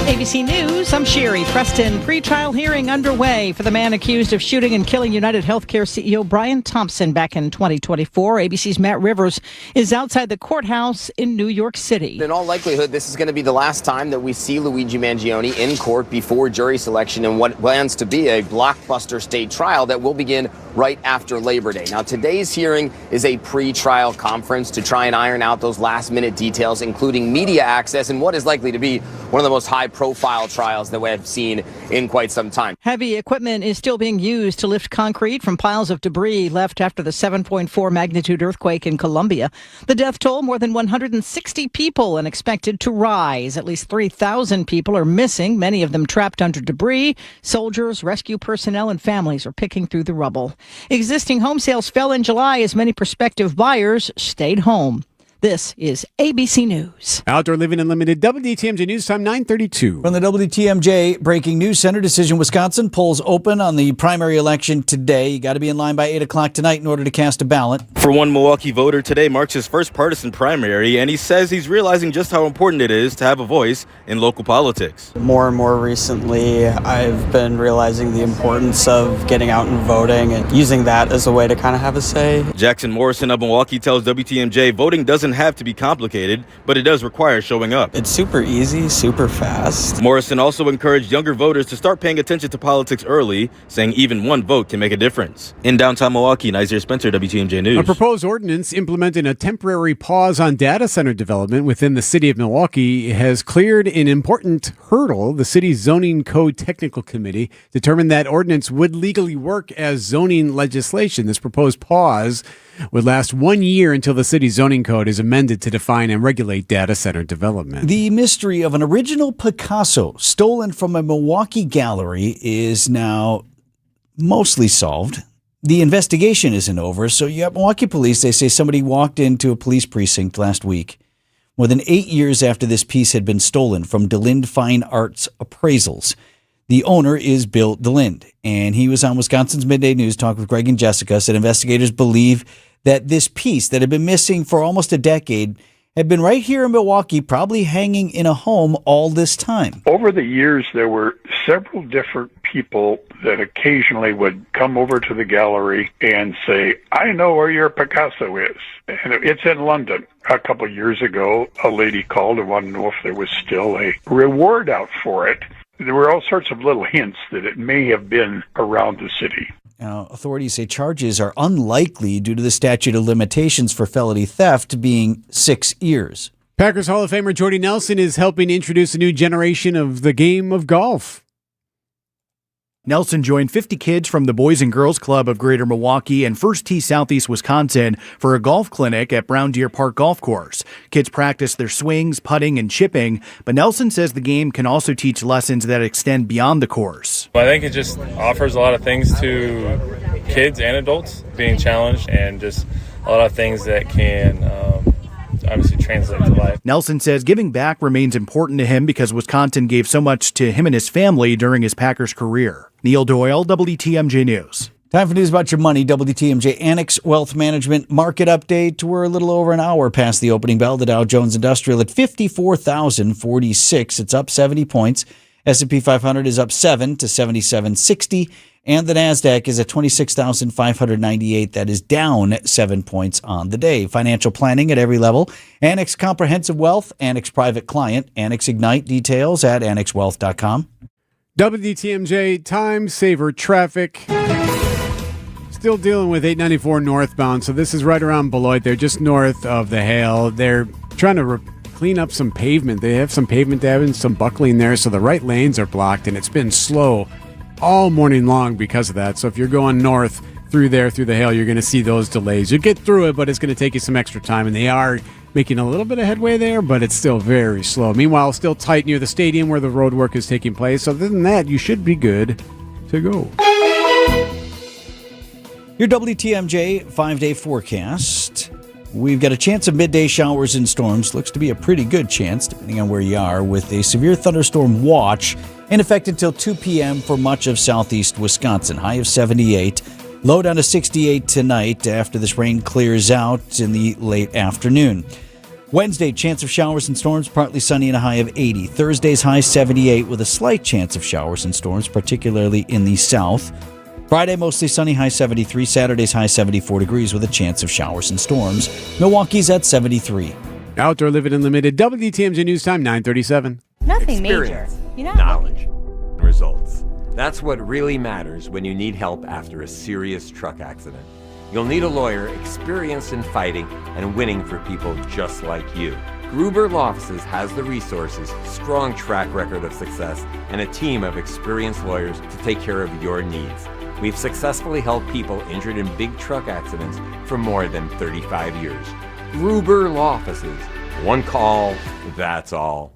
ABC News, I'm Sherry Preston. Pre-trial hearing underway for the man accused of shooting and killing United Healthcare CEO Brian Thompson back in 2024. ABC's Matt Rivers is outside the courthouse in New York City. In all likelihood, this is going to be the last time that we see Luigi Mangione in court before jury selection in what plans to be a blockbuster state trial that will begin right after Labor Day. Now, today's hearing is a pre-trial conference to try and iron out those last-minute details, including media access and what is likely to be one of the most high-profile trials that we have seen in quite some time. Heavy equipment is still being used to lift concrete from piles of debris left after the 7.4 magnitude earthquake in Colombia. The death toll, more than 160 people, and expected to rise. At least 3,000 people are missing, many of them trapped under debris. Soldiers, rescue personnel, and families are picking through the rubble. Existing home sales fell in July as many prospective buyers stayed home. This is ABC News. Outdoor Living Unlimited, WTMJ News Time 9:32. From the WTMJ Breaking News Center, Decision Wisconsin polls open on the primary election today. You got to be in line by 8 o'clock tonight in order to cast a ballot. For one Milwaukee voter, today marks his first partisan primary, and he says he's realizing just how important it is to have a voice in local politics. More and more recently, I've been realizing the importance of getting out and voting and using that as a way to kind of have a say. Jackson Morrison of Milwaukee tells WTMJ voting doesn't doesn't have to be complicated, but it does require showing up. It's super easy, super fast. Morrison also encouraged younger voters to start paying attention to politics early, saying even one vote can make a difference. In downtown Milwaukee, Nazir Spencer, WTMJ News. A proposed ordinance implementing a temporary pause on data center development within the city of Milwaukee has cleared an important hurdle. The city's Zoning Code Technical Committee determined that ordinance would legally work as zoning legislation. This proposed pause would last 1 year until the city's zoning code is amended to define and regulate data center development. The mystery of an original Picasso stolen from a Milwaukee gallery is now mostly solved. The investigation isn't over, so you have Milwaukee police. They say somebody walked into a police precinct last week, more than 8 years after this piece had been stolen from DeLinde Fine Arts Appraisals. The owner is Bill DeLinde, and he was on Wisconsin's Midday News Talk with Greg and Jessica, said investigators believe that this piece that had been missing for almost a decade had been right here in Milwaukee, probably hanging in a home all this time. Over the years, there were several different people that occasionally would come over to the gallery and say, I know where your Picasso is. And it's in London. A couple of years ago, a lady called and wanted to know if there was still a reward out for it. There were all sorts of little hints that it may have been around the city. Now, authorities say charges are unlikely due to the statute of limitations for felony theft being 6 years. Packers Hall of Famer Jordy Nelson is helping introduce a new generation of the game of golf. Nelson joined 50 kids from the Boys and Girls Club of Greater Milwaukee and First Tee Southeast Wisconsin for a golf clinic at Brown Deer Park Golf Course. Kids practice their swings, putting, and chipping, but Nelson says the game can also teach lessons that extend beyond the course. I think it just offers a lot of things to kids and adults, being challenged, and just a lot of things that can obviously translate to life. Nelson says giving back remains important to him because Wisconsin gave so much to him and his family during his Packers career. Neil Doyle, WTMJ News. Time for news about your money. WTMJ Annex Wealth Management market update. We're a little over an hour past the opening bell. The Dow Jones Industrial at 54,046. It's up 70 points. S&P 500 is up 7 to 7760. And the NASDAQ is at 26,598. That is down 7 points on the day. Financial planning at every level. Annex Comprehensive Wealth, Annex Private Client, Annex Ignite. Details at annexwealth.com. WTMJ time saver traffic. Still dealing with 894 northbound, so this is right around Beloit. They're just north of the Hale. They're trying to clean up some pavement. They have some pavement having some buckling there, so the right lanes are blocked, and it's been slow all morning long because of that. So if you're going north through there, through the Hale, you're going to see those delays. You'll get through it, but it's going to take you some extra time, and they are making a little bit of headway there, but it's still very slow. Meanwhile, still tight near the stadium where the road work is taking place. Other than that, you should be good to go. Your WTMJ 5-day forecast. We've got a chance of midday showers and storms. Looks to be a pretty good chance, depending on where you are, with a severe thunderstorm watch in effect until 2 p.m. for much of southeast Wisconsin. High of 78. Low down to 68 tonight after this rain clears out in the late afternoon. Wednesday, chance of showers and storms, partly sunny and a high of 80. Thursday's high 78 with a slight chance of showers and storms, particularly in the south. Friday, mostly sunny, high 73. Saturday's high 74 degrees with a chance of showers and storms. Milwaukee's at 73. Outdoor Living Unlimited, WTMJ News Time, 9:37. Nothing major. Knowledge. Results. That's what really matters when you need help after a serious truck accident. You'll need a lawyer experienced in fighting and winning for people just like you. Gruber Law Offices has the resources, strong track record of success, and a team of experienced lawyers to take care of your needs. We've successfully helped people injured in big truck accidents for more than 35 years. Gruber Law Offices. One call, that's all.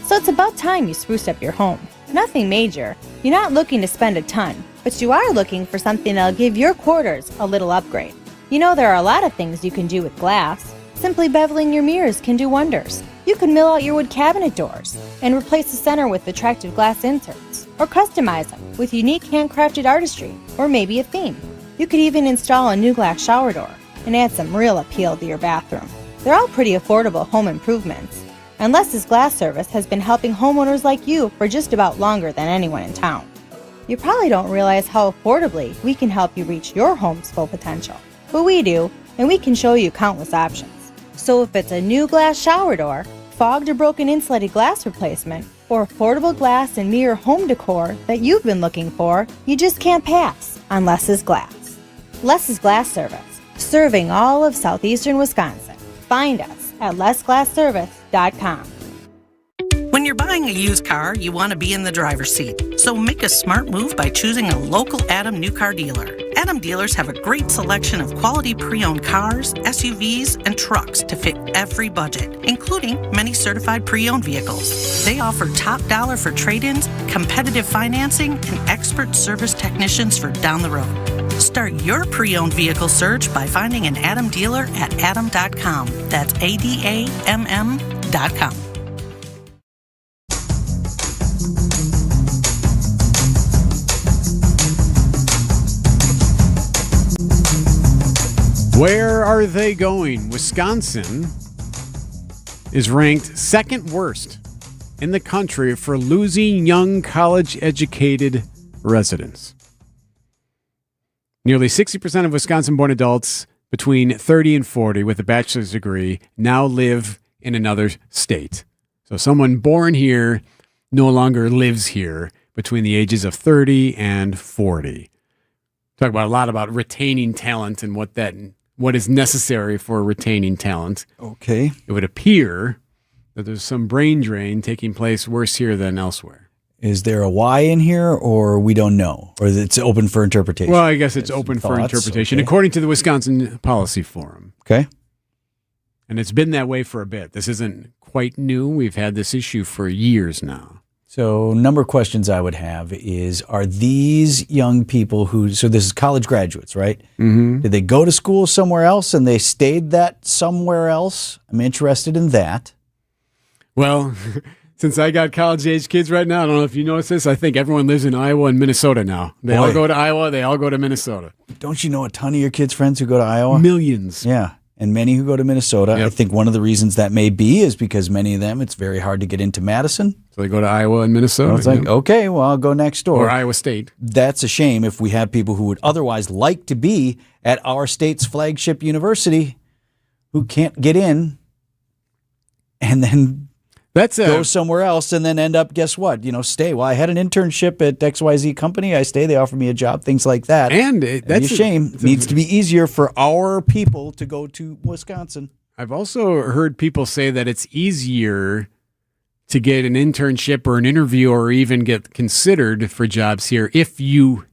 So it's about time you spruce up your home. Nothing major. You're not looking to spend a ton, but you are looking for something that'll give your quarters a little upgrade. You know there are a lot of things you can do with glass. Simply beveling your mirrors can do wonders. You can mill out your wood cabinet doors and replace the center with attractive glass inserts, or customize them with unique handcrafted artistry, or maybe a theme. You could even install a new glass shower door and add some real appeal to your bathroom. They're all pretty affordable home improvements, and Les's Glass Service has been helping homeowners like you for just about longer than anyone in town. You probably don't realize how affordably we can help you reach your home's full potential, but we do, and we can show you countless options. So if it's a new glass shower door, fogged or broken insulated glass replacement, or affordable glass and mirror home decor that you've been looking for, you just can't pass on Less's Glass. Less's Glass Service, serving all of southeastern Wisconsin. Find us at lessglassservice.com. When you're buying a used car, you want to be in the driver's seat. So make a smart move by choosing a local Adam new car dealer. Adam dealers have a great selection of quality pre-owned cars, SUVs, and trucks to fit every budget, including many certified pre-owned vehicles. They offer top dollar for trade-ins, competitive financing, and expert service technicians for down the road. Start your pre-owned vehicle search by finding an Adam dealer at adam.com. That's ADAMM.com. Where are they going? Wisconsin is ranked second worst in the country for losing young college-educated residents. Nearly 60% of Wisconsin-born adults between 30 and 40 with a bachelor's degree now live in another state. So someone born here no longer lives here between the ages of 30 and 40. Talk about a lot about retaining talent and what is necessary for retaining talent. Okay. It would appear that there's some brain drain taking place worse here than elsewhere. Is there a why in here, or we don't know? Or it's open for interpretation? Well, I guess it's open for interpretation, according to the Wisconsin Policy Forum. Okay. And it's been that way for a bit. This isn't quite new. We've had this issue for years now. So, number of questions I would have is, are these young people so this is college graduates, right? Mm-hmm. Did they go to school somewhere else and they stayed that somewhere else? I'm interested in that. Well, since I got college-age kids right now, I don't know if you notice this, I think everyone lives in Iowa and Minnesota now. They all go to Iowa, they all go to Minnesota. Don't you know a ton of your kids' friends who go to Iowa? Millions. Yeah. And many who go to Minnesota. Yep. I think one of the reasons that may be is because many of them, it's very hard to get into Madison. So they go to Iowa and Minnesota. So it's like, okay, well, I'll go next door. Or Iowa State. That's a shame if we have people who would otherwise like to be at our state's flagship university who can't get in and then go somewhere else and then end up, guess what? Stay. Well, I had an internship at XYZ company. I stay. They offer me a job, things like that. And that's a shame. It needs to be easier for our people to go to Wisconsin. I've also heard people say that it's easier to get an internship or an interview or even get considered for jobs here if you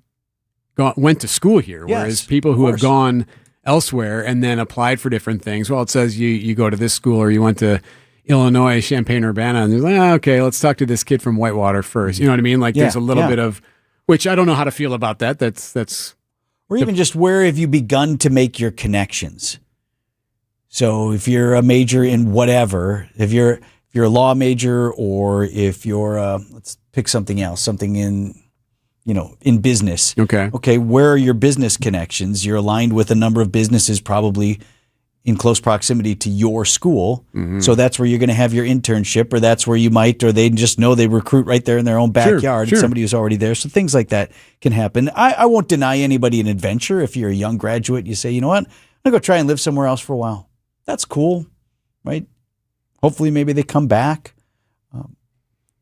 went to school here. Yes, whereas people who have gone elsewhere and then applied for different things, well, it says you go to this school or you went to Illinois, Champaign-Urbana, and they're like, okay, let's talk to this kid from Whitewater first. You know what I mean? Like there's a little bit of, which I don't know how to feel about that. That's or even just where have you begun to make your connections? So if you're a major in whatever, if you're a law major, or if you're let's pick something else, something in business. Okay, where are your business connections? You're aligned with a number of businesses probably in close proximity to your school. Mm-hmm. So that's where you're going to have your internship, or that's where you might, or they just know they recruit right there in their own backyard. Sure. Somebody who's already there. So things like that can happen. I won't deny anybody an adventure. If you're a young graduate, you say, you know what, I'm going to go try and live somewhere else for a while. That's cool, right? Hopefully maybe they come back.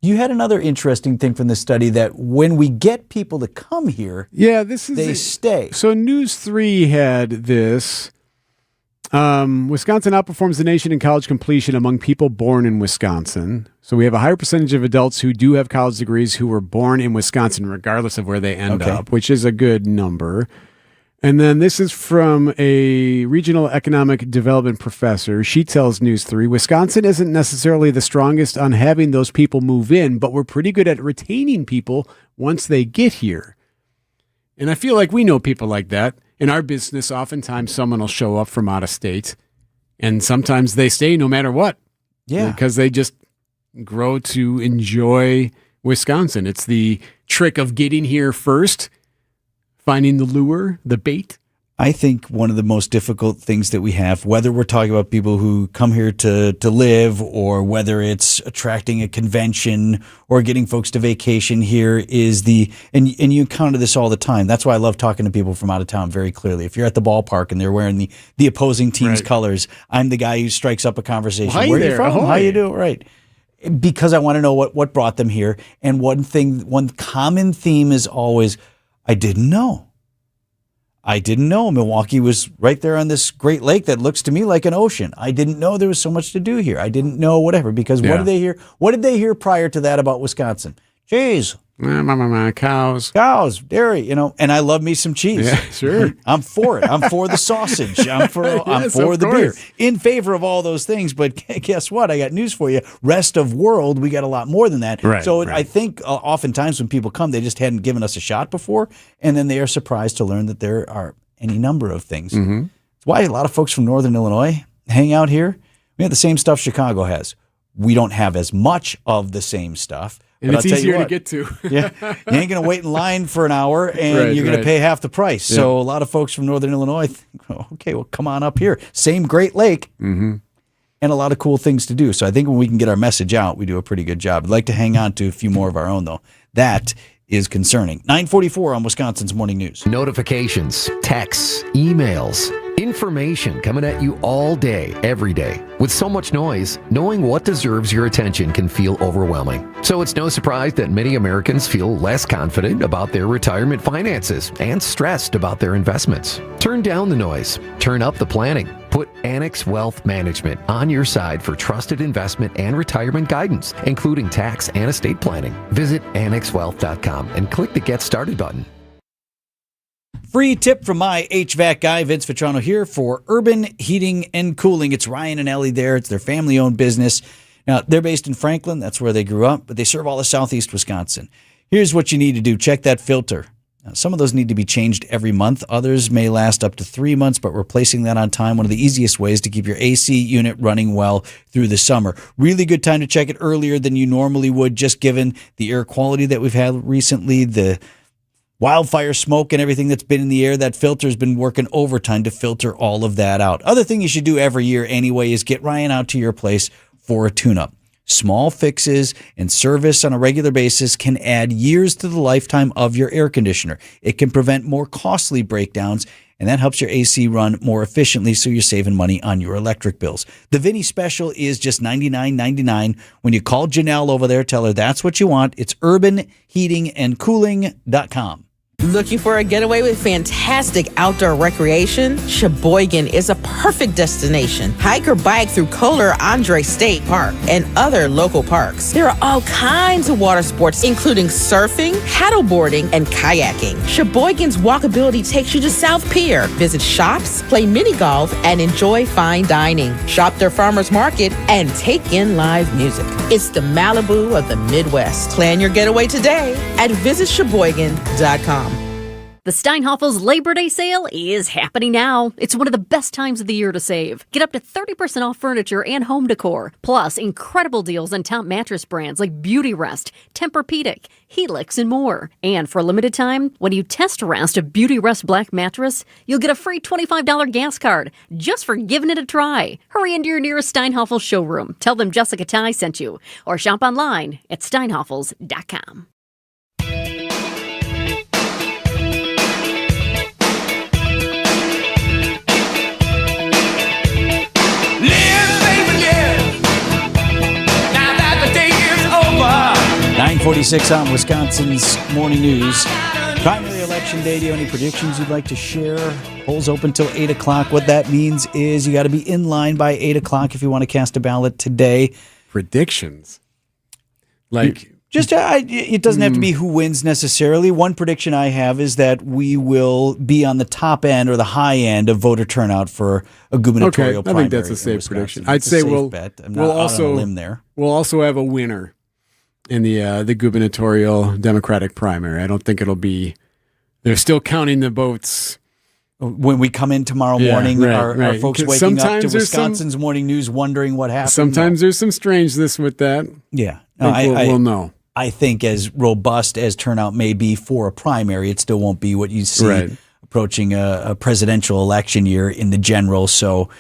You had another interesting thing from this study that when we get people to come here, they stay. So News 3 had this. Wisconsin outperforms the nation in college completion among people born in Wisconsin. So we have a higher percentage of adults who do have college degrees who were born in Wisconsin, regardless of where they end up, which is a good number. And then this is from a regional economic development professor. She tells News 3, Wisconsin isn't necessarily the strongest on having those people move in, but we're pretty good at retaining people once they get here. And I feel like we know people like that. In our business, oftentimes someone will show up from out of state, and sometimes they stay no matter what. Yeah. Because they just grow to enjoy Wisconsin. It's the trick of getting here first, finding the lure, the bait. I think one of the most difficult things that we have, whether we're talking about people who come here to live or whether it's attracting a convention or getting folks to vacation here, is and you encounter this all the time. That's why I love talking to people from out of town very clearly. If you're at the ballpark and they're wearing the opposing team's colors, I'm the guy who strikes up a conversation. Well, where are you from? How you doing? Right. Because I want to know what brought them here. And one common theme is always, I didn't know. Milwaukee was right there on this great lake that looks to me like an ocean. I didn't know there was so much to do here. I didn't know whatever, because what did they hear? What did they hear prior to that about Wisconsin? Cheese. Cows, dairy, and I love me some cheese. Yeah, sure. I'm for it. I'm for the sausage. I'm for the beer. In favor of all those things, but guess what? I got news for you. Rest of world, we got a lot more than that. Right, I think oftentimes when people come, they just hadn't given us a shot before, and then they are surprised to learn that there are any number of things. Mm-hmm. It's why a lot of folks from Northern Illinois hang out here. We have the same stuff Chicago has. We don't have as much of the same stuff. And it's easier to get to. Yeah, you ain't going to wait in line for an hour, and you're going to pay half the price. Yeah. So a lot of folks from Northern Illinois think, okay, well, come on up here. Same Great Lake, and a lot of cool things to do. So I think when we can get our message out, we do a pretty good job. I'd like to hang on to a few more of our own, though. That is concerning. 9:44 on Wisconsin's Morning News. Notifications, texts, emails, information coming at you all day, every day. With so much noise, knowing what deserves your attention can feel overwhelming. So it's no surprise that many Americans feel less confident about their retirement finances and stressed about their investments. Turn down the noise. Turn up the planning. Put Annex Wealth Management on your side for trusted investment and retirement guidance, including tax and estate planning. Visit annexwealth.com and click the Get Started button. Free tip from my HVAC guy, Vince Vitrano, here for Urban Heating and Cooling. It's Ryan and Ellie there. It's their family-owned business. Now, they're based in Franklin. That's where they grew up, but they serve all of southeast Wisconsin. Here's what you need to do. Check that filter. Now, some of those need to be changed every month. Others may last up to 3 months, but replacing that on time, one of the easiest ways to keep your AC unit running well through the summer. Really good time to check it earlier than you normally would, just given the air quality that we've had recently, the wildfire smoke and everything that's been in the air. That filter's been working overtime to filter all of that out. Other thing you should do every year anyway is get Ryan out to your place for a tune-up. Small fixes and service on a regular basis can add years to the lifetime of your air conditioner. It can prevent more costly breakdowns, and that helps your AC run more efficiently, so you're saving money on your electric bills. The Vinny special is just $99.99. When you call Janelle over there, tell her that's what you want. It's urbanheatingandcooling.com. Looking for a getaway with fantastic outdoor recreation? Sheboygan is a perfect destination. Hike or bike through Kohler Andre State Park and other local parks. There are all kinds of water sports, including surfing, paddleboarding, and kayaking. Sheboygan's walkability takes you to South Pier. Visit shops, play mini golf, and enjoy fine dining. Shop their farmers market and take in live music. It's the Malibu of the Midwest. Plan your getaway today at visitsheboygan.com. The Steinhafels Labor Day sale is happening now. It's one of the best times of the year to save. Get up to 30% off furniture and home decor. Plus, incredible deals on top mattress brands like Beautyrest, Tempur-Pedic, Helix, and more. And for a limited time, when you test rest a Beautyrest Black mattress, you'll get a free $25 gas card just for giving it a try. Hurry into your nearest Steinhafels showroom. Tell them Jessica Ty sent you. Or shop online at steinhafels.com. Now that the day is over. 9:46 on Wisconsin's Morning News. Primary election day. Do you have any predictions you'd like to share? Polls open till 8 o'clock. What that means is you got to be in line by 8 o'clock if you want to cast a ballot today. Predictions? Like... it doesn't have to be who wins necessarily. One prediction I have is that we will be on the top end or the high end of voter turnout for a gubernatorial primary. I think that's a safe prediction. I'd say we'll also have a winner in the gubernatorial Democratic primary. I don't think it'll be. They're still counting the votes. When we come in tomorrow morning, are folks waking up to Wisconsin's Morning News wondering what happened? Sometimes there's some strangeness with that. Yeah. We'll know. I think as robust as turnout may be for a primary, it still won't be what you see approaching a presidential election year in the general. So,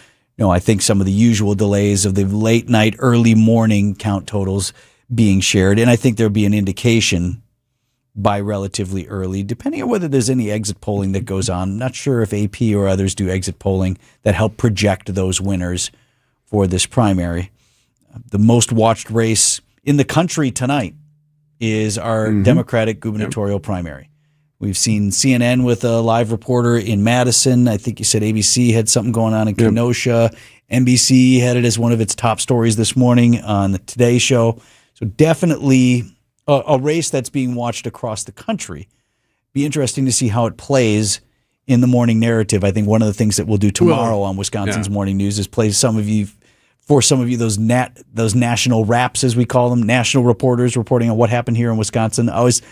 I think some of the usual delays of the late night, early morning count totals being shared. And I think there'll be an indication by relatively early, depending on whether there's any exit polling that goes on. I'm not sure if AP or others do exit polling that help project those winners for this primary. The most watched race in the country tonight is our Democratic gubernatorial primary. We've seen CNN with a live reporter in Madison. I think you said ABC had something going on in Kenosha. NBC had it as one of its top stories this morning on the Today Show. So definitely a race that's being watched across the country. Be interesting to see how it plays in the morning narrative. I think one of the things that we'll do tomorrow on Wisconsin's Morning News is play some of you those national raps, as we call them, national reporters reporting on what happened here in Wisconsin. I always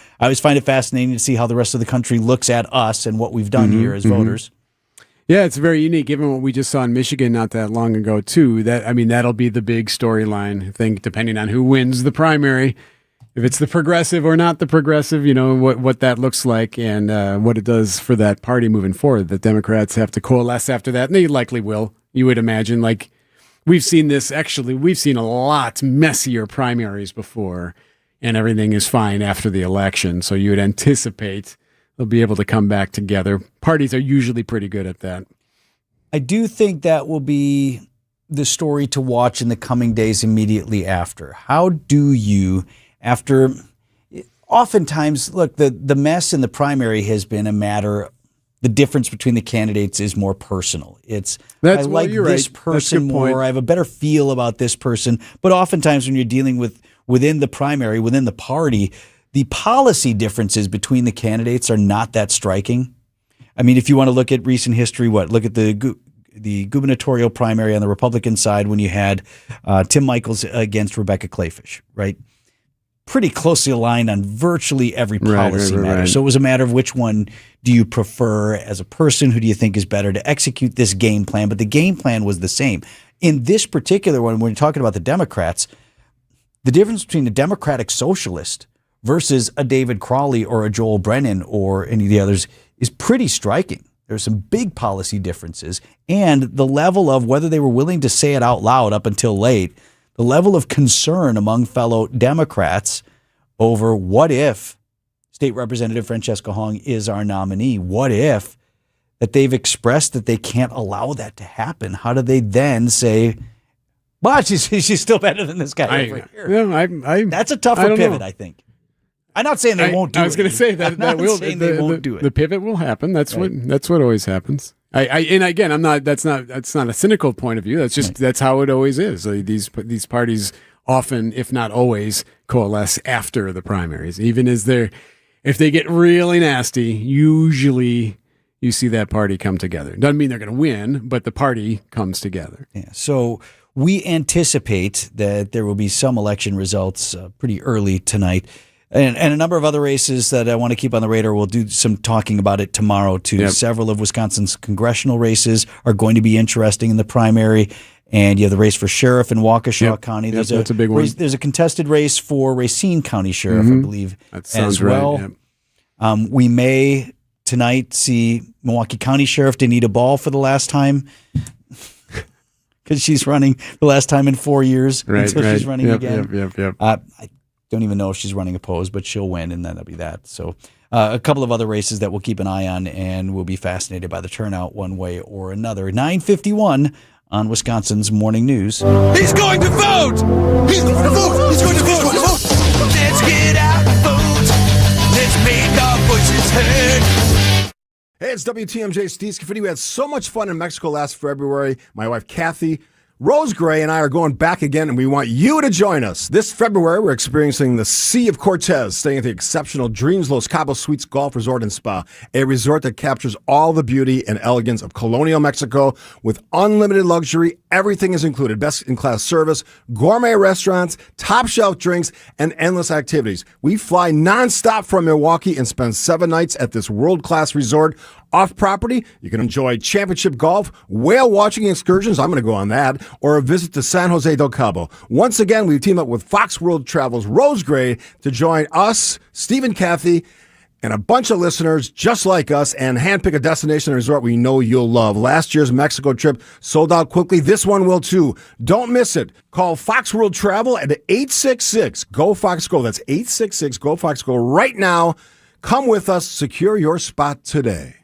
find it fascinating to see how the rest of the country looks at us and what we've done here as voters. Yeah, it's very unique, given what we just saw in Michigan not that long ago, too. That'll be the big storyline, I think, depending on who wins the primary. If it's the progressive or not the progressive, what that looks like and what it does for that party moving forward. The Democrats have to coalesce after that, and they likely will, you would imagine. Like, we've seen a lot messier primaries before, and everything is fine after the election. So you would anticipate they'll be able to come back together. Parties are usually pretty good at that. I do think that will be the story to watch in the coming days immediately after. How do you, oftentimes, look, the mess in the primary has been a matter, the difference between the candidates is more personal. I like this person more. I have a better feel about this person. But oftentimes when you're dealing within the primary, within the party, the policy differences between the candidates are not that striking. I mean, if you want to look at recent history, look at the gubernatorial primary on the Republican side when you had Tim Michels against Rebecca Kleefisch, right? Pretty closely aligned on virtually every policy matter. Right. So it was a matter of which one do you prefer as a person? Who do you think is better to execute this game plan? But the game plan was the same. In this particular one, when you're talking about the Democrats, the difference between a Democratic socialist versus a David Crowley or a Joel Brennan or any of the others is pretty striking. There's some big policy differences, and the level of whether they were willing to say it out loud up until late, the level of concern among fellow Democrats over what if State Representative Francesca Hong is our nominee? What if that they've expressed that they can't allow that to happen? How do they then say, well, she's still better than this guy over here? Yeah, that's a tougher pivot, I think. I'm not saying they won't do it. I was going to say that will. They won't do it. The pivot will happen. That's what always happens. And again, I'm not. That's not a cynical point of view. That's just that's how it always is. These parties often, if not always, coalesce after the primaries. Even if they get really nasty, usually you see that party come together. Doesn't mean they're going to win, but the party comes together. Yeah. So we anticipate that there will be some election results pretty early tonight. And a number of other races that I want to keep on the radar. We'll do some talking about it tomorrow, too. Yep. Several of Wisconsin's congressional races are going to be interesting in the primary. And you have the race for sheriff in Waukesha County. That's a big one. There's a contested race for Racine County Sheriff, I believe, that sounds as well. Right. Yep. We may tonight see Milwaukee County Sheriff Danita Ball for the last time because she's running the last time in 4 years until she's running again. Yep. I don't even know if she's running opposed, but she'll win, and then that'll be that. So a couple of other races that we'll keep an eye on, and we'll be fascinated by the turnout one way or another. 9:51 on Wisconsin's Morning News. He's going to vote! He's going to vote! He's going to vote! Let's get out and vote! Let's make our voices heard! Hey, it's WTMJ Steve Scafidi. We had so much fun in Mexico last February. My wife, Kathy Rose Gray, and I are going back again, and we want you to join us. This February, we're experiencing the Sea of Cortez, staying at the exceptional Dreams Los Cabos Suites Golf Resort and Spa, a resort that captures all the beauty and elegance of colonial Mexico with unlimited luxury. Everything is included. Best-in-class service, gourmet restaurants, top-shelf drinks, and endless activities. We fly nonstop from Milwaukee and spend 7 nights at this world-class resort. Off-property, you can enjoy championship golf, whale-watching excursions, I'm going to go on that, or a visit to San Jose del Cabo. Once again, we've teamed up with Fox World Travel's Rose Gray to join us, Steve and Kathy, and a bunch of listeners just like us and handpick a destination and resort we know you'll love. Last year's Mexico trip sold out quickly. This one will too. Don't miss it. Call Fox World Travel at 866-GO-FOX-GO. That's 866-GO-FOX-GO right now. Come with us. Secure your spot today.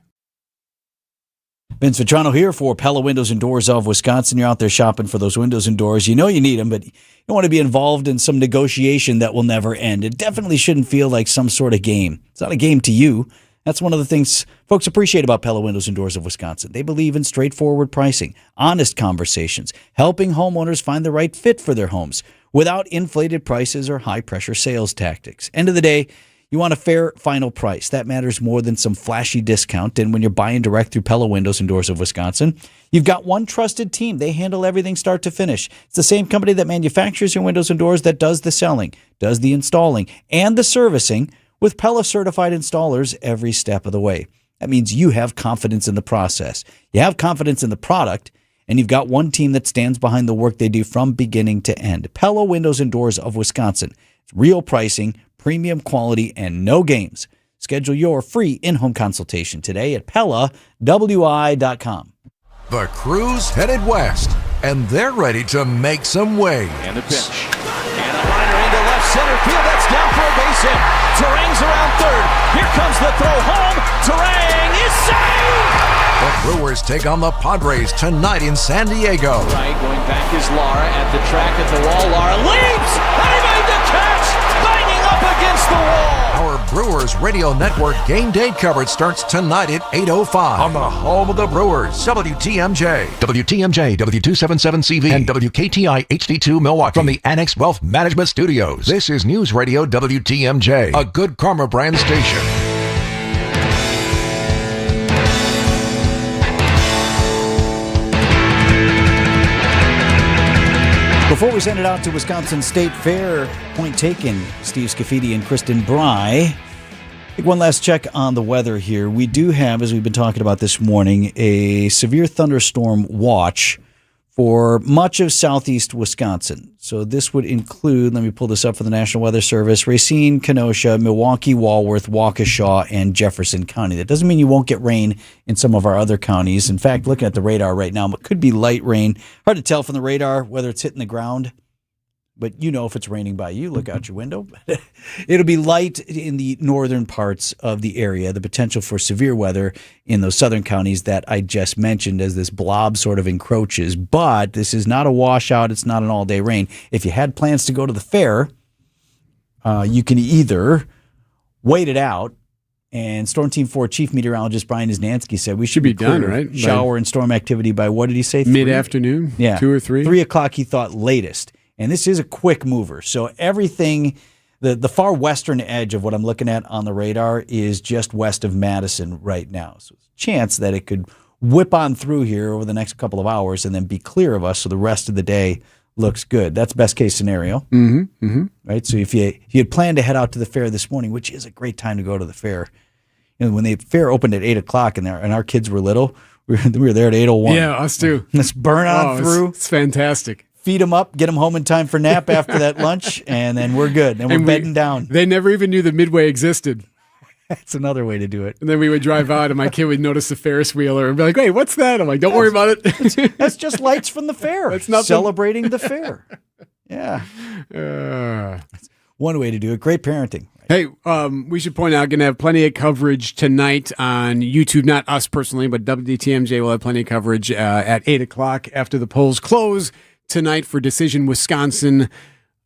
Vince Vitrano here for Pella Windows and Doors of Wisconsin. You're out there shopping for those windows and doors. You know you need them, but you don't want to be involved in some negotiation that will never end. It definitely shouldn't feel like some sort of game. It's not a game to you. That's one of the things folks appreciate about Pella Windows and Doors of Wisconsin. They believe in straightforward pricing, honest conversations, helping homeowners find the right fit for their homes without inflated prices or high-pressure sales tactics. End of the day, you want a fair final price. That matters more than some flashy discount. And when you're buying direct through Pella Windows and Doors of Wisconsin, you've got one trusted team. They handle everything start to finish. It's the same company that manufactures your windows and doors that does the selling, does the installing, and the servicing with Pella certified installers every step of the way. That means you have confidence in the process. You have confidence in the product, and you've got one team that stands behind the work they do from beginning to end. Pella Windows and Doors of Wisconsin. It's real pricing, premium quality, and no games. Schedule your free in-home consultation today at PellaWI.com. The crew's headed west, and they're ready to make some waves. And the pitch. And a liner into left center field. That's down for a base hit. Terang's around third. Here comes the throw home. Terang is saved! The Brewers take on the Padres tonight in San Diego. Right, going back is Lara at the track at the wall. Lara leaps! And he made the catch! Banging up against the wall! Our Brewers Radio Network game day coverage starts tonight at 8:05 on the home of the Brewers, WTMJ. WTMJ, W277CV, and WKTI HD2 Milwaukee. From the Annex Wealth Management Studios, this is News Radio WTMJ, a Good Karma brand station. Before we send it out to Wisconsin State Fair, point taken, Steve Scafidi and Kristen Bry. Take one last check on the weather here. We do have, as we've been talking about this morning, a severe thunderstorm watch for much of southeast Wisconsin. So this would include, let me pull this up for the National Weather Service, Racine, Kenosha, Milwaukee, Walworth, Waukesha, and Jefferson County. That doesn't mean you won't get rain in some of our other counties. In fact, looking at the radar right now, it could be light rain. Hard to tell from the radar whether it's hitting the ground, but you know if it's raining by you, look out your window. It'll be light in the northern parts of the area. The potential for severe weather in those southern counties that I just mentioned as this blob sort of encroaches. But this is not a washout. It's not an all-day rain. If you had plans to go to the fair, you can either wait it out. And Storm Team 4 Chief Meteorologist Brian Iznansky said we should be done, right? Shower and storm activity by, what did he say? Mid-afternoon? Yeah. 2 or 3? 3 o'clock, he thought, latest. And this is a quick mover. So everything, the far western edge of what I'm looking at on the radar is just west of Madison right now. So there's a chance that it could whip on through here over the next couple of hours and then be clear of us so the rest of the day looks good. That's best case scenario. Right? So if you had planned to head out to the fair this morning, which is a great time to go to the fair. You know, when the fair opened at 8 o'clock and our kids were little, we were there at 8:01. Yeah, us too. Let's burn on through. It's fantastic. Feed them up, get them home in time for nap after that lunch, and then we're good. Then we're bedding down. They never even knew the Midway existed. That's another way to do it. And then we would drive out, and my kid would notice the Ferris wheeler and be like, "Hey, what's that?" I'm like, "Don't worry about it. That's just lights from the fair. That's nothing. Celebrating the fair." Yeah. That's one way to do it. Great parenting. Hey, we should point out, going to have plenty of coverage tonight on YouTube. Not us personally, but WTMJ will have plenty of coverage at 8 o'clock after the polls close tonight for Decision Wisconsin.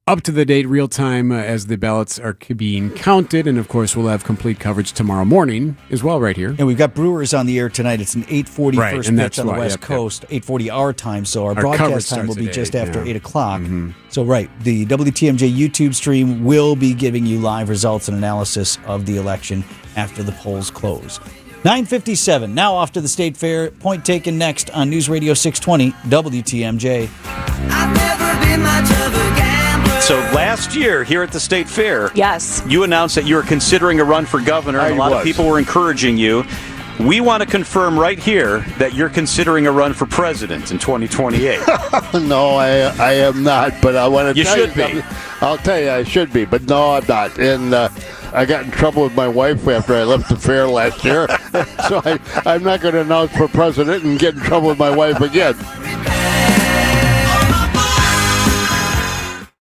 Up to the date, real time as the ballots are being counted. And of course, we'll have complete coverage tomorrow morning as well, right here. And we've got Brewers on the air tonight. It's an 8:40 first pitch on the West Coast, 8:40 our time. So our broadcast time will be just after 8 o'clock. So, the WTMJ YouTube stream will be giving you live results and analysis of the election after the polls close. 9:57, now off to the State Fair. Point taken next on News Radio 620 WTMJ. I've never been much of a gambler. So last year here at the State Fair, yes, you announced that you were considering a run for governor, and a lot of people were encouraging you. We want to confirm right here that you're considering a run for president in 2028. No, I am not, but I want to tell you. You should be. I'll tell you, I should be, but no, I'm not. And I got in trouble with my wife after I left the fair last year. So I'm not going to announce for president and get in trouble with my wife again.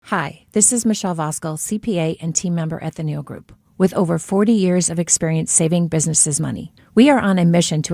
Hi, this is Michelle Voskel, CPA and team member at the Neal Group. With over 40 years of experience saving businesses money, we are on a mission to